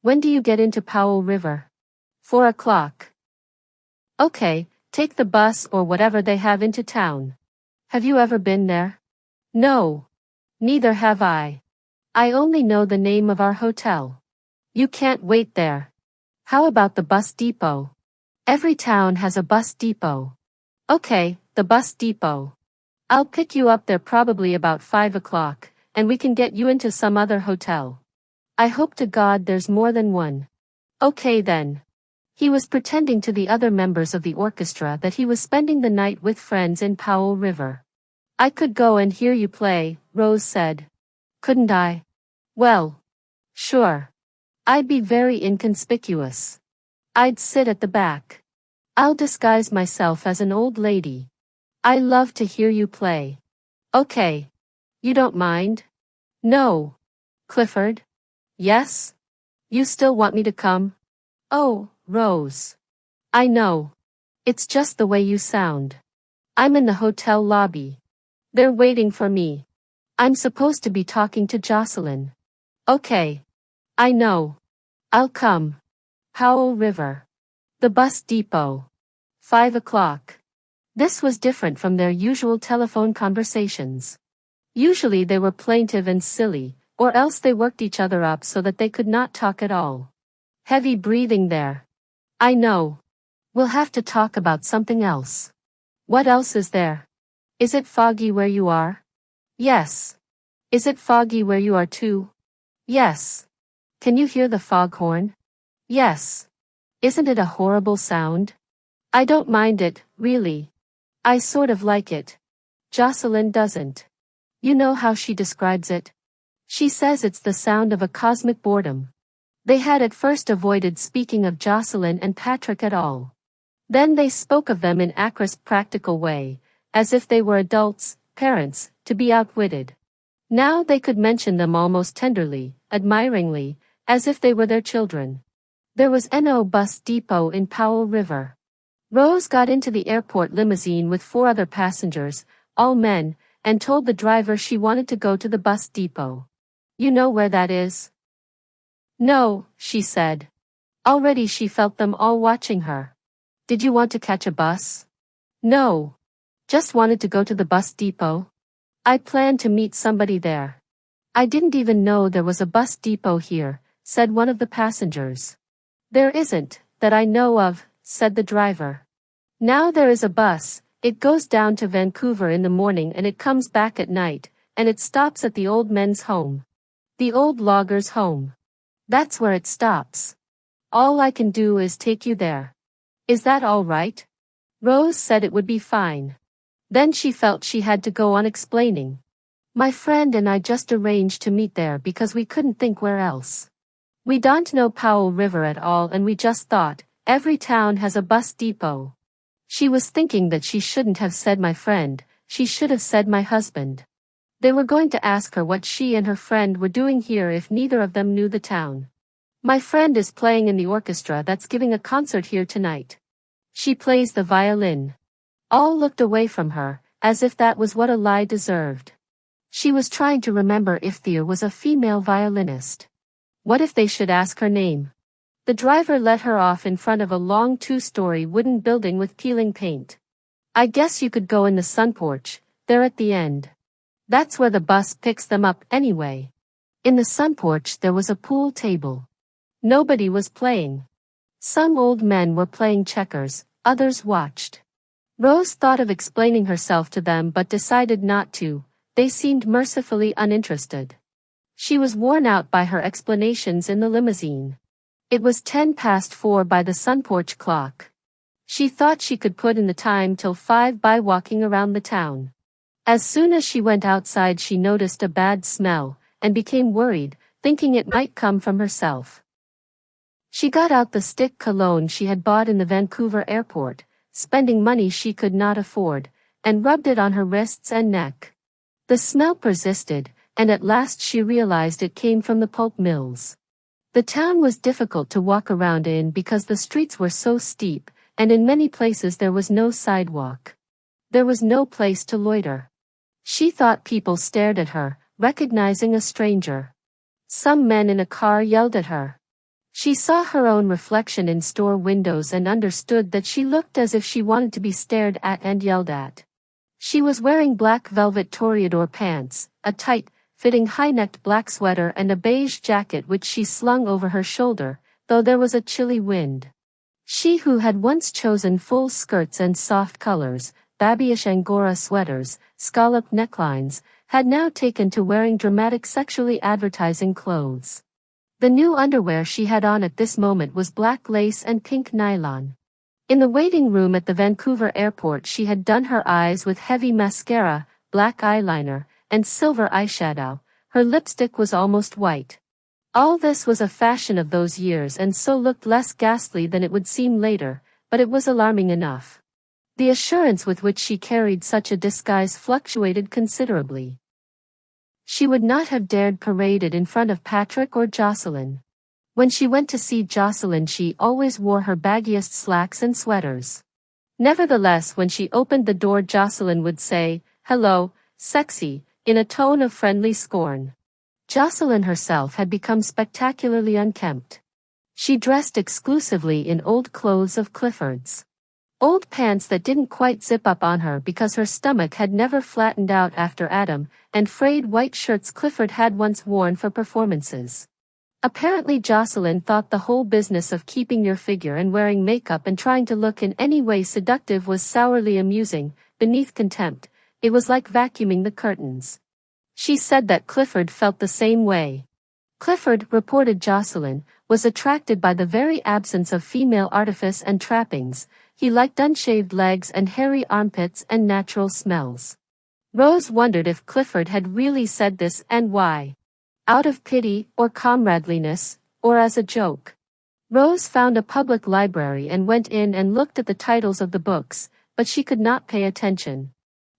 "When do you get into Powell River?" 4 o'clock. "Okay, take the bus or whatever they have into town. Have you ever been there?" "No. Neither have I. I only know the name of our hotel." "You can't wait there. How about the bus depot?" "Every town has a bus depot." "Okay, the bus depot. I'll pick you up there probably about 5 o'clock, and we can get you into some other hotel. I hope to God there's more than one." "Okay then." He was pretending to the other members of the orchestra that he was spending the night with friends in Powell River. "I could go and hear you play," Rose said. "Couldn't I?" "Well, sure. I'd be very inconspicuous. I'd sit at the back. I'll disguise myself as an old lady. I love to hear you play." "Okay. You don't mind?" "No." "Clifford?" "Yes? You still want me to come?" Oh, Rose. I know. It's just the way you sound. I'm in the hotel lobby. They're waiting for me. I'm supposed to be talking to Jocelyn. Okay. I know. I'll come. Powell River. The bus depot. 5 o'clock. This was different from their usual telephone conversations. Usually they were plaintive and silly, or else they worked each other up so that they could not talk at all. Heavy breathing there. I know. We'll have to talk about something else. What else is there? Is it foggy where you are? Yes. Is it foggy where you are too? Yes. Can you hear the foghorn? Yes. Isn't it a horrible sound? I don't mind it, really. I sort of like it. Jocelyn doesn't. You know how she describes it? She says it's the sound of a cosmic boredom. They had at first avoided speaking of Jocelyn and Patrick at all. Then they spoke of them in a crisp practical way, as if they were adults, parents, to be outwitted. Now they could mention them almost tenderly, admiringly, as if they were their children. There was no bus depot in Powell River. Rose got into the airport limousine with 4 other passengers, all men, and told the driver she wanted to go to the bus depot. You know where that is? No, she said. Already she felt them all watching her. Did you want to catch a bus? No. Just wanted to go to the bus depot. I planned to meet somebody there. I didn't even know there was a bus depot here, said one of the passengers. There isn't, that I know of, said the driver. Now there is a bus, it goes down to Vancouver in the morning and it comes back at night, and it stops at the old men's home. The old loggers' home. That's where it stops. All I can do is take you there. Is that all right? Rose said it would be fine. Then she felt she had to go on explaining. My friend and I just arranged to meet there because we couldn't think where else. We don't know Powell River at all and we just thought, every town has a bus depot. She was thinking that she shouldn't have said my friend, she should have said my husband. They were going to ask her what she and her friend were doing here if neither of them knew the town. My friend is playing in the orchestra that's giving a concert here tonight. She plays the violin. All looked away from her, as if that was what a lie deserved. She was trying to remember if Thea was a female violinist. What if they should ask her name? The driver let her off in front of a long 2-story wooden building with peeling paint. I guess you could go in the sun porch, there at the end. That's where the bus picks them up anyway. In the sun porch there was a pool table. Nobody was playing. Some old men were playing checkers, others watched. Rose thought of explaining herself to them but decided not to, they seemed mercifully uninterested. She was worn out by her explanations in the limousine. It was 4:10 by the sun porch clock. She thought she could put in the time till 5 by walking around the town. As soon as she went outside she noticed a bad smell, and became worried, thinking it might come from herself. She got out the stick cologne she had bought in the Vancouver airport, spending money she could not afford, and rubbed it on her wrists and neck. The smell persisted, and at last she realized it came from the pulp mills. The town was difficult to walk around in because the streets were so steep, and in many places there was no sidewalk. There was no place to loiter. She thought people stared at her, recognizing a stranger. Some men in a car yelled at her. She saw her own reflection in store windows and understood that she looked as if she wanted to be stared at and yelled at. She was wearing black velvet toreador pants, a tight, fitting high-necked black sweater and a beige jacket which she slung over her shoulder, though there was a chilly wind. She who had once chosen full skirts and soft colors, babyish Angora sweaters, scalloped necklines, had now taken to wearing dramatic sexually advertising clothes. The new underwear she had on at this moment was black lace and pink nylon. In the waiting room at the Vancouver airport she had done her eyes with heavy mascara, black eyeliner, and silver eyeshadow. Her lipstick was almost white. All this was a fashion of those years and so looked less ghastly than it would seem later, but it was alarming enough. The assurance with which she carried such a disguise fluctuated considerably. She would not have dared parade it in front of Patrick or Jocelyn. When she went to see Jocelyn, she always wore her baggiest slacks and sweaters. Nevertheless, when she opened the door, Jocelyn would say, "Hello, sexy," in a tone of friendly scorn. Jocelyn herself had become spectacularly unkempt. She dressed exclusively in old clothes of Clifford's. Old pants that didn't quite zip up on her because her stomach had never flattened out after Adam, and frayed white shirts Clifford had once worn for performances. Apparently Jocelyn thought the whole business of keeping your figure and wearing makeup and trying to look in any way seductive was sourly amusing. Beneath contempt, it was like vacuuming the curtains. She said that Clifford felt the same way. Clifford, reported Jocelyn, was attracted by the very absence of female artifice and trappings. He liked unshaved legs and hairy armpits and natural smells. Rose wondered if Clifford had really said this and why. Out of pity, or comradeliness, or as a joke. Rose found a public library and went in and looked at the titles of the books, but she could not pay attention.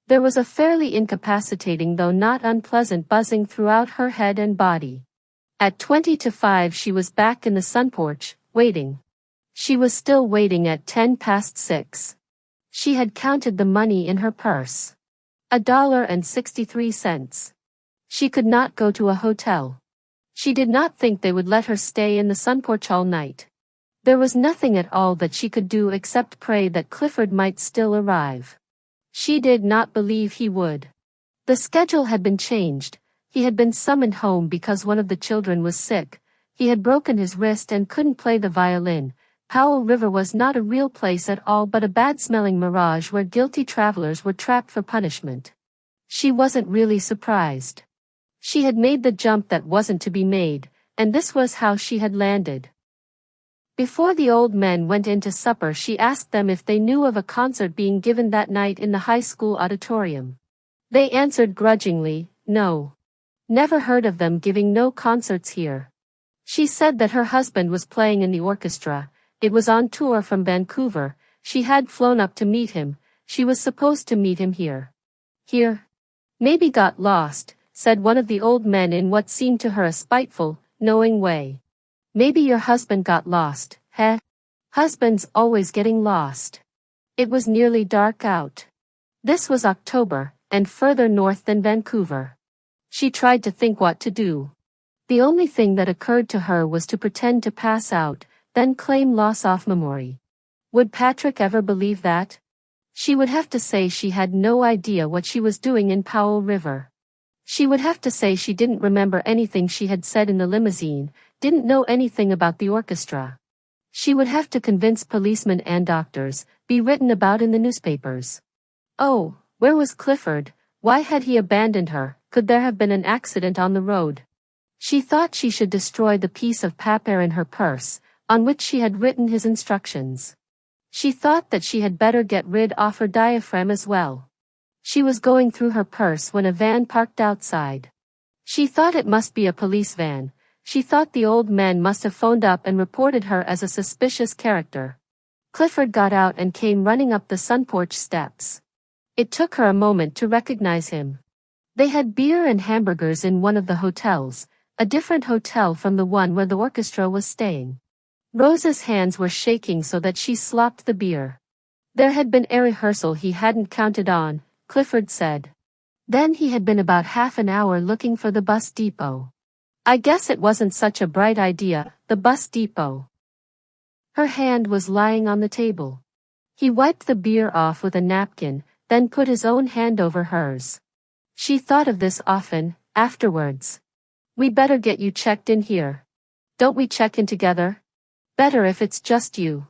There was a fairly incapacitating though not unpleasant buzzing throughout her head and body. At 20 to 5 she was back in the sun porch, waiting. She was still waiting at 6:10. She had counted the money in her purse. $1.63. She could not go to a hotel. She did not think they would let her stay in the sun porch all night. There was nothing at all that she could do except pray that Clifford might still arrive. She did not believe he would. The schedule had been changed. He had been summoned home because one of the children was sick. He had broken his wrist and couldn't play the violin. Powell River was not a real place at all but a bad-smelling mirage where guilty travelers were trapped for punishment. She wasn't really surprised. She had made the jump that wasn't to be made, and this was how she had landed. Before the old men went in to supper, she asked them if they knew of a concert being given that night in the high school auditorium. They answered grudgingly, no. Never heard of them giving no concerts here. She said that her husband was playing in the orchestra. It was on tour from Vancouver. She had flown up to meet him. She was supposed to meet him here. Here? Maybe got lost, said one of the old men in what seemed to her a spiteful, knowing way. Maybe your husband got lost, heh? Husbands always getting lost. It was nearly dark out. This was October, and further north than Vancouver. She tried to think what to do. The only thing that occurred to her was to pretend to pass out, then claim loss of memory. Would Patrick ever believe that? She would have to say she had no idea what she was doing in Powell River. She would have to say she didn't remember anything she had said in the limousine, didn't know anything about the orchestra. She would have to convince policemen and doctors, be written about in the newspapers. Oh, where was Clifford? Why had he abandoned her? Could there have been an accident on the road? She thought she should destroy the piece of paper in her purse, on which she had written his instructions. She thought that she had better get rid of her diaphragm as well. She was going through her purse when a van parked outside. She thought it must be a police van. She thought the old men must have phoned up and reported her as a suspicious character. Clifford got out and came running up the sun porch steps. It took her a moment to recognize him. They had beer and hamburgers in one of the hotels, a different hotel from the one where the orchestra was staying. Rose's hands were shaking so that she slopped the beer. There had been a rehearsal he hadn't counted on, Clifford said. Then he had been about half an hour looking for the bus depot. I guess it wasn't such a bright idea, the bus depot. Her hand was lying on the table. He wiped the beer off with a napkin, then put his own hand over hers. She thought of this often, afterwards. We better get you checked in here. Don't we check in together? Better if it's just you.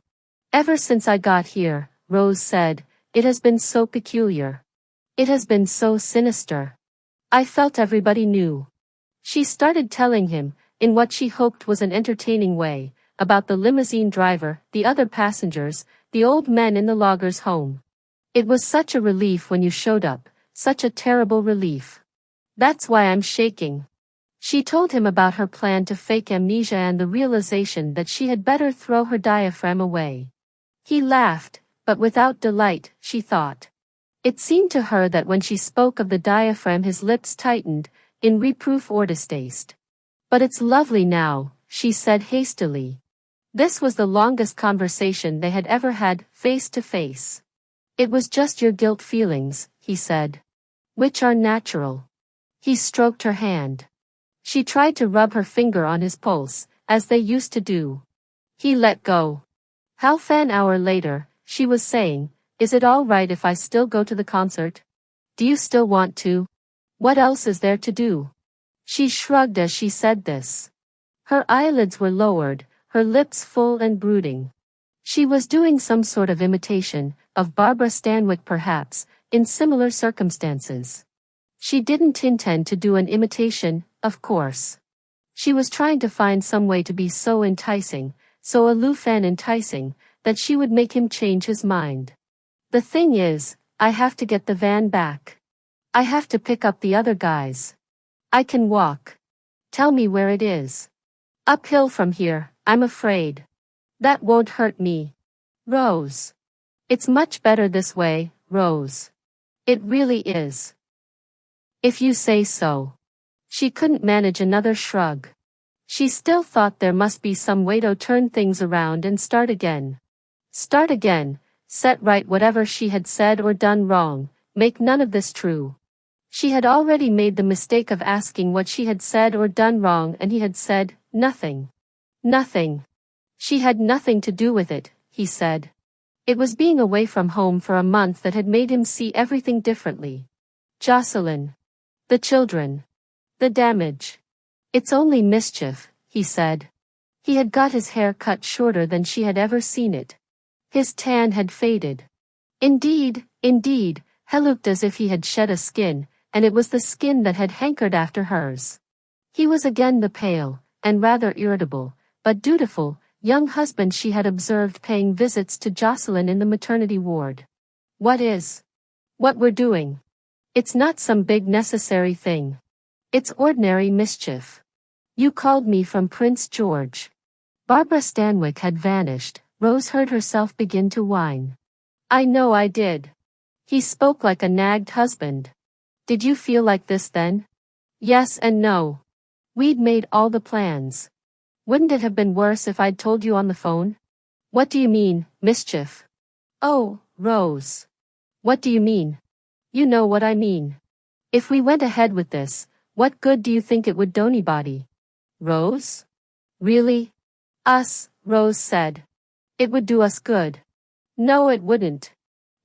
Ever since I got here, Rose said, it has been so peculiar. It has been so sinister. I felt everybody knew. She started telling him, in what she hoped was an entertaining way, about the limousine driver, the other passengers, the old men in the logger's home. It was such a relief when you showed up, such a terrible relief. That's why I'm shaking. She told him about her plan to fake amnesia and the realization that she had better throw her diaphragm away. He laughed, but without delight, she thought. It seemed to her that when she spoke of the diaphragm his lips tightened, in reproof or distaste. But it's lovely now, she said hastily. This was the longest conversation they had ever had, face to face. It was just your guilt feelings, he said. Which are natural. He stroked her hand. She tried to rub her finger on his pulse, as they used to do. He let go. Half an hour later, she was saying, "Is it all right if I still go to the concert? Do you still want to? What else is there to do?" She shrugged as she said this. Her eyelids were lowered, her lips full and brooding. She was doing some sort of imitation, of Barbara Stanwyck perhaps, in similar circumstances. She didn't intend to do an imitation, of course. She was trying to find some way to be so enticing, so aloof and enticing, that she would make him change his mind. The thing is, I have to get the van back. I have to pick up the other guys. I can walk. Tell me where it is. Uphill from here, I'm afraid. That won't hurt me. Rose. It's much better this way, Rose. It really is. If you say so. She couldn't manage another shrug. She still thought there must be some way to turn things around and start again. Start again, set right whatever she had said or done wrong, make none of this true. She had already made the mistake of asking what she had said or done wrong, and he had said, nothing. Nothing. She had nothing to do with it, he said. It was being away from home for a month that had made him see everything differently. Jocelyn. The children. The damage. It's only mischief, he said. He had got his hair cut shorter than she had ever seen it. His tan had faded. Indeed, he looked as if he had shed a skin, and it was the skin that had hankered after hers. He was again the pale, and rather irritable, but dutiful, young husband she had observed paying visits to Jocelyn in the maternity ward. What we're doing. It's not some big necessary thing. It's ordinary mischief. You called me from Prince George. Barbara Stanwyck had vanished. Rose heard herself begin to whine. I know I did. He spoke like a nagged husband. Did you feel like this then? Yes and no. We'd made all the plans. Wouldn't it have been worse if I'd told you on the phone? What do you mean, mischief? Oh, Rose. What do you mean? You know what I mean. If we went ahead with this, what good do you think it would do anybody? Rose? Really? Us, Rose said. It would do us good. No, it wouldn't.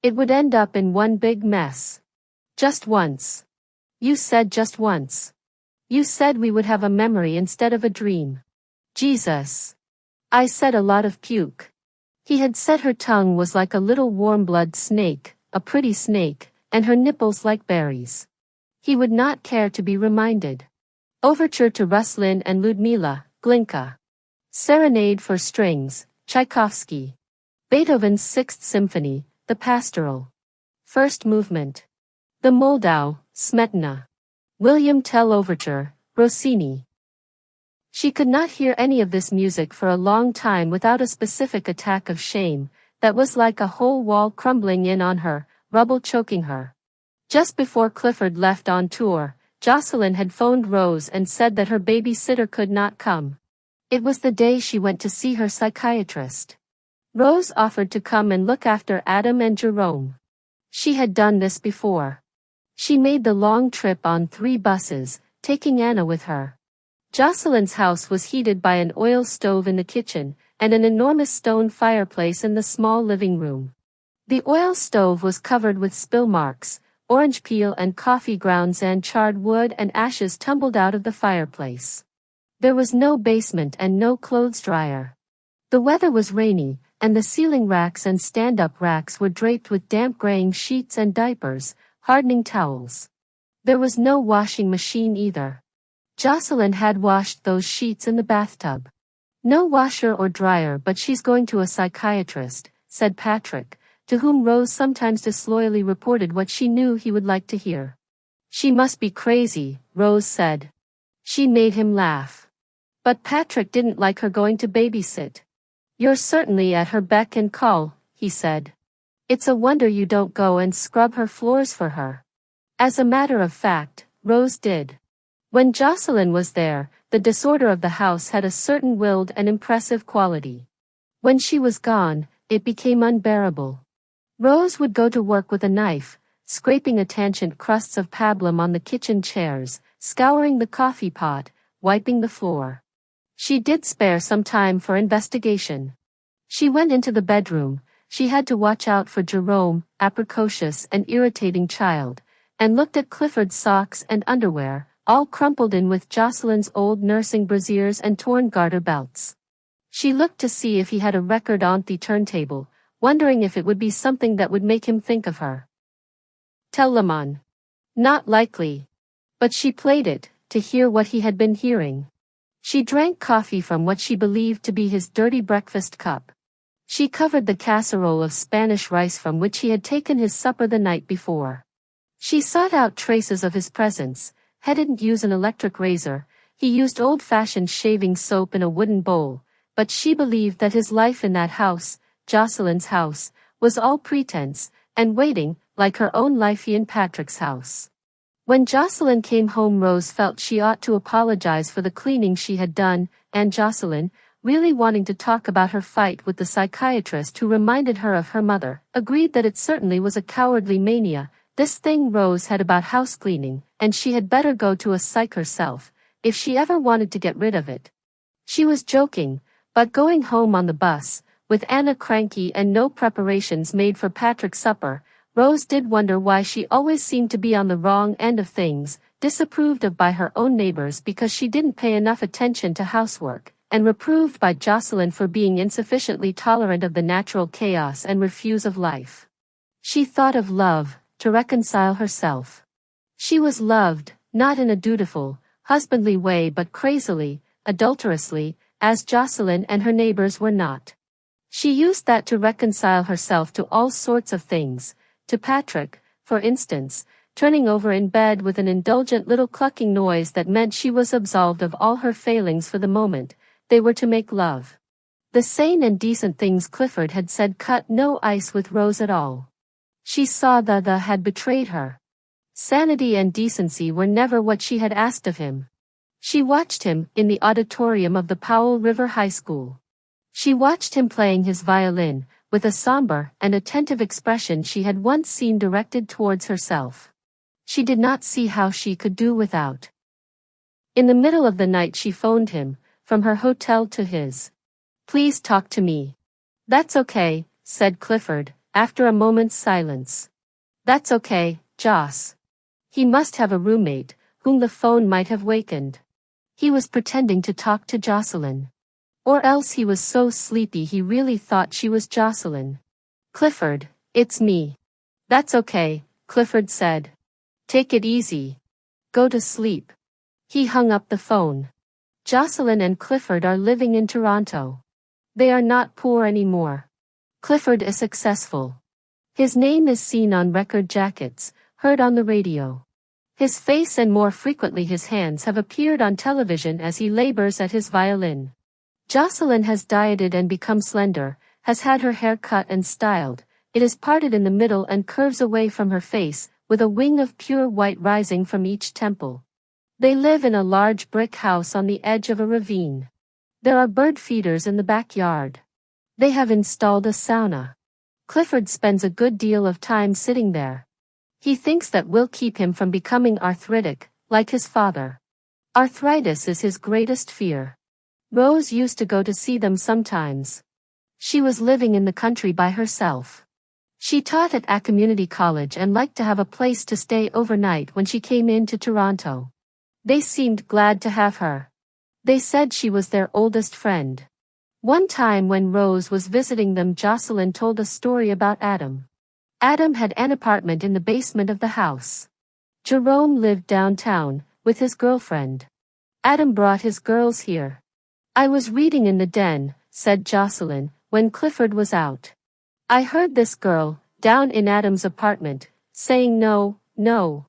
It would end up in one big mess. Just once. You said just once. You said we would have a memory instead of a dream. Jesus. I said a lot of puke. He had said her tongue was like a little warm-blood snake, a pretty snake, and her nipples like berries. He would not care to be reminded. Overture to Ruslan and Ludmila, Glinka. Serenade for Strings, Tchaikovsky. Beethoven's Sixth Symphony, the Pastoral. First Movement. The Moldau, Smetana. William Tell Overture, Rossini. She could not hear any of this music for a long time without a specific attack of shame, that was like a whole wall crumbling in on her, rubble choking her. Just before Clifford left on tour, Jocelyn had phoned Rose and said that her babysitter could not come. It was the day she went to see her psychiatrist. Rose offered to come and look after Adam and Jerome. She had done this before. She made the long trip on 3 buses, taking Anna with her. Jocelyn's house was heated by an oil stove in the kitchen, and an enormous stone fireplace in the small living room. The oil stove was covered with spill marks, orange peel and coffee grounds, and charred wood and ashes tumbled out of the fireplace. There was no basement and no clothes dryer. The weather was rainy, and the ceiling racks and stand-up racks were draped with damp graying sheets and diapers, hardening towels. There was no washing machine either. Jocelyn had washed those sheets in the bathtub. No washer or dryer, but she's going to a psychiatrist, said Patrick, to whom Rose sometimes disloyally reported what she knew he would like to hear. She must be crazy, Rose said. She made him laugh. But Patrick didn't like her going to babysit. You're certainly at her beck and call, he said. It's a wonder you don't go and scrub her floors for her. As a matter of fact, Rose did. When Jocelyn was there, the disorder of the house had a certain willed and impressive quality. When she was gone, it became unbearable. Rose would go to work with a knife, scraping a tangent crusts of pablum on the kitchen chairs, scouring the coffee pot, wiping the floor. She did spare some time for investigation. She went into the bedroom. She had to watch out for Jerome, a precocious and irritating child, and looked at Clifford's socks and underwear, all crumpled in with Jocelyn's old nursing brassieres and torn garter belts. She looked to see if he had a record on the turntable, wondering if it would be something that would make him think of her. Telemon. Not likely. But she played it, to hear what he had been hearing. She drank coffee from what she believed to be his dirty breakfast cup. She covered the casserole of Spanish rice from which he had taken his supper the night before. She sought out traces of his presence. He didn't use an electric razor, he used old-fashioned shaving soap in a wooden bowl, but she believed that his life in that house, Jocelyn's house, was all pretense, and waiting, like her own life in Patrick's house. When Jocelyn came home, Rose felt she ought to apologize for the cleaning she had done, and Jocelyn, really wanting to talk about her fight with the psychiatrist who reminded her of her mother, agreed that it certainly was a cowardly mania, this thing Rose had about house cleaning, and she had better go to a psych herself, if she ever wanted to get rid of it. She was joking, but going home on the bus, with Anna cranky and no preparations made for Patrick's supper, Rose did wonder why she always seemed to be on the wrong end of things, disapproved of by her own neighbors because she didn't pay enough attention to housework, and reproved by Jocelyn for being insufficiently tolerant of the natural chaos and refuse of life. She thought of love, to reconcile herself. She was loved, not in a dutiful, husbandly way but crazily, adulterously, as Jocelyn and her neighbors were not. She used that to reconcile herself to all sorts of things, to Patrick, for instance, turning over in bed with an indulgent little clucking noise that meant she was absolved of all her failings for the moment. They were to make love. The sane and decent things Clifford had said cut no ice with Rose at all. She saw the had betrayed her. Sanity and decency were never what she had asked of him. She watched him in the auditorium of the Powell River High School. She watched him playing his violin, with a somber and attentive expression she had once seen directed towards herself. She did not see how she could do without. In the middle of the night she phoned him, from her hotel to his. "Please talk to me." "That's okay," said Clifford, after a moment's silence. "That's okay, Joss." He must have a roommate, whom the phone might have wakened. He was pretending to talk to Jocelyn. Or else he was so sleepy he really thought she was Jocelyn. "Clifford, it's me." "That's okay," Clifford said. "Take it easy. Go to sleep." He hung up the phone. Jocelyn and Clifford are living in Toronto. They are not poor anymore. Clifford is successful. His name is seen on record jackets, heard on the radio. His face and more frequently his hands have appeared on television as he labors at his violin. Jocelyn has dieted and become slender, has had her hair cut and styled. It is parted in the middle and curves away from her face, with a wing of pure white rising from each temple. They live in a large brick house on the edge of a ravine. There are bird feeders in the backyard. They have installed a sauna. Clifford spends a good deal of time sitting there. He thinks that will keep him from becoming arthritic, like his father. Arthritis is his greatest fear. Rose used to go to see them sometimes. She was living in the country by herself. She taught at a community college and liked to have a place to stay overnight when she came into Toronto. They seemed glad to have her. They said she was their oldest friend. One time when Rose was visiting them, Jocelyn told a story about Adam. Adam had an apartment in the basement of the house. Jerome lived downtown, with his girlfriend. Adam brought his girls here. "I was reading in the den," said Jocelyn, when Clifford was out. "I heard this girl, down in Adam's apartment, saying no, no.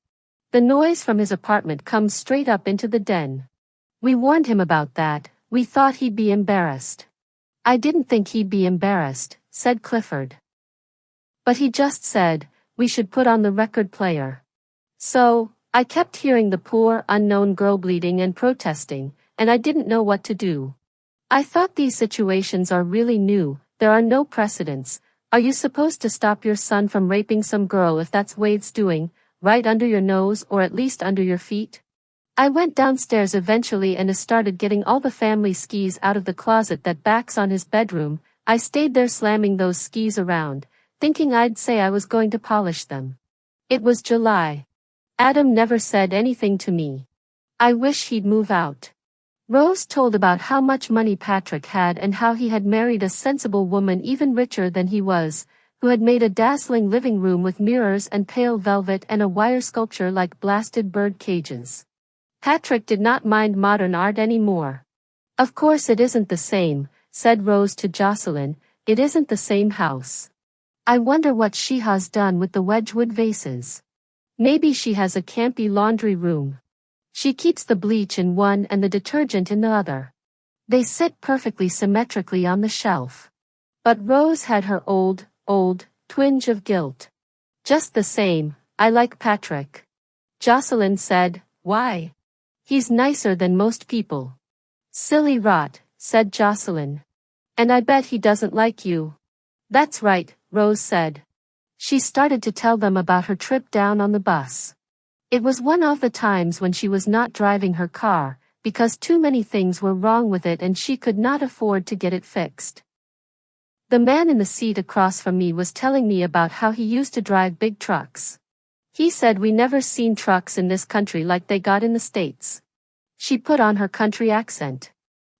The noise from his apartment comes straight up into the den. We warned him about that, we thought he'd be embarrassed." "I didn't think he'd be embarrassed," said Clifford. "But he just said, we should put on the record player. So, I kept hearing the poor, unknown girl bleeding and protesting, and I didn't know what to do. I thought these situations are really new, there are no precedents. Are you supposed to stop your son from raping some girl if that's Wade's doing, right under your nose or at least under your feet? I went downstairs eventually and started getting all the family skis out of the closet that backs on his bedroom. I stayed there slamming those skis around, thinking I'd say I was going to polish them. It was July. Adam never said anything to me. I wish he'd move out. Rose told about how much money Patrick had and how he had married a sensible woman even richer than he was, who had made a dazzling living room with mirrors and pale velvet and a wire sculpture like blasted bird cages. Patrick did not mind modern art anymore. Of course it isn't the same, said Rose to Jocelyn, it isn't the same house. I wonder what she has done with the Wedgwood vases. Maybe she has a campy laundry room. She keeps the bleach in one and the detergent in the other. They sit perfectly symmetrically on the shelf. But Rose had her old twinge of guilt. Just the same, I like Patrick. Jocelyn said, why? He's nicer than most people. Silly rot, said Jocelyn. And I bet he doesn't like you. That's right, Rose said. She started to tell them about her trip down on the bus. It was one of the times when she was not driving her car, because too many things were wrong with it and she could not afford to get it fixed. The man in the seat across from me was telling me about how he used to drive big trucks. He said we never seen trucks in this country like they got in the States. She put on her country accent.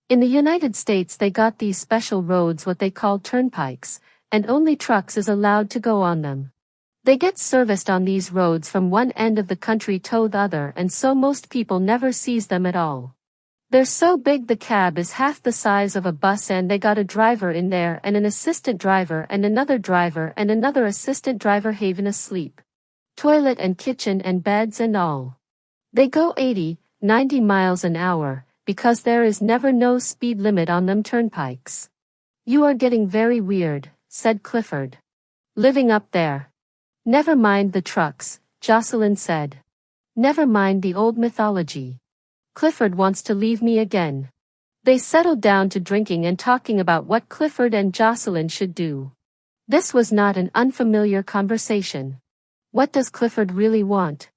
In the United States they got these special roads what they call turnpikes, and only trucks is allowed to go on them. They get serviced on these roads from one end of the country to the other and so most people never sees them at all. They're so big the cab is half the size of a bus and they got a driver in there and an assistant driver and another assistant driver having a sleep. Toilet and kitchen and beds and all. They go 80, 90 miles an hour, because there is never no speed limit on them turnpikes. You are getting very weird, said Clifford. Living up there. Never mind the trucks, Jocelyn said. Never mind the old mythology. Clifford wants to leave me again. They settled down to drinking and talking about what Clifford and Jocelyn should do. This was not an unfamiliar conversation. What does Clifford really want?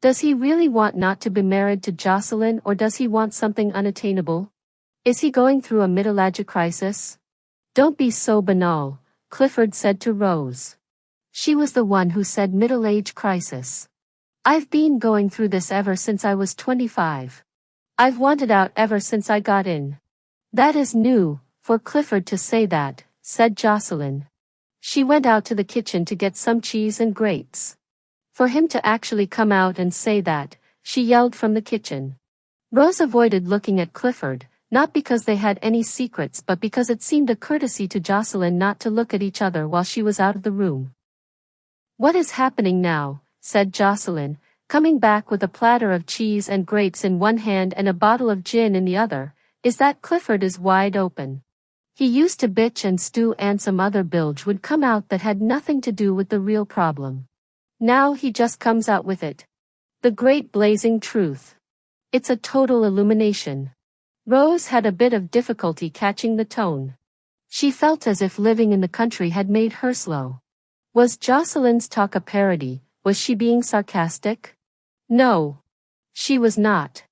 Does he really want not to be married to Jocelyn or does he want something unattainable? Is he going through a middle-age crisis? Don't be so banal, Clifford said to Rose. She was the one who said middle-age crisis. I've been going through this ever since I was 25. I've wanted out ever since I got in. That is new, for Clifford to say that, said Jocelyn. She went out to the kitchen to get some cheese and grapes. For him to actually come out and say that, she yelled from the kitchen. Rose avoided looking at Clifford, not because they had any secrets but because it seemed a courtesy to Jocelyn not to look at each other while she was out of the room. What is happening now? Said Jocelyn, coming back with a platter of cheese and grapes in one hand and a bottle of gin in the other, is that Clifford is wide open. He used to bitch and stew and some other bilge would come out that had nothing to do with the real problem. Now he just comes out with it. The great blazing truth. It's a total illumination. Rose had a bit of difficulty catching the tone. She felt as if living in the country had made her slow. Was Jocelyn's talk a parody? Was she being sarcastic? No. She was not.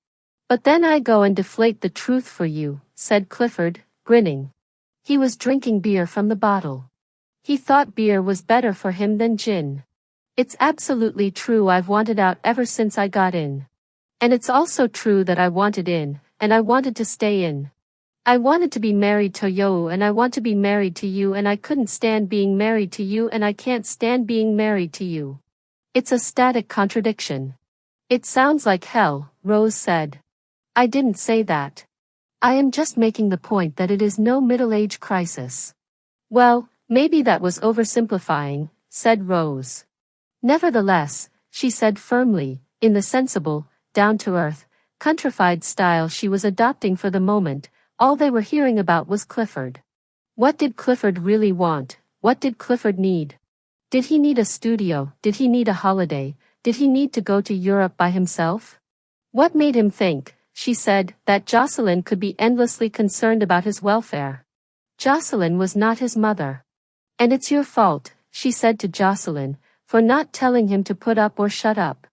But then I go and deflate the truth for you, said Clifford, grinning. He was drinking beer from the bottle. He thought beer was better for him than gin. It's absolutely true I've wanted out ever since I got in. And it's also true that I wanted in, and I wanted to stay in. I wanted to be married to you and I want to be married to you and I couldn't stand being married to you and I can't stand being married to you. It's a static contradiction. It sounds like hell, Rose said. I didn't say that. I am just making the point that it is no middle-age crisis. Well, maybe that was oversimplifying, said Rose. Nevertheless, she said firmly, in the sensible, down-to-earth, countrified style she was adopting for the moment, all they were hearing about was Clifford. What did Clifford really want? What did Clifford need? Did he need a studio? Did he need a holiday? Did he need to go to Europe by himself? What made him think, she said, that Jocelyn could be endlessly concerned about his welfare? Jocelyn was not his mother. And it's your fault, she said to Jocelyn, for not telling him to put up or shut up.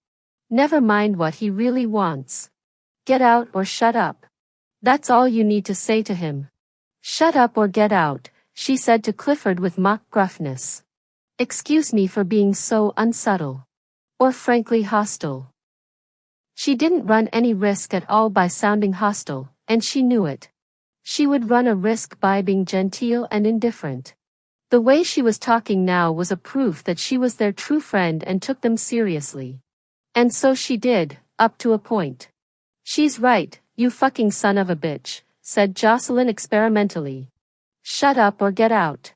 Never mind what he really wants. Get out or shut up. That's all you need to say to him. Shut up or get out, she said to Clifford with mock gruffness. Excuse me for being so unsubtle. Or frankly hostile. She didn't run any risk at all by sounding hostile, and she knew it. She would run a risk by being genteel and indifferent. The way she was talking now was a proof that she was their true friend and took them seriously. And so she did, up to a point. She's right, you fucking son of a bitch, said Jocelyn experimentally. Shut up or get out.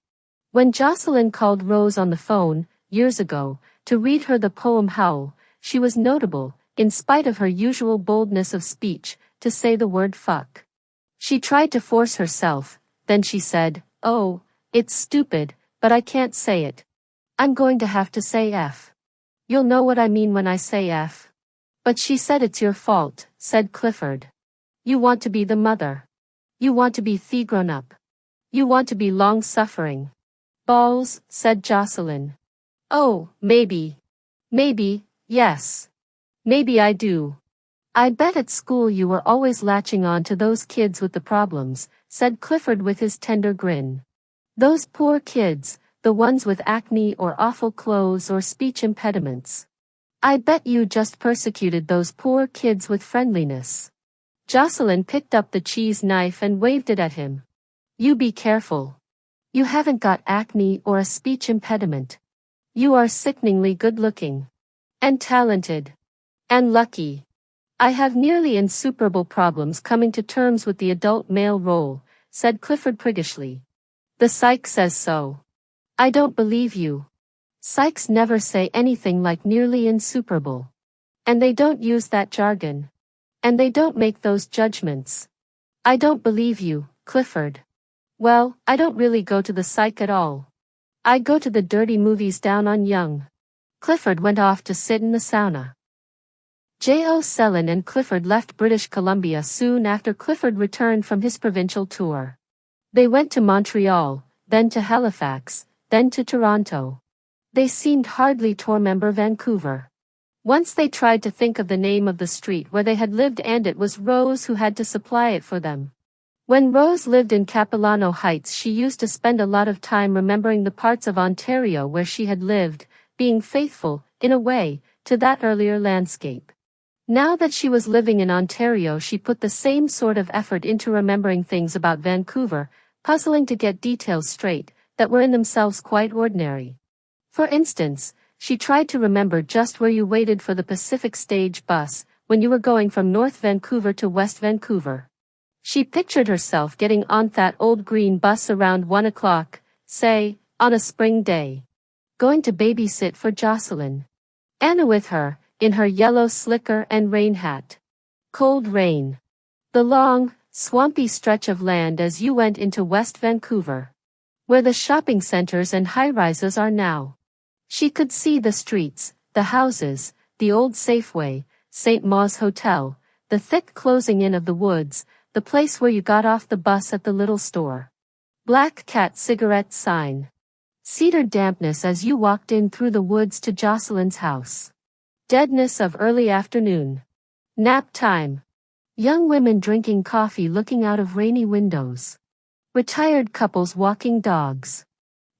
When Jocelyn called Rose on the phone, years ago, to read her the poem Howl, she was notable, in spite of her usual boldness of speech, to say the word fuck. She tried to force herself, then she said, oh, it's stupid, but I can't say it. I'm going to have to say F. You'll know what I mean when I say F. But she said it's your fault, said Clifford. You want to be the mother. You want to be the grown-up. You want to be long-suffering. Balls, said Jocelyn. Oh, maybe. Maybe, yes. Maybe I do. I bet at school you were always latching on to those kids with the problems, said Clifford with his tender grin. Those poor kids, the ones with acne or awful clothes or speech impediments. I bet you just persecuted those poor kids with friendliness. Jocelyn picked up the cheese knife and waved it at him. You be careful. You haven't got acne or a speech impediment. You are sickeningly good-looking. And talented. And lucky. I have nearly insuperable problems coming to terms with the adult male role, said Clifford priggishly. The psych says so. I don't believe you. Psychs never say anything like nearly insuperable. And they don't use that jargon. And they don't make those judgments. I don't believe you, Clifford. Well, I don't really go to the psych at all. I go to the dirty movies down on Young. Clifford went off to sit in the sauna. J.O. Selin and Clifford left British Columbia soon after Clifford returned from his provincial tour. They went to Montreal, then to Halifax, then to Toronto. They seemed hardly to remember Vancouver. Once they tried to think of the name of the street where they had lived, and it was Rose who had to supply it for them. When Rose lived in Capilano Heights, she used to spend a lot of time remembering the parts of Ontario where she had lived, being faithful, in a way, to that earlier landscape. Now that she was living in Ontario, she put the same sort of effort into remembering things about Vancouver, puzzling to get details straight, that were in themselves quite ordinary. For instance, she tried to remember just where you waited for the Pacific Stage bus, when you were going from North Vancouver to West Vancouver. She pictured herself getting on that old green bus around 1 o'clock, say, on a spring day. Going to babysit for Jocelyn. Anna with her, in her yellow slicker and rain hat. Cold rain. The long, swampy stretch of land as you went into West Vancouver. Where the shopping centers and high-rises are now. She could see the streets, the houses, the old Safeway, St. Mawes Hotel, the thick closing in of the woods, the place where you got off the bus at the little store. Black Cat cigarette sign. Cedar dampness as you walked in through the woods to Jocelyn's house. Deadness of early afternoon. Nap time. Young women drinking coffee looking out of rainy windows. Retired couples walking dogs.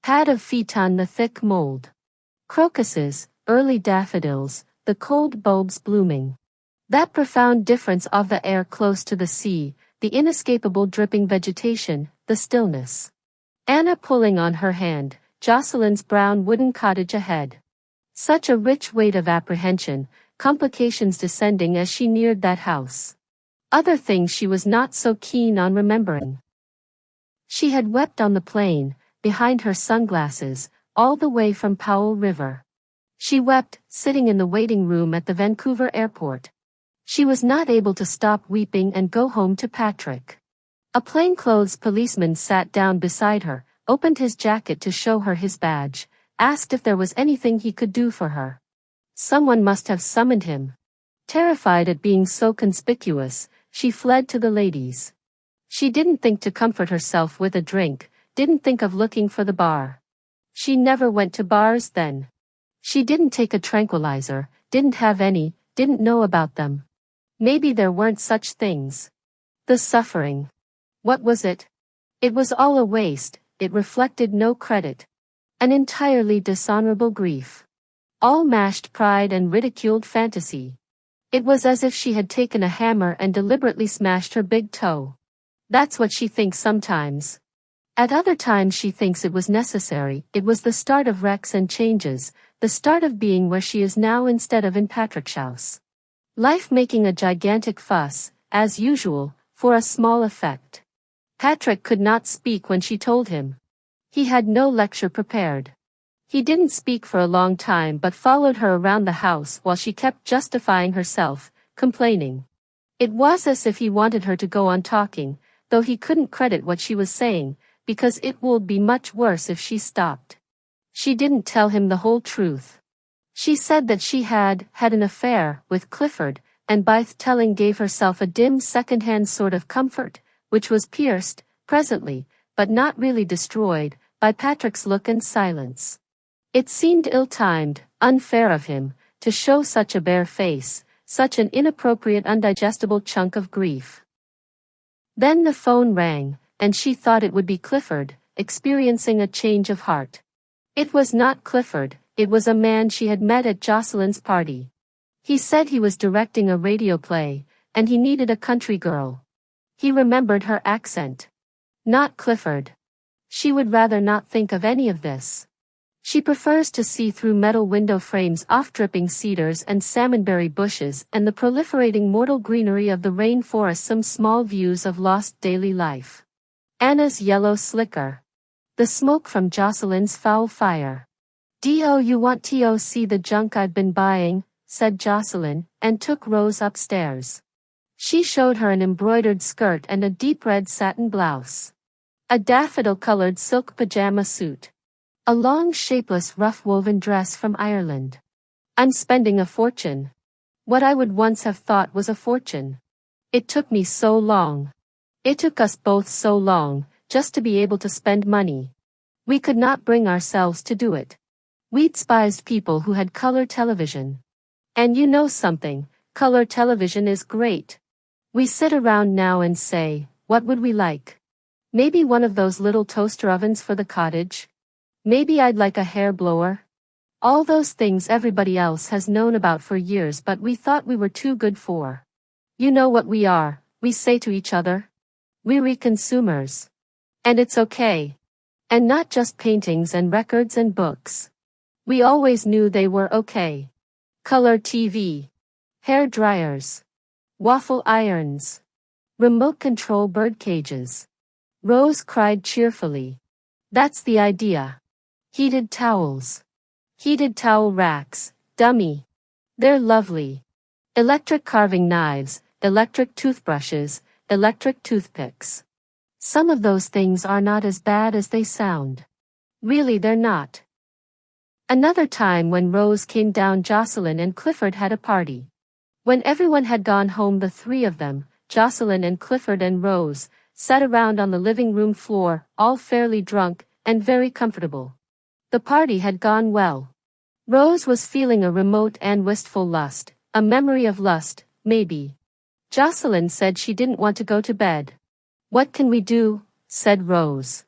Pad of feet on the thick mold. Crocuses, early daffodils, the cold bulbs blooming. That profound difference of the air close to the sea, the inescapable dripping vegetation, the stillness. Anna pulling on her hand, Jocelyn's brown wooden cottage ahead. Such a rich weight of apprehension, complications descending as she neared that house. Other things she was not so keen on remembering. She had wept on the plain, behind her sunglasses, all the way from Powell River. She wept, sitting in the waiting room at the Vancouver airport. She was not able to stop weeping and go home to Patrick. A plainclothes policeman sat down beside her, opened his jacket to show her his badge, asked if there was anything he could do for her. Someone must have summoned him. Terrified at being so conspicuous, she fled to the ladies. She didn't think to comfort herself with a drink, didn't think of looking for the bar. She never went to bars then. She didn't take a tranquilizer, didn't have any, didn't know about them. Maybe there weren't such things. The suffering. What was it? It was all a waste, it reflected no credit. An entirely dishonorable grief. All mashed pride and ridiculed fantasy. It was as if she had taken a hammer and deliberately smashed her big toe. That's what she thinks sometimes. At other times she thinks it was necessary, it was the start of wrecks and changes, the start of being where she is now instead of in Patrick's house. Life making a gigantic fuss, as usual, for a small effect. Patrick could not speak when she told him. He had no lecture prepared. He didn't speak for a long time but followed her around the house while she kept justifying herself, complaining. It was as if he wanted her to go on talking, though he couldn't credit what she was saying, because it would be much worse if she stopped. She didn't tell him the whole truth. She said that she had an affair with Clifford, and by telling gave herself a dim second-hand sort of comfort, which was pierced, presently, but not really destroyed, by Patrick's look and silence. It seemed ill-timed, unfair of him, to show such a bare face, such an inappropriate undigestible chunk of grief. Then the phone rang, and she thought it would be Clifford, experiencing a change of heart. It was not Clifford, it was a man she had met at Jocelyn's party. He said he was directing a radio play, and he needed a country girl. He remembered her accent. Not Clifford. She would rather not think of any of this. She prefers to see through metal window frames off-dripping cedars and salmonberry bushes and the proliferating mortal greenery of the rainforest some small views of lost daily life. Anna's yellow slicker. The smoke from Jocelyn's foul fire. "Do you want to see the junk I've been buying?" said Jocelyn, and took Rose upstairs. She showed her an embroidered skirt and a deep red satin blouse. A daffodil-colored silk pajama suit. A long shapeless rough-woven dress from Ireland. "I'm spending a fortune. What I would once have thought was a fortune. It took me so long. It took us both so long, just to be able to spend money. We could not bring ourselves to do it. We despised people who had color television. And you know something, color television is great. We sit around now and say, what would we like? Maybe one of those little toaster ovens for the cottage? Maybe I'd like a hair blower. All those things everybody else has known about for years but we thought we were too good for. You know what we are, we say to each other. We're consumers. And it's okay. And not just paintings and records and books. We always knew they were okay. Color TV. Hair dryers. Waffle irons. Remote control bird cages. Rose cried cheerfully. That's the idea. Heated towels. Heated towel racks, dummy. They're lovely. Electric carving knives, electric toothbrushes, electric toothpicks. Some of those things are not as bad as they sound. Really they're not. Another time when Rose came down, Jocelyn and Clifford had a party. When everyone had gone home, the three of them, Jocelyn and Clifford and Rose, sat around on the living room floor, all fairly drunk, and very comfortable. The party had gone well. Rose was feeling a remote and wistful lust, a memory of lust, maybe. Jocelyn said she didn't want to go to bed. "What can we do?" said Rose.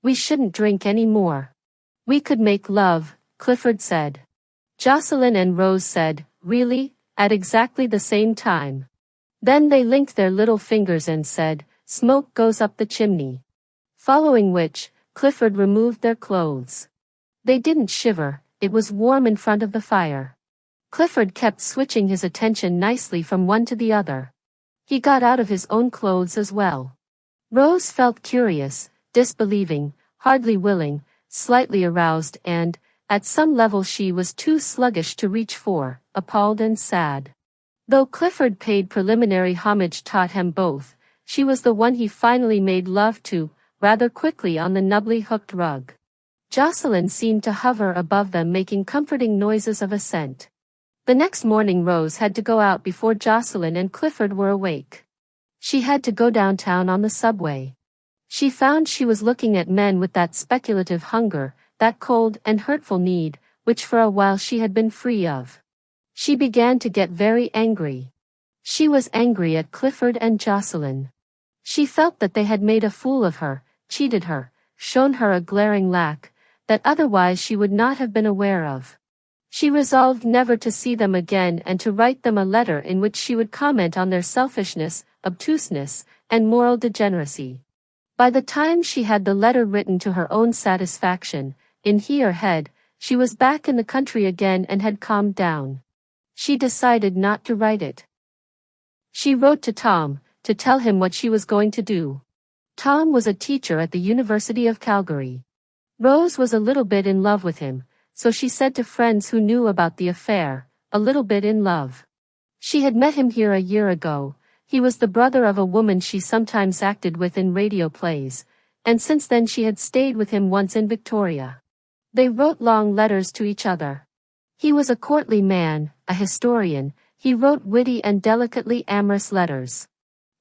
"We shouldn't drink any more." "We could make love," Clifford said. Jocelyn and Rose said, "Really?" at exactly the same time. Then they linked their little fingers and said, "Smoke goes up the chimney." Following which, Clifford removed their clothes. They didn't shiver, it was warm in front of the fire. Clifford kept switching his attention nicely from one to the other. He got out of his own clothes as well. Rose felt curious, disbelieving, hardly willing, slightly aroused and, at some level she was too sluggish to reach for, appalled and sad. Though Clifford paid preliminary homage to him both, she was the one he finally made love to, rather quickly on the nubbly hooked rug. Jocelyn seemed to hover above them making comforting noises of assent. The next morning Rose had to go out before Jocelyn and Clifford were awake. She had to go downtown on the subway. She found she was looking at men with that speculative hunger, that cold and hurtful need, which for a while she had been free of. She began to get very angry. She was angry at Clifford and Jocelyn. She felt that they had made a fool of her, cheated her, shown her a glaring lack, that otherwise she would not have been aware of. She resolved never to see them again and to write them a letter in which she would comment on their selfishness, obtuseness, and moral degeneracy. By the time she had the letter written to her own satisfaction, in her head, she was back in the country again and had calmed down. She decided not to write it. She wrote to Tom, to tell him what she was going to do. Tom was a teacher at the University of Calgary. Rose was a little bit in love with him, so she said to friends who knew about the affair, a little bit in love. She had met him here a year ago. He was the brother of a woman she sometimes acted with in radio plays, and since then she had stayed with him once in Victoria. They wrote long letters to each other. He was a courtly man, a historian. He wrote witty and delicately amorous letters.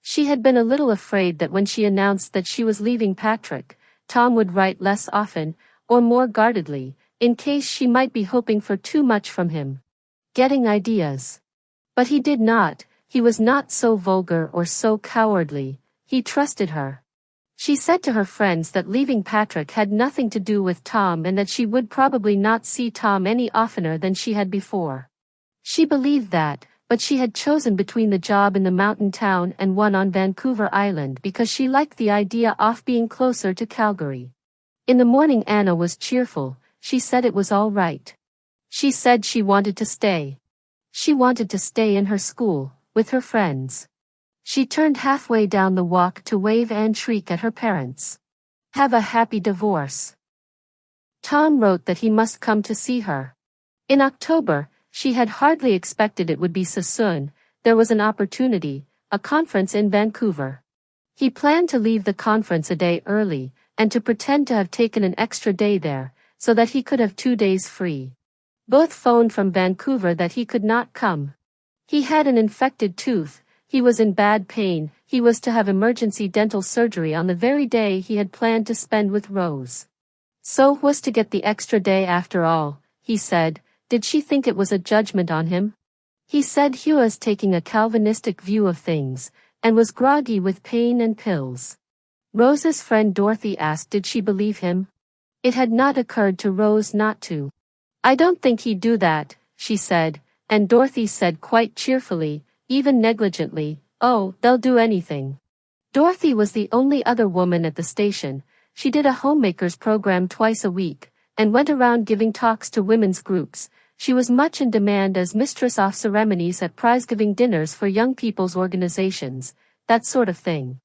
She had been a little afraid that when she announced that she was leaving Patrick, Tom would write less often, or more guardedly, in case she might be hoping for too much from him. Getting ideas. But he did not. He was not so vulgar or so cowardly. He trusted her. She said to her friends that leaving Patrick had nothing to do with Tom and that she would probably not see Tom any oftener than she had before. She believed that, but she had chosen between the job in the mountain town and one on Vancouver Island because she liked the idea of being closer to Calgary. In the morning Anna was cheerful. She said it was all right. She said she wanted to stay. She wanted to stay in her school, with her friends. She turned halfway down the walk to wave and shriek at her parents. Have a happy divorce. Tom wrote that he must come to see her. In October, she had hardly expected it would be so soon. There was an opportunity, a conference in Vancouver. He planned to leave the conference a day early, and to pretend to have taken an extra day there, so that he could have 2 days free. Both phoned from Vancouver that he could not come. He had an infected tooth, he was in bad pain, he was to have emergency dental surgery on the very day he had planned to spend with Rose. So was to get the extra day after all, he said. Did she think it was a judgment on him? He said he was taking a Calvinistic view of things, and was groggy with pain and pills. Rose's friend Dorothy asked did she believe him? It had not occurred to Rose not to. I don't think he'd do that, she said, and Dorothy said quite cheerfully, even negligently, oh, they'll do anything. Dorothy was the only other woman at the station. She did a homemakers program twice a week, and went around giving talks to women's groups. She was much in demand as mistress of ceremonies at prize-giving dinners for young people's organizations, that sort of thing.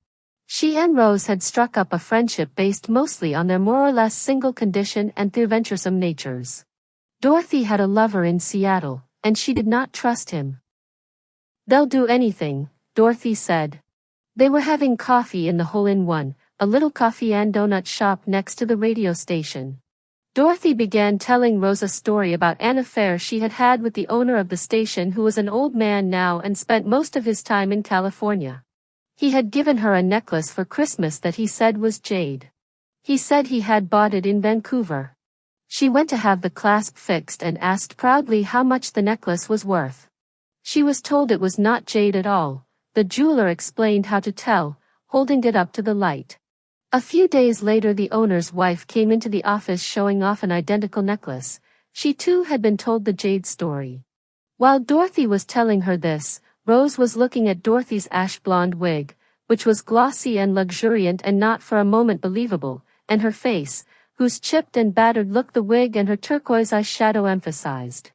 She and Rose had struck up a friendship based mostly on their more or less single condition and their venturesome natures. Dorothy had a lover in Seattle, and she did not trust him. They'll do anything, Dorothy said. They were having coffee in the Hole-in-One, a little coffee and donut shop next to the radio station. Dorothy began telling Rose a story about an affair she had had with the owner of the station who was an old man now and spent most of his time in California. He had given her a necklace for Christmas that he said was jade. He said he had bought it in Vancouver. She went to have the clasp fixed and asked proudly how much the necklace was worth. She was told it was not jade at all. The jeweler explained how to tell, holding it up to the light. A few days later the owner's wife came into the office showing off an identical necklace. She too had been told the jade story. While Dorothy was telling her this, Rose was looking at Dorothy's ash blonde wig, which was glossy and luxuriant and not for a moment believable, and her face, whose chipped and battered look the wig and her turquoise eyeshadow emphasized.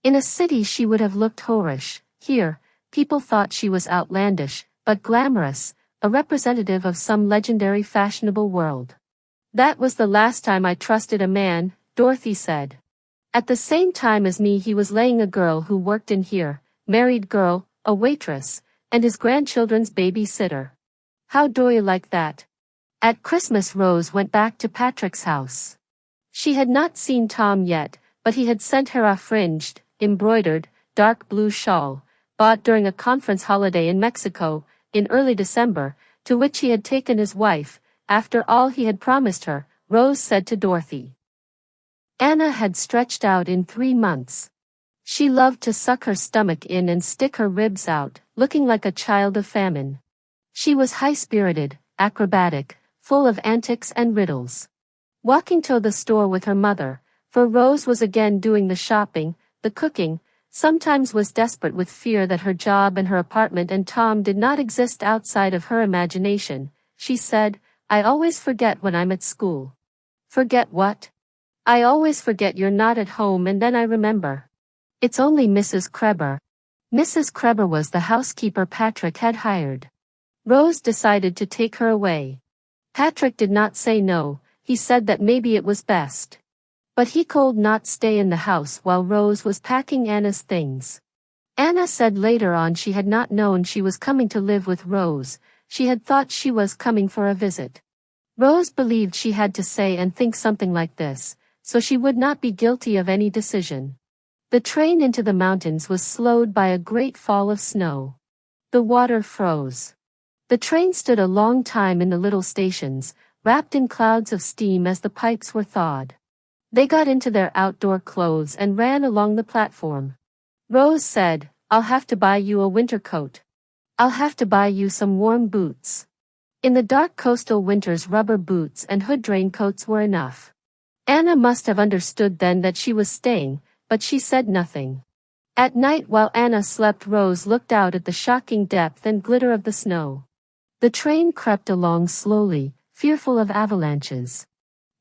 In a city she would have looked whorish. Here, people thought she was outlandish, but glamorous, a representative of some legendary fashionable world. That was the last time I trusted a man, Dorothy said. At the same time as me he was laying a girl who worked in here, married girl, a waitress, and his grandchildren's babysitter. How do you like that? At Christmas Rose went back to Patrick's house. She had not seen Tom yet, but he had sent her a fringed, embroidered, dark blue shawl, bought during a conference holiday in Mexico, in early December, to which he had taken his wife, after all he had promised her, Rose said to Dorothy. Anna had stretched out in 3 months. She loved to suck her stomach in and stick her ribs out, looking like a child of famine. She was high-spirited, acrobatic, full of antics and riddles. Walking to the store with her mother, for Rose was again doing the shopping, the cooking, sometimes was desperate with fear that her job and her apartment and Tom did not exist outside of her imagination, she said, "I always forget when I'm at school." "Forget what?" "I always forget you're not at home and then I remember. It's only Mrs. Kreber." Mrs. Kreber was the housekeeper Patrick had hired. Rose decided to take her away. Patrick did not say no, he said that maybe it was best. But he could not stay in the house while Rose was packing Anna's things. Anna said later on she had not known she was coming to live with Rose, she had thought she was coming for a visit. Rose believed she had to say and think something like this, so she would not be guilty of any decision. The train into the mountains was slowed by a great fall of snow. The water froze. The train stood a long time in the little stations, wrapped in clouds of steam as the pipes were thawed. They got into their outdoor clothes and ran along the platform. Rose said, "I'll have to buy you a winter coat. I'll have to buy you some warm boots." In the dark coastal winters rubber boots and hood raincoats were enough. Anna must have understood then that she was staying, but she said nothing. At night while Anna slept Rose looked out at the shocking depth and glitter of the snow. The train crept along slowly, fearful of avalanches.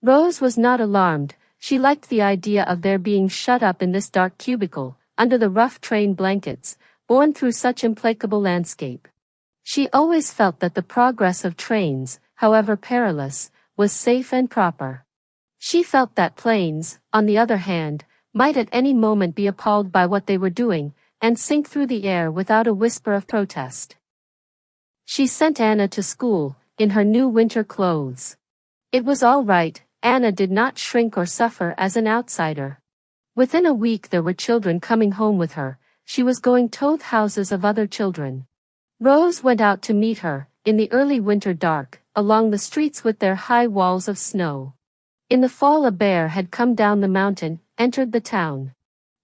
Rose was not alarmed, she liked the idea of their being shut up in this dark cubicle, under the rough train blankets, borne through such implacable landscape. She always felt that the progress of trains, however perilous, was safe and proper. She felt that planes, on the other hand, might at any moment be appalled by what they were doing, and sink through the air without a whisper of protest. She sent Anna to school, in her new winter clothes. It was all right, Anna did not shrink or suffer as an outsider. Within a week there were children coming home with her, she was going to the houses of other children. Rose went out to meet her, in the early winter dark, along the streets with their high walls of snow. In the fall a bear had come down the mountain, entered the town.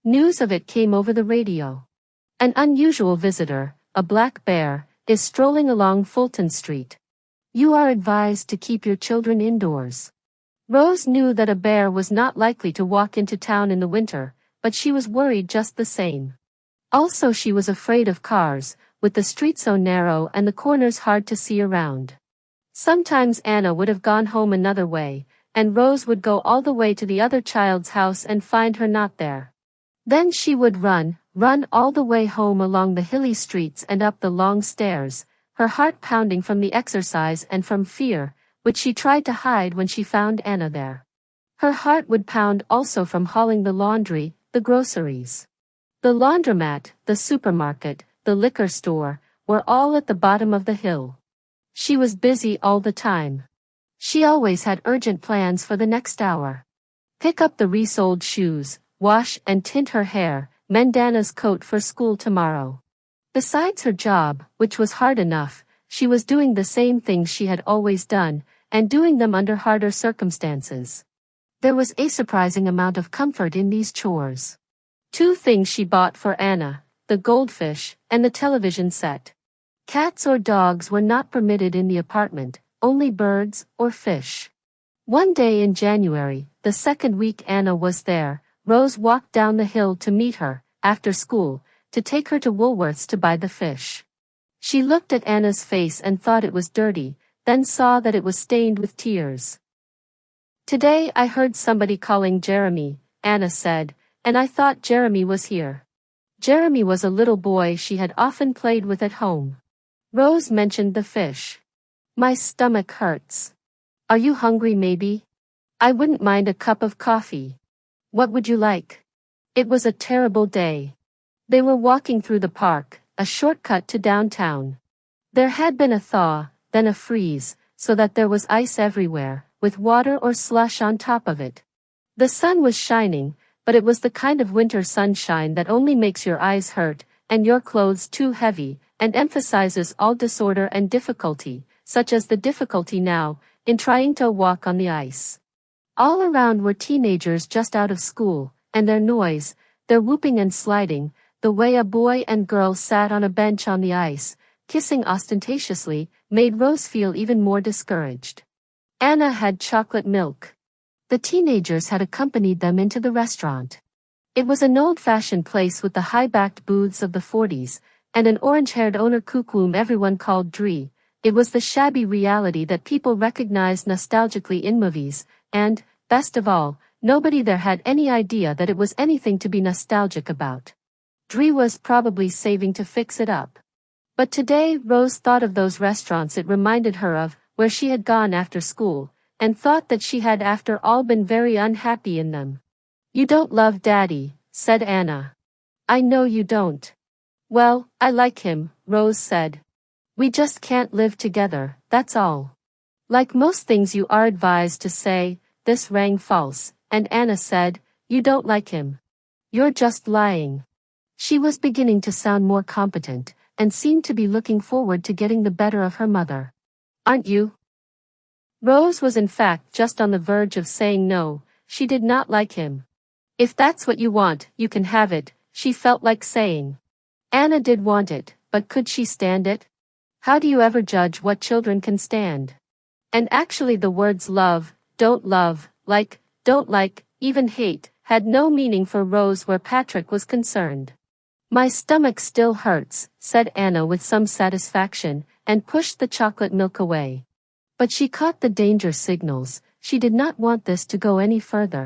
News of it came over the radio. An unusual visitor, a black bear, is strolling along Fulton Street. You are advised to keep your children indoors. Rose knew that a bear was not likely to walk into town in the winter, but she was worried just the same. Also she was afraid of cars, with the street so narrow and the corners hard to see around. Sometimes Anna would have gone home another way, and Rose would go all the way to the other child's house and find her not there. Then she would run all the way home along the hilly streets and up the long stairs, her heart pounding from the exercise and from fear, which she tried to hide when she found Anna there. Her heart would pound also from hauling the laundry, the groceries. The laundromat, the supermarket, the liquor store, were all at the bottom of the hill. She was busy all the time. She always had urgent plans for the next hour. Pick up the resoled shoes, wash and tint her hair, mend Anna's coat for school tomorrow. Besides her job, which was hard enough, she was doing the same things she had always done, and doing them under harder circumstances. There was a surprising amount of comfort in these chores. 2 things she bought for Anna, the goldfish, and the television set. Cats or dogs were not permitted in the apartment, only birds or fish. One day in January, the second week Anna was there, Rose walked down the hill to meet her, after school, to take her to Woolworth's to buy the fish. She looked at Anna's face and thought it was dirty, then saw that it was stained with tears. Today I heard somebody calling Jeremy, Anna said, and I thought Jeremy was here. Jeremy was a little boy she had often played with at home. Rose mentioned the fish. My stomach hurts. Are you hungry maybe? I wouldn't mind a cup of coffee. What would you like? It was a terrible day. They were walking through the park, a shortcut to downtown. There had been a thaw, then a freeze, so that there was ice everywhere, with water or slush on top of it. The sun was shining, but it was the kind of winter sunshine that only makes your eyes hurt, and your clothes too heavy, and emphasizes all disorder and difficulty, such as the difficulty now, in trying to walk on the ice. All around were teenagers just out of school, and their noise, their whooping and sliding, the way a boy and girl sat on a bench on the ice, kissing ostentatiously, made Rose feel even more discouraged. Anna had chocolate milk. The teenagers had accompanied them into the restaurant. It was an old-fashioned place with the high-backed booths of the 40s, and an orange-haired owner cook whom everyone called Dree. It was the shabby reality that people recognized nostalgically in movies, and, best of all, nobody there had any idea that it was anything to be nostalgic about. Dree was probably saving to fix it up. But today Rose thought of those restaurants it reminded her of, where she had gone after school, and thought that she had after all been very unhappy in them. "You don't love Daddy," said Anna. "I know you don't." "Well, I like him," Rose said. "We just can't live together, that's all." Like most things you are advised to say, this rang false, and Anna said, "You don't like him. You're just lying." She was beginning to sound more competent, and seemed to be looking forward to getting the better of her mother. "Aren't you?" Rose was in fact just on the verge of saying no, she did not like him. "If that's what you want, you can have it," she felt like saying. Anna did want it, but could she stand it? How do you ever judge what children can stand? And actually the words love, don't love, don't like, even hate, had no meaning for Rose where Patrick was concerned. "My stomach still hurts," said Anna with some satisfaction, and pushed the chocolate milk away. But she caught the danger signals, she did not want this to go any further.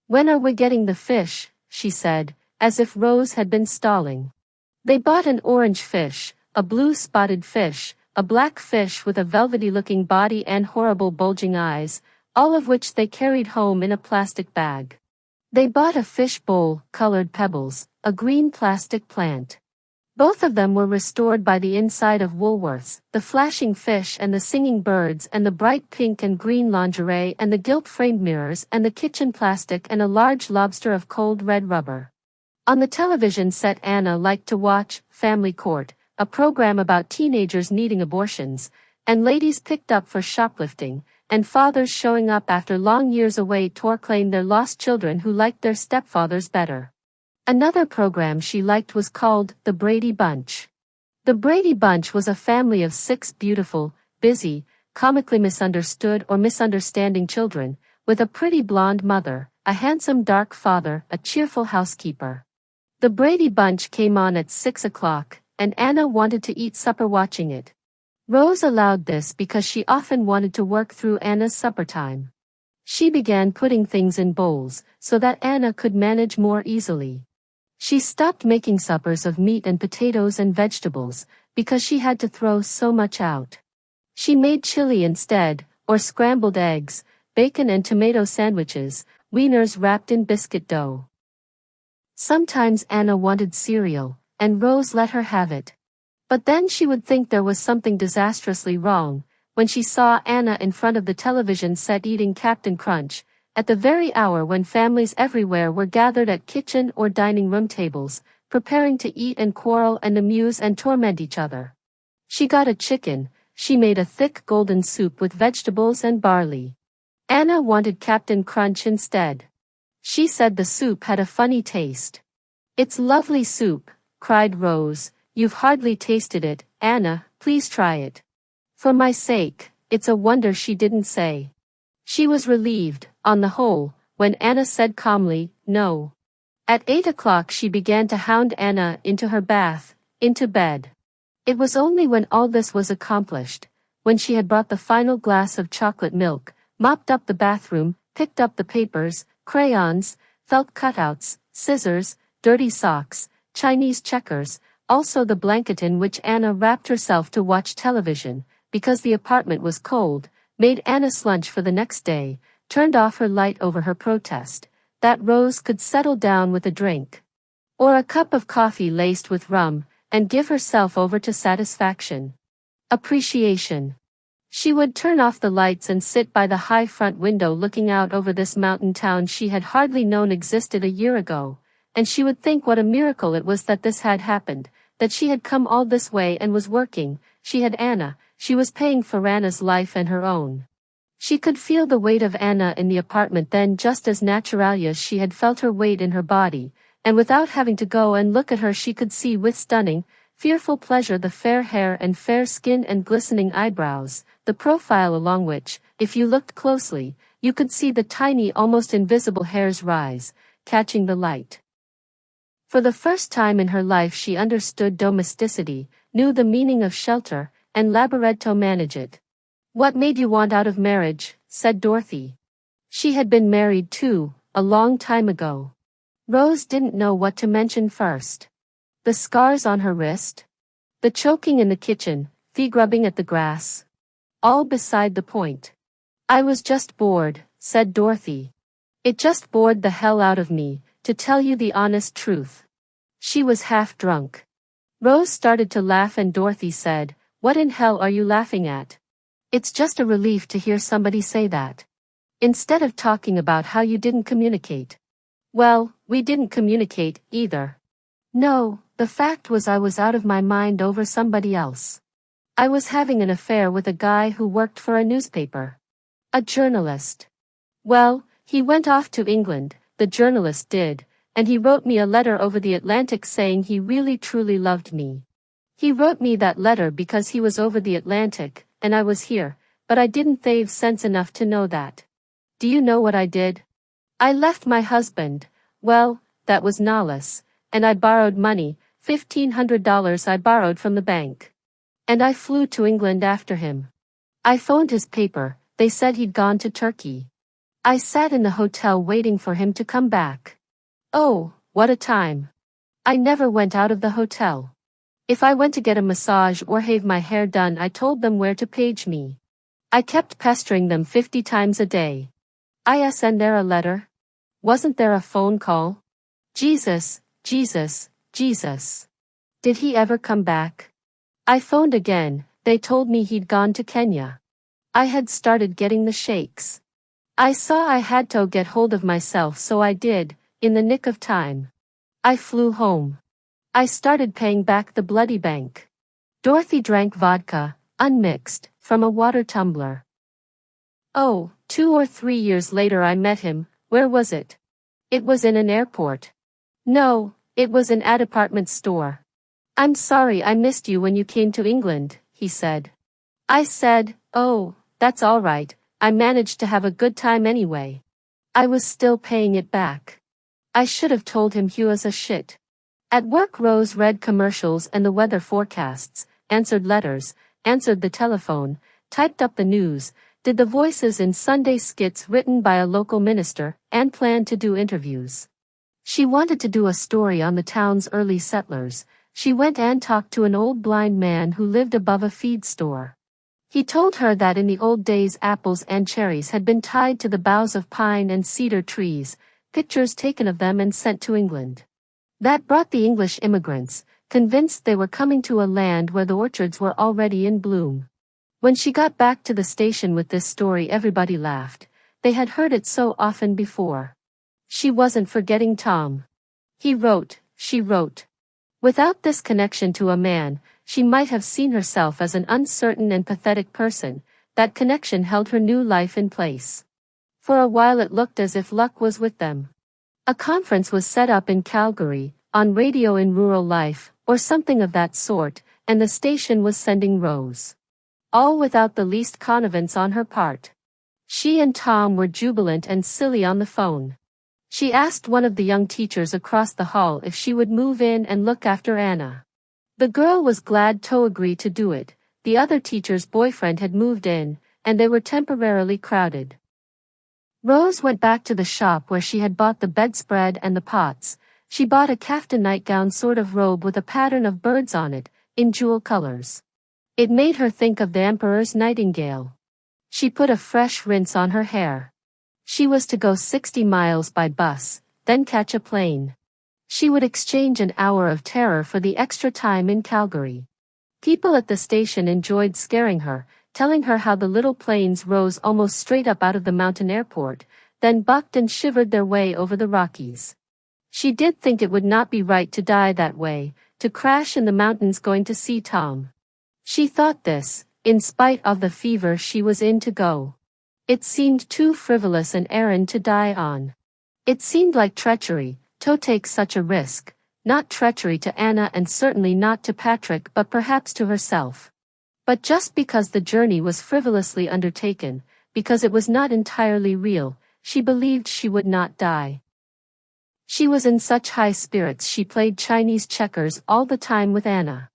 "When are we getting the fish?" she said, as if Rose had been stalling. They bought an orange fish, a blue spotted fish, a black fish with a velvety-looking body and horrible bulging eyes, all of which they carried home in a plastic bag. They bought a fish bowl, colored pebbles, a green plastic plant. Both of them were restored by the inside of Woolworths, the flashing fish and the singing birds and the bright pink and green lingerie and the gilt-framed mirrors and the kitchen plastic and a large lobster of cold red rubber. On the television set Anna liked to watch Family Court, a program about teenagers needing abortions, and ladies picked up for shoplifting, and fathers showing up after long years away to claim their lost children who liked their stepfathers better. Another program she liked was called The Brady Bunch. The Brady Bunch was a family of 6 beautiful, busy, comically misunderstood or misunderstanding children, with a pretty blonde mother, a handsome dark father, a cheerful housekeeper. The Brady Bunch came on at 6 o'clock, and Anna wanted to eat supper watching it. Rose allowed this because she often wanted to work through Anna's supper time. She began putting things in bowls, so that Anna could manage more easily. She stopped making suppers of meat and potatoes and vegetables, because she had to throw so much out. She made chili instead, or scrambled eggs, bacon and tomato sandwiches, wieners wrapped in biscuit dough. Sometimes Anna wanted cereal, and Rose let her have it. But then she would think there was something disastrously wrong, when she saw Anna in front of the television set eating Captain Crunch, at the very hour when families everywhere were gathered at kitchen or dining room tables, preparing to eat and quarrel and amuse and torment each other. She got a chicken, she made a thick golden soup with vegetables and barley. Anna wanted Captain Crunch instead. She said the soup had a funny taste. "It's lovely soup," cried Rose. "You've hardly tasted it, Anna, please try it." "For my sake, it's a wonder she didn't say." She was relieved, on the whole, when Anna said calmly, "No." At 8 o'clock she began to hound Anna into her bath, into bed. It was only when all this was accomplished, when she had brought the final glass of chocolate milk, mopped up the bathroom, picked up the papers, crayons, felt cutouts, scissors, dirty socks, Chinese checkers, also the blanket in which Anna wrapped herself to watch television, because the apartment was cold, made Anna's lunch for the next day, turned off her light over her protest, that Rose could settle down with a drink. Or a cup of coffee laced with rum, and give herself over to satisfaction. Appreciation. She would turn off the lights and sit by the high front window looking out over this mountain town she had hardly known existed a year ago, and she would think what a miracle it was that this had happened, that she had come all this way and was working. She had Anna, she was paying for Anna's life and her own. She could feel the weight of Anna in the apartment then just as naturally as she had felt her weight in her body, and without having to go and look at her she could see with stunning, fearful pleasure the fair hair and fair skin and glistening eyebrows, the profile along which, if you looked closely, you could see the tiny almost invisible hairs rise, catching the light. For the first time in her life she understood domesticity, knew the meaning of shelter, and labored to manage it. "What made you want out of marriage?" said Dorothy. She had been married too, a long time ago. Rose didn't know what to mention first. The scars on her wrist? The choking in the kitchen, the grubbing at the grass? All beside the point. "I was just bored," said Dorothy. "It just bored the hell out of me, to tell you the honest truth." She was half drunk. Rose started to laugh and Dorothy said, "What in hell are you laughing at? It's just a relief to hear somebody say that. Instead of talking about how you didn't communicate." "Well, we didn't communicate, either. No, the fact was I was out of my mind over somebody else. I was having an affair with a guy who worked for a newspaper. A journalist. Well, he went off to England, the journalist did, and he wrote me a letter over the Atlantic saying he really truly loved me. He wrote me that letter because he was over the Atlantic, and I was here, but I didn't have sense enough to know that. Do you know what I did? I left my husband, well, that was Nollis, and I borrowed money, $1,500 I borrowed from the bank. And I flew to England after him. I phoned his paper, they said he'd gone to Turkey. I sat in the hotel waiting for him to come back. Oh, what a time. I never went out of the hotel. If I went to get a massage or have my hair done I told them where to page me. I kept pestering them 50 times a day. Isn't there a letter? Wasn't there a phone call? Jesus, Jesus, Jesus. Did he ever come back? I phoned again, they told me he'd gone to Kenya. I had started getting the shakes. I saw I had to get hold of myself so I did, in the nick of time. I flew home. I started paying back the bloody bank." Dorothy drank vodka, unmixed, from a water tumbler. "Oh, 2 or 3 years later I met him. Where was it? It was in an airport. No, it was in a department store. I'm sorry I missed you when you came to England," he said. I said, "Oh, that's all right, I managed to have a good time anyway." I was still paying it back. I should have told him he was a shit. At work Rose read commercials and the weather forecasts, answered letters, answered the telephone, typed up the news, did the voices in Sunday skits written by a local minister, and planned to do interviews. She wanted to do a story on the town's early settlers. She went and talked to an old blind man who lived above a feed store. He told her that in the old days apples and cherries had been tied to the boughs of pine and cedar trees, pictures taken of them and sent to England. That brought the English immigrants, convinced they were coming to a land where the orchards were already in bloom. When she got back to the station with this story everybody laughed. They had heard it so often before. She wasn't forgetting Tom. He wrote, she wrote. Without this connection to a man, she might have seen herself as an uncertain and pathetic person. That connection held her new life in place. For a while it looked as if luck was with them. A conference was set up in Calgary, on radio in rural life, or something of that sort, and the station was sending Rose. All without the least connivance on her part. She and Tom were jubilant and silly on the phone. She asked one of the young teachers across the hall if she would move in and look after Anna. The girl was glad to agree to do it. The other teacher's boyfriend had moved in, and they were temporarily crowded. Rose went back to the shop where she had bought the bedspread and the pots. She bought a kaftan nightgown sort of robe with a pattern of birds on it, in jewel colors. It made her think of the emperor's nightingale. She put a fresh rinse on her hair. She was to go 60 miles by bus, then catch a plane. She would exchange an hour of terror for the extra time in Calgary. People at the station enjoyed scaring her, telling her how the little planes rose almost straight up out of the mountain airport, then bucked and shivered their way over the Rockies. She did think it would not be right to die that way, to crash in the mountains going to see Tom. She thought this, in spite of the fever she was in to go. It seemed too frivolous an errand to die on. It seemed like treachery, to take such a risk, not treachery to Anna and certainly not to Patrick but perhaps to herself. But just because the journey was frivolously undertaken, because it was not entirely real, she believed she would not die. She was in such high spirits she played Chinese checkers all the time with Anna.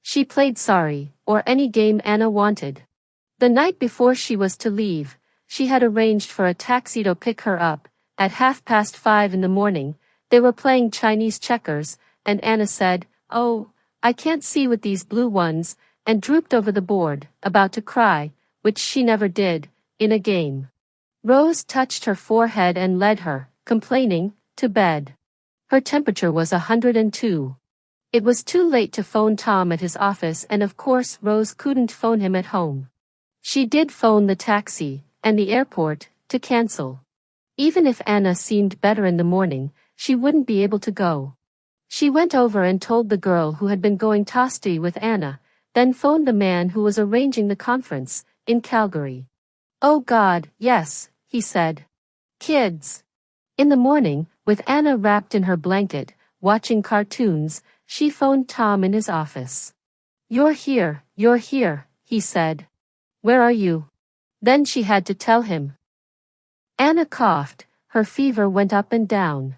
She played sorry, or any game Anna wanted. The night before she was to leave, she had arranged for a taxi to pick her up. At 5:30 in the morning, they were playing Chinese checkers, and Anna said, "Oh, I can't see with these blue ones," and drooped over the board, about to cry, which she never did, in a game. Rose touched her forehead and led her, complaining, to bed. Her temperature was 102. It was too late to phone Tom at his office and of course Rose couldn't phone him at home. She did phone the taxi, and the airport, to cancel. Even if Anna seemed better in the morning, she wouldn't be able to go. She went over and told the girl who had been going toasty with Anna, then phoned the man who was arranging the conference, in Calgary. "Oh God, yes," he said. "Kids." In the morning, with Anna wrapped in her blanket, watching cartoons, she phoned Tom in his office. You're here," he said. "Where are you?" Then she had to tell him. Anna coughed, her fever went up and down.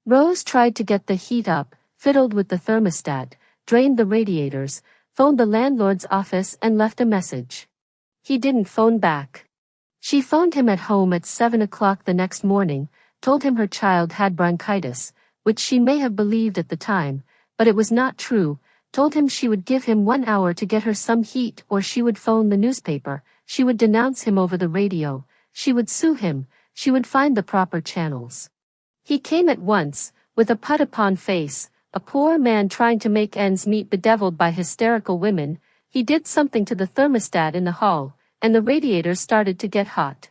Rose tried to get the heat up, fiddled with the thermostat, drained the radiators, phoned the landlord's office and left a message. He didn't phone back. She phoned him at home at 7 o'clock the next morning, told him her child had bronchitis, which she may have believed at the time, but it was not true, told him she would give him 1 hour to get her some heat or she would phone the newspaper, she would denounce him over the radio, she would sue him, she would find the proper channels. He came at once, with a put-upon face, a poor man trying to make ends meet bedeviled by hysterical women. He did something to the thermostat in the hall, and the radiators started to get hot.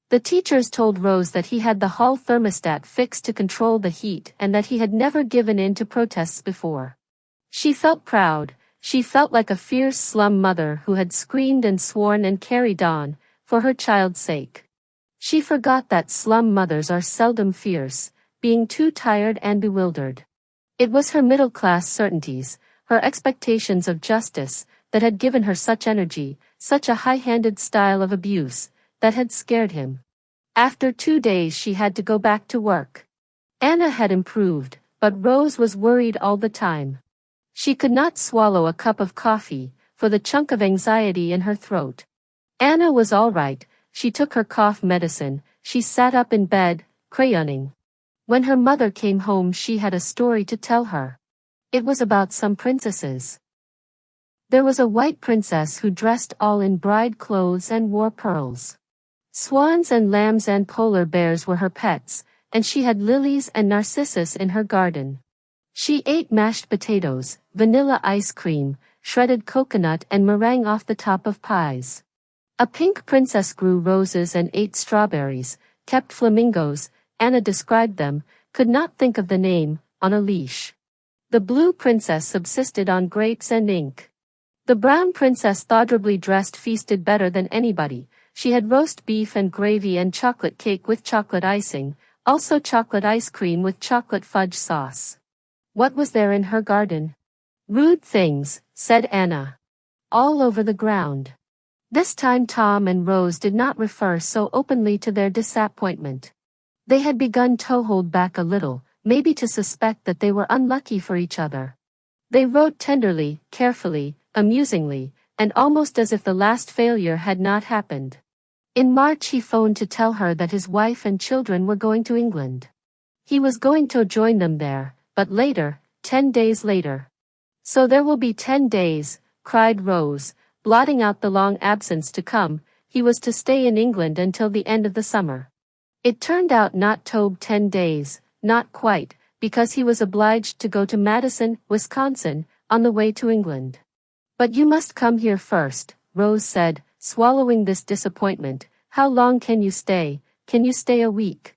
The teachers told Rose that he had the hall thermostat fixed to control the heat and that he had never given in to protests before. She felt proud, she felt like a fierce slum mother who had screamed and sworn and carried on, for her child's sake. She forgot that slum mothers are seldom fierce, being too tired and bewildered. It was her middle-class certainties, her expectations of justice, that had given her such energy, such a high-handed style of abuse, that had scared him. After 2 days she had to go back to work. Anna had improved, but Rose was worried all the time. She could not swallow a cup of coffee, for the chunk of anxiety in her throat. Anna was all right, she took her cough medicine, she sat up in bed, crayoning. When her mother came home she had a story to tell her. It was about some princesses. There was a white princess who dressed all in bride clothes and wore pearls. Swans and lambs and polar bears were her pets, and she had lilies and narcissus in her garden. She ate mashed potatoes, vanilla ice cream, shredded coconut and meringue off the top of pies. A pink princess grew roses and ate strawberries, kept flamingos, Anna described them, could not think of the name, on a leash. The blue princess subsisted on grapes and ink. The brown princess thoughtfully dressed feasted better than anybody. She had roast beef and gravy and chocolate cake with chocolate icing, also chocolate ice cream with chocolate fudge sauce. What was there in her garden? Rude things, said Anna. All over the ground. This time Tom and Rose did not refer so openly to their disappointment. They had begun to hold back a little, maybe to suspect that they were unlucky for each other. They wrote tenderly, carefully, amusingly, and almost as if the last failure had not happened. In March he phoned to tell her that his wife and children were going to England. He was going to join them there, but later, 10 days later. So there will be 10 days, cried Rose, blotting out the long absence to come. He was to stay in England until the end of the summer. It turned out not to 10 days, not quite, because he was obliged to go to Madison, Wisconsin, on the way to England. But you must come here first, Rose said, swallowing this disappointment. How long can you stay? Can you stay a week?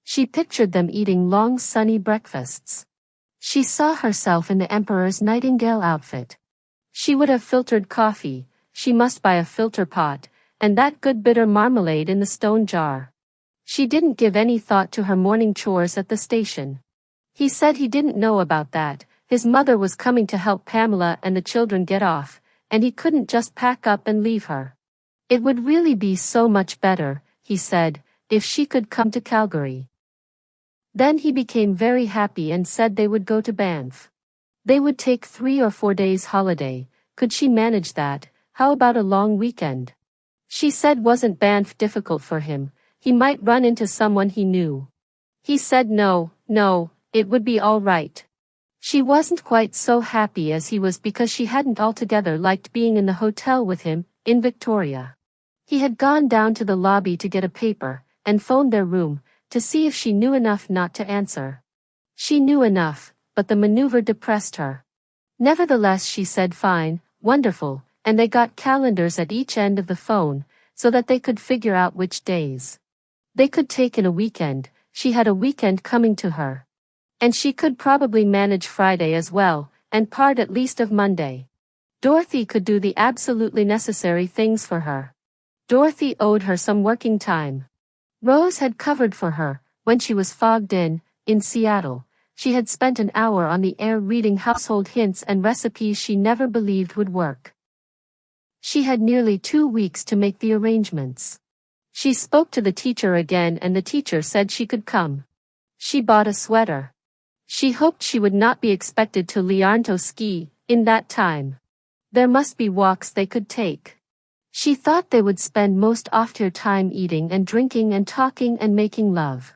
She pictured them eating long sunny breakfasts. She saw herself in the Emperor's nightingale outfit. She would have filtered coffee, she must buy a filter pot, and that good bitter marmalade in the stone jar. She didn't give any thought to her morning chores at the station. He said he didn't know about that, his mother was coming to help Pamela and the children get off, and he couldn't just pack up and leave her. It would really be so much better, he said, if she could come to Calgary. Then he became very happy and said they would go to Banff. They would take 3 or 4 days holiday. Could she manage that? How about a long weekend? She said wasn't Banff difficult for him, he might run into someone he knew. He said no, it would be all right. She wasn't quite so happy as he was because she hadn't altogether liked being in the hotel with him, in Victoria. He had gone down to the lobby to get a paper, and phoned their room, to see if she knew enough not to answer. She knew enough, but the maneuver depressed her. Nevertheless she said fine, wonderful, and they got calendars at each end of the phone, so that they could figure out which days they could take in a weekend. She had a weekend coming to her. And she could probably manage Friday as well, and part at least of Monday. Dorothy could do the absolutely necessary things for her. Dorothy owed her some working time. Rose had covered for her, when she was fogged in Seattle. She had spent an hour on the air reading household hints and recipes she never believed would work. She had nearly 2 weeks to make the arrangements. She spoke to the teacher again and the teacher said she could come. She bought a sweater. She hoped she would not be expected to Liarnto ski in that time. There must be walks they could take. She thought they would spend most of their time eating and drinking and talking and making love.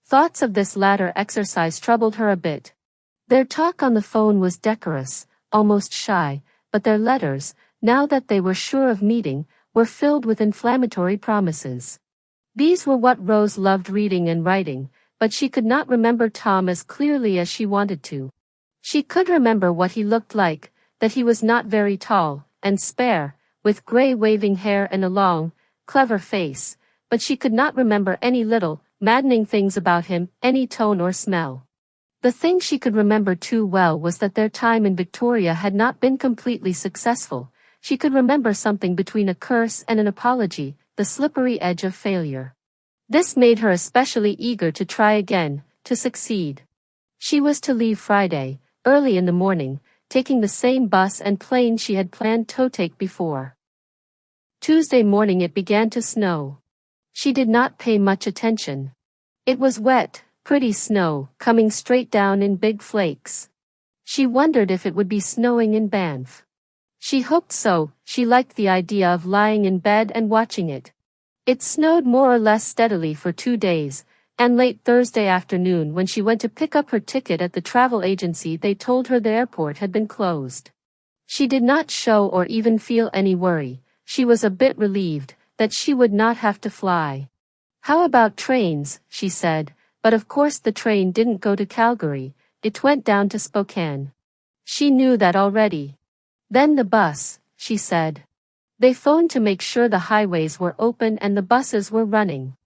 Thoughts of this latter exercise troubled her a bit. Their talk on the phone was decorous, almost shy, but their letters, now that they were sure of meeting, were filled with inflammatory promises. These were what Rose loved reading and writing, but she could not remember Tom as clearly as she wanted to. She could remember what he looked like, that he was not very tall, and spare, with gray waving hair and a long, clever face, but she could not remember any little, maddening things about him, any tone or smell. The thing she could remember too well was that their time in Victoria had not been completely successful. She could remember something between a curse and an apology, the slippery edge of failure. This made her especially eager to try again, to succeed. She was to leave Friday, early in the morning, taking the same bus and plane she had planned to take before. Tuesday morning it began to snow. She did not pay much attention. It was wet, pretty snow, coming straight down in big flakes. She wondered if it would be snowing in Banff. She hoped so, she liked the idea of lying in bed and watching it. It snowed more or less steadily for 2 days, and late Thursday afternoon when she went to pick up her ticket at the travel agency they told her the airport had been closed. She did not show or even feel any worry. She was a bit relieved that she would not have to fly. How about trains, she said, but of course the train didn't go to Calgary, it went down to Spokane. She knew that already. Then the bus, she said. They phoned to make sure the highways were open and the buses were running.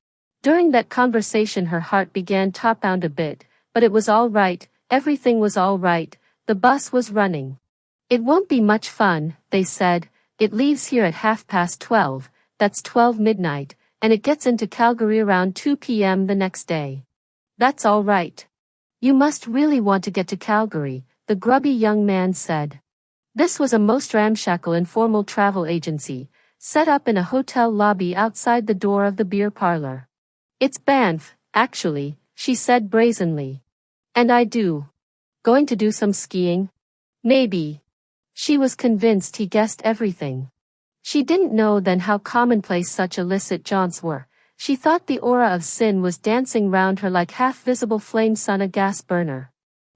During that conversation her heart began to pound a bit, but it was all right, everything was all right, the bus was running. It won't be much fun, they said, it leaves here at 12:30, that's 12 midnight, and it gets into Calgary around 2 p.m. the next day. That's all right. You must really want to get to Calgary, the grubby young man said. This was a most ramshackle informal travel agency, set up in a hotel lobby outside the door of the beer parlor. It's Banff, actually, she said brazenly. And I do. Going to do some skiing? Maybe. She was convinced he guessed everything. She didn't know then how commonplace such illicit jaunts were. She thought the aura of sin was dancing round her like half-visible flames on a gas burner.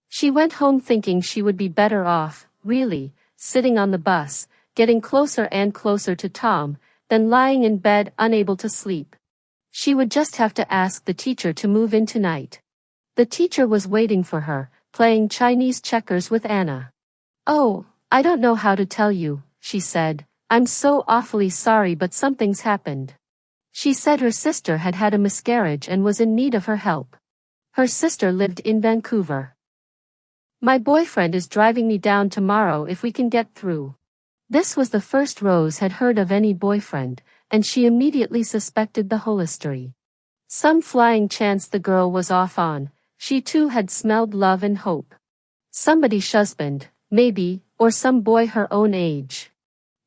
She went home thinking she would be better off, really, sitting on the bus, getting closer and closer to Tom, than lying in bed unable to sleep. She would just have to ask the teacher to move in tonight. The teacher was waiting for her, playing Chinese checkers with Anna. Oh, I don't know how to tell you, she said. I'm so awfully sorry, but something's happened. She said her sister had had a miscarriage and was in need of her help. Her sister lived in Vancouver. My boyfriend is driving me down tomorrow if we can get through. This was the first Rose had heard of any boyfriend, and she immediately suspected the whole history. Some flying chance the girl was off on. She too had smelled love and hope. Somebody's husband, maybe, or some boy her own age.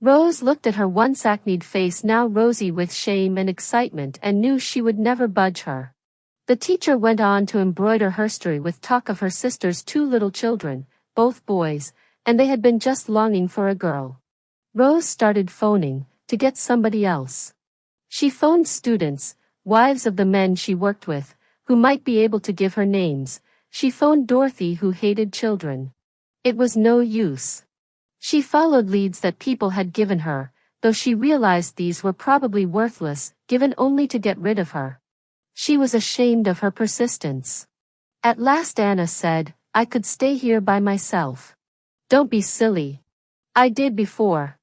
Rose looked at her once acneed face, now rosy with shame and excitement, and knew she would never budge her. The teacher went on to embroider her story with talk of her sister's 2 little children, both boys, and they had been just longing for a girl. Rose started phoning, to get somebody else. She phoned students, wives of the men she worked with, who might be able to give her names. She phoned Dorothy, who hated children. It was no use. She followed leads that people had given her, though she realized these were probably worthless, given only to get rid of her. She was ashamed of her persistence. At last Anna said, I could stay here by myself. Don't be silly. I did before.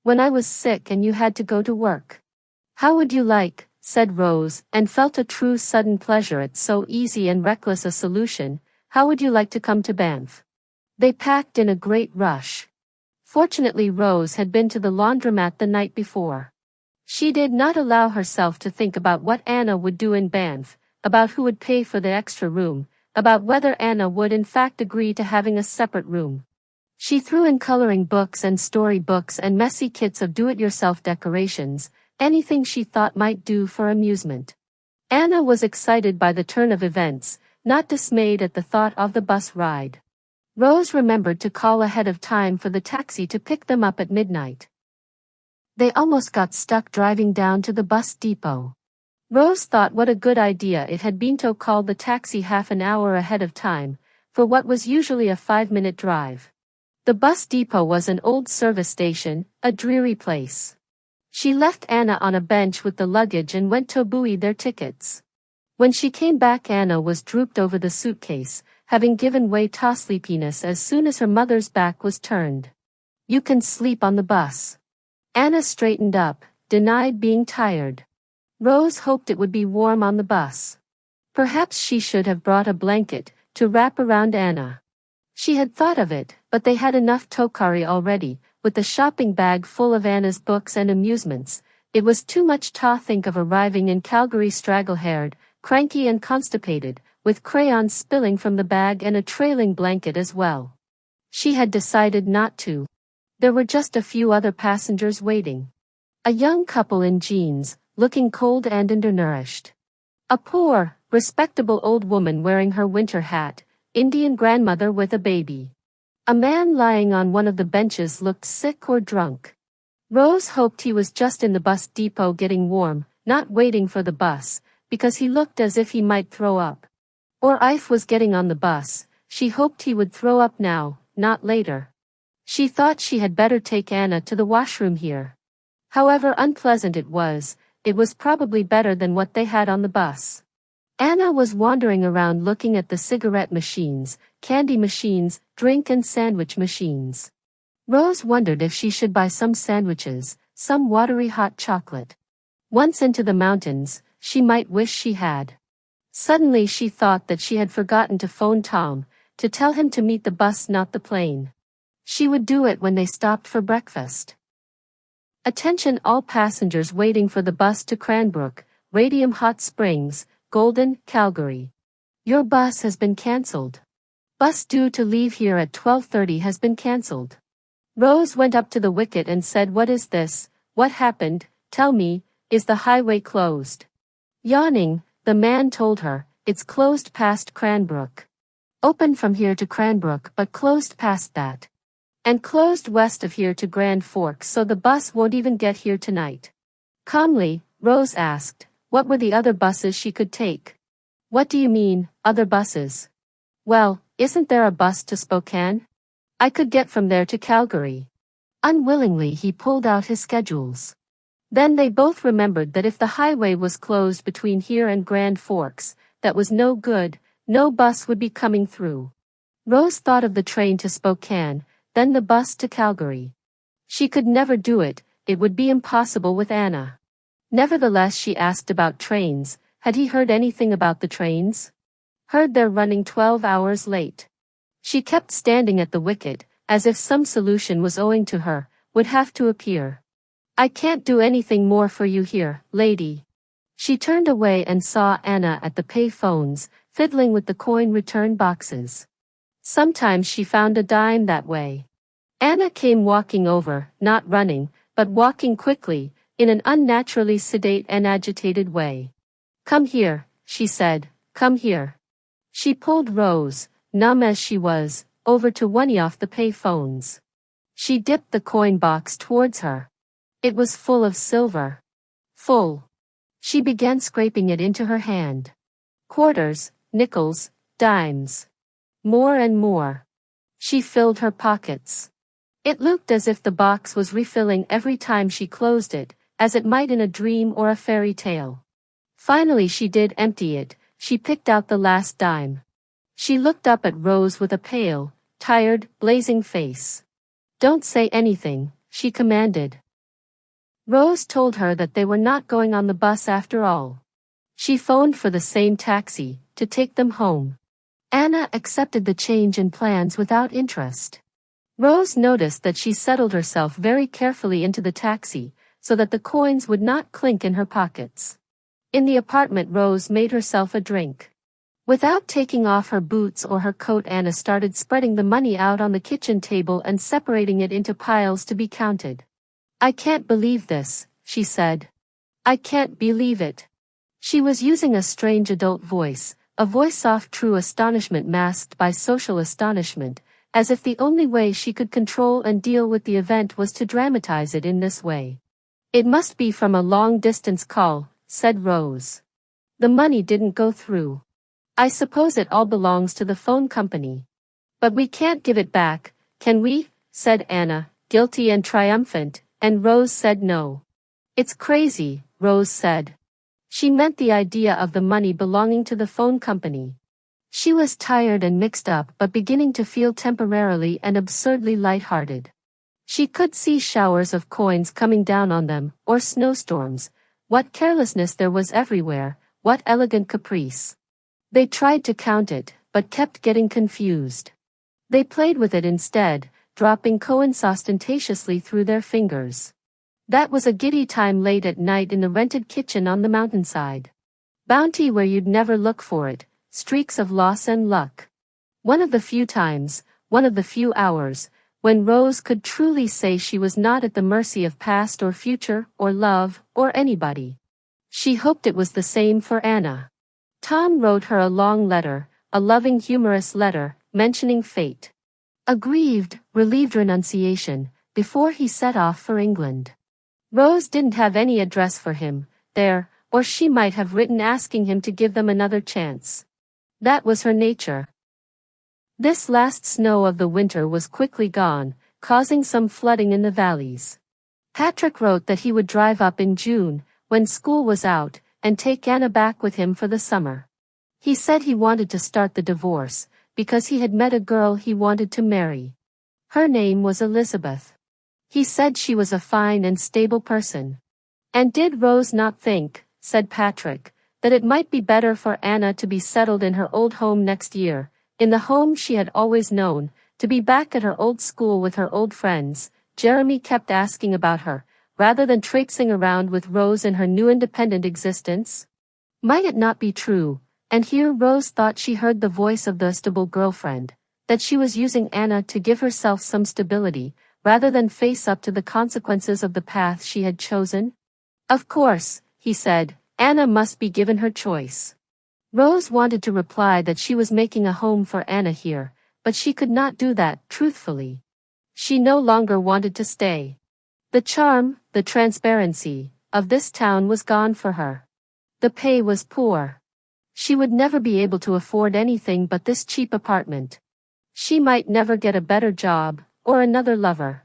When I was sick and you had to go to work. How would you like, said Rose, and felt a true sudden pleasure at so easy and reckless a solution, how would you like to come to Banff? They packed in a great rush. Fortunately Rose had been to the laundromat the night before. She did not allow herself to think about what Anna would do in Banff, about who would pay for the extra room, about whether Anna would in fact agree to having a separate room. She threw in coloring books and story books and messy kits of do-it-yourself decorations, anything she thought might do for amusement. Anna was excited by the turn of events, not dismayed at the thought of the bus ride. Rose remembered to call ahead of time for the taxi to pick them up at midnight. They almost got stuck driving down to the bus depot. Rose thought what a good idea it had been to call the taxi half an hour ahead of time, for what was usually a 5-minute drive. The bus depot was an old service station, a dreary place. She left Anna on a bench with the luggage and went to buoy their tickets. When she came back, Anna was drooped over the suitcase, having given way to sleepiness as soon as her mother's back was turned. You can sleep on the bus. Anna straightened up, denied being tired. Rose hoped it would be warm on the bus. Perhaps she should have brought a blanket to wrap around Anna. She had thought of it, but they had enough tokari already, with the shopping bag full of Anna's books and amusements. It was too much to think of arriving in Calgary straggle-haired, cranky and constipated, with crayons spilling from the bag and a trailing blanket as well. She had decided not to. There were just a few other passengers waiting. A young couple in jeans, looking cold and undernourished. A poor, respectable old woman wearing her winter hat, Indian grandmother with a baby. A man lying on one of the benches looked sick or drunk. Rose hoped he was just in the bus depot getting warm, not waiting for the bus, because he looked as if he might throw up. Or if was getting on the bus, she hoped he would throw up now, not later. She thought she had better take Anna to the washroom here. However unpleasant it was probably better than what they had on the bus. Anna was wandering around looking at the cigarette machines, candy machines, drink and sandwich machines. Rose wondered if she should buy some sandwiches, some watery hot chocolate. Once into the mountains, she might wish she had. Suddenly she thought that she had forgotten to phone Tom, to tell him to meet the bus, not the plane. She would do it when they stopped for breakfast. Attention all passengers waiting for the bus to Cranbrook, Radium Hot Springs, Golden, Calgary. Your bus has been cancelled. Bus due to leave here at 12:30 has been cancelled. Rose went up to the wicket and said, What is this? What happened? Tell me, is the highway closed? Yawning, the man told her, It's closed past Cranbrook. Open from here to Cranbrook but closed past that. And closed west of here to Grand Forks, so the bus won't even get here tonight. Calmly, Rose asked, what were the other buses she could take? What do you mean, other buses? Well, isn't there a bus to Spokane? I could get from there to Calgary. Unwillingly he pulled out his schedules. Then they both remembered that if the highway was closed between here and Grand Forks, that was no good, no bus would be coming through. Rose thought of the train to Spokane, then the bus to Calgary. She could never do it, it would be impossible with Anna. Nevertheless, she asked about trains. Had he heard anything about the trains? Heard they're running 12 hours late. She kept standing at the wicket, as if some solution was owing to her, would have to appear. I can't do anything more for you here, lady. She turned away and saw Anna at the pay phones, fiddling with the coin return boxes. Sometimes she found a dime that way. Anna came walking over, not running, but walking quickly, in an unnaturally sedate and agitated way. Come here, she said, come here. She pulled Rose, numb as she was, over to one of the pay phones. She dipped the coin box towards her. It was full of silver. Full. She began scraping it into her hand. Quarters, nickels, dimes. More and more. She filled her pockets. It looked as if the box was refilling every time she closed it, as it might in a dream or a fairy tale. Finally she did empty it. She picked out the last dime. She looked up at Rose with a pale, tired, blazing face. Don't say anything, she commanded. Rose told her that they were not going on the bus after all. She phoned for the same taxi, to take them home. Anna accepted the change in plans without interest. Rose noticed that she settled herself very carefully into the taxi, so that the coins would not clink in her pockets. In the apartment, Rose made herself a drink. Without taking off her boots or her coat, Anna started spreading the money out on the kitchen table and separating it into piles to be counted. I can't believe this, she said. I can't believe it. She was using a strange adult voice, a voice of true astonishment masked by social astonishment, as if the only way she could control and deal with the event was to dramatize it in this way. It must be from a long-distance call, said Rose. The money didn't go through. I suppose it all belongs to the phone company. But we can't give it back, can we? Said Anna, guilty and triumphant, and Rose said no. It's crazy, Rose said. She meant the idea of the money belonging to the phone company. She was tired and mixed up but beginning to feel temporarily and absurdly light-hearted. She could see showers of coins coming down on them, or snowstorms. What carelessness there was everywhere, what elegant caprice. They tried to count it, but kept getting confused. They played with it instead, dropping coins ostentatiously through their fingers. That was a giddy time late at night in the rented kitchen on the mountainside. Bounty where you'd never look for it, streaks of loss and luck. One of the few times, one of the few hours, when Rose could truly say she was not at the mercy of past or future, or love, or anybody. She hoped it was the same for Anna. Tom wrote her a long letter, a loving humorous letter, mentioning fate. A grieved, relieved renunciation, before he set off for England. Rose didn't have any address for him, there, or she might have written asking him to give them another chance. That was her nature. This last snow of the winter was quickly gone, causing some flooding in the valleys. Patrick wrote that he would drive up in June, when school was out, and take Anna back with him for the summer. He said he wanted to start the divorce, because he had met a girl he wanted to marry. Her name was Elizabeth. He said she was a fine and stable person. And did Rose not think, said Patrick, that it might be better for Anna to be settled in her old home next year, in the home she had always known, to be back at her old school with her old friends? Jeremy kept asking about her, rather than traipsing around with Rose in her new independent existence. Might it not be true, and here Rose thought she heard the voice of the stable girlfriend, that she was using Anna to give herself some stability, rather than face up to the consequences of the path she had chosen? Of course, he said, Anna must be given her choice. Rose wanted to reply that she was making a home for Anna here, but she could not do that truthfully. She no longer wanted to stay. The charm, the transparency, of this town was gone for her. The pay was poor. She would never be able to afford anything but this cheap apartment. She might never get a better job, or another lover.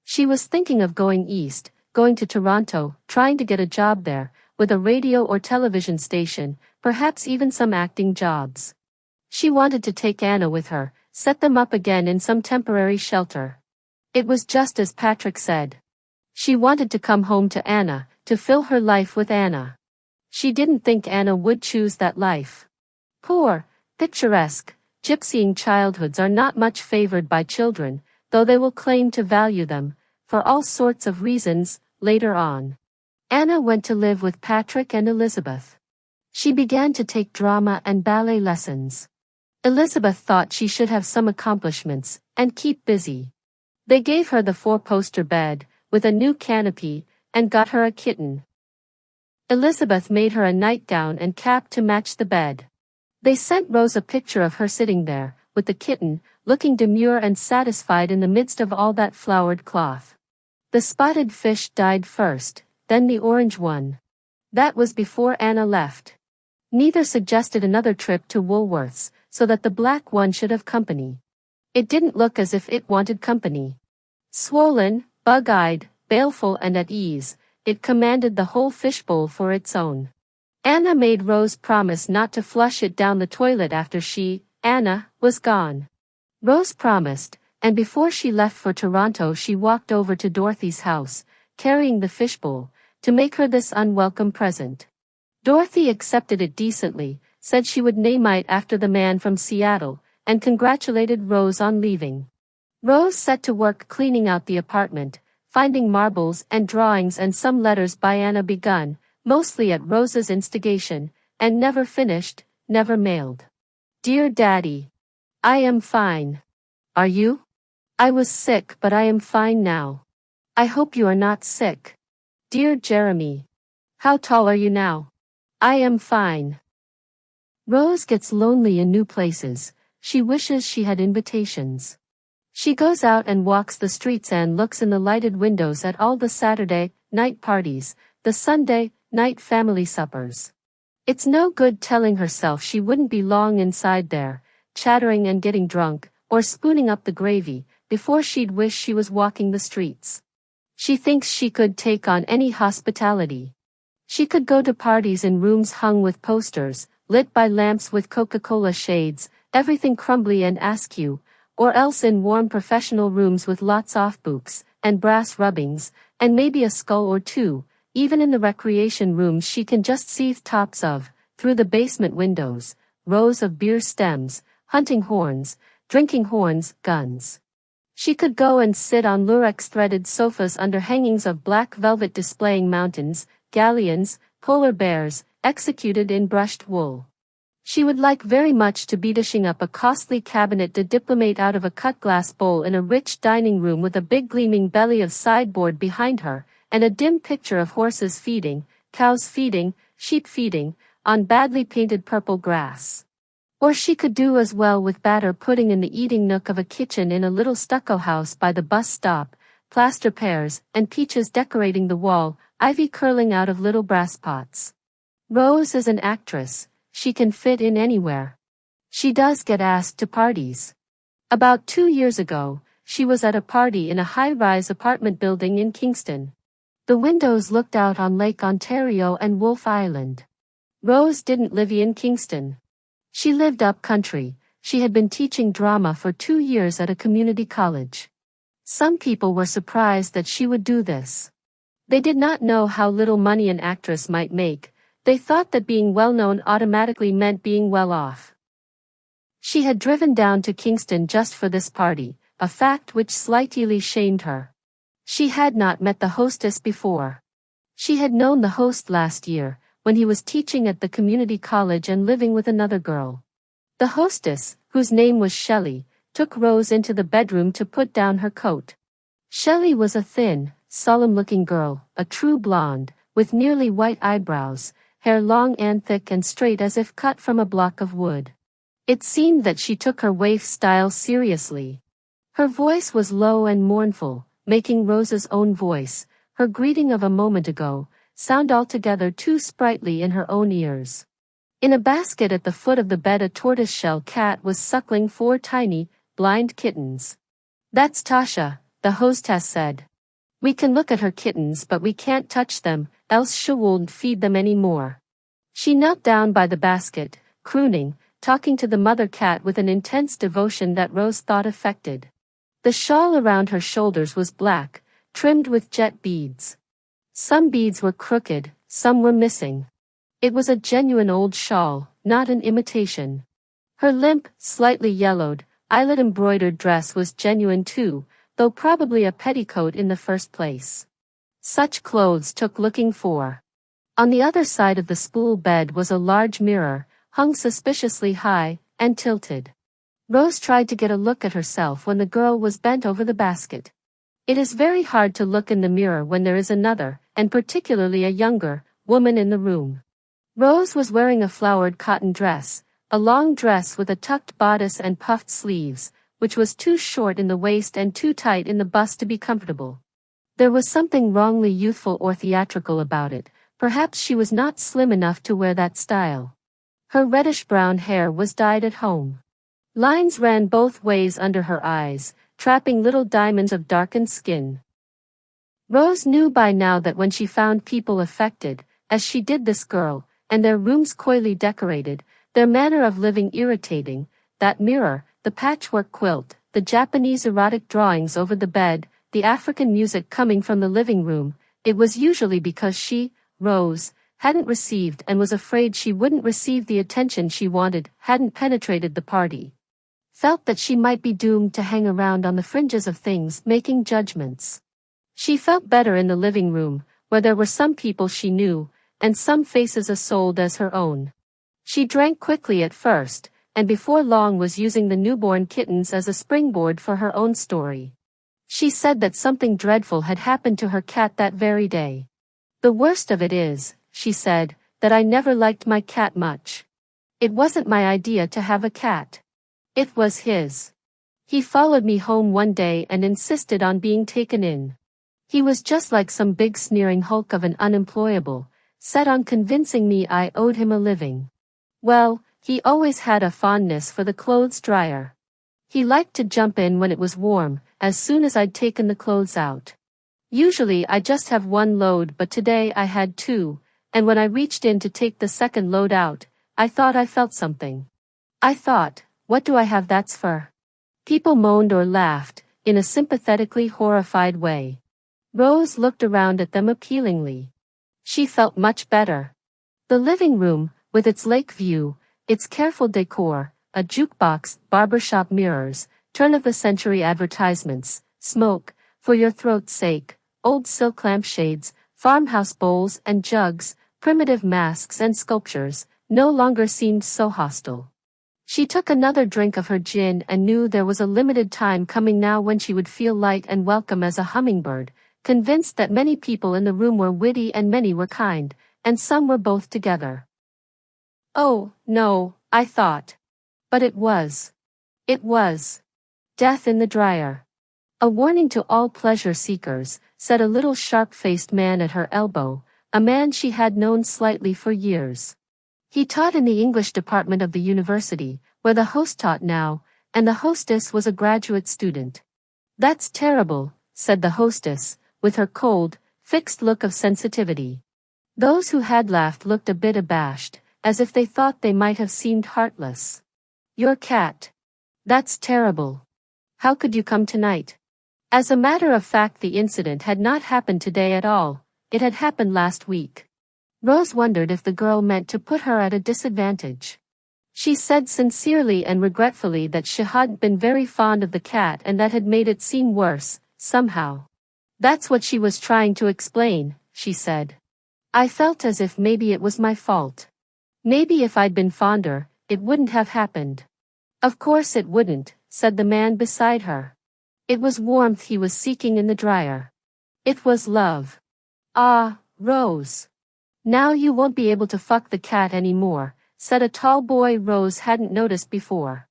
She was thinking of going east, going to Toronto, trying to get a job there, with a radio or television station, perhaps even some acting jobs. She wanted to take Anna with her, set them up again in some temporary shelter. It was just as Patrick said. She wanted to come home to Anna, to fill her life with Anna. She didn't think Anna would choose that life. Poor, picturesque, gypsying childhoods are not much favored by children, though they will claim to value them, for all sorts of reasons, later on. Anna went to live with Patrick and Elizabeth. She began to take drama and ballet lessons. Elizabeth thought she should have some accomplishments, and keep busy. They gave her the four-poster bed, with a new canopy, and got her a kitten. Elizabeth made her a nightgown and cap to match the bed. They sent Rose a picture of her sitting there, with the kitten, looking demure and satisfied in the midst of all that flowered cloth. The spotted fish died first, then the orange one. That was before Anna left. Neither suggested another trip to Woolworth's, so that the black one should have company. It didn't look as if it wanted company. Swollen, bug-eyed, baleful and at ease, it commanded the whole fishbowl for its own. Anna made Rose promise not to flush it down the toilet after she, Anna, was gone. Rose promised, and before she left for Toronto she walked over to Dorothy's house, carrying the fishbowl, to make her this unwelcome present. Dorothy accepted it decently, said she would name it after the man from Seattle, and congratulated Rose on leaving. Rose set to work cleaning out the apartment, finding marbles and drawings and some letters by Anna begun, mostly at Rose's instigation, and never finished, never mailed. Dear Daddy. I am fine. Are you? I was sick but I am fine now. I hope you are not sick. Dear Jeremy. How tall are you now? I am fine. Rose gets lonely in new places. She wishes she had invitations. She goes out and walks the streets and looks in the lighted windows at all the Saturday night parties, the Sunday night family suppers. It's no good telling herself she wouldn't be long inside there, chattering and getting drunk, or spooning up the gravy, before she'd wish she was walking the streets. She thinks she could take on any hospitality. She could go to parties in rooms hung with posters, lit by lamps with Coca-Cola shades, everything crumbly and askew, or else in warm professional rooms with lots of books, and brass rubbings, and maybe a skull or two. Even in the recreation rooms she can just see the tops of, through the basement windows, rows of beer stems, hunting horns, drinking horns, guns. She could go and sit on lurex-threaded sofas under hangings of black velvet displaying mountains, galleons, polar bears, executed in brushed wool. She would like very much to be dishing up a costly cabinet de diplomate out of a cut-glass bowl in a rich dining room with a big gleaming belly of sideboard behind her, and a dim picture of horses feeding, cows feeding, sheep feeding, on badly painted purple grass. Or she could do as well with batter pudding in the eating nook of a kitchen in a little stucco house by the bus stop, plaster pears and peaches decorating the wall, ivy curling out of little brass pots. Rose is an actress, she can fit in anywhere. She does get asked to parties. About 2 years ago, she was at a party in a high-rise apartment building in Kingston. The windows looked out on Lake Ontario and Wolfe Island. Rose didn't live in Kingston. She lived up country. She had been teaching drama for 2 years at a community college. Some people were surprised that she would do this. They did not know how little money an actress might make. They thought that being well-known automatically meant being well-off. She had driven down to Kingston just for this party, a fact which slightly shamed her. She had not met the hostess before. She had known the host last year, when he was teaching at the community college and living with another girl. The hostess, whose name was Shelley, took Rose into the bedroom to put down her coat. Shelley was a thin, solemn-looking girl, a true blonde, with nearly white eyebrows, hair long and thick and straight as if cut from a block of wood. It seemed that she took her waif style seriously. Her voice was low and mournful, making Rose's own voice, her greeting of a moment ago, sound altogether too sprightly in her own ears. In a basket at the foot of the bed a tortoise-shell cat was suckling 4 tiny, blind kittens. "That's Tasha," the hostess said. "We can look at her kittens but we can't touch them, else she won't feed them any more." She knelt down by the basket, crooning, talking to the mother cat with an intense devotion that Rose thought affected. The shawl around her shoulders was black, trimmed with jet beads. Some beads were crooked, some were missing. It was a genuine old shawl, not an imitation. Her limp, slightly yellowed, eyelet-embroidered dress was genuine too, though probably a petticoat in the first place. Such clothes took looking for. On the other side of the spool bed was a large mirror, hung suspiciously high, and tilted. Rose tried to get a look at herself when the girl was bent over the basket. It is very hard to look in the mirror when there is another, and particularly a younger, woman in the room. Rose was wearing a flowered cotton dress, a long dress with a tucked bodice and puffed sleeves, which was too short in the waist and too tight in the bust to be comfortable. There was something wrongly youthful or theatrical about it. Perhaps she was not slim enough to wear that style. Her reddish-brown hair was dyed at home. Lines ran both ways under her eyes, trapping little diamonds of darkened skin. Rose knew by now that when she found people affected, as she did this girl, and their rooms coyly decorated, their manner of living irritating, that mirror, the patchwork quilt, the Japanese erotic drawings over the bed, the African music coming from the living room, it was usually because she, Rose, hadn't received and was afraid she wouldn't receive the attention she wanted, hadn't penetrated the party. Felt that she might be doomed to hang around on the fringes of things, making judgments. She felt better in the living room, where there were some people she knew, and some faces as sold as her own. She drank quickly at first, and before long was using the newborn kittens as a springboard for her own story. She said that something dreadful had happened to her cat that very day. The worst of it is, she said, that I never liked my cat much. It wasn't my idea to have a cat. It was his. He followed me home one day and insisted on being taken in. He was just like some big sneering hulk of an unemployable, set on convincing me I owed him a living. Well, he always had a fondness for the clothes dryer. He liked to jump in when it was warm, as soon as I'd taken the clothes out. Usually I just have one load, but today I had two, and when I reached in to take the second load out, I thought I felt something. I thought, what do I have that's for? People moaned or laughed, in a sympathetically horrified way. Rose looked around at them appealingly. She felt much better. The living room, with its lake view, its careful decor, a jukebox, barbershop mirrors, turn-of-the-century advertisements, smoke, for your throat's sake, old silk lampshades, farmhouse bowls and jugs, primitive masks and sculptures, no longer seemed so hostile. She took another drink of her gin and knew there was a limited time coming now when she would feel light and welcome as a hummingbird, convinced that many people in the room were witty and many were kind, and some were both together. Oh, no, I thought. But it was. It was. Death in the dryer. A warning to all pleasure seekers, said a little sharp-faced man at her elbow, a man she had known slightly for years. He taught in the English department of the university, where the host taught now, and the hostess was a graduate student. That's terrible, said the hostess, with her cold, fixed look of sensitivity. Those who had laughed looked a bit abashed, as if they thought they might have seemed heartless. Your cat. That's terrible. How could you come tonight? As a matter of fact, the incident had not happened today at all, it had happened last week. Rose wondered if the girl meant to put her at a disadvantage. She said sincerely and regretfully that she hadn't been very fond of the cat and that had made it seem worse, somehow. That's what she was trying to explain, she said. I felt as if maybe it was my fault. Maybe if I'd been fonder, it wouldn't have happened. Of course it wouldn't, said the man beside her. It was warmth he was seeking in the dryer. It was love. Ah, Rose. Now you won't be able to fuck the cat anymore, said a tall boy Rose hadn't noticed before.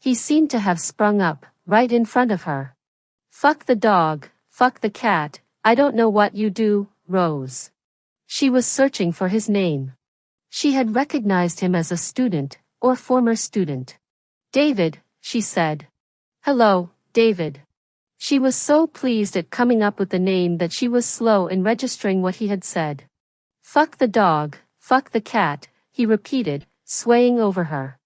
He seemed to have sprung up, right in front of her. Fuck the dog, fuck the cat, I don't know what you do, Rose. She was searching for his name. She had recognized him as a student, or former student. David, she said. Hello, David. She was so pleased at coming up with the name that she was slow in registering what he had said. Fuck the dog, fuck the cat, he repeated, swaying over her.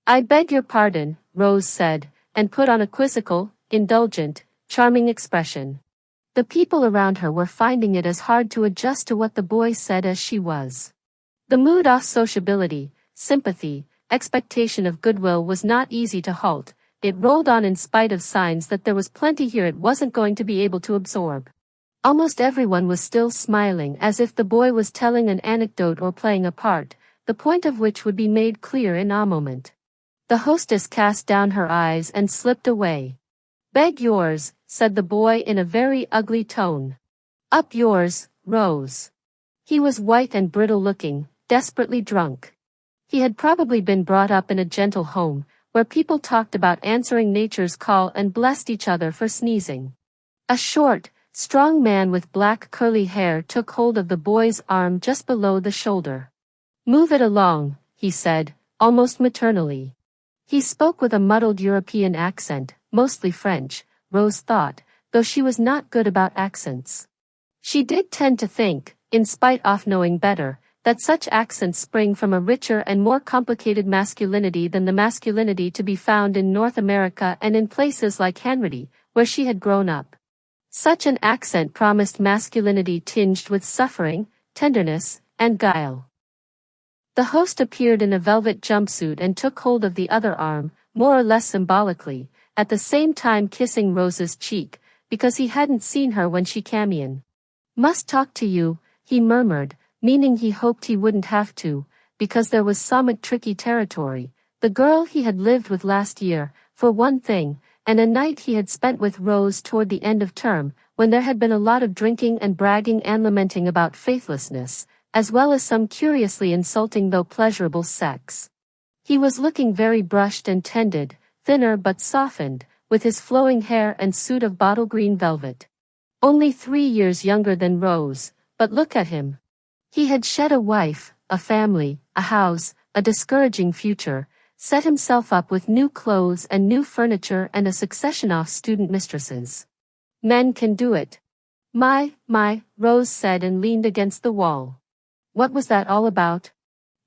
I beg your pardon, Rose said, and put on a quizzical, indulgent, charming expression. The people around her were finding it as hard to adjust to what the boy said as she was. The mood off sociability, sympathy, expectation of goodwill was not easy to halt. It rolled on in spite of signs that there was plenty here it wasn't going to be able to absorb. Almost everyone was still smiling as if the boy was telling an anecdote or playing a part, the point of which would be made clear in a moment. The hostess cast down her eyes and slipped away. "Beg yours," said the boy in a very ugly tone. "Up yours, Rose." He was white and brittle-looking, desperately drunk. He had probably been brought up in a gentle home, where people talked about answering nature's call and blessed each other for sneezing. A short, strong man with black curly hair took hold of the boy's arm just below the shoulder. "Move it along," he said, almost maternally. He spoke with a muddled European accent, mostly French, Rose thought, though she was not good about accents. She did tend to think, in spite of knowing better, that such accents spring from a richer and more complicated masculinity than the masculinity to be found in North America and in places like Hanratty, where she had grown up. Such an accent promised masculinity tinged with suffering, tenderness, and guile. The host appeared in a velvet jumpsuit and took hold of the other arm, more or less symbolically, at the same time kissing Rose's cheek, because he hadn't seen her when she came in. "Must talk to you," he murmured, meaning he hoped he wouldn't have to, because there was some tricky territory, the girl he had lived with last year, for one thing, and a night he had spent with Rose toward the end of term, when there had been a lot of drinking and bragging and lamenting about faithlessness, as well as some curiously insulting though pleasurable sex. He was looking very brushed and tended, thinner but softened, with his flowing hair and suit of bottle green velvet. Only 3 years younger than Rose, but look at him. He had shed a wife, a family, a house, a discouraging future, set himself up with new clothes and new furniture and a succession of student mistresses. Men can do it. My, Rose said and leaned against the wall. What was that all about?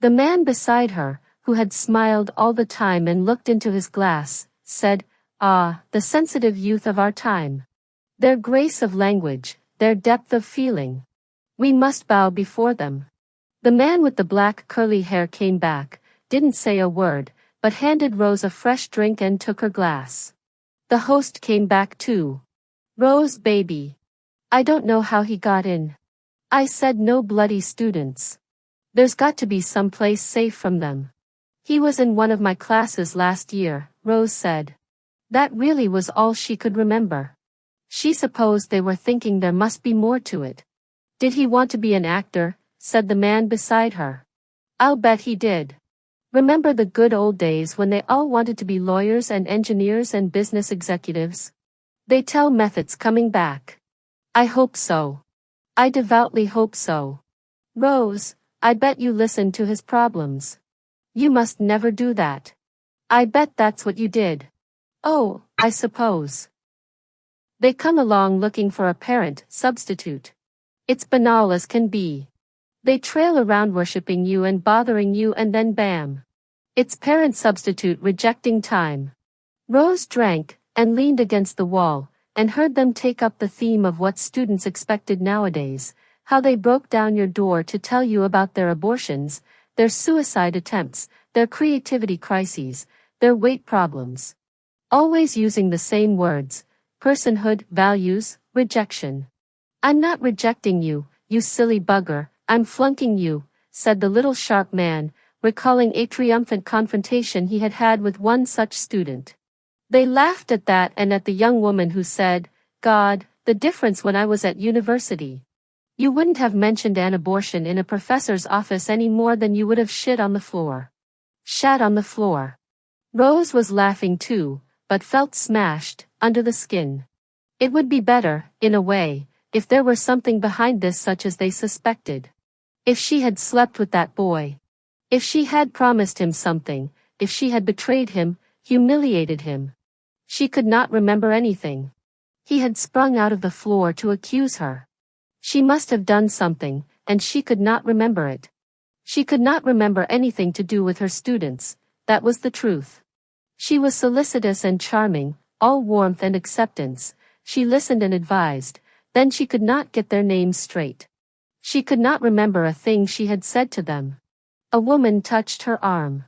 The man beside her, who had smiled all the time and looked into his glass, said, "Ah, the sensitive youth of our time. Their grace of language, their depth of feeling. We must bow before them." The man with the black curly hair came back, didn't say a word, but handed Rose a fresh drink and took her glass. The host came back too. "Rose, baby. I don't know how he got in. I said no bloody students. There's got to be some place safe from them. He was in one of my classes last year," Rose said. That really was all she could remember. She supposed they were thinking there must be more to it. "Did he want to be an actor?" said the man beside her. "I'll bet he did. Remember the good old days when they all wanted to be lawyers and engineers and business executives? They tell methods coming back. I hope so. I devoutly hope so. Rose, I bet you listened to his problems. You must never do that. I bet that's what you did." "Oh, I suppose. They come along looking for a parent substitute. It's banal as can be. They trail around worshipping you and bothering you and then bam. It's parent substitute rejecting time." Rose drank, and leaned against the wall, and heard them take up the theme of what students expected nowadays, how they broke down your door to tell you about their abortions, their suicide attempts, their creativity crises, their weight problems. Always using the same words: personhood, values, rejection. "I'm not rejecting you, you silly bugger, I'm flunking you," said the little sharp man, recalling a triumphant confrontation he had had with one such student. They laughed at that and at the young woman who said, "God, the difference when I was at university. You wouldn't have mentioned an abortion in a professor's office any more than you would have shit on the floor." Shat on the floor. Rose was laughing too, but felt smashed, under the skin. It would be better, in a way, if there were something behind this such as they suspected. If she had slept with that boy. If she had promised him something, if she had betrayed him, humiliated him. She could not remember anything. He had sprung out of the floor to accuse her. She must have done something, and she could not remember it. She could not remember anything to do with her students, that was the truth. She was solicitous and charming, all warmth and acceptance. She listened and advised. Then she could not get their names straight. She could not remember a thing she had said to them. A woman touched her arm.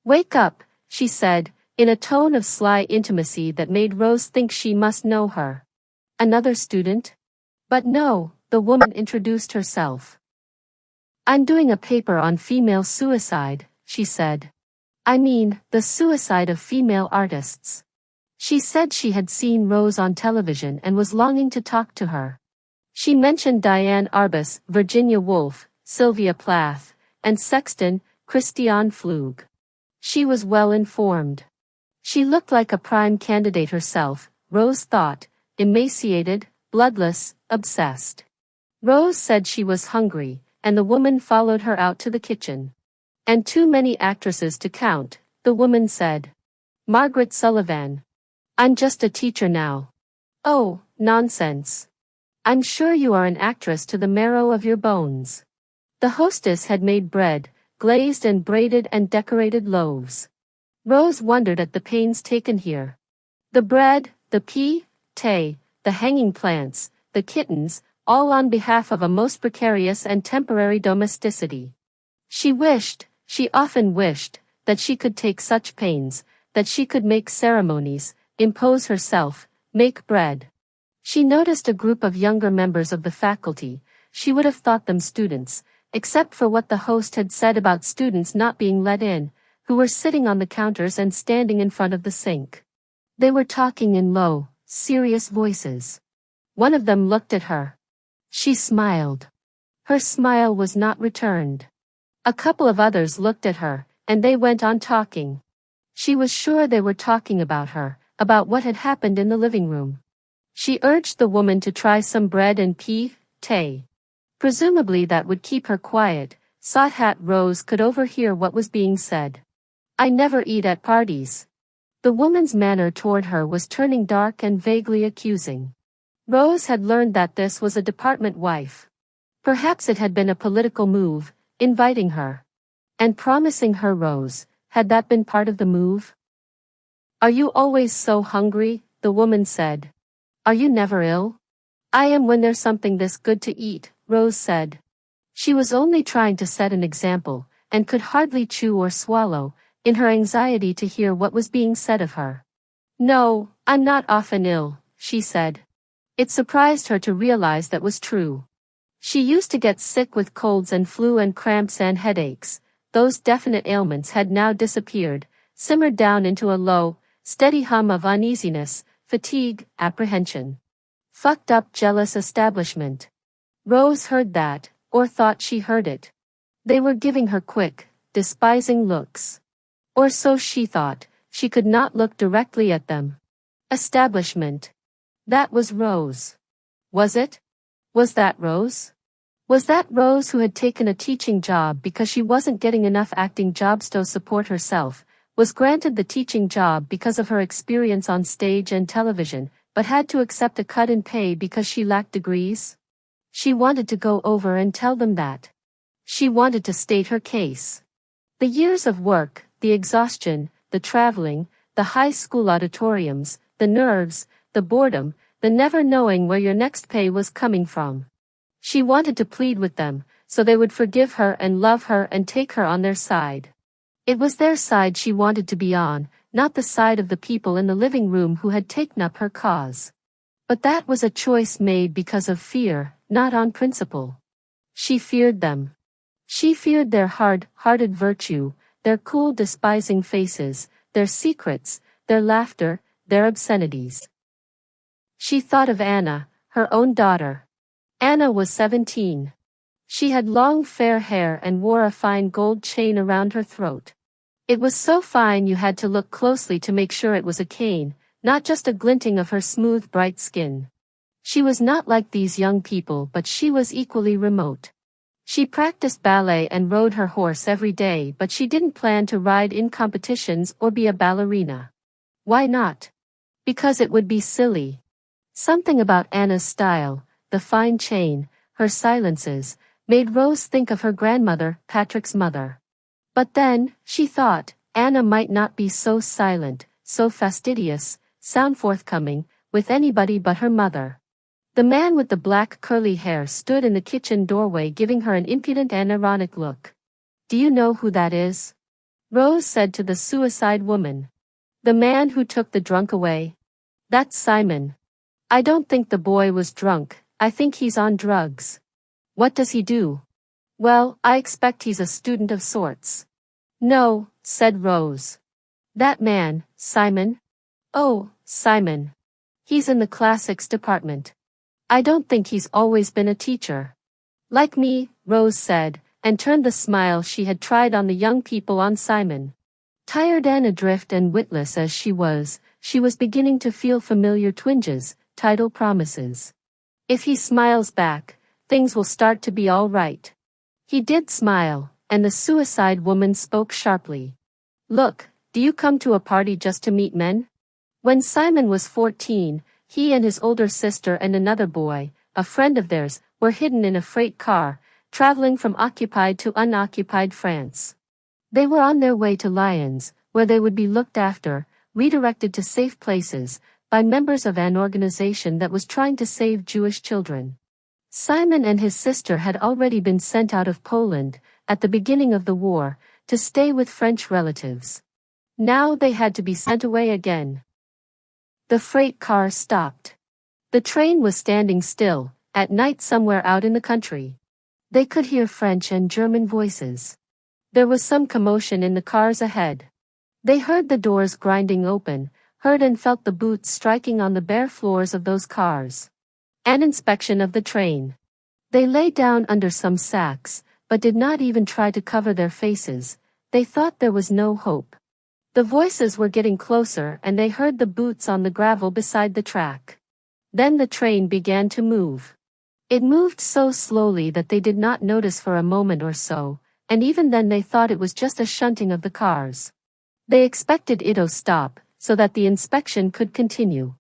"Wake up," she said, in a tone of sly intimacy that made Rose think she must know her. Another student? But no, the woman introduced herself. "I'm doing a paper on female suicide," she said. "I mean, the suicide of female artists." She said she had seen Rose on television and was longing to talk to her. She mentioned Diane Arbus, Virginia Woolf, Sylvia Plath, and Sexton, Christiane Flug. She was well informed. She looked like a prime candidate herself, Rose thought, emaciated, bloodless, obsessed. Rose said she was hungry, and the woman followed her out to the kitchen. "And too many actresses to count," the woman said. "Margaret Sullivan. I'm just a teacher now." "Oh, nonsense. I'm sure you are an actress to the marrow of your bones." The hostess had made bread, glazed and braided and decorated loaves. Rose wondered at the pains taken here. The bread, the pie, the hanging plants, the kittens, all on behalf of a most precarious and temporary domesticity. She often wished, that she could take such pains, that she could make ceremonies, impose herself, make bread. She noticed a group of younger members of the faculty. She would have thought them students, except for what the host had said about students not being let in, who were sitting on the counters and standing in front of the sink. They were talking in low, serious voices. One of them looked at her. She smiled. Her smile was not returned. A couple of others looked at her, and they went on talking. She was sure they were talking about her, about what had happened in the living room. She urged the woman to try some bread and pie. Presumably that would keep her quiet. Soft Hat Rose could overhear what was being said. "I never eat at parties." The woman's manner toward her was turning dark and vaguely accusing. Rose had learned that this was a department wife. Perhaps it had been a political move, inviting her. And promising her Rose, had that been part of the move? "Are you always so hungry?" the woman said. "Are you never ill?" "I am when there's something this good to eat," Rose said. She was only trying to set an example, and could hardly chew or swallow, in her anxiety to hear what was being said of her. "No, I'm not often ill," she said. It surprised her to realize that was true. She used to get sick with colds and flu and cramps and headaches. Those definite ailments had now disappeared, simmered down into a low, steady hum of uneasiness, fatigue, apprehension. Fucked up jealous establishment. Rose heard that, or thought she heard it. They were giving her quick, despising looks. Or so she thought. She could not look directly at them. Establishment. That was Rose. Was it? Was that Rose? Was that Rose who had taken a teaching job because she wasn't getting enough acting jobs to support herself, was granted the teaching job because of her experience on stage and television, but had to accept a cut in pay because she lacked degrees? She wanted to go over and tell them that. She wanted to state her case. The years of work, the exhaustion, the traveling, the high school auditoriums, the nerves, the boredom, the never knowing where your next pay was coming from. She wanted to plead with them, so they would forgive her and love her and take her on their side. It was their side she wanted to be on, not the side of the people in the living room who had taken up her cause. But that was a choice made because of fear, not on principle. She feared them. She feared their hard-hearted virtue, their cool despising faces, their secrets, their laughter, their obscenities. She thought of Anna, her own daughter. Anna was 17. She had long fair hair and wore a fine gold chain around her throat. It was so fine you had to look closely to make sure it was a cane, not just a glinting of her smooth bright skin. She was not like these young people, but she was equally remote. She practiced ballet and rode her horse every day, but she didn't plan to ride in competitions or be a ballerina. Why not? Because it would be silly. Something about Anna's style, the fine chain, her silences, made Rose think of her grandmother, Patrick's mother. But then, she thought, Anna might not be so silent, so fastidious, sound forthcoming, with anybody but her mother. The man with the black curly hair stood in the kitchen doorway giving her an impudent and ironic look. Do you know who that is? Rose said to the suicide woman. The man who took the drunk away. That's Simon. I don't think the boy was drunk, I think he's on drugs. What does he do? Well, I expect he's a student of sorts. No, said Rose. That man, Simon? Oh, Simon. He's in the classics department. I don't think he's always been a teacher. Like me, Rose said, and turned the smile she had tried on the young people on Simon. Tired and adrift and witless as she was beginning to feel familiar twinges, tidal promises. If he smiles back, things will start to be all right. He did smile, and the suicide woman spoke sharply. Look, do you come to a party just to meet men? When Simon was 14, he and his older sister and another boy, a friend of theirs, were hidden in a freight car, traveling from occupied to unoccupied France. They were on their way to Lyons, where they would be looked after, redirected to safe places, by members of an organization that was trying to save Jewish children. Simon and his sister had already been sent out of Poland, at the beginning of the war, to stay with French relatives. Now they had to be sent away again. The freight car stopped. The train was standing still, at night somewhere out in the country. They could hear French and German voices. There was some commotion in the cars ahead. They heard the doors grinding open, heard and felt the boots striking on the bare floors of those cars. An inspection of the train. They lay down under some sacks, but did not even try to cover their faces. They thought there was no hope. The voices were getting closer and they heard the boots on the gravel beside the track. Then the train began to move. It moved so slowly that they did not notice for a moment or so, and even then they thought it was just a shunting of the cars. They expected it to stop, so that the inspection could continue.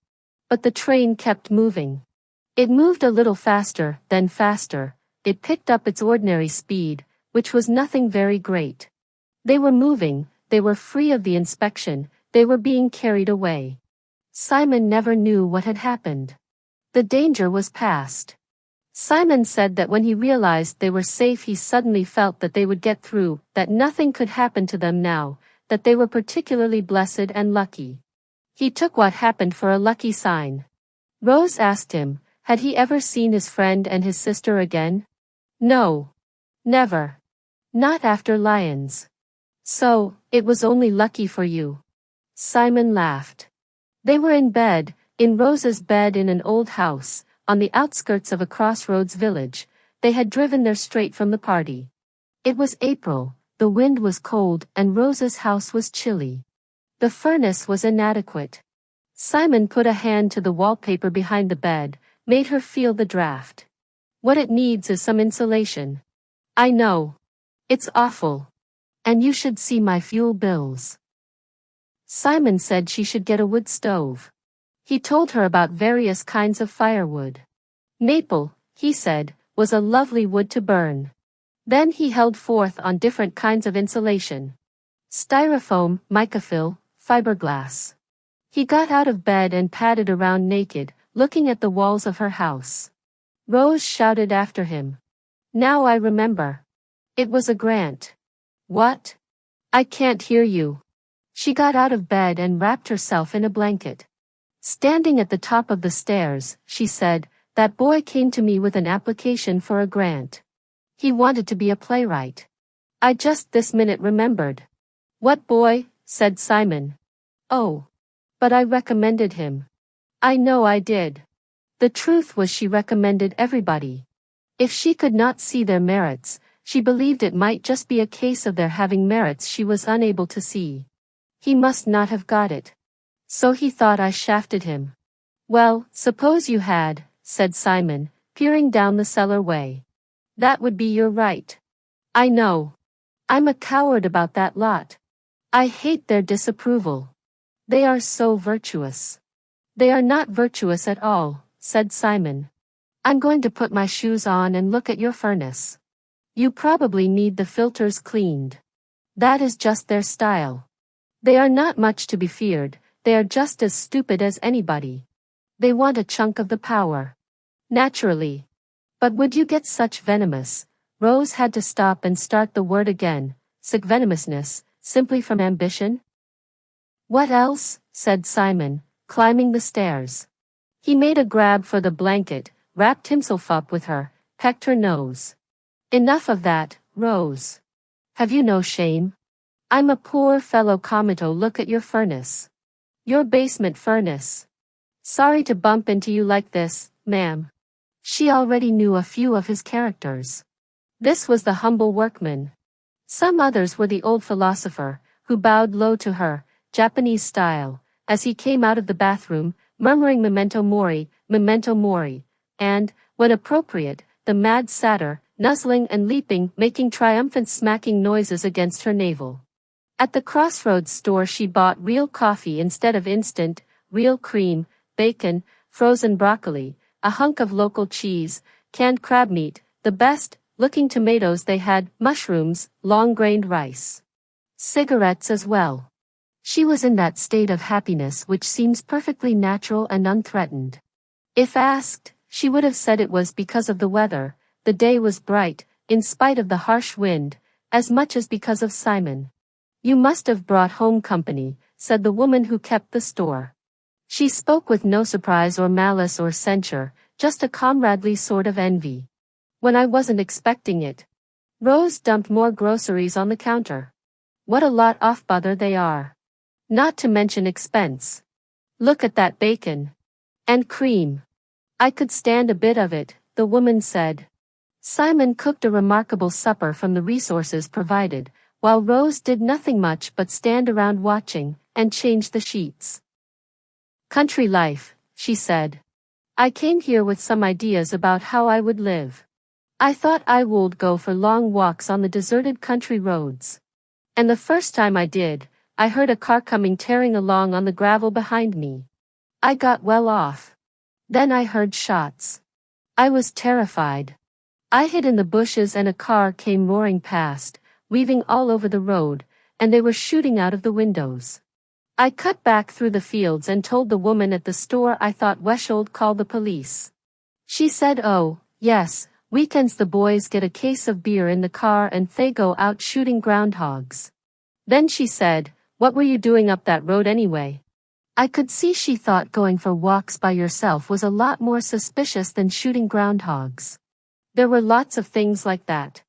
But the train kept moving. It moved a little faster, then faster. It picked up its ordinary speed, which was nothing very great. They were moving, they were free of the inspection, they were being carried away. Simon never knew what had happened. The danger was past. Simon said that when he realized they were safe he suddenly felt that they would get through, that nothing could happen to them now, that they were particularly blessed and lucky. He took what happened for a lucky sign. Rose asked him, had he ever seen his friend and his sister again? No. Never. Not after Lyons. So, it was only lucky for you. Simon laughed. They were in bed, in Rose's bed in an old house, on the outskirts of a crossroads village. They had driven there straight from the party. It was April, the wind was cold and Rose's house was chilly. The furnace was inadequate. Simon put a hand to the wallpaper behind the bed, made her feel the draft. What it needs is some insulation. I know. It's awful. And you should see my fuel bills. Simon said she should get a wood stove. He told her about various kinds of firewood. Maple, he said, was a lovely wood to burn. Then he held forth on different kinds of insulation. Styrofoam, micafil, fiberglass. He got out of bed and padded around naked, looking at the walls of her house. Rose shouted after him. Now I remember. It was a grant. What? I can't hear you. She got out of bed and wrapped herself in a blanket. Standing at the top of the stairs, she said, that boy came to me with an application for a grant. He wanted to be a playwright. I just this minute remembered. What boy? Said Simon. Oh. But I recommended him. I know I did. The truth was she recommended everybody. If she could not see their merits, she believed it might just be a case of their having merits she was unable to see. He must not have got it. So he thought I shafted him. Well, suppose you had, said Simon, peering down the cellar way. That would be your right. I know. I'm a coward about that lot. I hate their disapproval. They are so virtuous. They are not virtuous at all, said Simon. I'm going to put my shoes on and look at your furnace. You probably need the filters cleaned. That is just their style. They are not much to be feared, they are just as stupid as anybody. They want a chunk of the power. Naturally. But would you get such venomous? Rose had to stop and start the word again. Sick venomousness, simply from ambition? What else? Said Simon, climbing the stairs. He made a grab for the blanket, wrapped himself up with her, pecked her nose. Enough of that, Rose. Have you no shame? I'm a poor fellow comato. Look at your furnace. Your basement furnace. Sorry to bump into you like this, ma'am. She already knew a few of his characters. This was the humble workman. Some others were the old philosopher, who bowed low to her, Japanese style, as he came out of the bathroom, murmuring memento mori, and, when appropriate, the mad satyr, nuzzling and leaping, making triumphant smacking noises against her navel. At the Crossroads store she bought real coffee instead of instant, real cream, bacon, frozen broccoli, a hunk of local cheese, canned crab meat, the best-looking tomatoes they had, mushrooms, long-grained rice. Cigarettes as well. She was in that state of happiness which seems perfectly natural and unthreatened. If asked, she would have said it was because of the weather. The day was bright, in spite of the harsh wind, as much as because of Simon. You must have brought home company, said the woman who kept the store. She spoke with no surprise or malice or censure, just a comradely sort of envy. When I wasn't expecting it. Rose dumped more groceries on the counter. What a lot off bother they are. Not to mention expense. Look at that bacon. And cream. I could stand a bit of it, the woman said. Simon cooked a remarkable supper from the resources provided, while Rose did nothing much but stand around watching, and change the sheets. Country life, she said. I came here with some ideas about how I would live. I thought I would go for long walks on the deserted country roads. And the first time I did, I heard a car coming tearing along on the gravel behind me. I got well off. Then I heard shots. I was terrified. I hid in the bushes and a car came roaring past, weaving all over the road, and they were shooting out of the windows. I cut back through the fields and told the woman at the store I thought we should call the police. She said, oh, yes, weekends the boys get a case of beer in the car and they go out shooting groundhogs. Then she said, what were you doing up that road anyway? I could see she thought going for walks by yourself was a lot more suspicious than shooting groundhogs. There were lots of things like that.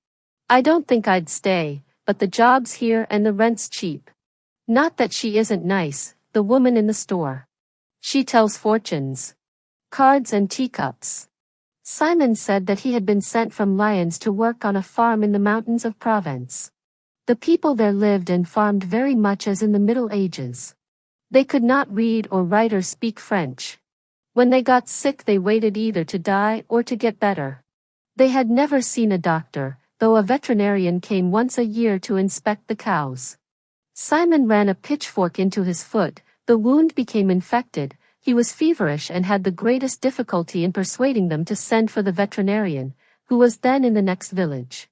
I don't think I'd stay, but the job's here and the rent's cheap. Not that she isn't nice, the woman in the store. She tells fortunes. Cards and teacups. Simon said that he had been sent from Lyons to work on a farm in the mountains of Provence. The people there lived and farmed very much as in the Middle Ages. They could not read or write or speak French. When they got sick they waited either to die or to get better. They had never seen a doctor, though a veterinarian came once a year to inspect the cows. Simon ran a pitchfork into his foot, the wound became infected, he was feverish and had the greatest difficulty in persuading them to send for the veterinarian, who was then in the next village.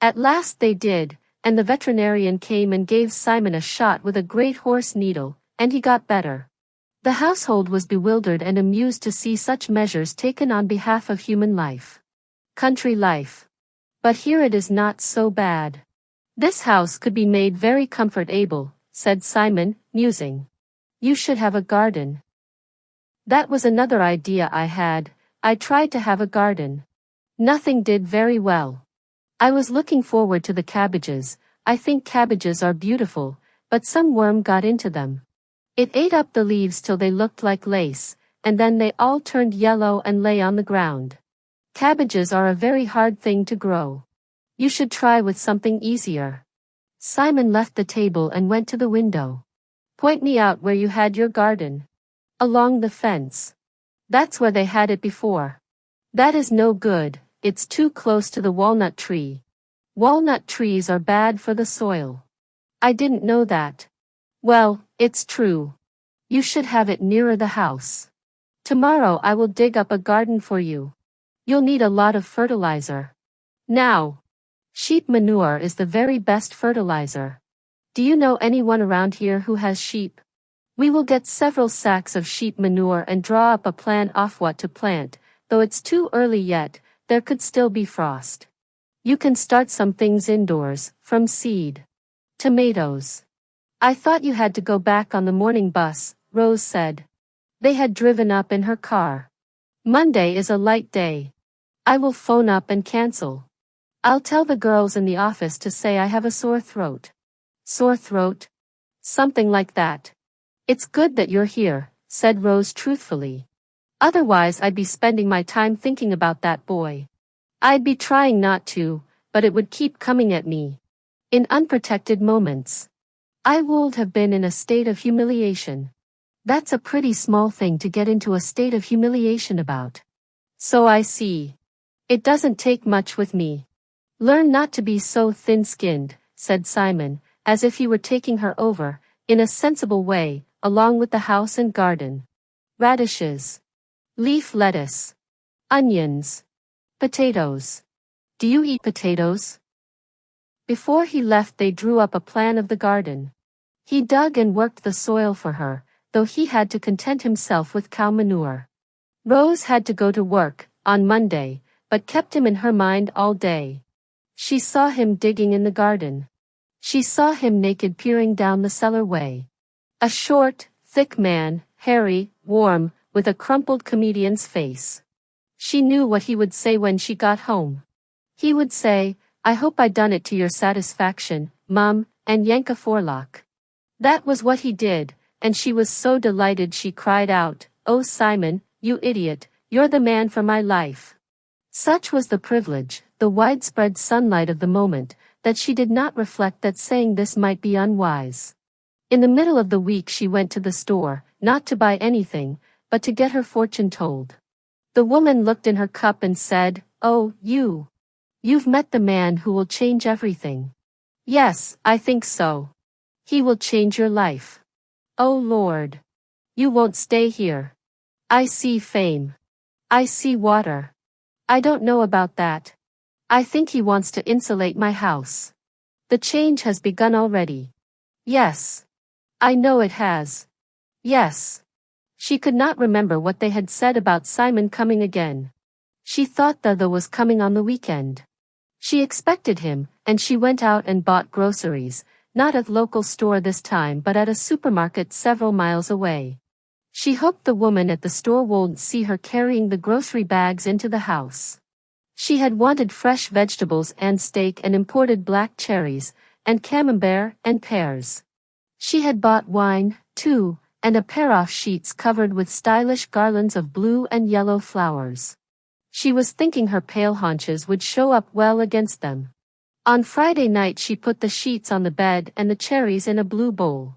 At last they did, and the veterinarian came and gave Simon a shot with a great horse needle, and he got better. The household was bewildered and amused to see such measures taken on behalf of human life. Country life. But here it is not so bad. This house could be made very comfortable, said Simon, musing. You should have a garden. That was another idea I had. I tried to have a garden. Nothing did very well. I was looking forward to the cabbages. I think cabbages are beautiful, but some worm got into them. It ate up the leaves till they looked like lace, and then they all turned yellow and lay on the ground. Cabbages are a very hard thing to grow. You should try with something easier. Simon left the table and went to the window. Point me out where you had your garden. Along the fence. That's where they had it before. That is no good, it's too close to the walnut tree. Walnut trees are bad for the soil. I didn't know that. Well, it's true. You should have it nearer the house. Tomorrow I will dig up a garden for you. You'll need a lot of fertilizer. Now. Sheep manure is the very best fertilizer. Do you know anyone around here who has sheep? We will get several sacks of sheep manure and draw up a plan of what to plant, though it's too early yet, there could still be frost. You can start some things indoors, from seed. Tomatoes. I thought you had to go back on the morning bus, Rose said. They had driven up in her car. Monday is a light day. I will phone up and cancel. I'll tell the girls in the office to say I have a sore throat. Sore throat? Something like that. It's good that you're here, said Rose truthfully. Otherwise I'd be spending my time thinking about that boy. I'd be trying not to, but it would keep coming at me. In unprotected moments. I would have been in a state of humiliation. That's a pretty small thing to get into a state of humiliation about. So I see. It doesn't take much with me. Learn not to be so thin-skinned, said Simon, as if he were taking her over, in a sensible way, along with the house and garden. Radishes. Leaf lettuce. Onions. Potatoes. Do you eat potatoes? Before he left they drew up a plan of the garden. He dug and worked the soil for her, though he had to content himself with cow manure. Rose had to go to work, on Monday, but kept him in her mind all day. She saw him digging in the garden. She saw him naked peering down the cellar way. A short, thick man, hairy, warm, with a crumpled comedian's face. She knew what he would say when she got home. He would say, I hope I done it to your satisfaction, Mum, and yank a forelock. That was what he did, and she was so delighted she cried out, Oh Simon, you idiot, you're the man for my life. Such was the privilege, the widespread sunlight of the moment, that she did not reflect that saying this might be unwise. In the middle of the week she went to the store, not to buy anything, but to get her fortune told. The woman looked in her cup and said, Oh, you've met the man who will change everything. Yes, I think so. He will change your life. Oh Lord. You won't stay here. I see fame. I see water. I don't know about that. I think he wants to insulate my house. The change has begun already. Yes. I know it has. Yes. She could not remember what they had said about Simon coming again. She thought that was coming on the weekend. She expected him, and she went out and bought groceries, not at local store this time but at a supermarket several miles away. She hoped the woman at the store wouldn't see her carrying the grocery bags into the house. She had wanted fresh vegetables and steak and imported black cherries, and camembert and pears. She had bought wine, too, and a pair of sheets covered with stylish garlands of blue and yellow flowers. She was thinking her pale haunches would show up well against them. On Friday night she put the sheets on the bed and the cherries in a blue bowl.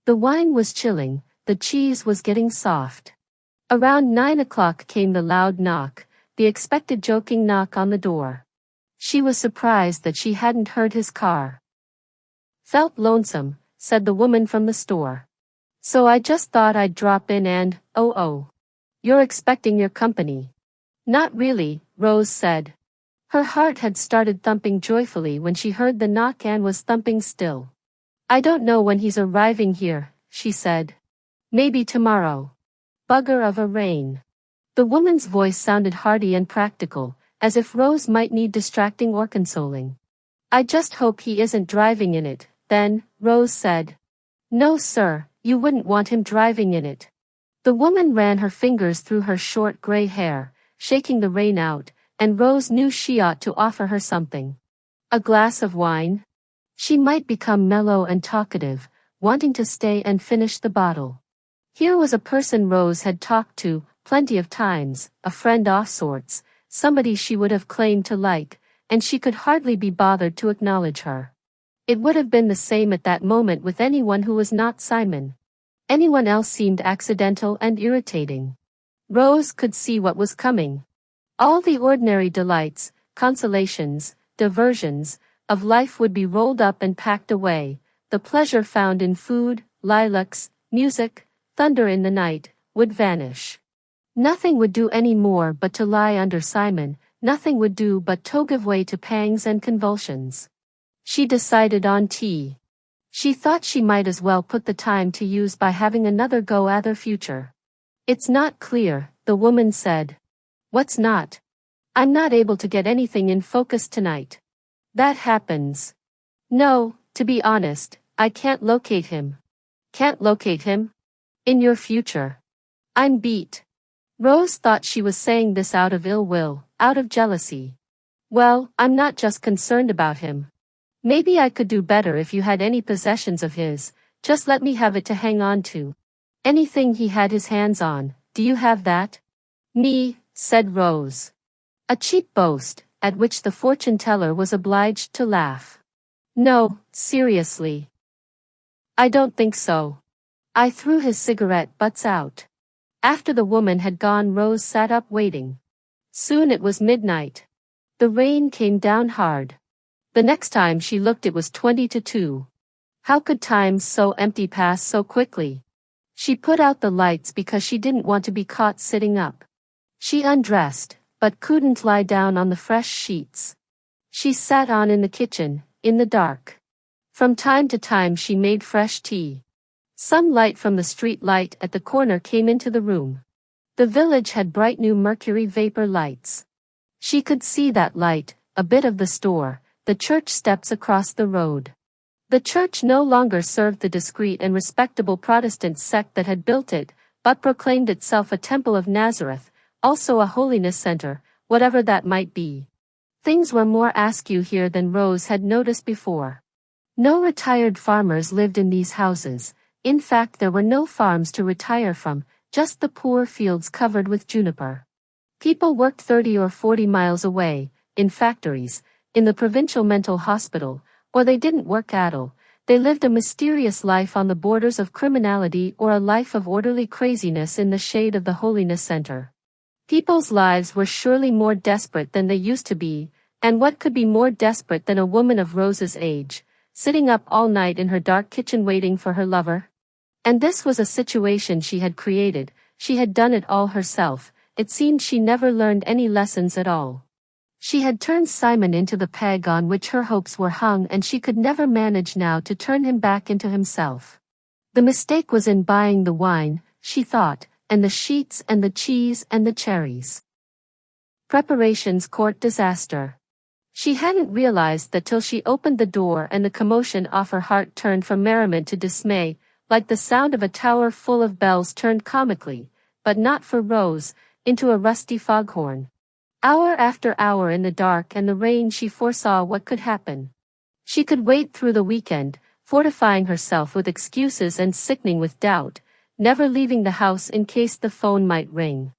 The wine was chilling, the cheese was getting soft. Around 9 o'clock came the loud knock, the expected joking knock on the door. She was surprised that she hadn't heard his car. Felt lonesome, said the woman from the store. So I just thought I'd drop in and, oh. You're expecting your company. Not really, Rose said. Her heart had started thumping joyfully when she heard the knock and was thumping still. I don't know when he's arriving here, she said. Maybe tomorrow. Bugger of a rain. The woman's voice sounded hearty and practical, as if Rose might need distracting or consoling. I just hope he isn't driving in it, then, Rose said. No sir, you wouldn't want him driving in it. The woman ran her fingers through her short gray hair, shaking the rain out, and Rose knew she ought to offer her something. A glass of wine? She might become mellow and talkative, wanting to stay and finish the bottle. Here was a person Rose had talked to, plenty of times, a friend of sorts, somebody she would have claimed to like, and she could hardly be bothered to acknowledge her. It would have been the same at that moment with anyone who was not Simon. Anyone else seemed accidental and irritating. Rose could see what was coming. All the ordinary delights, consolations, diversions, of life would be rolled up and packed away, the pleasure found in food, lilacs, music, thunder in the night, would vanish. Nothing would do any more but to lie under Simon, nothing would do but to give way to pangs and convulsions. She decided on tea. She thought she might as well put the time to use by having another go at her future. It's not clear, the woman said. What's not? I'm not able to get anything in focus tonight. That happens. No, to be honest, I can't locate him. Can't locate him? In your future. I'm beat. Rose thought she was saying this out of ill will, out of jealousy. Well, I'm not just concerned about him. Maybe I could do better if you had any possessions of his, just let me have it to hang on to. Anything he had his hands on, do you have that? Me, said Rose. A cheap boast, at which the fortune teller was obliged to laugh. No, seriously. I don't think so. I threw his cigarette butts out. After the woman had gone, Rose sat up waiting. Soon it was midnight. The rain came down hard. The next time she looked it was 20 to 2. How could time so empty pass so quickly? She put out the lights because she didn't want to be caught sitting up. She undressed, but couldn't lie down on the fresh sheets. She sat on in the kitchen, in the dark. From time to time she made fresh tea. Some light from the street light at the corner came into the room. The village had bright new mercury vapor lights. She could see that light, a bit of the store, the church steps across the road. The church no longer served the discreet and respectable Protestant sect that had built it, but proclaimed itself a temple of Nazareth, also a holiness center, whatever that might be. Things were more askew here than Rose had noticed before. No retired farmers lived in these houses. In fact, there were no farms to retire from, just the poor fields covered with juniper. People worked 30 or 40 miles away, in factories, in the provincial mental hospital, or they didn't work at all. They lived a mysterious life on the borders of criminality or a life of orderly craziness in the shade of the holiness center. People's lives were surely more desperate than they used to be, and what could be more desperate than a woman of Rose's age, sitting up all night in her dark kitchen waiting for her lover? And this was a situation she had created. She had done it all herself. It seemed she never learned any lessons at all. She had turned Simon into the peg on which her hopes were hung, and she could never manage now to turn him back into himself. The mistake was in buying the wine, she thought, and the sheets and the cheese and the cherries. Preparations court disaster. She hadn't realized that till she opened the door, and the commotion of her heart turned from merriment to dismay, like the sound of a tower full of bells turned comically, but not for Rose, into a rusty foghorn. Hour after hour in the dark and the rain she foresaw what could happen. She could wait through the weekend, fortifying herself with excuses and sickening with doubt, never leaving the house in case the phone might ring.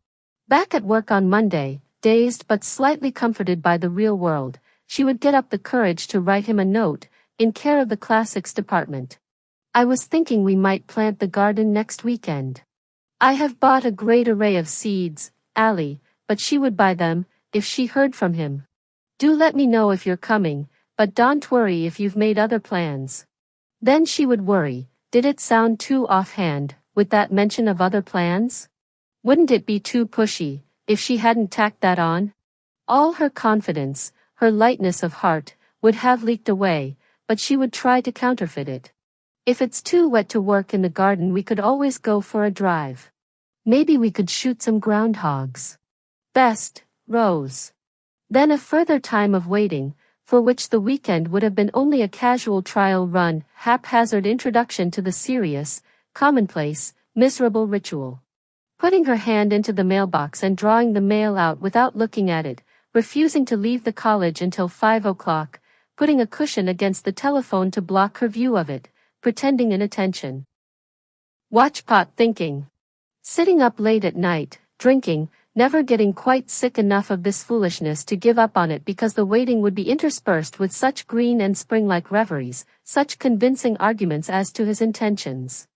Back at work on Monday, dazed but slightly comforted by the real world, she would get up the courage to write him a note, in care of the classics department. I was thinking we might plant the garden next weekend. I have bought a great array of seeds, Allie, but she would buy them, if she heard from him. Do let me know if you're coming, but don't worry if you've made other plans. Then she would worry, did it sound too offhand, with that mention of other plans? Wouldn't it be too pushy, if she hadn't tacked that on? All her confidence, her lightness of heart, would have leaked away, but she would try to counterfeit it. If it's too wet to work in the garden, we could always go for a drive. Maybe we could shoot some groundhogs. Best, Rose. Then a further time of waiting, for which the weekend would have been only a casual trial run, haphazard introduction to the serious, commonplace, miserable ritual. Putting her hand into the mailbox and drawing the mail out without looking at it, refusing to leave the college until 5 o'clock, putting a cushion against the telephone to block her view of it, pretending inattention. Watchpot thinking. Sitting up late at night, drinking, never getting quite sick enough of this foolishness to give up on it because the waiting would be interspersed with such green and spring-like reveries, such convincing arguments as to his intentions.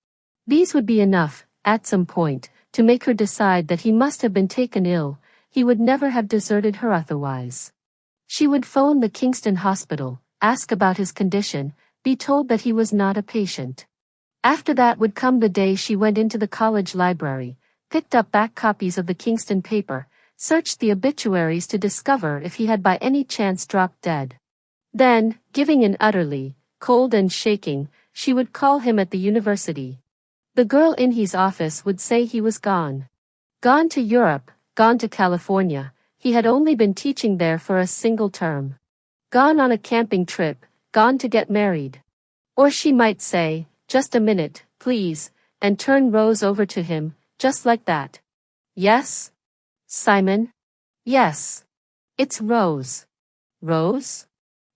These would be enough, at some point, to make her decide that he must have been taken ill. He would never have deserted her otherwise. She would phone the Kingston hospital, ask about his condition, be told that he was not a patient. After that would come the day she went into the college library, picked up back copies of the Kingston paper, searched the obituaries to discover if he had by any chance dropped dead. Then, giving in utterly, cold and shaking, she would call him at the university. The girl in his office would say he was gone. Gone to Europe, gone to California. He had only been teaching there for a single term. Gone on a camping trip, gone to get married. Or she might say, just a minute, please, and turn Rose over to him, just like that. Yes? Simon? Yes. It's Rose. Rose?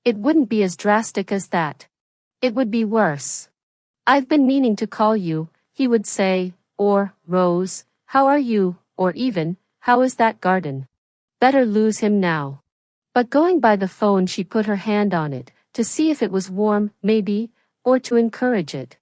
It wouldn't be as drastic as that. It would be worse. I've been meaning to call you, he would say, or, Rose, how are you, or even, how is that garden? Better lose him now. But going by the phone she put her hand on it, to see if it was warm, maybe, or to encourage it.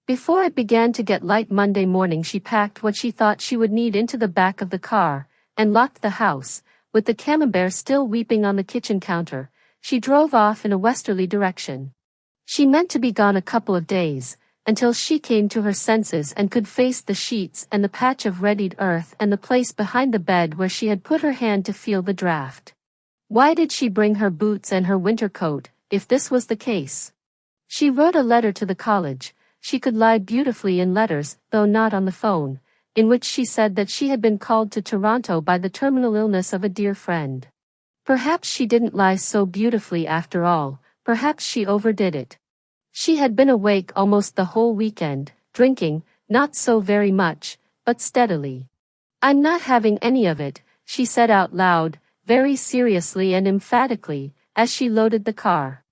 Before it began to get light Monday morning she packed what she thought she would need into the back of the car, and locked the house. With the camembert still weeping on the kitchen counter, she drove off in a westerly direction. She meant to be gone a couple of days, until she came to her senses and could face the sheets and the patch of readied earth and the place behind the bed where she had put her hand to feel the draft. Why did she bring her boots and her winter coat, if this was the case? She wrote a letter to the college. She could lie beautifully in letters, though not on the phone, in which she said that she had been called to Toronto by the terminal illness of a dear friend. Perhaps she didn't lie so beautifully after all, perhaps she overdid it. She had been awake almost the whole weekend, drinking, not so very much, but steadily. I'm not having any of it, she said out loud, very seriously and emphatically, as she loaded the car.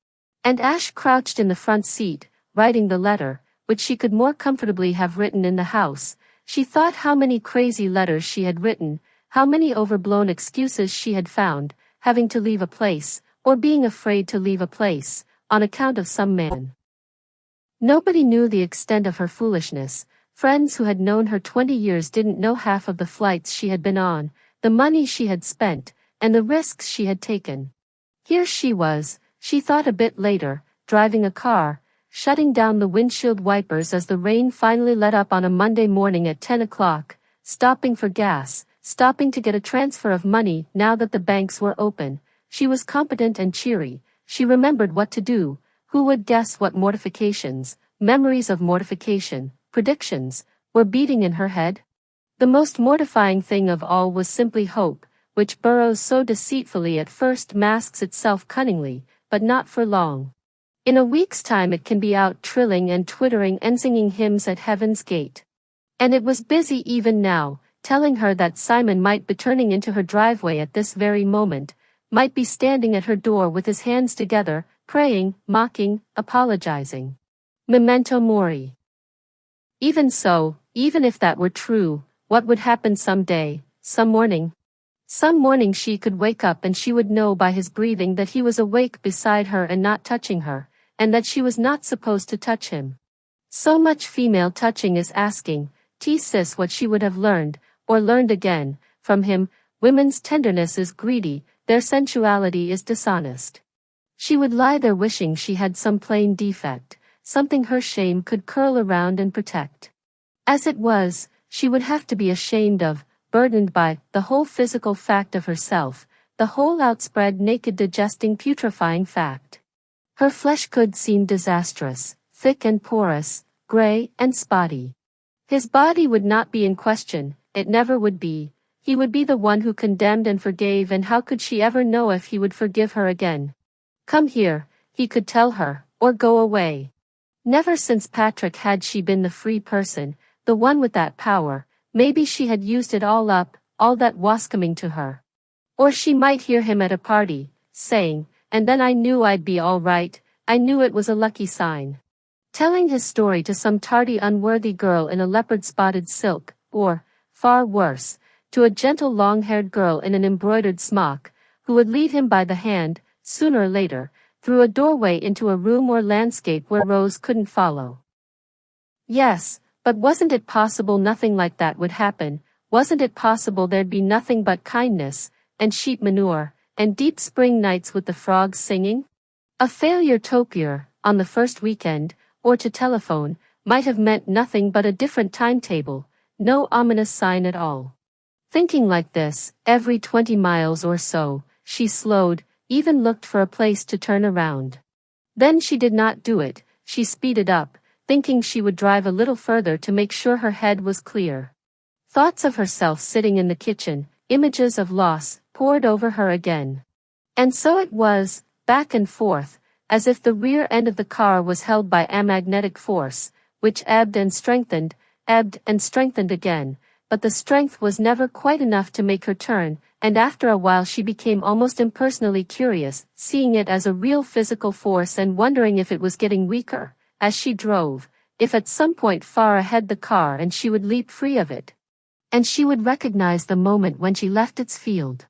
And Ash crouched in the front seat, writing the letter, which she could more comfortably have written in the house. She thought how many crazy letters she had written, how many overblown excuses she had found, having to leave a place, or being afraid to leave a place, on account of some man. Nobody knew the extent of her foolishness. Friends who had known her 20 years didn't know half of the flights she had been on, the money she had spent, and the risks she had taken. Here she was, she thought a bit later, driving a car, shutting down the windshield wipers as the rain finally let up on a Monday morning at 10 o'clock, stopping for gas, stopping to get a transfer of money now that the banks were open. She was competent and cheery. She remembered what to do. Who would guess what mortifications, memories of mortification, predictions, were beating in her head? The most mortifying thing of all was simply hope, which burrows so deceitfully at first masks itself cunningly, but not for long. In a week's time it can be out trilling and twittering and singing hymns at heaven's gate. And it was busy even now, telling her that Simon might be turning into her driveway at this very moment, might be standing at her door with his hands together, praying, mocking, apologizing. Memento mori. Even so, even if that were true, what would happen some day, some morning? Some morning she could wake up and she would know by his breathing that he was awake beside her and not touching her, and that she was not supposed to touch him. So much female touching is asking, sis what she would have learned, or learned again, from him. Women's tenderness is greedy, their sensuality is dishonest. She would lie there wishing she had some plain defect, something her shame could curl around and protect. As it was, she would have to be ashamed of, burdened by, the whole physical fact of herself, the whole outspread naked digesting putrefying fact. Her flesh could seem disastrous, thick and porous, gray and spotty. His body would not be in question, it never would be. He would be the one who condemned and forgave, and how could she ever know if he would forgive her again? Come here, he could tell her, or go away. Never since Patrick had she been the free person, the one with that power. Maybe she had used it all up, all that was coming to her. Or she might hear him at a party, saying, and then I knew I'd be all right, I knew it was a lucky sign. Telling his story to some tardy unworthy girl in a leopard-spotted silk, or, far worse, to a gentle long-haired girl in an embroidered smock, who would lead him by the hand, sooner or later, through a doorway into a room or landscape where Rose couldn't follow. Yes, but wasn't it possible nothing like that would happen? Wasn't it possible there'd be nothing but kindness, and sheep manure, and deep spring nights with the frogs singing? A failure topiary, on the first weekend, or to telephone, might have meant nothing but a different timetable, no ominous sign at all. Thinking like this, every 20 miles or so, she slowed, even looked for a place to turn around. Then she did not do it, she speeded up, thinking she would drive a little further to make sure her head was clear. Thoughts of herself sitting in the kitchen, images of loss, poured over her again. And so it was, back and forth, as if the rear end of the car was held by a magnetic force, which ebbed and strengthened again, but the strength was never quite enough to make her turn, and after a while she became almost impersonally curious, seeing it as a real physical force and wondering if it was getting weaker, as she drove, if at some point far ahead the car and she would leap free of it. And she would recognize the moment when she left its field.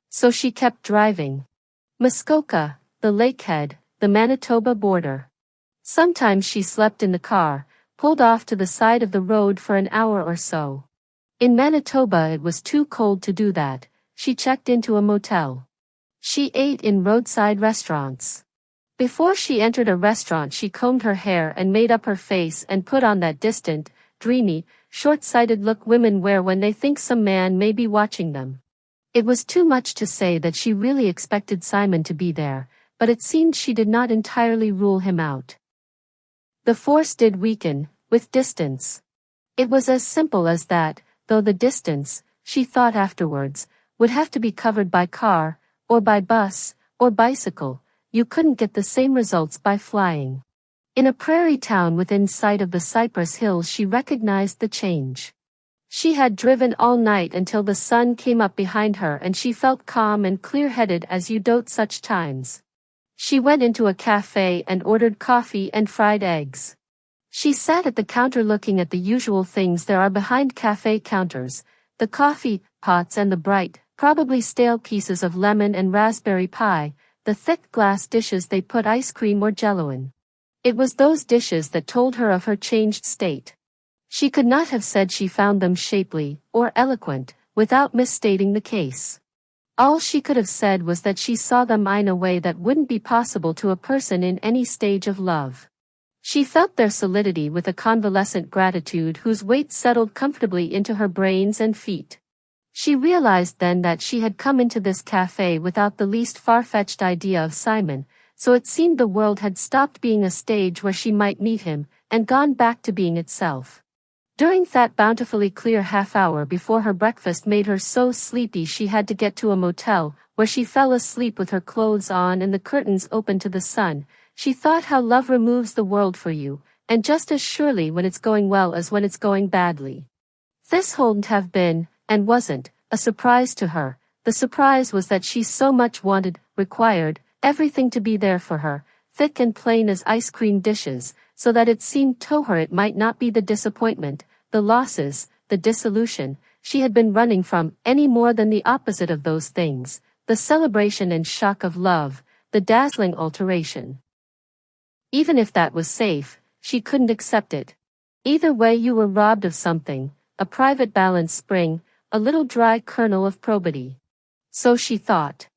So she kept driving. Muskoka, the lakehead, the Manitoba border. Sometimes she slept in the car, pulled off to the side of the road for an hour or so. In Manitoba it was too cold to do that. She checked into a motel. She ate in roadside restaurants. Before she entered a restaurant she combed her hair and made up her face and put on that distant, dreamy, short-sighted look women wear when they think some man may be watching them. It was too much to say that she really expected Simon to be there, but it seemed she did not entirely rule him out. The force did weaken, with distance. It was as simple as that, though the distance, she thought afterwards, would have to be covered by car, or by bus, or bicycle. You couldn't get the same results by flying. In a prairie town within sight of the Cypress Hills she recognized the change. She had driven all night until the sun came up behind her and she felt calm and clear-headed as you dote such times. She went into a cafe and ordered coffee and fried eggs. She sat at the counter looking at the usual things there are behind cafe counters, the coffee pots and the bright, probably stale pieces of lemon and raspberry pie, the thick glass dishes they put ice cream or jello in. It was those dishes that told her of her changed state. She could not have said she found them shapely, or eloquent, without misstating the case. All she could have said was that she saw them in a way that wouldn't be possible to a person in any stage of love. She felt their solidity with a convalescent gratitude whose weight settled comfortably into her brains and feet. She realized then that she had come into this cafe without the least far-fetched idea of Simon, so it seemed the world had stopped being a stage where she might meet him, and gone back to being itself. During that bountifully clear half-hour before her breakfast made her so sleepy she had to get to a motel, where she fell asleep with her clothes on and the curtains open to the sun, she thought how love removes the world for you, and just as surely when it's going well as when it's going badly. This wouldn't have been, and wasn't, a surprise to her. The surprise was that she so much required, everything to be there for her, thick and plain as ice cream dishes, so that it seemed to her it might not be the disappointment, the losses, the dissolution, she had been running from, any more than the opposite of those things, the celebration and shock of love, the dazzling alteration. Even if that was safe, she couldn't accept it. Either way you were robbed of something, a private balance spring, a little dry kernel of probity. So she thought.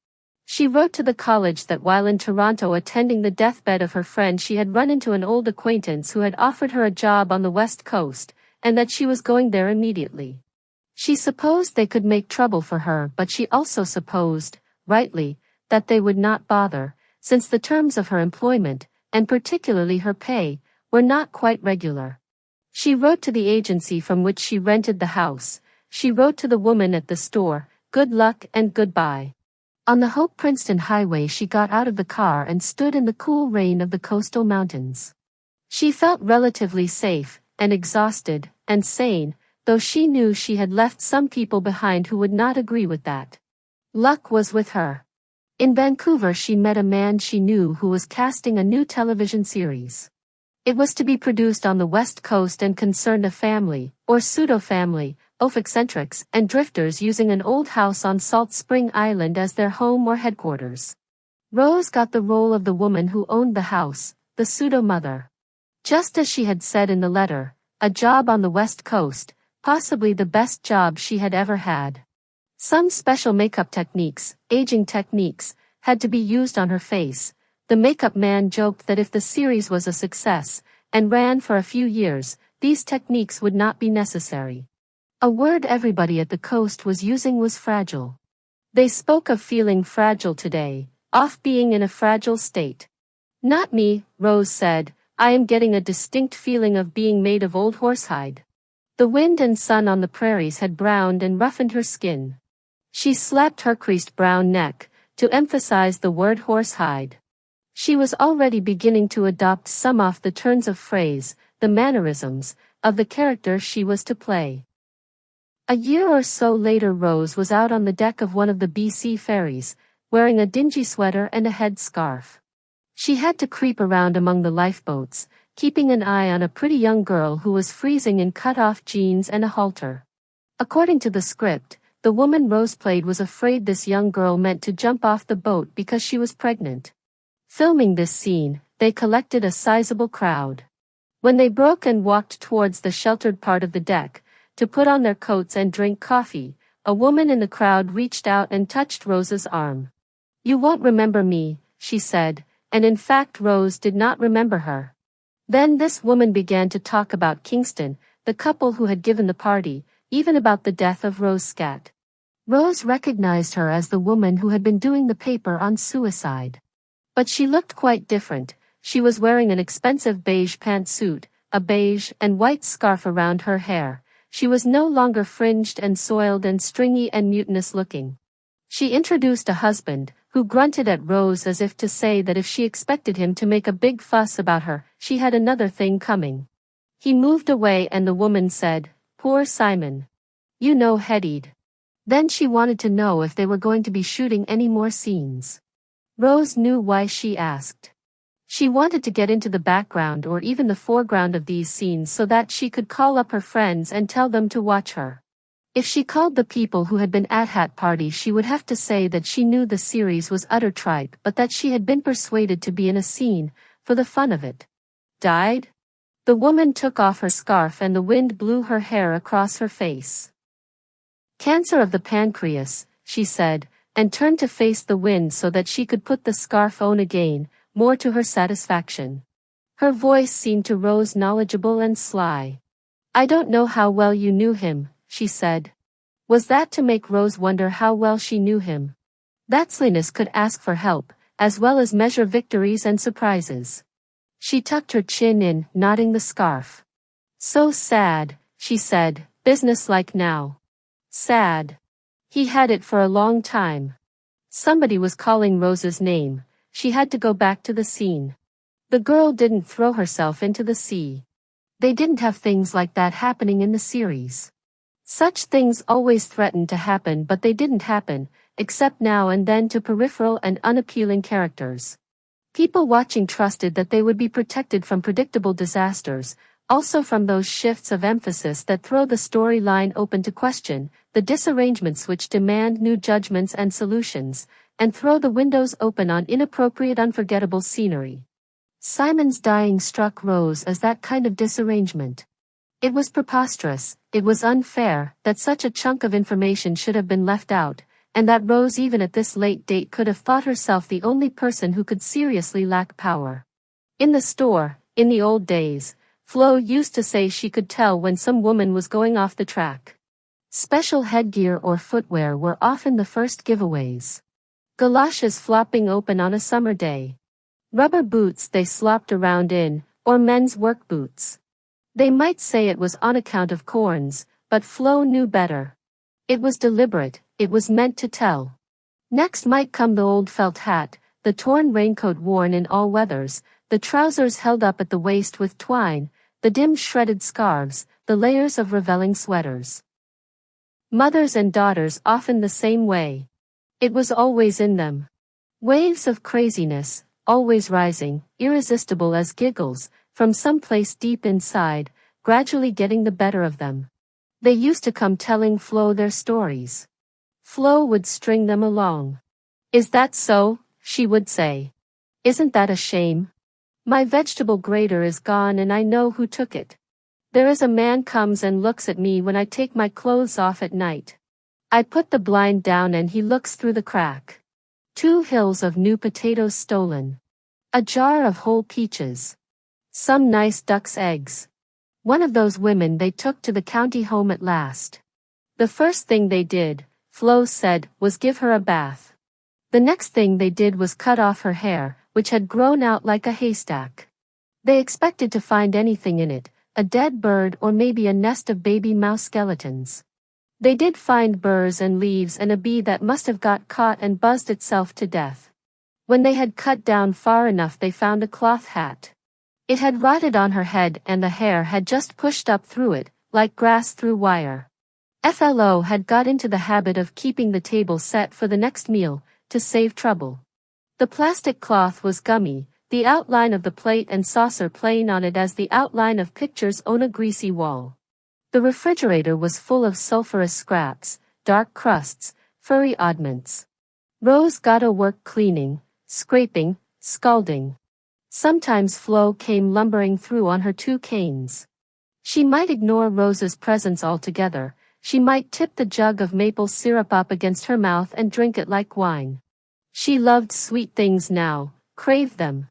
She wrote to the college that while in Toronto attending the deathbed of her friend she had run into an old acquaintance who had offered her a job on the West Coast, and that she was going there immediately. She supposed they could make trouble for her, but she also supposed, rightly, that they would not bother, since the terms of her employment, and particularly her pay, were not quite regular. She wrote to the agency from which she rented the house. She wrote to the woman at the store, good luck and goodbye. On the Hope-Princeton highway she got out of the car and stood in the cool rain of the coastal mountains. She felt relatively safe, and exhausted, and sane, though she knew she had left some people behind who would not agree with that. Luck was with her. In Vancouver she met a man she knew who was casting a new television series. It was to be produced on the West Coast and concerned a family, or pseudo-family, of eccentrics and drifters using an old house on Salt Spring Island as their home or headquarters. Rose got the role of the woman who owned the house, the pseudo-mother. Just as she had said in the letter, a job on the West Coast, possibly the best job she had ever had. Some special makeup techniques, aging techniques, had to be used on her face. The makeup man joked that if the series was a success, and ran for a few years, these techniques would not be necessary. A word everybody at the coast was using was fragile. They spoke of feeling fragile today, of being in a fragile state. Not me, Rose said, I am getting a distinct feeling of being made of old horsehide. The wind and sun on the prairies had browned and roughened her skin. She slapped her creased brown neck, to emphasize the word horsehide. She was already beginning to adopt some of the turns of phrase, the mannerisms, of the character she was to play. A year or so later Rose was out on the deck of one of the BC ferries, wearing a dingy sweater and a headscarf. She had to creep around among the lifeboats, keeping an eye on a pretty young girl who was freezing in cut-off jeans and a halter. According to the script, the woman Rose played was afraid this young girl meant to jump off the boat because she was pregnant. Filming this scene, they collected a sizable crowd. When they broke and walked towards the sheltered part of the deck, to put on their coats and drink coffee, a woman in the crowd reached out and touched Rose's arm. "You won't remember me," she said, and in fact Rose did not remember her. Then this woman began to talk about Kingston, the couple who had given the party, even about the death of Rose Scat. Rose recognized her as the woman who had been doing the paper on suicide. But she looked quite different. She was wearing an expensive beige pantsuit, a beige and white scarf around her hair. She was no longer fringed and soiled and stringy and mutinous looking. She introduced a husband, who grunted at Rose as if to say that if she expected him to make a big fuss about her, she had another thing coming. He moved away and the woman said, "Poor Simon. You know headied." Then she wanted to know if they were going to be shooting any more scenes. Rose knew why she asked. She wanted to get into the background or even the foreground of these scenes so that she could call up her friends and tell them to watch her. If she called the people who had been at Hat Party, she would have to say that she knew the series was utter tripe but that she had been persuaded to be in a scene, for the fun of it. Died? The woman took off her scarf and the wind blew her hair across her face. "Cancer of the pancreas," she said, and turned to face the wind so that she could put the scarf on again, more to her satisfaction. Her voice seemed to Rose knowledgeable and sly. "I don't know how well you knew him," she said. Was that to make Rose wonder how well she knew him? That sliness could ask for help, as well as measure victories and surprises. She tucked her chin in, knotting the scarf. "So sad," she said, businesslike now. "Sad." He had it for a long time. Somebody was calling Rose's name. She had to go back to the scene. The girl didn't throw herself into the sea. They didn't have things like that happening in the series. Such things always threatened to happen but they didn't happen, except now and then to peripheral and unappealing characters. People watching trusted that they would be protected from predictable disasters, also from those shifts of emphasis that throw the storyline open to question, the disarrangements which demand new judgments and solutions, and throw the windows open on inappropriate unforgettable scenery. Simon's dying struck Rose as that kind of disarrangement. It was preposterous, it was unfair, that such a chunk of information should have been left out, and that Rose even at this late date could have thought herself the only person who could seriously lack power. In the store, in the old days, Flo used to say she could tell when some woman was going off the track. Special headgear or footwear were often the first giveaways. Galoshes flopping open on a summer day. Rubber boots they slopped around in, or men's work boots. They might say it was on account of corns, but Flo knew better. It was deliberate, it was meant to tell. Next might come the old felt hat, the torn raincoat worn in all weathers, the trousers held up at the waist with twine, the dim shredded scarves, the layers of reveling sweaters. Mothers and daughters often the same way. It was always in them. Waves of craziness, always rising, irresistible as giggles, from some place deep inside, gradually getting the better of them. They used to come telling Flo their stories. Flo would string them along. "Is that so?" she would say. "Isn't that a shame? My vegetable grater is gone and I know who took it. There is a man comes and looks at me when I take my clothes off at night. I put the blind down and he looks through the crack. 2 hills of new potatoes stolen. A jar of whole peaches. Some nice duck's eggs." One of those women they took to the county home at last. The first thing they did, Flo said, was give her a bath. The next thing they did was cut off her hair, which had grown out like a haystack. They expected to find anything in it, a dead bird, or maybe a nest of baby mouse skeletons. They did find burrs and leaves and a bee that must have got caught and buzzed itself to death. When they had cut down far enough, they found a cloth hat. It had rotted on her head and the hair had just pushed up through it, like grass through wire. Flo had got into the habit of keeping the table set for the next meal, to save trouble. The plastic cloth was gummy, the outline of the plate and saucer plain on it as the outline of pictures on a greasy wall. The refrigerator was full of sulphurous scraps, dark crusts, furry oddments. Rose got to work cleaning, scraping, scalding. Sometimes Flo came lumbering through on her 2 canes. She might ignore Rose's presence altogether. She might tip the jug of maple syrup up against her mouth and drink it like wine. She loved sweet things now, craved them.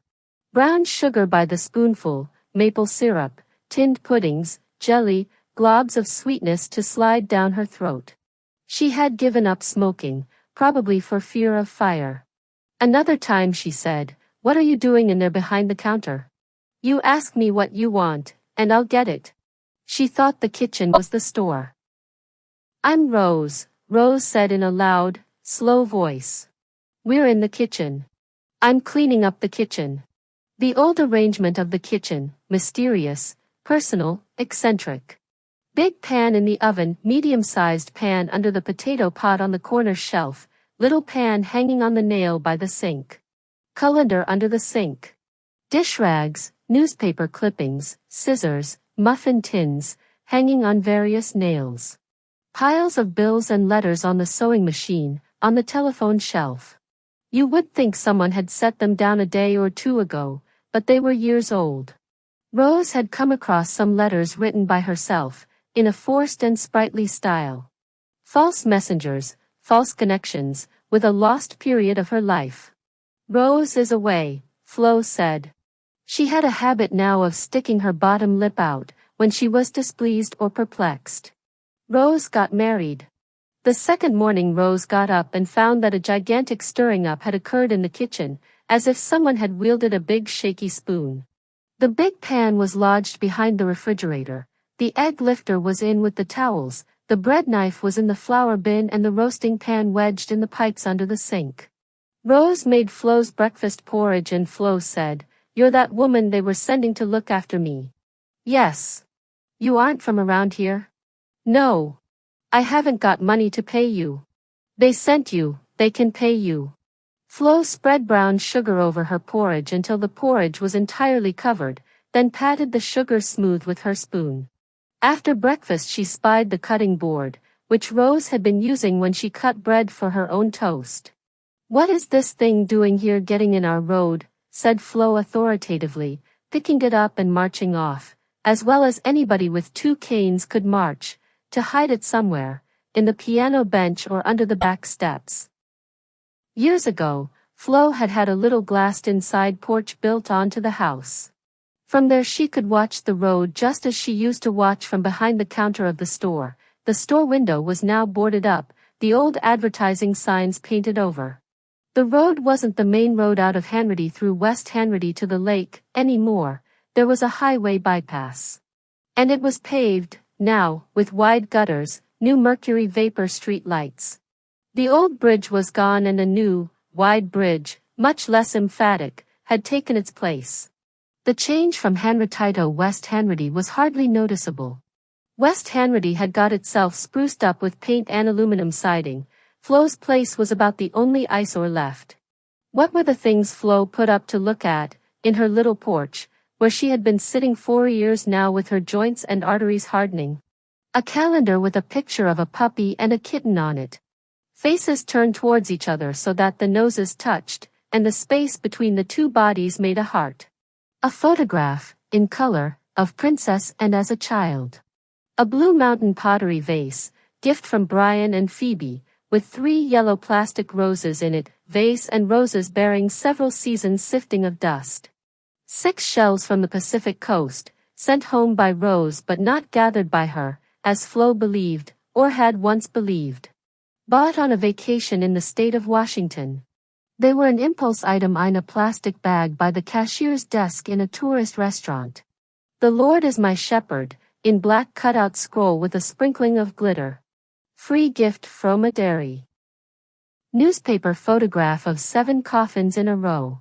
Brown sugar by the spoonful, maple syrup, tinned puddings, jelly, globs of sweetness to slide down her throat. She had given up smoking, probably for fear of fire. Another time she said, "What are you doing in there behind the counter? You ask me what you want, and I'll get it." She thought the kitchen was the store. "I'm Rose," Rose said in a loud, slow voice. "We're in the kitchen. I'm cleaning up the kitchen." The old arrangement of the kitchen, mysterious, personal, eccentric. Big pan in the oven, medium-sized pan under the potato pot on the corner shelf, little pan hanging on the nail by the sink. Colander under the sink. Dish rags, newspaper clippings, scissors, muffin tins, hanging on various nails. Piles of bills and letters on the sewing machine, on the telephone shelf. You would think someone had set them down a day or 2 ago, but they were years old. Rose had come across some letters written by herself, in a forced and sprightly style. False messengers, false connections, with a lost period of her life. "Rose is away," Flo said. She had a habit now of sticking her bottom lip out, when she was displeased or perplexed. Rose got married. The second morning Rose got up and found that a gigantic stirring up had occurred in the kitchen, as if someone had wielded a big shaky spoon. The big pan was lodged behind the refrigerator, the egg lifter was in with the towels, the bread knife was in the flour bin and the roasting pan wedged in the pipes under the sink. Rose made Flo's breakfast porridge and Flo said, "You're that woman they were sending to look after me." "Yes." "You aren't from around here?" "No. I haven't got money to pay you." "They sent you, they can pay you." Flo spread brown sugar over her porridge until the porridge was entirely covered, then patted the sugar smooth with her spoon. After breakfast she spied the cutting board, which Rose had been using when she cut bread for her own toast. "What is this thing doing here getting in our road?" said Flo authoritatively, picking it up and marching off, as well as anybody with 2 canes could march, to hide it somewhere, in the piano bench or under the back steps. Years ago, Flo had had a little glassed-in side porch built onto the house. From there she could watch the road just as she used to watch from behind the counter of the store. The store window was now boarded up, the old advertising signs painted over. The road wasn't the main road out of Hanratty through West Hanratty to the lake, anymore. There was a highway bypass. And it was paved, now, with wide gutters, new mercury vapor street lights. The old bridge was gone and a new, wide bridge, much less emphatic, had taken its place. The change from Hanratty to West Hanratty was hardly noticeable. West Hanratty had got itself spruced up with paint and aluminum siding. Flo's place was about the only eyesore left. What were the things Flo put up to look at, in her little porch, where she had been sitting 4 years now with her joints and arteries hardening? A calendar with a picture of a puppy and a kitten on it. Faces turned towards each other so that the noses touched, and the space between the 2 bodies made a heart. A photograph, in color, of Princess and as a child. A blue mountain pottery vase, gift from Brian and Phoebe, with 3 yellow plastic roses in it, vase and roses bearing several seasons sifting of dust. 6 shells from the Pacific coast, sent home by Rose but not gathered by her, as Flo believed, or had once believed. Bought on a vacation in the state of Washington. They were an impulse item in a plastic bag by the cashier's desk in a tourist restaurant. The Lord is my shepherd, in black cutout scroll with a sprinkling of glitter. Free gift from a dairy. Newspaper photograph of 7 coffins in a row.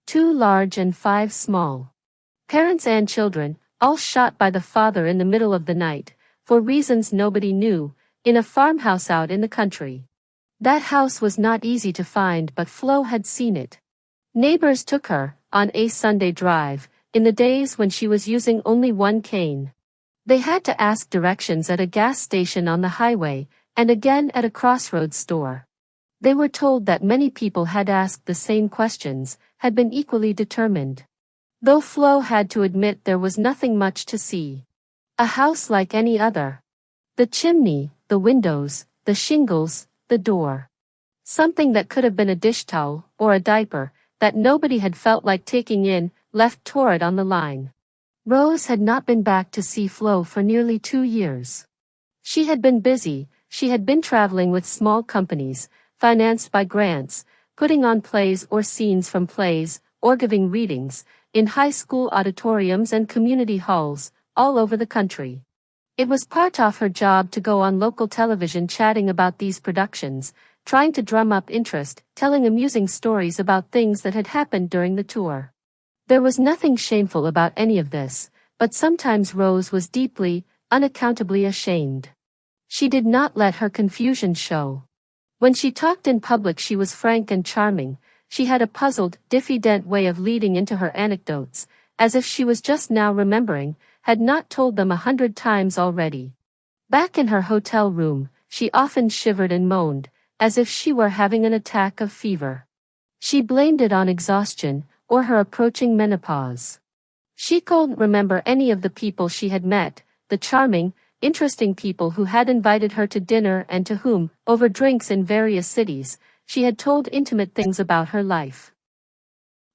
2 large and 5 small. Parents and children, all shot by the father in the middle of the night, for reasons nobody knew, in a farmhouse out in the country. That house was not easy to find, but Flo had seen it. Neighbors took her, on a Sunday drive, in the days when she was using only one cane. They had to ask directions at a gas station on the highway, and again at a crossroads store. They were told that many people had asked the same questions, had been equally determined. Though Flo had to admit there was nothing much to see. A house like any other. The chimney, the windows, the shingles, the door. Something that could have been a dish towel, or a diaper, that nobody had felt like taking in, left torrid on the line. Rose had not been back to see Flo for nearly 2 years. She had been busy, she had been traveling with small companies, financed by grants, putting on plays or scenes from plays, or giving readings, in high school auditoriums and community halls, all over the country. It was part of her job to go on local television chatting about these productions, trying to drum up interest, telling amusing stories about things that had happened during the tour. There was nothing shameful about any of this, but sometimes Rose was deeply, unaccountably ashamed. She did not let her confusion show. When she talked in public she was frank and charming, she had a puzzled, diffident way of leading into her anecdotes, as if she was just now remembering, had not told them 100 times already. Back in her hotel room, she often shivered and moaned, as if she were having an attack of fever. She blamed it on exhaustion, or her approaching menopause. She couldn't remember any of the people she had met, the charming, interesting people who had invited her to dinner and to whom, over drinks in various cities, she had told intimate things about her life.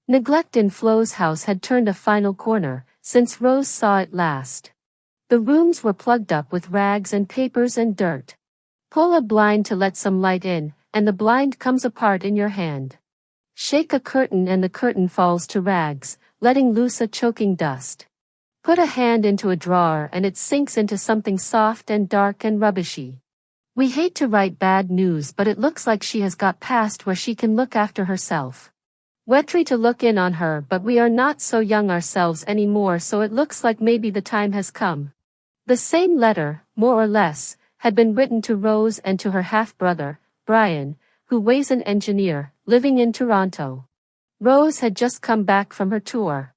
Neglect in Flo's house had turned a final corner, since Rose saw it last. The rooms were plugged up with rags and papers and dirt. Pull a blind to let some light in, and the blind comes apart in your hand. Shake a curtain and the curtain falls to rags, letting loose a choking dust. Put a hand into a drawer and it sinks into something soft and dark and rubbishy. We hate to write bad news, but it looks like she has got past where she can look after herself. We're to look in on her, but we are not so young ourselves anymore, so it looks like maybe the time has come. The same letter, more or less, had been written to Rose and to her half-brother, Brian, who was an engineer, living in Toronto. Rose had just come back from her tour.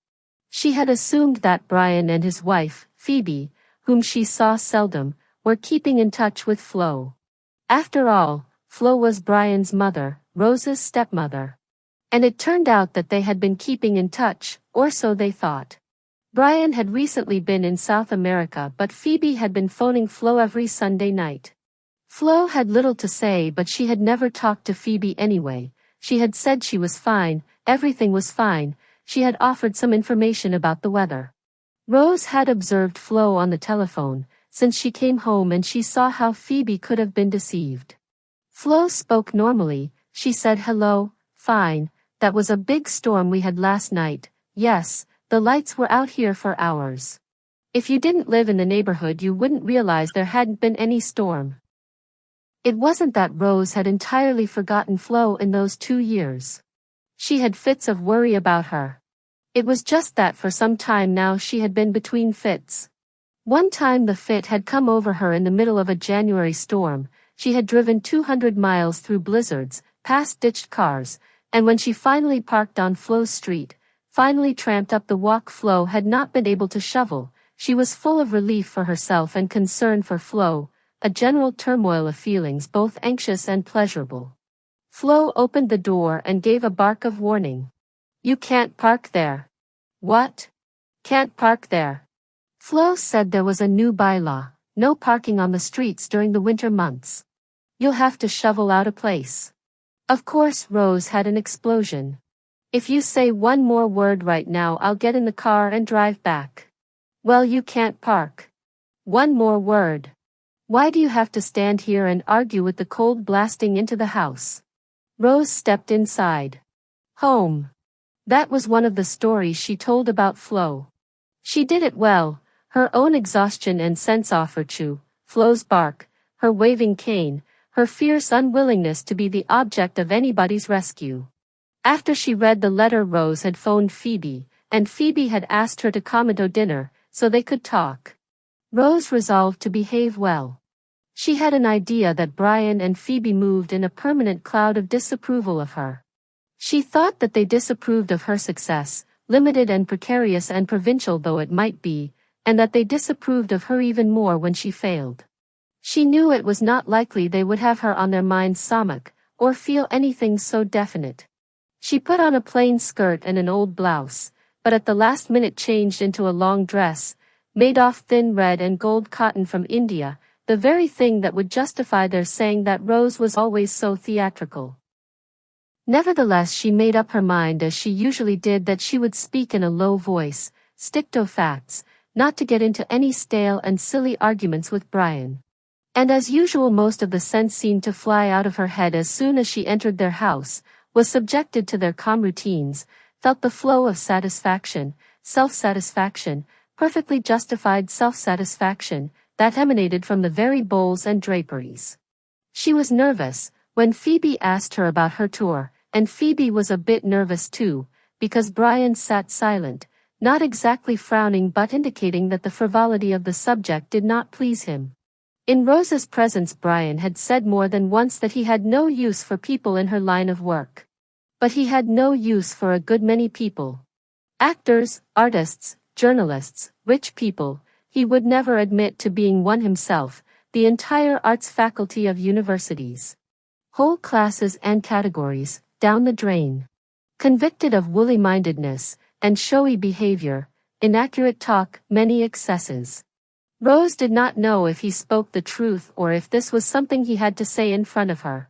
She had assumed that Brian and his wife, Phoebe, whom she saw seldom, were keeping in touch with Flo. After all, Flo was Brian's mother, Rose's stepmother. And it turned out that they had been keeping in touch, or so they thought. Brian had recently been in South America, but Phoebe had been phoning Flo every Sunday night. Flo had little to say, but she had never talked to Phoebe anyway. She had said she was fine, everything was fine. She had offered some information about the weather. Rose had observed Flo on the telephone, since she came home, and she saw how Phoebe could have been deceived. Flo spoke normally. She said, "Hello, fine, that was a big storm we had last night. Yes, the lights were out here for hours. If you didn't live in the neighborhood you wouldn't realize there hadn't been any storm." It wasn't that Rose had entirely forgotten Flo in those 2 years. She had fits of worry about her. It was just that for some time now she had been between fits. One time the fit had come over her in the middle of a January storm. She had driven 200 miles through blizzards, past ditched cars, and when she finally parked on Flo's street, finally tramped up the walk Flo had not been able to shovel, she was full of relief for herself and concern for Flo, a general turmoil of feelings both anxious and pleasurable. Flo opened the door and gave a bark of warning. "You can't park there." "What? Can't park there?" Flo said there was a new bylaw, no parking on the streets during the winter months. "You'll have to shovel out a place." Of course Rose had an explosion. "If you say one more word right now I'll get in the car and drive back." "Well, you can't park." "One more word. Why do you have to stand here and argue with the cold blasting into the house?" Rose stepped inside. Home. That was one of the stories she told about Flo. She did it well, her own exhaustion and sense of virtue, Flo's bark, her waving cane, her fierce unwillingness to be the object of anybody's rescue. After she read the letter, Rose had phoned Phoebe, and Phoebe had asked her to come to dinner, so they could talk. Rose resolved to behave well. She had an idea that Brian and Phoebe moved in a permanent cloud of disapproval of her. She thought that they disapproved of her success, limited and precarious and provincial though it might be, and that they disapproved of her even more when she failed. She knew it was not likely they would have her on their minds stomach, or feel anything so definite. She put on a plain skirt and an old blouse, but at the last minute changed into a long dress, made of thin red and gold cotton from India, the very thing that would justify their saying that Rose was always so theatrical. Nevertheless, she made up her mind, as she usually did, that she would speak in a low voice, stick to facts, not to get into any stale and silly arguments with Brian. And as usual, most of the sense seemed to fly out of her head as soon as she entered their house, was subjected to their calm routines, felt the flow of satisfaction, self-satisfaction, perfectly justified self-satisfaction, that emanated from the very bowls and draperies. She was nervous when Phoebe asked her about her tour, and Phoebe was a bit nervous too, because Brian sat silent, not exactly frowning but indicating that the frivolity of the subject did not please him. In Rose's presence, Brian had said more than once that he had no use for people in her line of work. But he had no use for a good many people. Actors, artists, journalists, rich people. He would never admit to being one himself, the entire arts faculty of universities. Whole classes and categories, down the drain. Convicted of woolly-mindedness, and showy behavior, inaccurate talk, many excesses. Rose did not know if he spoke the truth or if this was something he had to say in front of her.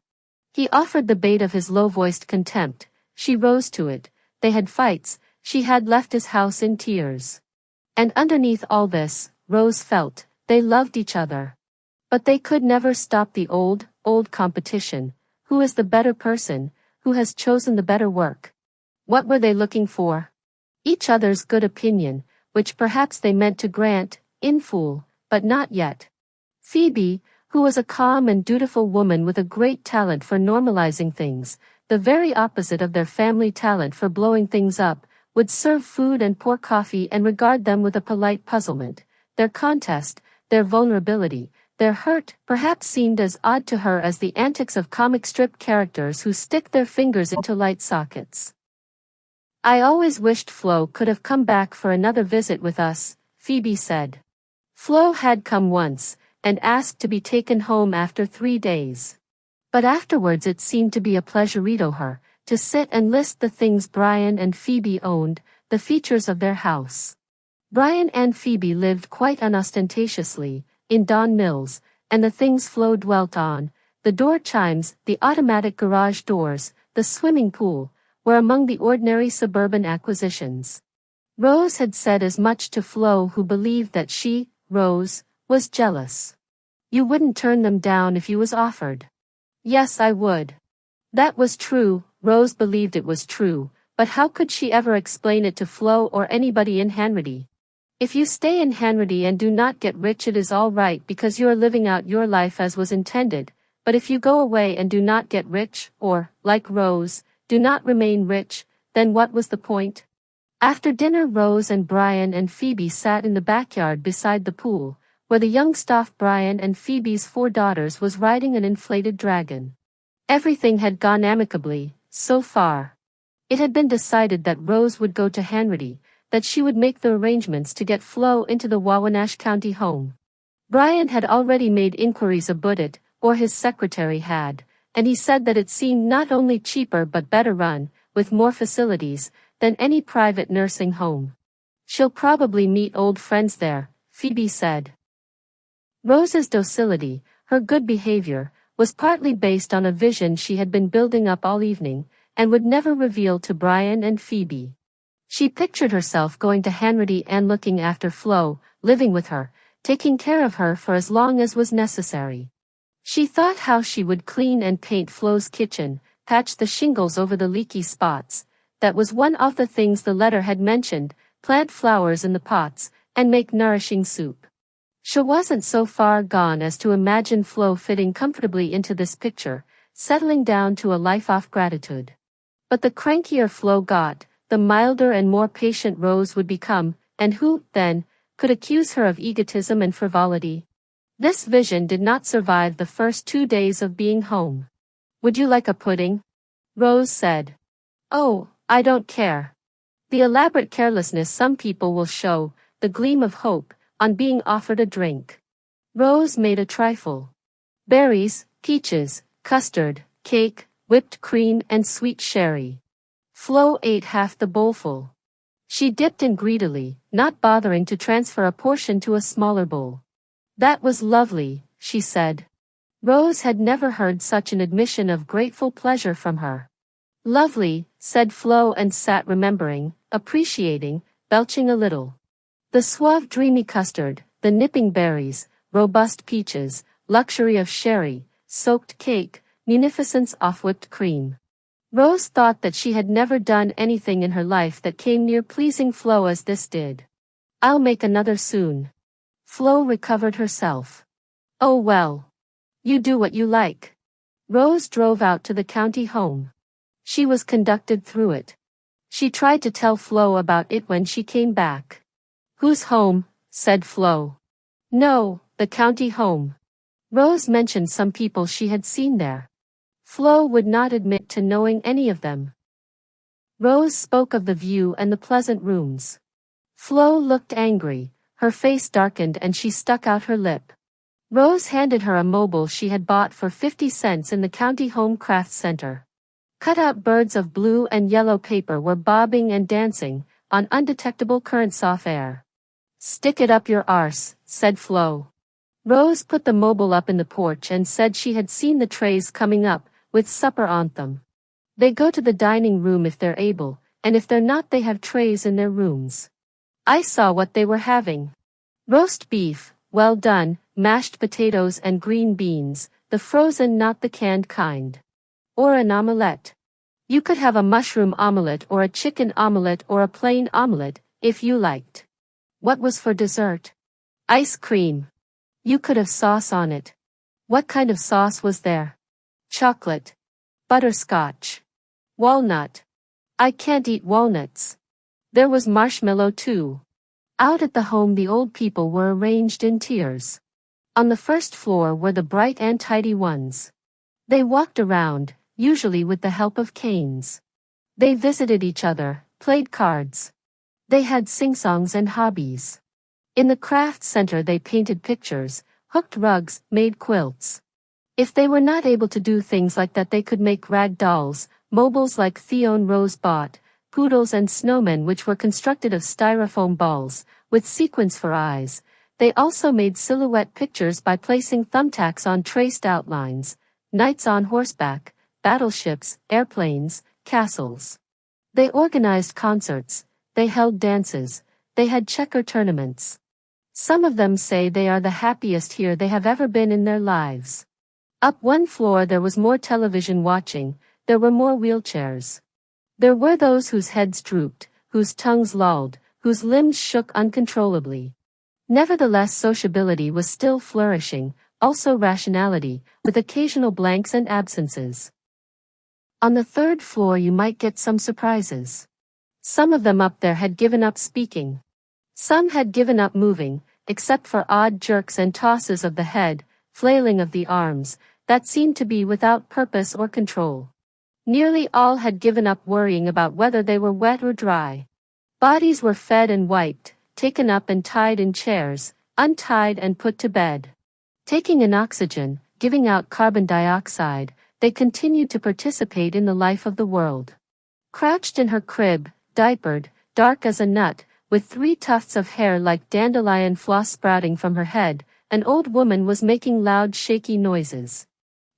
He offered the bait of his low-voiced contempt, she rose to it, they had fights, she had left his house in tears. And underneath all this, Rose felt, they loved each other. But they could never stop the old competition. Who is the better person, who has chosen the better work? What were they looking for? Each other's good opinion, which perhaps they meant to grant, in full, but not yet. Phoebe, who was a calm and dutiful woman with a great talent for normalizing things, the very opposite of their family talent for blowing things up, would serve food and pour coffee and regard them with a polite puzzlement. Their contest, their vulnerability, their hurt, perhaps seemed as odd to her as the antics of comic strip characters who stick their fingers into light sockets. I always wished Flo could have come back for another visit with us, Phoebe said. Flo had come once, and asked to be taken home after 3 days. But afterwards it seemed to be a pleasure to her, to sit and list the things Brian and Phoebe owned, the features of their house. Brian and Phoebe lived quite unostentatiously, in Don Mills, and the things Flo dwelt on, the door chimes, the automatic garage doors, the swimming pool, were among the ordinary suburban acquisitions. Rose had said as much to Flo, who believed that she, Rose, was jealous. You wouldn't turn them down if you was offered. Yes, I would. That was true, Rose believed it was true, but how could she ever explain it to Flo or anybody in Hanratty? If you stay in Hanratty and do not get rich, it is all right because you are living out your life as was intended, but if you go away and do not get rich, or, like Rose, do not remain rich, then what was the point? After dinner, Rose and Brian and Phoebe sat in the backyard beside the pool, where the young staff Brian and Phoebe's 4 daughters was riding an inflated dragon. Everything had gone amicably, so far. It had been decided that Rose would go to Hanratty, that she would make the arrangements to get Flo into the Wawanash County home. Brian had already made inquiries about it, or his secretary had, and he said that it seemed not only cheaper but better run, with more facilities, than any private nursing home. She'll probably meet old friends there, Phoebe said. Rose's docility, her good behavior, was partly based on a vision she had been building up all evening, and would never reveal to Brian and Phoebe. She pictured herself going to Hanratty and looking after Flo, living with her, taking care of her for as long as was necessary. She thought how she would clean and paint Flo's kitchen, patch the shingles over the leaky spots. That was one of the things the letter had mentioned, plant flowers in the pots, and make nourishing soup. She wasn't so far gone as to imagine Flo fitting comfortably into this picture, settling down to a life of gratitude. But the crankier Flo got, the milder and more patient Rose would become, and who, then, could accuse her of egotism and frivolity? This vision did not survive the first 2 days of being home. "Would you like a pudding?" Rose said. "Oh, I don't care." The elaborate carelessness some people will show, the gleam of hope, on being offered a drink. Rose made a trifle. Berries, peaches, custard, cake, whipped cream and sweet sherry. Flo ate half the bowlful. She dipped in greedily, not bothering to transfer a portion to a smaller bowl. "That was lovely," she said. Rose had never heard such an admission of grateful pleasure from her. "Lovely," said Flo and sat remembering, appreciating, belching a little. The suave dreamy custard, the nipping berries, robust peaches, luxury of sherry, soaked cake, munificence of whipped cream. Rose thought that she had never done anything in her life that came near pleasing Flo as this did. "I'll make another soon." Flo recovered herself. "Oh well. You do what you like." Rose drove out to the county home. She was conducted through it. She tried to tell Flo about it when she came back. "Whose home?" said Flo. "No, the county home." Rose mentioned some people she had seen there. Flo would not admit to knowing any of them. Rose spoke of the view and the pleasant rooms. Flo looked angry, her face darkened and she stuck out her lip. Rose handed her a mobile she had bought for 50 cents in the county home craft center. Cut-out birds of blue and yellow paper were bobbing and dancing, on undetectable currents of air. "Stick it up your arse," said Flo. Rose put the mobile up in the porch and said she had seen the trays coming up, with supper on them. "They go to the dining room if they're able, and if they're not they have trays in their rooms. I saw what they were having. Roast beef, well done, mashed potatoes and green beans, the frozen not the canned kind. Or an omelette. You could have a mushroom omelette or a chicken omelette or a plain omelette, if you liked. What was for dessert? Ice cream. You could have sauce on it. What kind of sauce was there? Chocolate. Butterscotch. Walnut. I can't eat walnuts. There was marshmallow too." Out at the home the old people were arranged in tiers. On the first floor were the bright and tidy ones. They walked around, usually with the help of canes. They visited each other, played cards. They had sing-songs and hobbies. In the craft center they painted pictures, hooked rugs, made quilts. If they were not able to do things like that they could make rag dolls, mobiles like Theo and Rose bought, poodles and snowmen which were constructed of styrofoam balls, with sequins for eyes. They also made silhouette pictures by placing thumbtacks on traced outlines, knights on horseback, battleships, airplanes, castles. They organized concerts, they held dances, they had checker tournaments. Some of them say they are the happiest here they have ever been in their lives. Up one floor there was more television watching, there were more wheelchairs. There were those whose heads drooped, whose tongues lolled, whose limbs shook uncontrollably. Nevertheless sociability was still flourishing, also rationality, with occasional blanks and absences. On the third floor you might get some surprises. Some of them up there had given up speaking. Some had given up moving, except for odd jerks and tosses of the head, flailing of the arms, that seemed to be without purpose or control. Nearly all had given up worrying about whether they were wet or dry. Bodies were fed and wiped, taken up and tied in chairs, untied and put to bed. Taking in oxygen, giving out carbon dioxide, they continued to participate in the life of the world. Crouched in her crib, diapered, dark as a nut, with 3 tufts of hair like dandelion floss sprouting from her head, an old woman was making loud shaky noises.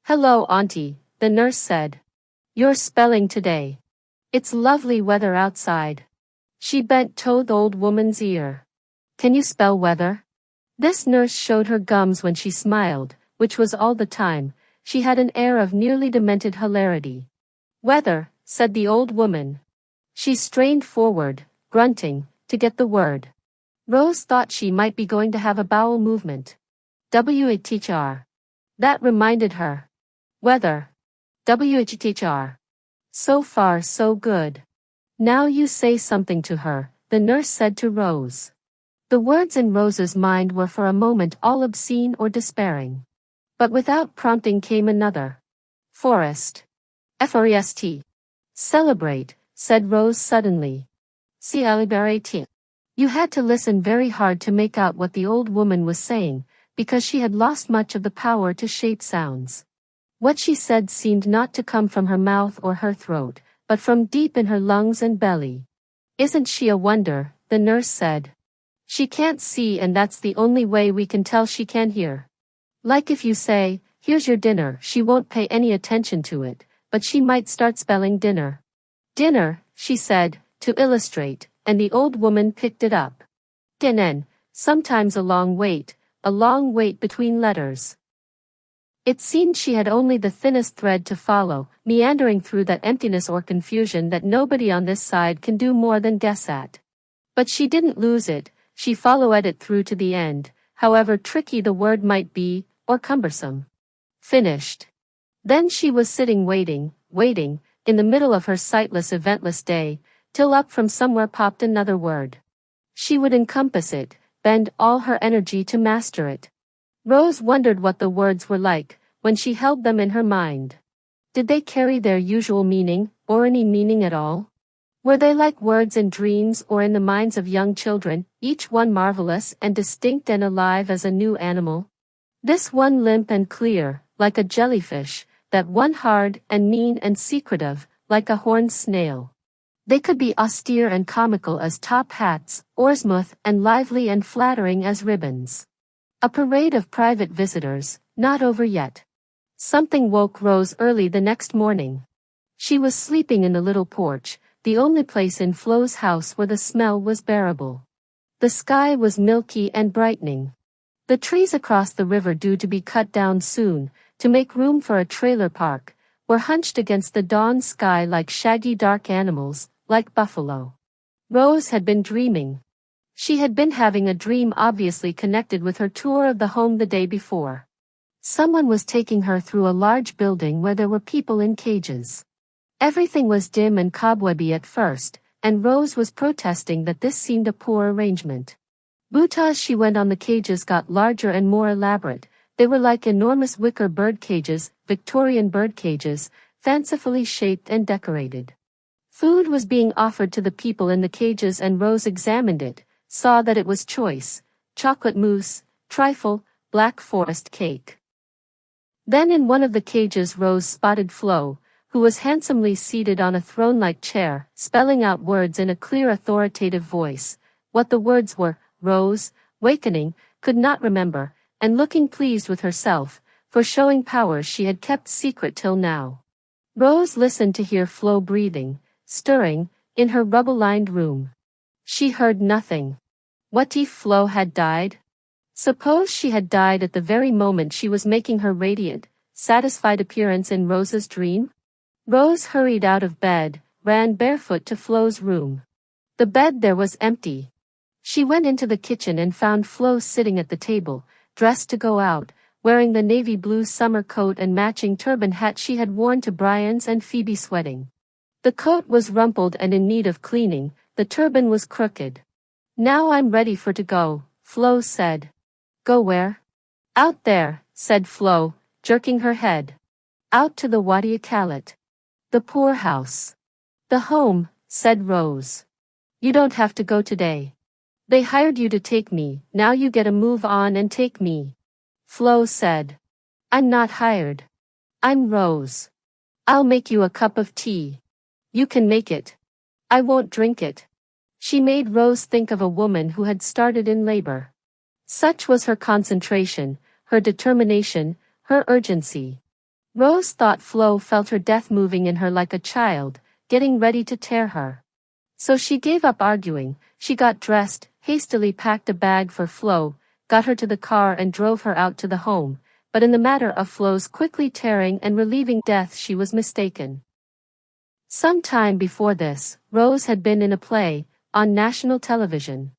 "Hello, Auntie," the nurse said. "You're spelling today. It's lovely weather outside." She bent toward the old woman's ear. "Can you spell weather?" This nurse showed her gums when she smiled, which was all the time. She had an air of nearly demented hilarity. "Weather," said the old woman. She strained forward, grunting, to get the word. Rose thought she might be going to have a bowel movement. WHR. That reminded her. Weather. WHR. So far so good. Now you say something to her, the nurse said to Rose. The words in Rose's mind were for a moment all obscene or despairing. But without prompting came another. Forest. Forest. Celebrate, said Rose suddenly. Celebrate. You had to listen very hard to make out what the old woman was saying, because she had lost much of the power to shape sounds. What she said seemed not to come from her mouth or her throat, but from deep in her lungs and belly. Isn't she a wonder, the nurse said. She can't see and that's the only way we can tell she can hear. Like if you say, here's your dinner, she won't pay any attention to it, but she might start spelling dinner. Dinner, she said, to illustrate, and the old woman picked it up. Dinen, sometimes a long wait between letters. It seemed she had only the thinnest thread to follow, meandering through that emptiness or confusion that nobody on this side can do more than guess at. But she didn't lose it, she followed it through to the end, however tricky the word might be, or cumbersome. Finished. Then she was sitting waiting, in the middle of her sightless eventless day, till up from somewhere popped another word. She would encompass it, bend all her energy to master it. Rose wondered what the words were like, when she held them in her mind. Did they carry their usual meaning, or any meaning at all? Were they like words in dreams or in the minds of young children, each one marvelous and distinct and alive as a new animal? This one limp and clear, like a jellyfish, that one hard and mean and secretive, like a horned snail. They could be austere and comical as top hats, or smooth and lively and flattering as ribbons. A parade of private visitors, not over yet. Something woke Rose early the next morning. She was sleeping in the little porch, the only place in Flo's house where the smell was bearable. The sky was milky and brightening. The trees across the river due to be cut down soon, to make room for a trailer park, were hunched against the dawn sky like shaggy dark animals, like buffalo. Rose had been dreaming. She had been having a dream obviously connected with her tour of the home the day before. Someone was taking her through a large building where there were people in cages. Everything was dim and cobwebby at first, and Rose was protesting that this seemed a poor arrangement. But as she went on, the cages got larger and more elaborate. They were like enormous wicker bird cages, Victorian bird cages, fancifully shaped and decorated. Food was being offered to the people in the cages and Rose examined it, saw that it was choice, chocolate mousse, trifle, black forest cake. Then in one of the cages Rose spotted Flo, who was handsomely seated on a throne-like chair, spelling out words in a clear authoritative voice. What the words were, Rose, wakening, could not remember, and looking pleased with herself, for showing powers she had kept secret till now. Rose listened to hear Flo breathing, stirring, in her rubble-lined room. She heard nothing. What if Flo had died? Suppose she had died at the very moment she was making her radiant, satisfied appearance in Rose's dream? Rose hurried out of bed, ran barefoot to Flo's room. The bed there was empty. She went into the kitchen and found Flo sitting at the table, dressed to go out, wearing the navy blue summer coat and matching turban hat she had worn to Brian's and Phoebe's wedding. The coat was rumpled and in need of cleaning, the turban was crooked. Now I'm ready for to go, Flo said. Go where? Out there, said Flo, jerking her head. Out to the Wadi Khaled. The poorhouse. The home, said Rose. You don't have to go today. They hired you to take me, now you get a move on and take me. Flo said. I'm not hired. I'm Rose. I'll make you a cup of tea. You can make it. I won't drink it. She made Rose think of a woman who had started in labor. Such was her concentration, her determination, her urgency. Rose thought Flo felt her death moving in her like a child, getting ready to tear her. So she gave up arguing, she got dressed, hastily packed a bag for Flo, got her to the car and drove her out to the home, but in the matter of Flo's quickly tearing and relieving death she was mistaken. Some time before this, Rose had been in a play, on national television.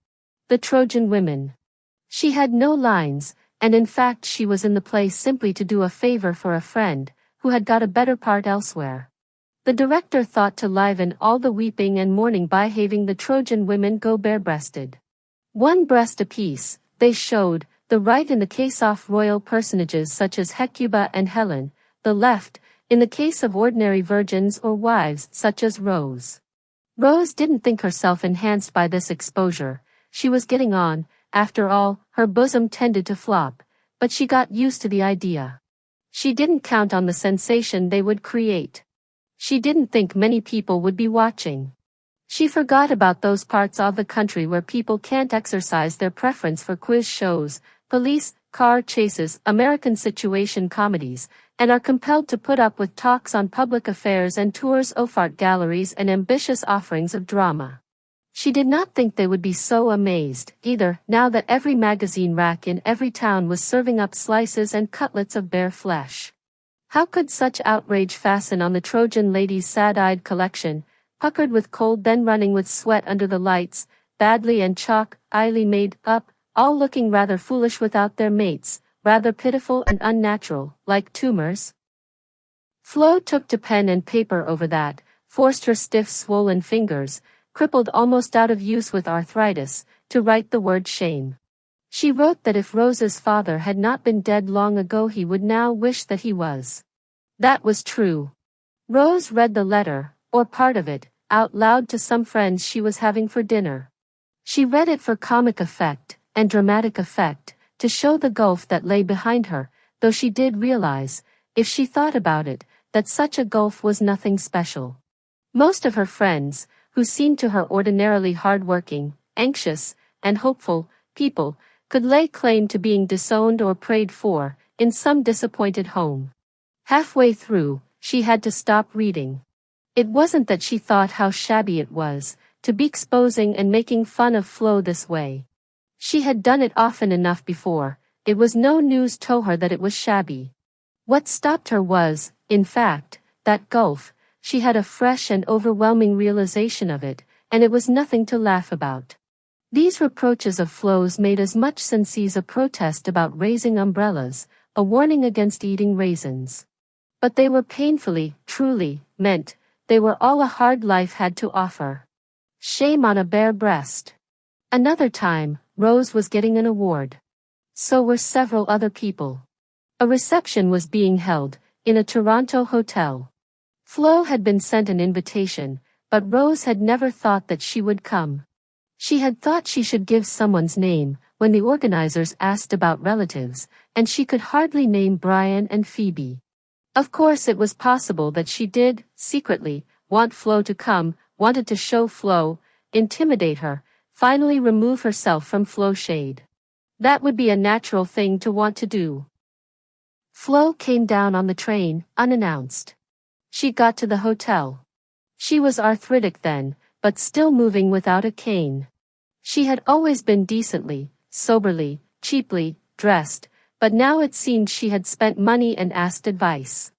The Trojan Women. She had no lines, and in fact she was in the play simply to do a favor for a friend, who had got a better part elsewhere. The director thought to liven all the weeping and mourning by having the Trojan women go bare-breasted. One breast apiece, they showed, the right in the case of royal personages such as Hecuba and Helen, the left, in the case of ordinary virgins or wives such as Rose. Rose didn't think herself enhanced by this exposure, she was getting on, after all, her bosom tended to flop, but she got used to the idea. She didn't count on the sensation they would create. She didn't think many people would be watching. She forgot about those parts of the country where people can't exercise their preference for quiz shows, police, car chases, American situation comedies, and are compelled to put up with talks on public affairs and tours of art galleries and ambitious offerings of drama. She did not think they would be so amazed, either, now that every magazine rack in every town was serving up slices and cutlets of bare flesh. How could such outrage fasten on the Trojan lady's sad-eyed collection, puckered with cold then running with sweat under the lights, badly and chalk-eyely made up, all looking rather foolish without their mates, rather pitiful and unnatural, like tumors? Flo took to pen and paper over that, forced her stiff swollen fingers, crippled almost out of use with arthritis, to write the word shame. She wrote that if Rose's father had not been dead long ago he would now wish that he was. That was true. Rose read the letter, or part of it, out loud to some friends she was having for dinner. She read it for comic effect, and dramatic effect, to show the gulf that lay behind her, though she did realize, if she thought about it, that such a gulf was nothing special. Most of her friends, who seemed to her ordinarily hard-working, anxious, and hopeful, people, could lay claim to being disowned or prayed for, in some disappointed home. Halfway through, she had to stop reading. It wasn't that she thought how shabby it was, to be exposing and making fun of Flo this way. She had done it often enough before, it was no news to her that it was shabby. What stopped her was, in fact, that gulf. She had a fresh and overwhelming realization of it, and it was nothing to laugh about. These reproaches of Flo's made as much sense as a protest about raising umbrellas, a warning against eating raisins. But they were painfully, truly, meant, they were all a hard life had to offer. Shame on a bare breast. Another time, Rose was getting an award. So were several other people. A reception was being held, in a Toronto hotel. Flo had been sent an invitation, but Rose had never thought that she would come. She had thought she should give someone's name, when the organizers asked about relatives, and she could hardly name Brian and Phoebe. Of course it was possible that she did, secretly, want Flo to come, wanted to show Flo, intimidate her, finally remove herself from Flo's shade. That would be a natural thing to want to do. Flo came down on the train, unannounced. She got to the hotel. She was arthritic then, but still moving without a cane. She had always been decently, soberly, cheaply, dressed, but now it seemed she had spent money and asked advice.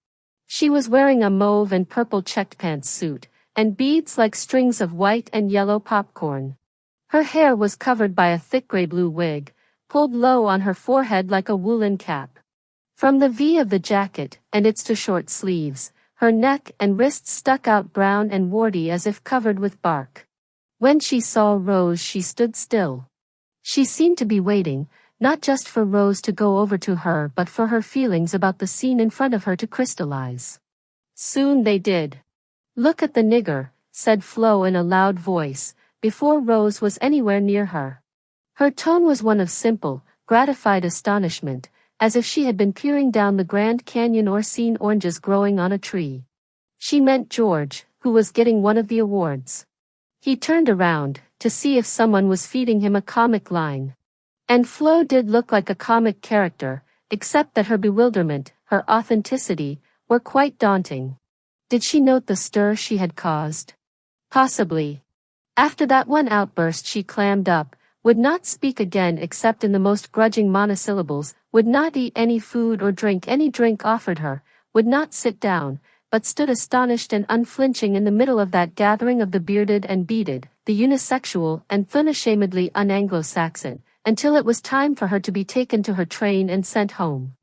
She was wearing a mauve and purple checked pantsuit, and beads like strings of white and yellow popcorn. Her hair was covered by a thick gray-blue wig, pulled low on her forehead like a woolen cap. From the V of the jacket, and its too short sleeves, her neck and wrists stuck out brown and warty as if covered with bark. When she saw Rose she stood still. She seemed to be waiting, not just for Rose to go over to her but for her feelings about the scene in front of her to crystallize. Soon they did. "Look at the nigger," said Flo in a loud voice, before Rose was anywhere near her. Her tone was one of simple, gratified astonishment, as if she had been peering down the Grand Canyon or seen oranges growing on a tree. She meant George, who was getting one of the awards. He turned around, to see if someone was feeding him a comic line. And Flo did look like a comic character, except that her bewilderment, her authenticity, were quite daunting. Did she note the stir she had caused? Possibly. After that one outburst she clammed up, would not speak again except in the most grudging monosyllables, would not eat any food or drink any drink offered her, would not sit down, but stood astonished and unflinching in the middle of that gathering of the bearded and beaded, the unisexual and unashamedly un-Anglo-Saxon, until it was time for her to be taken to her train and sent home.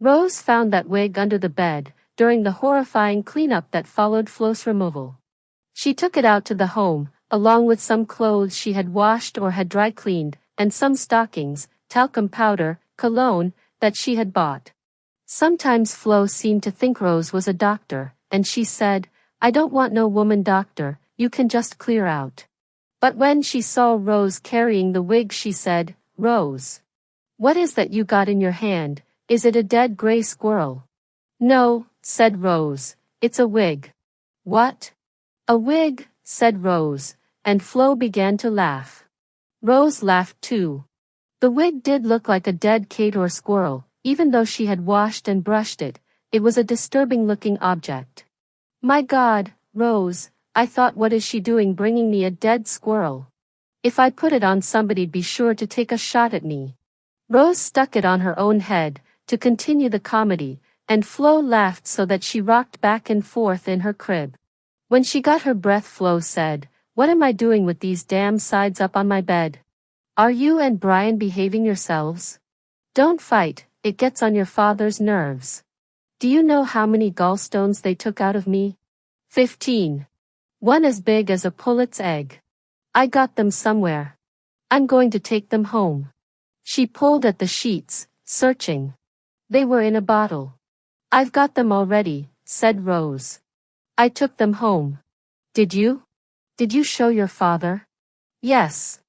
Rose found that wig under the bed, during the horrifying cleanup that followed Flo's removal. She took it out to the home, along with some clothes she had washed or had dry cleaned, and some stockings, talcum powder, cologne, that she had bought. Sometimes Flo seemed to think Rose was a doctor, and she said, "I don't want no woman doctor, you can just clear out." But when she saw Rose carrying the wig she said, "Rose, what is that you got in your hand, is it a dead gray squirrel?" "No," said Rose, "it's a wig." "What? A wig?" said Rose, and Flo began to laugh. Rose laughed too. The wig did look like a dead cat or squirrel, even though she had washed and brushed it. It was a disturbing-looking object. "My God, Rose, I thought, what is she doing bringing me a dead squirrel? If I put it on somebody'd be sure to take a shot at me." Rose stuck it on her own head, to continue the comedy, and Flo laughed so that she rocked back and forth in her crib. When she got her breath, Flo said, "What am I doing with these damn sides up on my bed? Are you and Brian behaving yourselves? Don't fight, it gets on your father's nerves. Do you know how many gallstones they took out of me? 15. One as big as a pullet's egg. I got them somewhere. I'm going to take them home." She pulled at the sheets, searching. "They were in a bottle." "I've got them already," said Rose. "I took them home." "Did you? Did you show your father?" "Yes."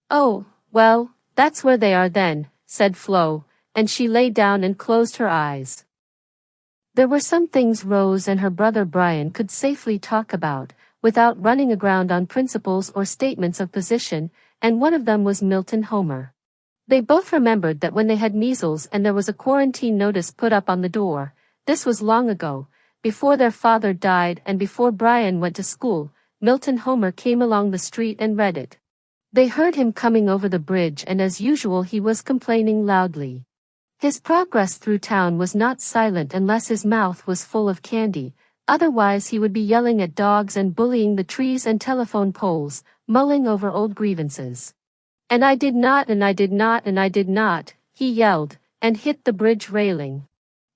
"Oh, well, that's where they are then," said Flo, and she lay down and closed her eyes. There were some things Rose and her brother Brian could safely talk about, without running aground on principles or statements of position, and one of them was Milton Homer. They both remembered that when they had measles and there was a quarantine notice put up on the door, this was long ago, before their father died and before Brian went to school, Milton Homer came along the street and read it. They heard him coming over the bridge, and as usual he was complaining loudly. His progress through town was not silent unless his mouth was full of candy, otherwise he would be yelling at dogs and bullying the trees and telephone poles, mulling over old grievances. "And I did not, and I did not, and I did not," he yelled, and hit the bridge railing.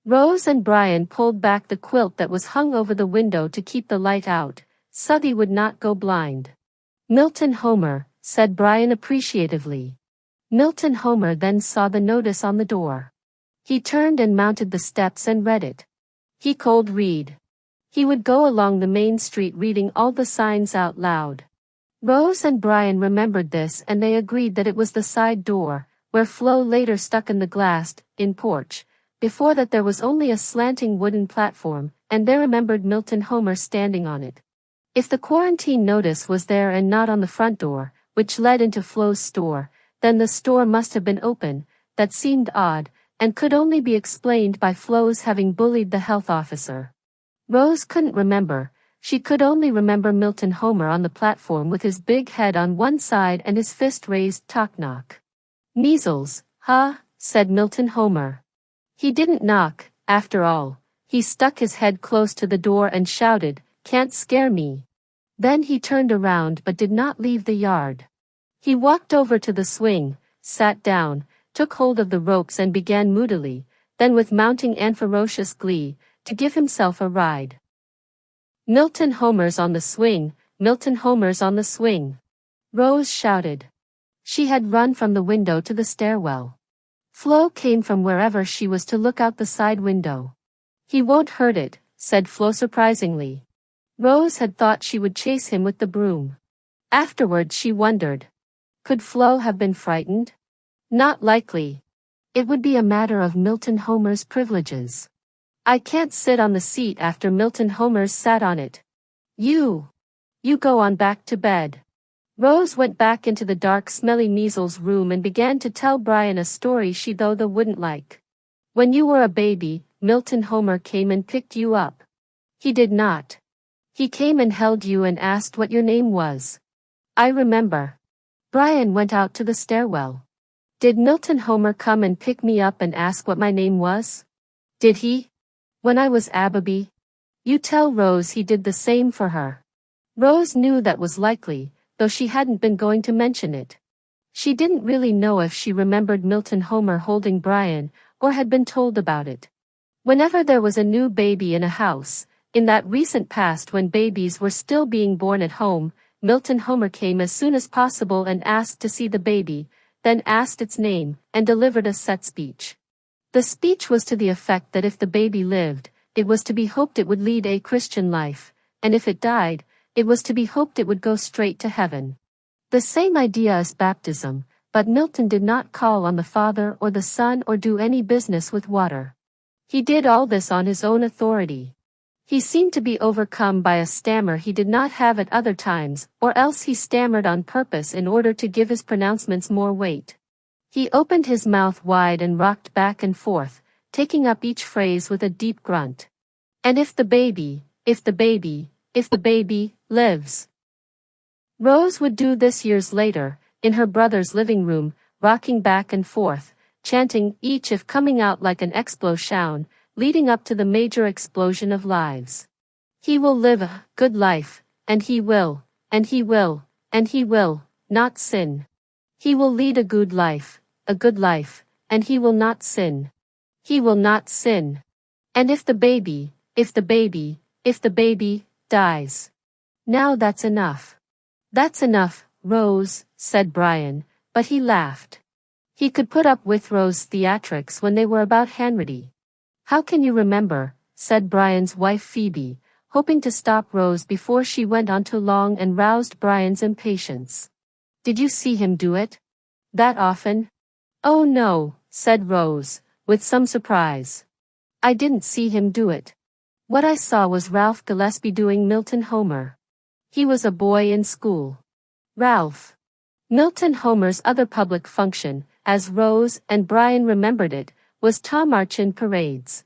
Rose and Brian pulled back the quilt that was hung over the window to keep the light out, so they would not go blind. "Milton Homer," said Brian appreciatively. Milton Homer then saw the notice on the door. He turned and mounted the steps and read it. He could read. He would go along the main street reading all the signs out loud. Rose and Brian remembered this, and they agreed that it was the side door, where Flo later stuck in the glassed-in porch. Before that there was only a slanting wooden platform, and they remembered Milton Homer standing on it. If the quarantine notice was there and not on the front door, which led into Flo's store, then the store must have been open. That seemed odd, and could only be explained by Flo's having bullied the health officer. Rose couldn't remember. She could only remember Milton Homer on the platform with his big head on one side and his fist raised. "Knock. Measles, huh?" said Milton Homer. He didn't knock, after all. He stuck his head close to the door and shouted, "Can't scare me." Then he turned around but did not leave the yard. He walked over to the swing, sat down, took hold of the ropes and began moodily, then with mounting and ferocious glee, to give himself a ride. "Milton Homer's on the swing, Milton Homer's on the swing," Rose shouted. She had run from the window to the stairwell. Flo came from wherever she was to look out the side window. "He won't hurt it," said Flo surprisingly. Rose had thought she would chase him with the broom. Afterward she wondered. Could Flo have been frightened? Not likely. It would be a matter of Milton Homer's privileges. "I can't sit on the seat after Milton Homer's sat on it. You go on back to bed." Rose went back into the dark, smelly measles room and began to tell Brian a story she though wouldn't like. "When you were a baby, Milton Homer came and picked you up." "He did not. He came and held you and asked what your name was." "I remember." Brian went out to the stairwell. "Did Milton Homer come and pick me up and ask what my name was?" "Did he? When I was a baby?" "You tell Rose he did the same for her." Rose knew that was likely, though she hadn't been going to mention it. She didn't really know if she remembered Milton Homer holding Brian, or had been told about it. Whenever there was a new baby in a house, in that recent past when babies were still being born at home, Milton Homer came as soon as possible and asked to see the baby, then asked its name, and delivered a set speech. The speech was to the effect that if the baby lived, it was to be hoped it would lead a Christian life, and if it died, it was to be hoped it would go straight to heaven. The same idea as baptism, but Milton did not call on the Father or the Son or do any business with water. He did all this on his own authority. He seemed to be overcome by a stammer he did not have at other times, or else he stammered on purpose in order to give his pronouncements more weight. He opened his mouth wide and rocked back and forth, taking up each phrase with a deep grunt. And if the baby lives. Rose would do this years later, in her brother's living room, rocking back and forth, chanting each if coming out like an explosion, leading up to the major explosion of lives. He will live a good life, and he will not sin. He will lead a good life, and he will not sin. He will not sin. And if the baby dies. Now that's enough. That's enough, Rose, said Brian, but he laughed. He could put up with Rose's theatrics when they were about Hanratty. How can you remember, said Brian's wife Phoebe, hoping to stop Rose before she went on too long and roused Brian's impatience. Did you see him do it? That often? Oh no, said Rose, with some surprise. I didn't see him do it. What I saw was Ralph Gillespie doing Milton Homer. He was a boy in school. Ralph. Milton Homer's other public function, as Rose and Brian remembered it, was to march in parades.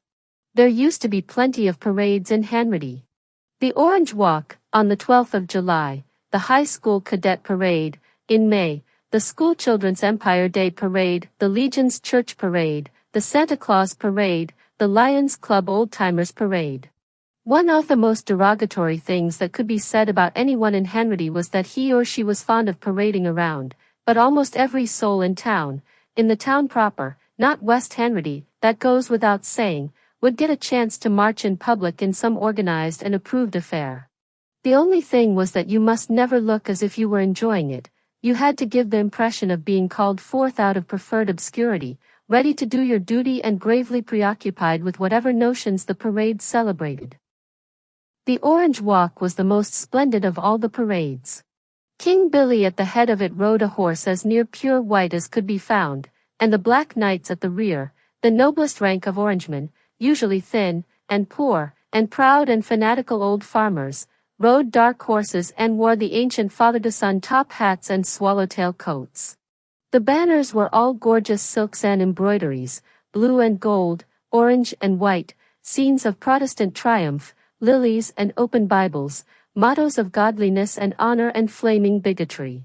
There used to be plenty of parades in Hanratty. The Orange Walk, on the 12th of July, the High School Cadet Parade, in May, the School Children's Empire Day Parade, the Legion's Church Parade, the Santa Claus Parade, the Lions Club Old Timers Parade. One of the most derogatory things that could be said about anyone in Hanratty was that he or she was fond of parading around, but almost every soul in the town proper, not West Hanratty, that goes without saying, would get a chance to march in public in some organized and approved affair. The only thing was that you must never look as if you were enjoying it. You had to give the impression of being called forth out of preferred obscurity, ready to do your duty and gravely preoccupied with whatever notions the parade celebrated. The Orange Walk was the most splendid of all the parades. King Billy at the head of it rode a horse as near pure white as could be found, and the Black Knights at the rear, the noblest rank of Orangemen, usually thin, and poor, and proud and fanatical old farmers, rode dark horses and wore the ancient father-to-son top hats and swallowtail coats. The banners were all gorgeous silks and embroideries, blue and gold, orange and white, scenes of Protestant triumph, lilies and open Bibles, mottos of godliness and honor and flaming bigotry.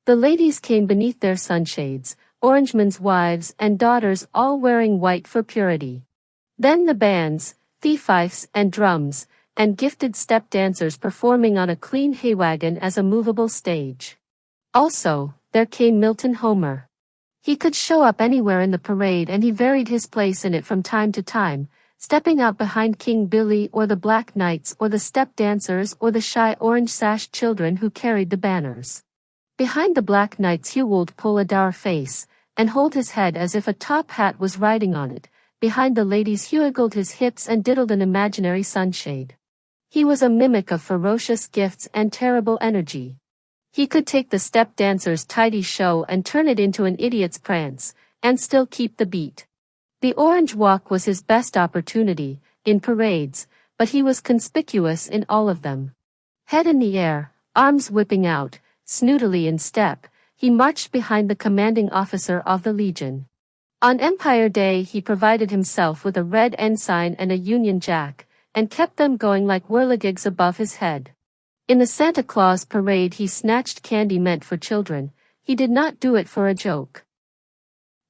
The ladies came beneath their sunshades, Orangemen's wives and daughters all wearing white for purity. Then the bands, fifes and drums, and gifted step dancers performing on a clean hay wagon as a movable stage. Also, there came Milton Homer. He could show up anywhere in the parade and he varied his place in it from time to time, stepping out behind King Billy or the Black Knights or the step dancers or the shy orange-sashed children who carried the banners. Behind the Black Knights he would pull a dour face, and hold his head as if a top hat was riding on it. Behind the ladies he wiggled his hips and diddled an imaginary sunshade. He was a mimic of ferocious gifts and terrible energy. He could take the step dancer's tidy show and turn it into an idiot's prance, and still keep the beat. The Orange Walk was his best opportunity, in parades, but he was conspicuous in all of them. Head in the air, arms whipping out, snootily in step, he marched behind the commanding officer of the Legion. On Empire Day he provided himself with a red ensign and a Union Jack, and kept them going like whirligigs above his head. In the Santa Claus parade he snatched candy meant for children. He did not do it for a joke.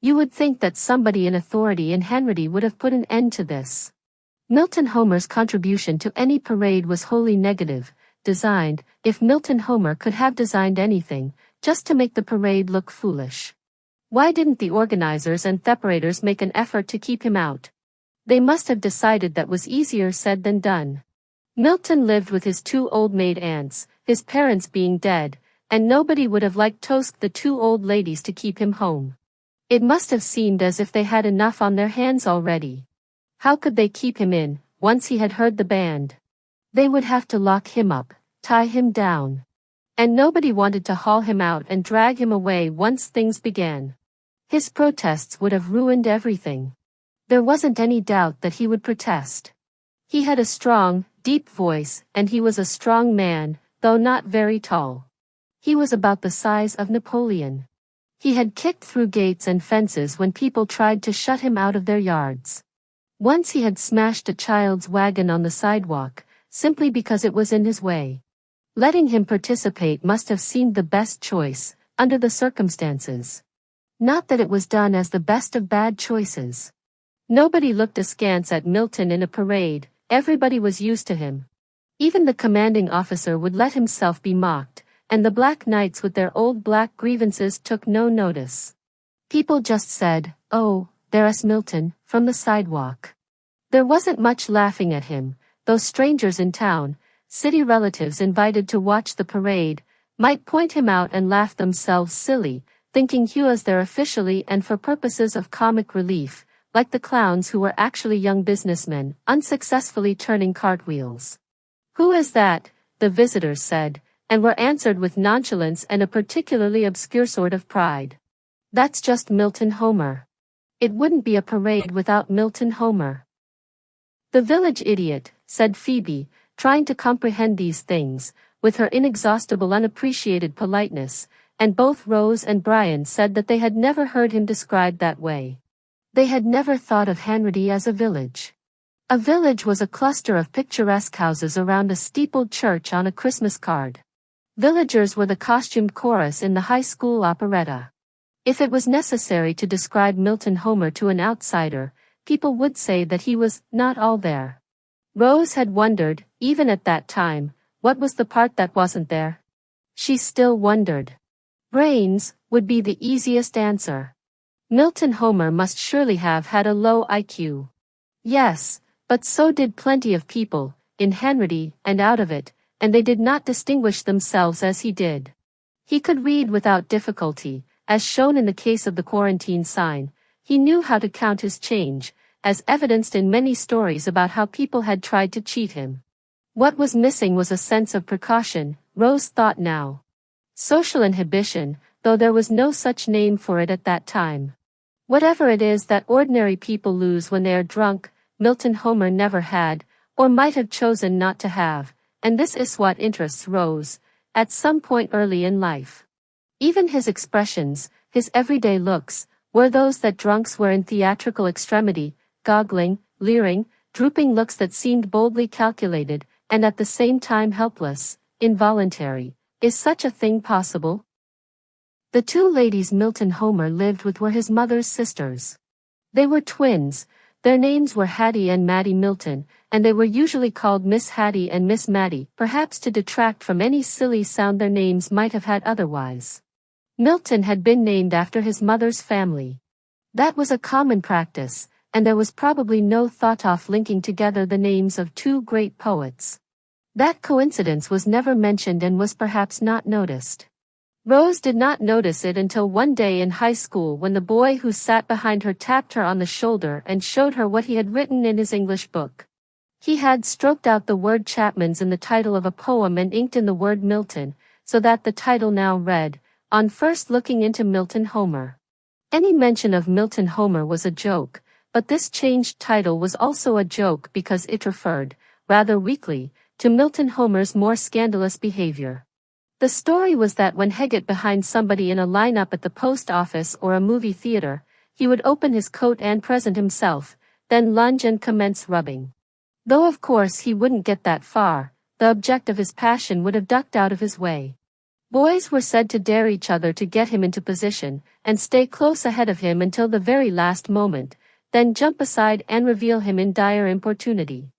You would think that somebody in authority in Hanratty would have put an end to this. Milton Homer's contribution to any parade was wholly negative, designed, if Milton Homer could have designed anything, just to make the parade look foolish. Why didn't the organizers and decorators make an effort to keep him out? They must have decided that was easier said than done. Milton lived with his 2 old maid aunts, his parents being dead, and nobody would have liked Tosk the 2 old ladies to keep him home. It must have seemed as if they had enough on their hands already. How could they keep him in, once he had heard the band? They would have to lock him up, tie him down. And nobody wanted to haul him out and drag him away once things began. His protests would have ruined everything. There wasn't any doubt that he would protest. He had a strong, deep voice, and he was a strong man, though not very tall. He was about the size of Napoleon. He had kicked through gates and fences when people tried to shut him out of their yards. Once he had smashed a child's wagon on the sidewalk, simply because it was in his way. Letting him participate must have seemed the best choice, under the circumstances. Not that it was done as the best of bad choices. Nobody looked askance at Milton in a parade, everybody was used to him. Even the commanding officer would let himself be mocked, and the black knights with their old black grievances took no notice. People just said, "Oh, there's Milton," from the sidewalk. There wasn't much laughing at him, though strangers in town, city relatives invited to watch the parade, might point him out and laugh themselves silly, thinking he was there officially and for purposes of comic relief, like the clowns who were actually young businessmen, unsuccessfully turning cartwheels. "Who is that?" the visitors said, and were answered with nonchalance and a particularly obscure sort of pride. "That's just Milton Homer. It wouldn't be a parade without Milton Homer." "The village idiot," said Phoebe, trying to comprehend these things, with her inexhaustible unappreciated politeness, and both Rose and Brian said that they had never heard him described that way. They had never thought of Hanratty as a village. A village was a cluster of picturesque houses around a steepled church on a Christmas card. Villagers were the costumed chorus in the high school operetta. If it was necessary to describe Milton Homer to an outsider, people would say that he was not all there. Rose had wondered, even at that time, what was the part that wasn't there? She still wondered. Brains would be the easiest answer. Milton Homer must surely have had a low IQ. Yes, but so did plenty of people, in Hanratty and out of it, and they did not distinguish themselves as he did. He could read without difficulty, as shown in the case of the quarantine sign. He knew how to count his change, as evidenced in many stories about how people had tried to cheat him. What was missing was a sense of precaution, Rose thought now. Social inhibition, though there was no such name for it at that time. Whatever it is that ordinary people lose when they are drunk, Milton Homer never had, or might have chosen not to have, and this is what interests Rose, at some point early in life. Even his expressions, his everyday looks, were those that drunks were in theatrical extremity, goggling, leering, drooping looks that seemed boldly calculated, and at the same time helpless, involuntary. Is such a thing possible? The 2 ladies Milton Homer lived with were his mother's sisters. They were twins. Their names were Hattie and Mattie Milton, and they were usually called Miss Hattie and Miss Mattie, perhaps to detract from any silly sound their names might have had otherwise. Milton had been named after his mother's family. That was a common practice, and there was probably no thought of linking together the names of 2 great poets. That coincidence was never mentioned and was perhaps not noticed. Rose did not notice it until one day in high school when the boy who sat behind her tapped her on the shoulder and showed her what he had written in his English book. He had stroked out the word Chapman's in the title of a poem and inked in the word Milton, so that the title now read, "On First Looking into Milton Homer." Any mention of Milton Homer was a joke, but this changed title was also a joke because it referred, rather weakly, to Milton Homer's more scandalous behavior. The story was that when he got behind somebody in a lineup at the post office or a movie theater, he would open his coat and present himself, then lunge and commence rubbing. Though of course he wouldn't get that far, the object of his passion would have ducked out of his way. Boys were said to dare each other to get him into position, and stay close ahead of him until the very last moment, then jump aside and reveal him in dire importunity.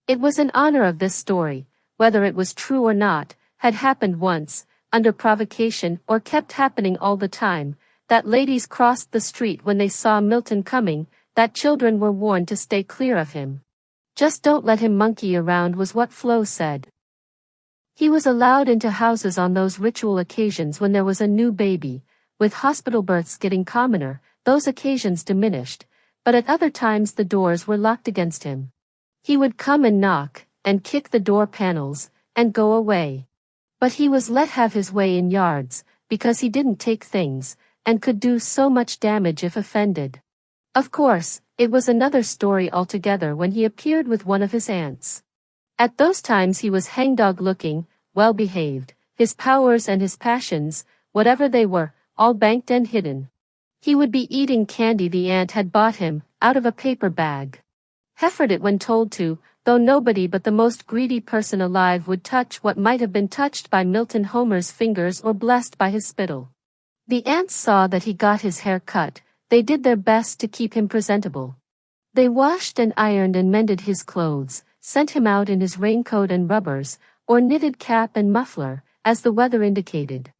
It was in honor of this story, whether it was true or not, had happened once, under provocation, or kept happening all the time, that ladies crossed the street when they saw Milton coming, that children were warned to stay clear of him. Just don't let him monkey around was what Flo said. He was allowed into houses on those ritual occasions when there was a new baby. With hospital births getting commoner, those occasions diminished, but at other times the doors were locked against him. He would come and knock, and kick the door panels, and go away. But he was let have his way in yards, because he didn't take things, and could do so much damage if offended. Of course, it was another story altogether when he appeared with one of his aunts. At those times he was hangdog-looking, well-behaved, his powers and his passions, whatever they were, all banked and hidden. He would be eating candy the aunt had bought him, out of a paper bag. Heifered it when told to, though nobody but the most greedy person alive would touch what might have been touched by Milton Homer's fingers or blessed by his spittle. The aunts saw that he got his hair cut, they did their best to keep him presentable. They washed and ironed and mended his clothes, sent him out in his raincoat and rubbers, or knitted cap and muffler, as the weather indicated.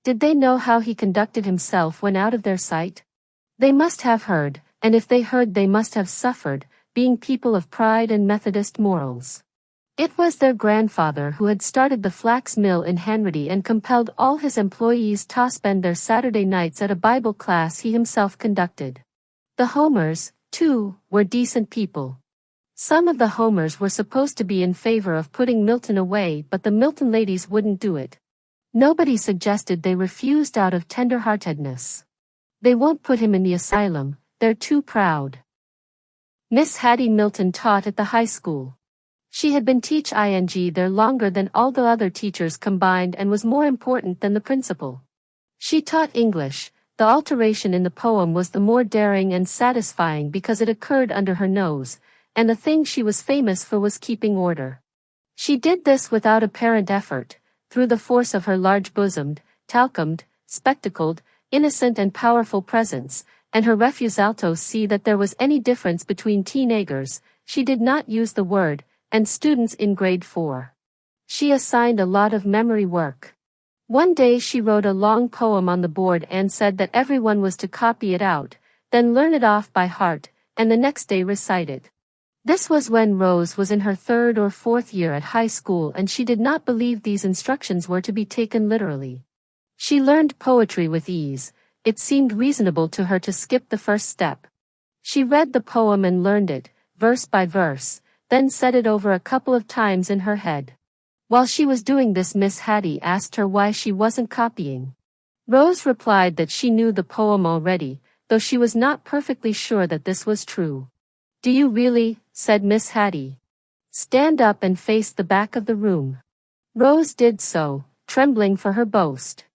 Did they know how he conducted himself when out of their sight? They must have heard, and if they heard they must have suffered, being people of pride and Methodist morals. It was their grandfather who had started the flax mill in Hanratty and compelled all his employees to spend their Saturday nights at a Bible class he himself conducted. The Homers, too, were decent people. Some of the Homers were supposed to be in favor of putting Milton away, but the Milton ladies wouldn't do it. Nobody suggested, they refused out of tender-heartedness. They won't put him in the asylum, they're too proud. Miss Hattie Milton taught at the high school. She had been teaching there longer than all the other teachers combined and was more important than the principal. She taught English. The alteration in the poem was the more daring and satisfying because it occurred under her nose, and the thing she was famous for was keeping order. She did this without apparent effort, through the force of her large-bosomed, talcumed, spectacled, innocent and powerful presence, and her refusal to see that there was any difference between teenagers. She did not use the word, and students in grade 4. She assigned a lot of memory work. One day she wrote a long poem on the board and said that everyone was to copy it out, then learn it off by heart, and the next day recite it. This was when Rose was in her 3rd or 4th year at high school, and she did not believe these instructions were to be taken literally. She learned poetry with ease. It seemed reasonable to her to skip the first step. She read the poem and learned it, verse by verse, then said it over a couple of times in her head. While she was doing this, Miss Hattie asked her why she wasn't copying. Rose replied that she knew the poem already, though she was not perfectly sure that this was true. "Do you really?" said Miss Hattie. "Stand up and face the back of the room." Rose did so, trembling for her boast.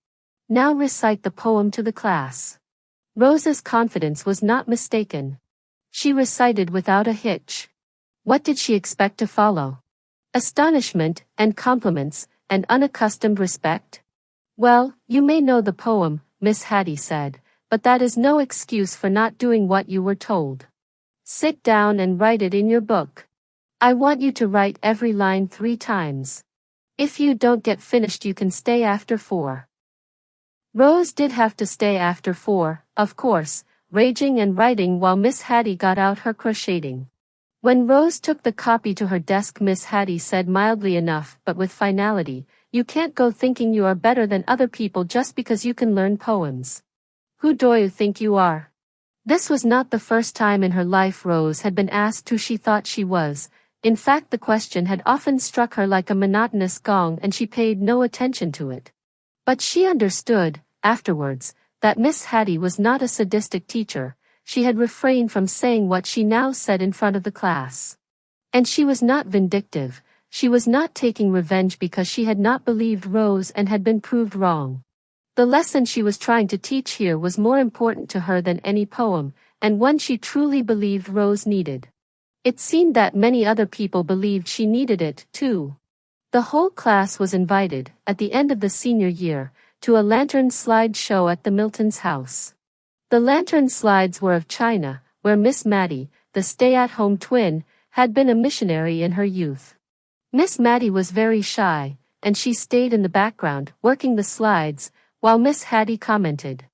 "Now recite the poem to the class." Rose's confidence was not mistaken. She recited without a hitch. What did she expect to follow? Astonishment, and compliments, and unaccustomed respect? "Well, you may know the poem," Miss Hattie said, "but that is no excuse for not doing what you were told. Sit down and write it in your book. I want you to write every line 3 times. If you don't get finished, you can stay after 4. Rose did have to stay after 4, of course, raging and writing while Miss Hattie got out her crocheting. When Rose took the copy to her desk, Miss Hattie said mildly enough but with finality, "You can't go thinking you are better than other people just because you can learn poems. Who do you think you are?" This was not the first time in her life Rose had been asked who she thought she was. In fact, the question had often struck her like a monotonous gong and she paid no attention to it. But she understood, afterwards, that Miss Hattie was not a sadistic teacher. She had refrained from saying what she now said in front of the class. And she was not vindictive. She was not taking revenge because she had not believed Rose and had been proved wrong. The lesson she was trying to teach here was more important to her than any poem, and one she truly believed Rose needed. It seemed that many other people believed she needed it, too. The whole class was invited, at the end of the senior year, to a lantern slide show at the Miltons' house. The lantern slides were of China, where Miss Mattie, the stay-at-home twin, had been a missionary in her youth. Miss Matty was very shy, and she stayed in the background, working the slides, while Miss Hattie commented.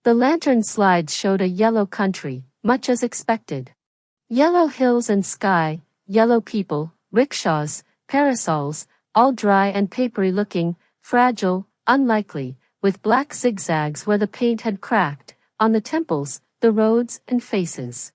The lantern slides showed a yellow country, much as expected. Yellow hills and sky, yellow people, rickshaws, parasols, all dry and papery looking, fragile, unlikely, with black zigzags where the paint had cracked, on the temples, the roads, and faces.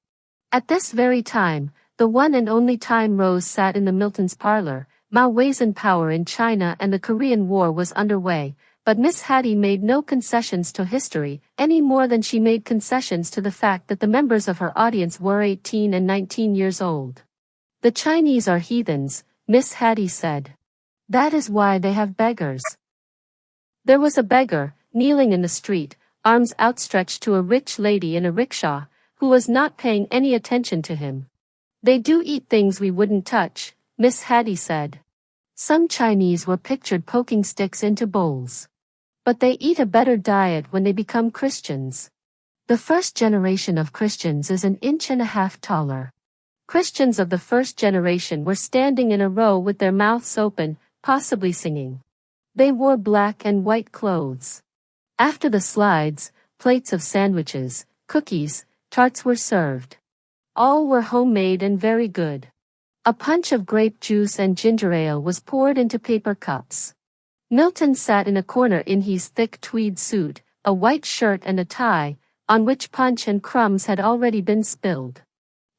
At this very time, the one and only time Rose sat in the Miltons' parlor, Mao was in power in China and the Korean War was underway, but Miss Hattie made no concessions to history, any more than she made concessions to the fact that the members of her audience were 18 and 19 years old. The Chinese are heathens, Miss Hattie said. That is why they have beggars. There was a beggar, kneeling in the street, arms outstretched to a rich lady in a rickshaw, who was not paying any attention to him. They do eat things we wouldn't touch, Miss Hattie said. Some Chinese were pictured poking sticks into bowls. But they eat a better diet when they become Christians. The first generation of Christians is an inch and a half taller. Christians of the first generation were standing in a row with their mouths open, possibly singing. They wore black and white clothes. After the slides, plates of sandwiches, cookies, tarts were served. All were homemade and very good. A punch of grape juice and ginger ale was poured into paper cups. Milton sat in a corner in his thick tweed suit, a white shirt and a tie, on which punch and crumbs had already been spilled.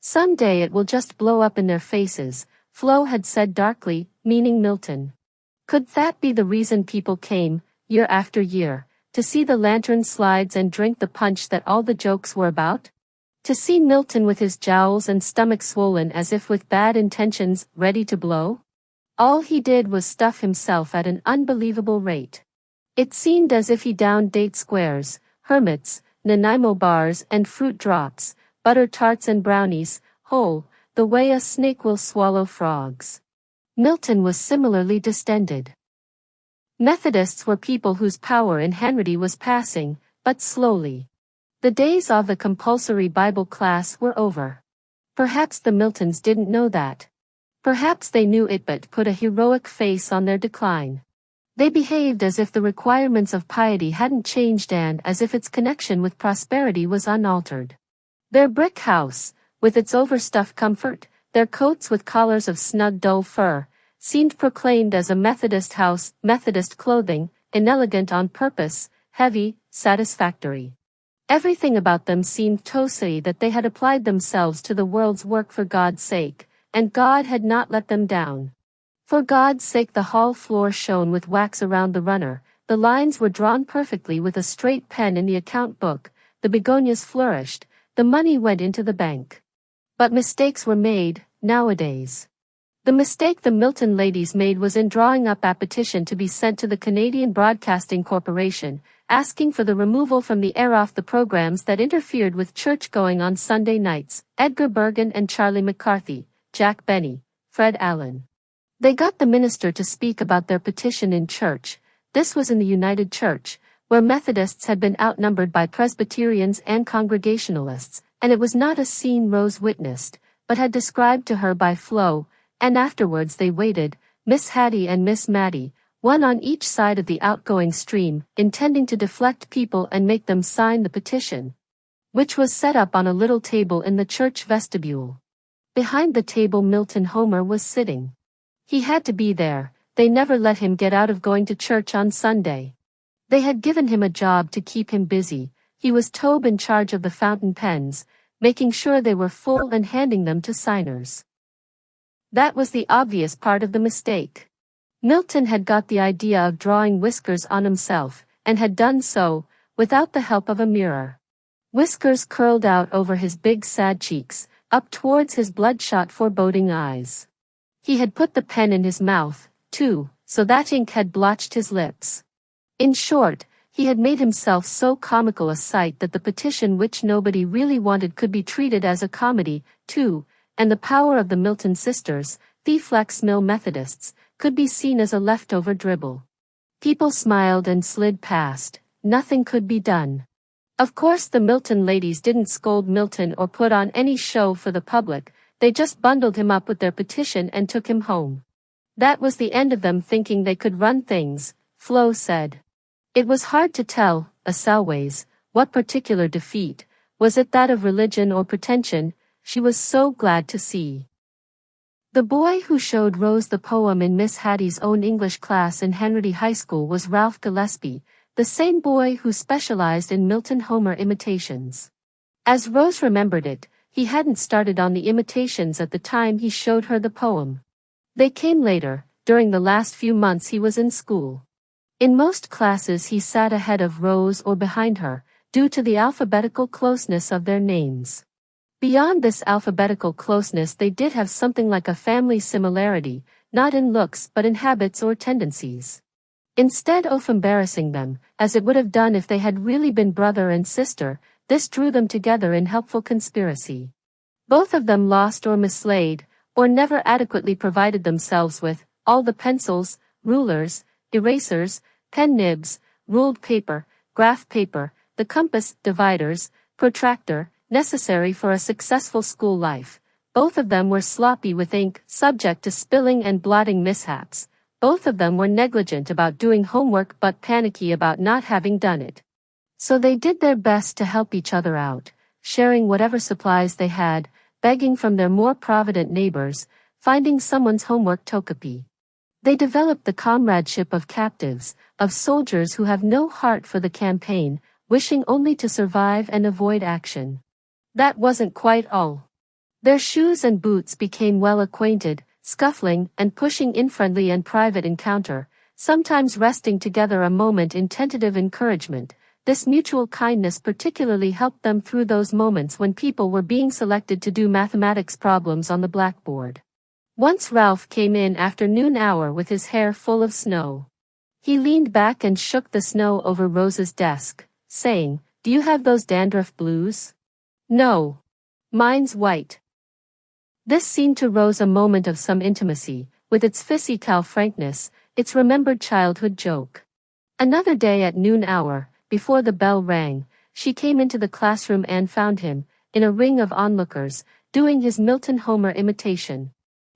Some day it will just blow up in their faces, Flo had said darkly, meaning Milton. Could that be the reason people came, year after year, to see the lantern slides and drink the punch that all the jokes were about? To see Milton with his jowls and stomach swollen as if with bad intentions, ready to blow? All he did was stuff himself at an unbelievable rate. It seemed as if he downed date squares, hermits, Nanaimo bars and fruit drops, butter tarts and brownies, whole, the way a snake will swallow frogs. Milton was similarly distended. Methodists were people whose power in Henry was passing, but slowly. The days of the compulsory Bible class were over. Perhaps the Miltons didn't know that. Perhaps they knew it but put a heroic face on their decline. They behaved as if the requirements of piety hadn't changed and as if its connection with prosperity was unaltered. Their brick house, with its overstuffed comfort, their coats with collars of snug dull fur, seemed proclaimed as a Methodist house, Methodist clothing, inelegant on purpose, heavy, satisfactory. Everything about them seemed to say that they had applied themselves to the world's work for God's sake, and God had not let them down. For God's sake the hall floor shone with wax around the runner, the lines were drawn perfectly with a straight pen in the account book, the begonias flourished, the money went into the bank. But mistakes were made, nowadays. The mistake the Milton ladies made was in drawing up a petition to be sent to the Canadian Broadcasting Corporation, asking for the removal from the air of the programs that interfered with church-going on Sunday nights, Edgar Bergen and Charlie McCarthy, Jack Benny, Fred Allen. They got the minister to speak about their petition in church. This was in the United Church, where Methodists had been outnumbered by Presbyterians and Congregationalists, and it was not a scene Rose witnessed, but had described to her by Flo, and afterwards they waited, Miss Hattie and Miss Matty, one on each side of the outgoing stream, intending to deflect people and make them sign the petition, which was set up on a little table in the church vestibule. Behind the table Milton Homer was sitting. He had to be there, they never let him get out of going to church on Sunday. They had given him a job to keep him busy, he was Tobe in charge of the fountain pens, making sure they were full and handing them to signers. That was the obvious part of the mistake. Milton had got the idea of drawing whiskers on himself, and had done so, without the help of a mirror. Whiskers curled out over his big sad cheeks, up towards his bloodshot foreboding eyes. He had put the pen in his mouth, too, so that ink had blotched his lips. In short, he had made himself so comical a sight that the petition which nobody really wanted could be treated as a comedy, too, and the power of the Milton sisters, the Flex Mill Methodists, could be seen as a leftover dribble. People smiled and slid past, nothing could be done. Of course the Milton ladies didn't scold Milton or put on any show for the public, they just bundled him up with their petition and took him home. That was the end of them thinking they could run things, Flo said. It was hard to tell, Selways, what particular defeat, was it that of religion or pretension, she was so glad to see. The boy who showed Rose the poem in Miss Hattie's own English class in Henry High School was Ralph Gillespie, the same boy who specialized in Milton Homer imitations. As Rose remembered it, he hadn't started on the imitations at the time he showed her the poem. They came later, during the last few months he was in school. In most classes he sat ahead of Rose or behind her, due to the alphabetical closeness of their names. Beyond this alphabetical closeness they did have something like a family similarity, not in looks but in habits or tendencies. Instead of embarrassing them, as it would have done if they had really been brother and sister, this drew them together in helpful conspiracy. Both of them lost or mislaid, or never adequately provided themselves with, all the pencils, rulers, erasers, pen nibs, ruled paper, graph paper, the compass, dividers, protractor, necessary for a successful school life. Both of them were sloppy with ink, subject to spilling and blotting mishaps. Both of them were negligent about doing homework but panicky about not having done it. So they did their best to help each other out, sharing whatever supplies they had, begging from their more provident neighbors, finding someone's homework tokapi. They developed the comradeship of captives, of soldiers who have no heart for the campaign, wishing only to survive and avoid action. That wasn't quite all. Their shoes and boots became well acquainted, scuffling and pushing in friendly and private encounter, sometimes resting together a moment in tentative encouragement. This mutual kindness particularly helped them through those moments when people were being selected to do mathematics problems on the blackboard. Once Ralph came in after noon hour with his hair full of snow. He leaned back and shook the snow over Rose's desk, saying, "Do you have those dandruff blues?" "No. Mine's white." This seemed to Rose a moment of some intimacy, with its physical frankness, its remembered childhood joke. Another day at noon hour, before the bell rang, she came into the classroom and found him, in a ring of onlookers, doing his Milton Homer imitation.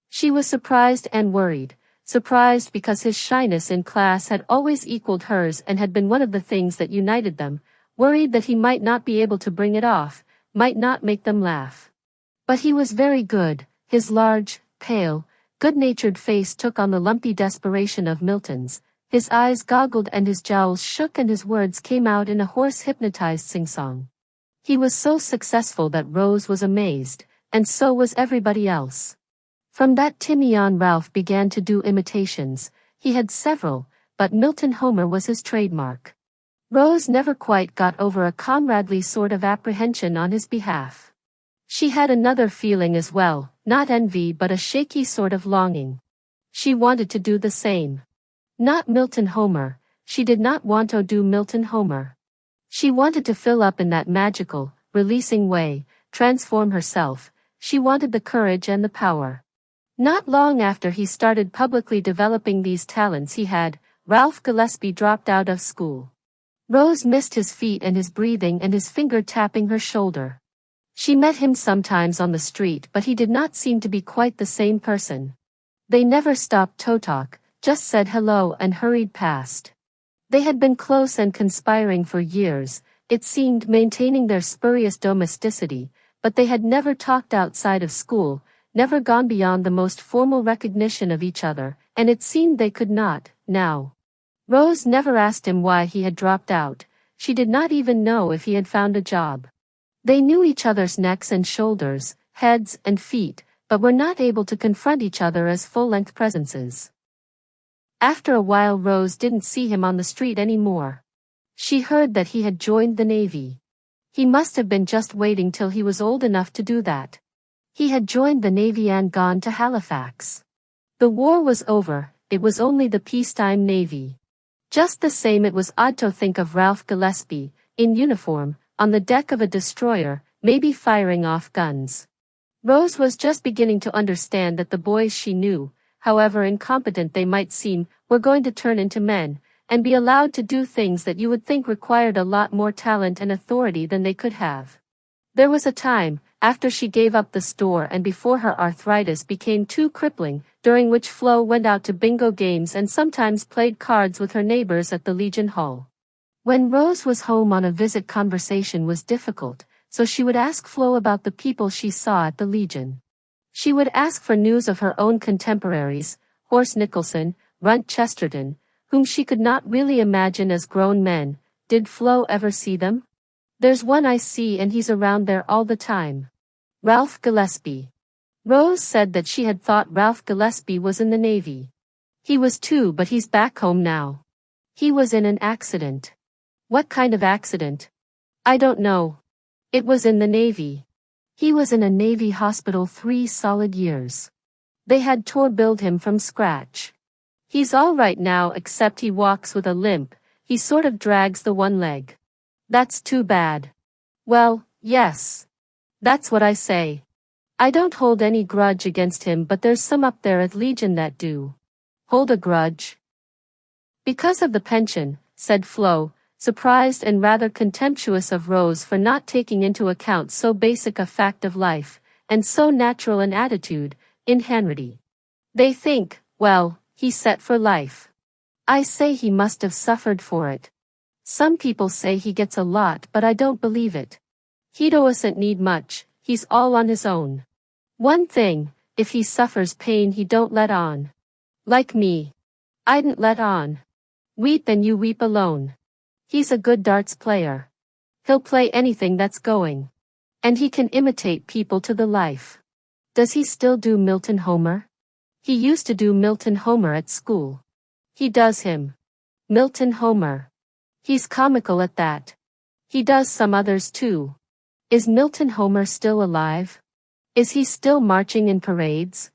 She was surprised and worried, surprised because his shyness in class had always equaled hers and had been one of the things that united them, worried that he might not be able to bring it off, might not make them laugh. But he was very good. His large, pale, good-natured face took on the lumpy desperation of Milton's, his eyes goggled and his jowls shook and his words came out in a hoarse hypnotized sing-song. He was so successful that Rose was amazed, and so was everybody else. From that Timmy on Ralph began to do imitations. He had several, but Milton Homer was his trademark. Rose never quite got over a comradely sort of apprehension on his behalf. She had another feeling as well, not envy but a shaky sort of longing. She wanted to do the same. Not Milton Homer, she did not want to do Milton Homer. She wanted to fill up in that magical, releasing way, transform herself. She wanted the courage and the power. Not long after he started publicly developing these talents he had, Ralph Gillespie dropped out of school. Rose missed his feet and his breathing and his finger tapping her shoulder. She met him sometimes on the street but he did not seem to be quite the same person. They never stopped to talk, just said hello and hurried past. They had been close and conspiring for years, it seemed, maintaining their spurious domesticity, but they had never talked outside of school, never gone beyond the most formal recognition of each other, and it seemed they could not, now. Rose never asked him why he had dropped out. She did not even know if he had found a job. They knew each other's necks and shoulders, heads and feet, but were not able to confront each other as full-length presences. After a while Rose didn't see him on the street anymore. She heard that he had joined the Navy. He must have been just waiting till he was old enough to do that. He had joined the Navy and gone to Halifax. The war was over, it was only the peacetime Navy. Just the same, it was odd to think of Ralph Gillespie, in uniform, on the deck of a destroyer, maybe firing off guns. Rose was just beginning to understand that the boys she knew, however incompetent they might seem, were going to turn into men, and be allowed to do things that you would think required a lot more talent and authority than they could have. There was a time, after she gave up the store and before her arthritis became too crippling, during which Flo went out to bingo games and sometimes played cards with her neighbors at the Legion Hall. When Rose was home on a visit, conversation was difficult, so she would ask Flo about the people she saw at the Legion. She would ask for news of her own contemporaries, Horst Nicholson, Runt Chesterton, whom she could not really imagine as grown men. Did Flo ever see them? There's one I see and he's around there all the time. Ralph Gillespie. Rose said that she had thought Ralph Gillespie was in the Navy. He was too, but he's back home now. He was in an accident. What kind of accident? I don't know. It was in the Navy. He was in a Navy hospital 3 solid years. They had to build him from scratch. He's all right now except he walks with a limp, he sort of drags the one leg. That's too bad. Well, yes. That's what I say. I don't hold any grudge against him, but there's some up there at Legion that do. Hold a grudge? Because of the pension, said Flo, surprised and rather contemptuous of Rose for not taking into account so basic a fact of life, and so natural an attitude, in Henry. They think, well, he's set for life. I say he must have suffered for it. Some people say he gets a lot, but I don't believe it. He doesn't need much, he's all on his own. One thing, if he suffers pain he don't let on. Like me. I didn't let on. Weep and you weep alone. He's a good darts player. He'll play anything that's going. And he can imitate people to the life. Does he still do Milton Homer? He used to do Milton Homer at school. He does him. Milton Homer. He's comical at that. He does some others too. Is Milton Homer still alive? Is he still marching in parades?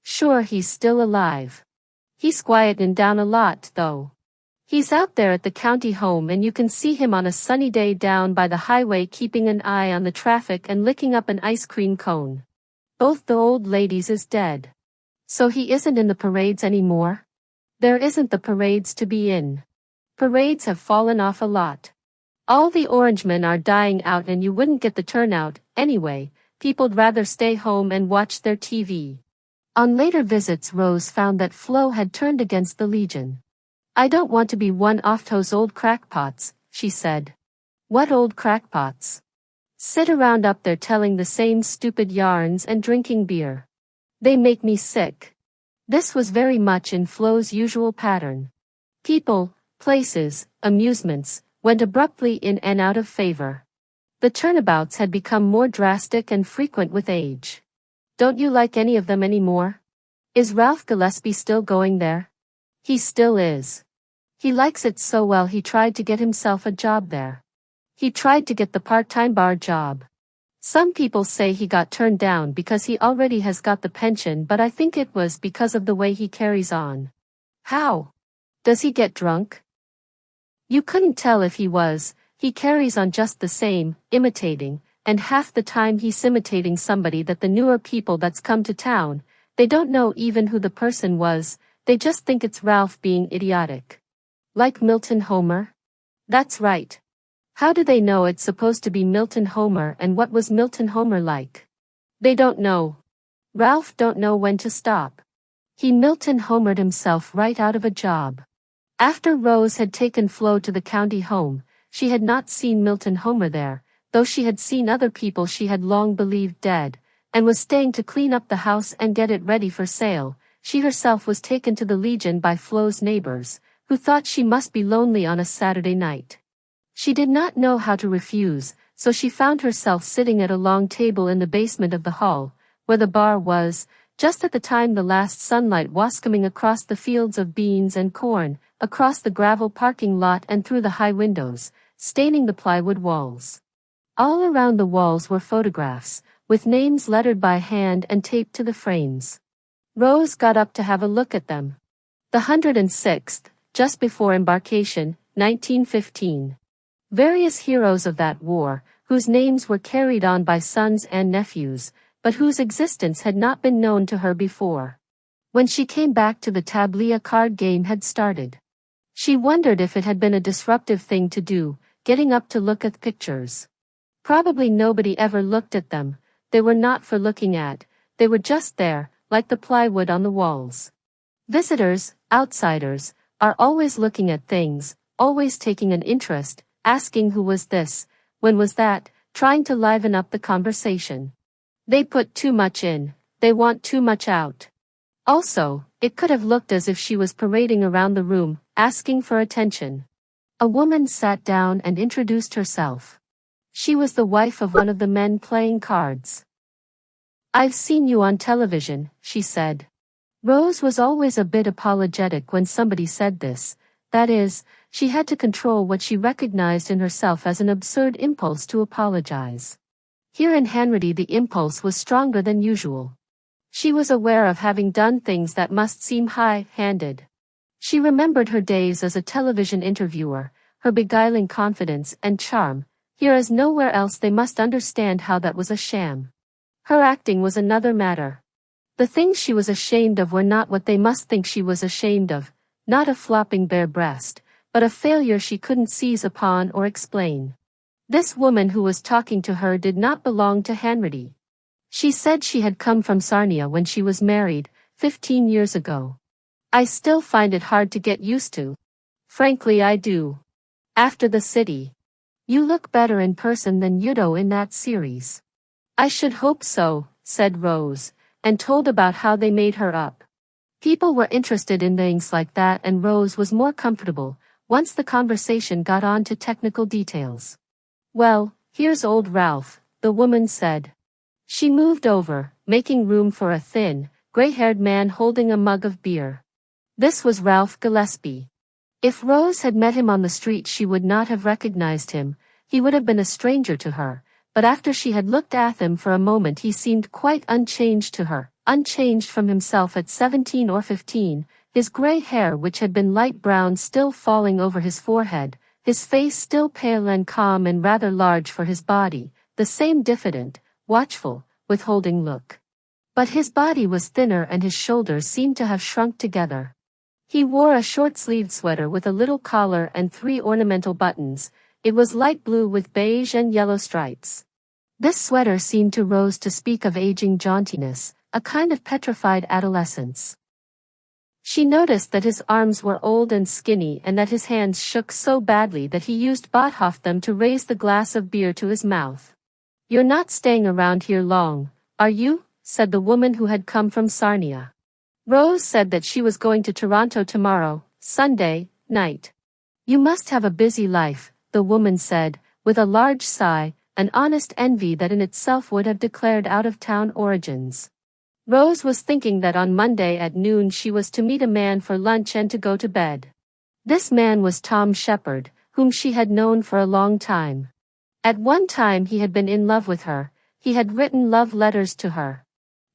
Sure, he's still alive. He's quieting down a lot though. He's out there at the county home and you can see him on a sunny day down by the highway keeping an eye on the traffic and licking up an ice cream cone. Both the old ladies is dead. So he isn't in the parades anymore? There isn't the parades to be in. Parades have fallen off a lot. All the Orangemen are dying out and you wouldn't get the turnout, anyway, people'd rather stay home and watch their TV. On later visits Rose found that Flo had turned against the Legion. I don't want to be one of those old crackpots, she said. What old crackpots? Sit around up there telling the same stupid yarns and drinking beer. They make me sick. This was very much in Flo's usual pattern. People, places, amusements, went abruptly in and out of favor. The turnabouts had become more drastic and frequent with age. Don't you like any of them anymore? Is Ralph Gillespie still going there? He still is. He likes it so well he tried to get himself a job there. He tried to get the part-time bar job. Some people say he got turned down because he already has got the pension, but I think it was because of the way he carries on. How? Does he get drunk? You couldn't tell if he carries on just the same, imitating, and half the time he's imitating somebody that the newer people that's come to town, they don't know even who the person was, they just think it's Ralph being idiotic. Like Milton Homer? That's right. How do they know it's supposed to be Milton Homer and what was Milton Homer like? They don't know. Ralph don't know when to stop. He Milton Homered himself right out of a job. After Rose had taken Flo to the county home, she had not seen Milton Homer there, though she had seen other people she had long believed dead, and was staying to clean up the house and get it ready for sale. She herself was taken to the Legion by Flo's neighbors, who thought she must be lonely on a Saturday night. She did not know how to refuse, so she found herself sitting at a long table in the basement of the hall, where the bar was, just at the time the last sunlight was coming across the fields of beans and corn, across the gravel parking lot and through the high windows, staining the plywood walls. All around the walls were photographs, with names lettered by hand and taped to the frames. Rose got up to have a look at them. The 106th, just before embarkation, 1915. Various heroes of that war, whose names were carried on by sons and nephews, but whose existence had not been known to her before. When she came back to the tablia card game had started. She wondered if it had been a disruptive thing to do, getting up to look at pictures. Probably nobody ever looked at them. They were not for looking at, they were just there, like the plywood on the walls. Visitors, outsiders, are always looking at things, always taking an interest, asking who was this, when was that, trying to liven up the conversation. They put too much in, they want too much out. Also, it could have looked as if she was parading around the room, asking for attention. A woman sat down and introduced herself. She was the wife of one of the men playing cards. "I've seen you on television," she said. Rose was always a bit apologetic when somebody said this. That is, she had to control what she recognized in herself as an absurd impulse to apologize. Here in Hanratty the impulse was stronger than usual. She was aware of having done things that must seem high-handed. She remembered her days as a television interviewer, her beguiling confidence and charm. Here as nowhere else they must understand how that was a sham. Her acting was another matter. The things she was ashamed of were not what they must think she was ashamed of, not a flopping bare breast, but a failure she couldn't seize upon or explain. This woman who was talking to her did not belong to Hanratty. She said she had come from Sarnia when she was married, 15 years ago. "I still find it hard to get used to. Frankly I do. After the city. You look better in person than you do in that series." "I should hope so," said Rose, and told about how they made her up. People were interested in things like that and Rose was more comfortable, once the conversation got on to technical details. "Well, here's old Ralph," the woman said. She moved over, making room for a thin, gray-haired man holding a mug of beer. This was Ralph Gillespie. If Rose had met him on the street she would not have recognized him, he would have been a stranger to her, but after she had looked at him for a moment he seemed quite unchanged to her, unchanged from himself at 17 or 15, his gray hair which had been light brown still falling over his forehead, his face still pale and calm and rather large for his body, the same diffident, watchful, withholding look. But his body was thinner and his shoulders seemed to have shrunk together. He wore a short-sleeved sweater with a little collar and 3 ornamental buttons. It was light blue with beige and yellow stripes. This sweater seemed to Rose to speak of aging jauntiness, a kind of petrified adolescence. She noticed that his arms were old and skinny and that his hands shook so badly that he used both of them to raise the glass of beer to his mouth. "You're not staying around here long, are you?" said the woman who had come from Sarnia. Rose said that she was going to Toronto tomorrow, Sunday, night. "You must have a busy life," the woman said, with a large sigh, an honest envy that in itself would have declared out-of-town origins. Rose was thinking that on Monday at noon she was to meet a man for lunch and to go to bed. This man was Tom Shepherd, whom she had known for a long time. At one time he had been in love with her, he had written love letters to her.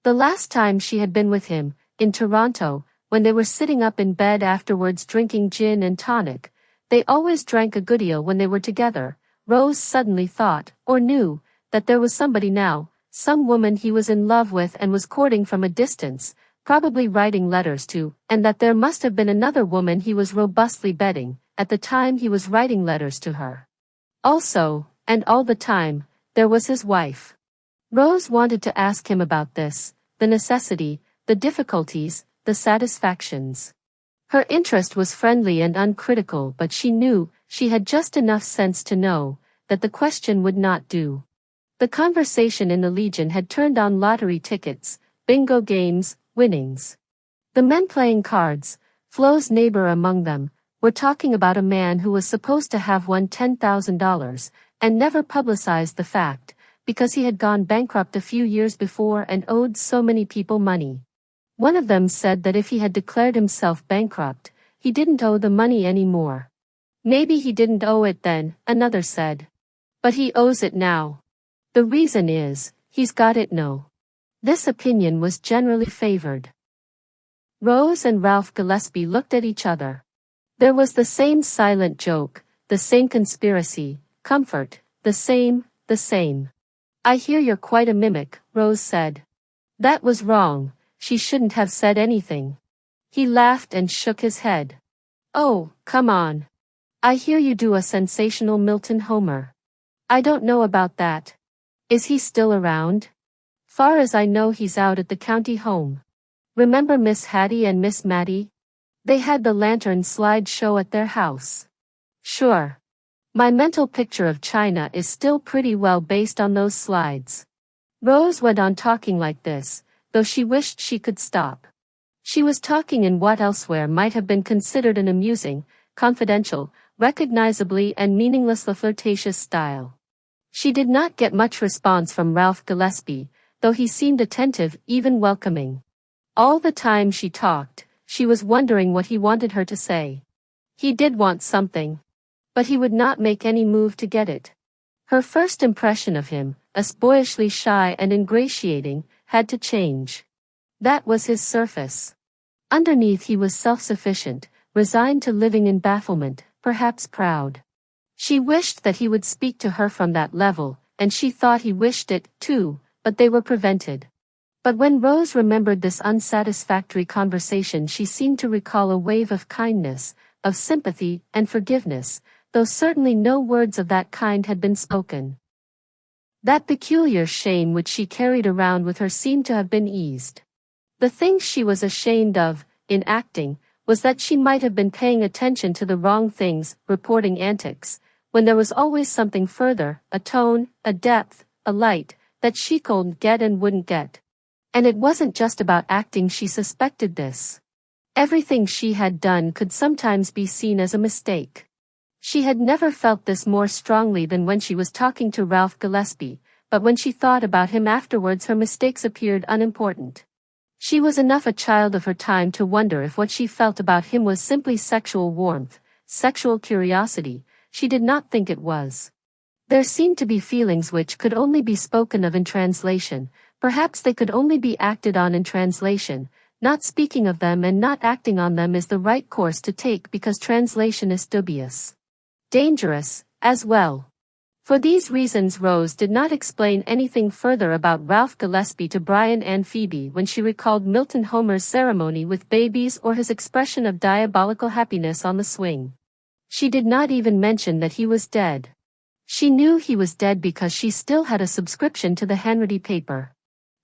The last time she had been with him, in Toronto, when they were sitting up in bed afterwards drinking gin and tonic, they always drank a good deal when they were together. Rose suddenly thought, or knew, that there was somebody now, some woman he was in love with and was courting from a distance, probably writing letters to, and that there must have been another woman he was robustly betting, at the time he was writing letters to her. Also, and all the time, there was his wife. Rose wanted to ask him about this, the necessity, the difficulties, the satisfactions. Her interest was friendly and uncritical, but she knew, she had just enough sense to know, that the question would not do. The conversation in the Legion had turned on lottery tickets, bingo games, winnings. The men playing cards, Flo's neighbor among them, were talking about a man who was supposed to have won $10,000, and never publicized the fact, because he had gone bankrupt a few years before and owed so many people money. One of them said that if he had declared himself bankrupt, he didn't owe the money anymore. "Maybe he didn't owe it then," another said. "But he owes it now. The reason is, he's got it no." This opinion was generally favored. Rose and Ralph Gillespie looked at each other. There was the same silent joke, the same conspiracy, comfort, the same. "I hear you're quite a mimic," Rose said. That was wrong. She shouldn't have said anything. He laughed and shook his head. "Oh, come on. I hear you do a sensational Milton Homer." I don't know about that. Is he still around? Far as I know he's out at the county home. Remember Miss Hattie and Miss Mattie? They had the lantern slide show at their house. Sure. My mental picture of China is still pretty well based on those slides. Rose went on talking like this, though she wished she could stop. She was talking in what elsewhere might have been considered an amusing, confidential, recognizably and meaninglessly flirtatious style. She did not get much response from Ralph Gillespie, though he seemed attentive, even welcoming. All the time she talked, she was wondering what he wanted her to say. He did want something. But he would not make any move to get it. Her first impression of him, as boyishly shy and ingratiating, had to change. That was his surface. Underneath he was self-sufficient, resigned to living in bafflement, perhaps proud. She wished that he would speak to her from that level, and she thought he wished it, too, but they were prevented. But when Rose remembered this unsatisfactory conversation, she seemed to recall a wave of kindness, of sympathy and forgiveness, though certainly no words of that kind had been spoken. That peculiar shame which she carried around with her seemed to have been eased. The thing she was ashamed of, in acting, was that she might have been paying attention to the wrong things, reporting antics, when there was always something further, a tone, a depth, a light, that she couldn't get and wouldn't get. And it wasn't just about acting, she suspected this. Everything she had done could sometimes be seen as a mistake. She had never felt this more strongly than when she was talking to Ralph Gillespie, but when she thought about him afterwards her mistakes appeared unimportant. She was enough a child of her time to wonder if what she felt about him was simply sexual warmth, sexual curiosity. She did not think it was. There seemed to be feelings which could only be spoken of in translation, perhaps they could only be acted on in translation. Not speaking of them and not acting on them is the right course to take because translation is dubious. Dangerous, as well. For these reasons Rose did not explain anything further about Ralph Gillespie to Brian and Phoebe when she recalled Milton Homer's ceremony with babies or his expression of diabolical happiness on the swing. She did not even mention that he was dead. She knew he was dead because she still had a subscription to the Hanratty paper.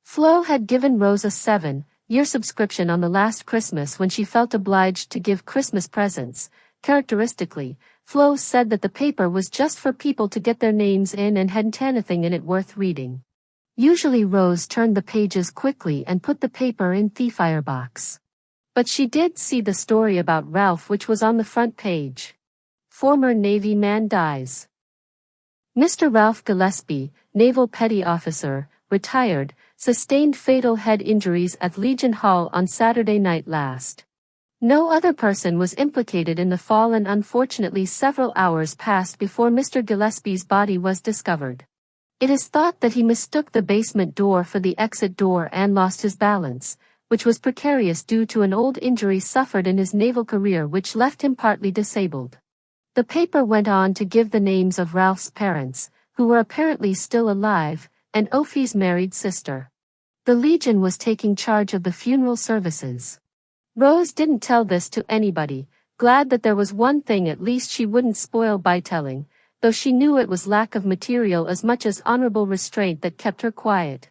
Flo had given Rose a 7-year subscription on the last Christmas when she felt obliged to give Christmas presents. Characteristically, Flo said that the paper was just for people to get their names in and hadn't anything in it worth reading. Usually Rose turned the pages quickly and put the paper in the firebox. But she did see the story about Ralph which was on the front page. Former Navy man dies. Mr. Ralph Gillespie, naval petty officer, retired, sustained fatal head injuries at Legion Hall on Saturday night last. No other person was implicated in the fall and unfortunately several hours passed before Mr. Gillespie's body was discovered. It is thought that he mistook the basement door for the exit door and lost his balance, which was precarious due to an old injury suffered in his naval career which left him partly disabled. The paper went on to give the names of Ralph's parents, who were apparently still alive, and Ophi's married sister. The Legion was taking charge of the funeral services. Rose didn't tell this to anybody, glad that there was one thing at least she wouldn't spoil by telling, though she knew it was lack of material as much as honorable restraint that kept her quiet.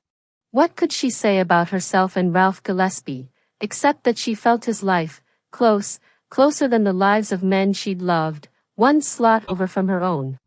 What could she say about herself and Ralph Gillespie, except that she felt his life, closer than the lives of men she'd loved, one slot over from her own.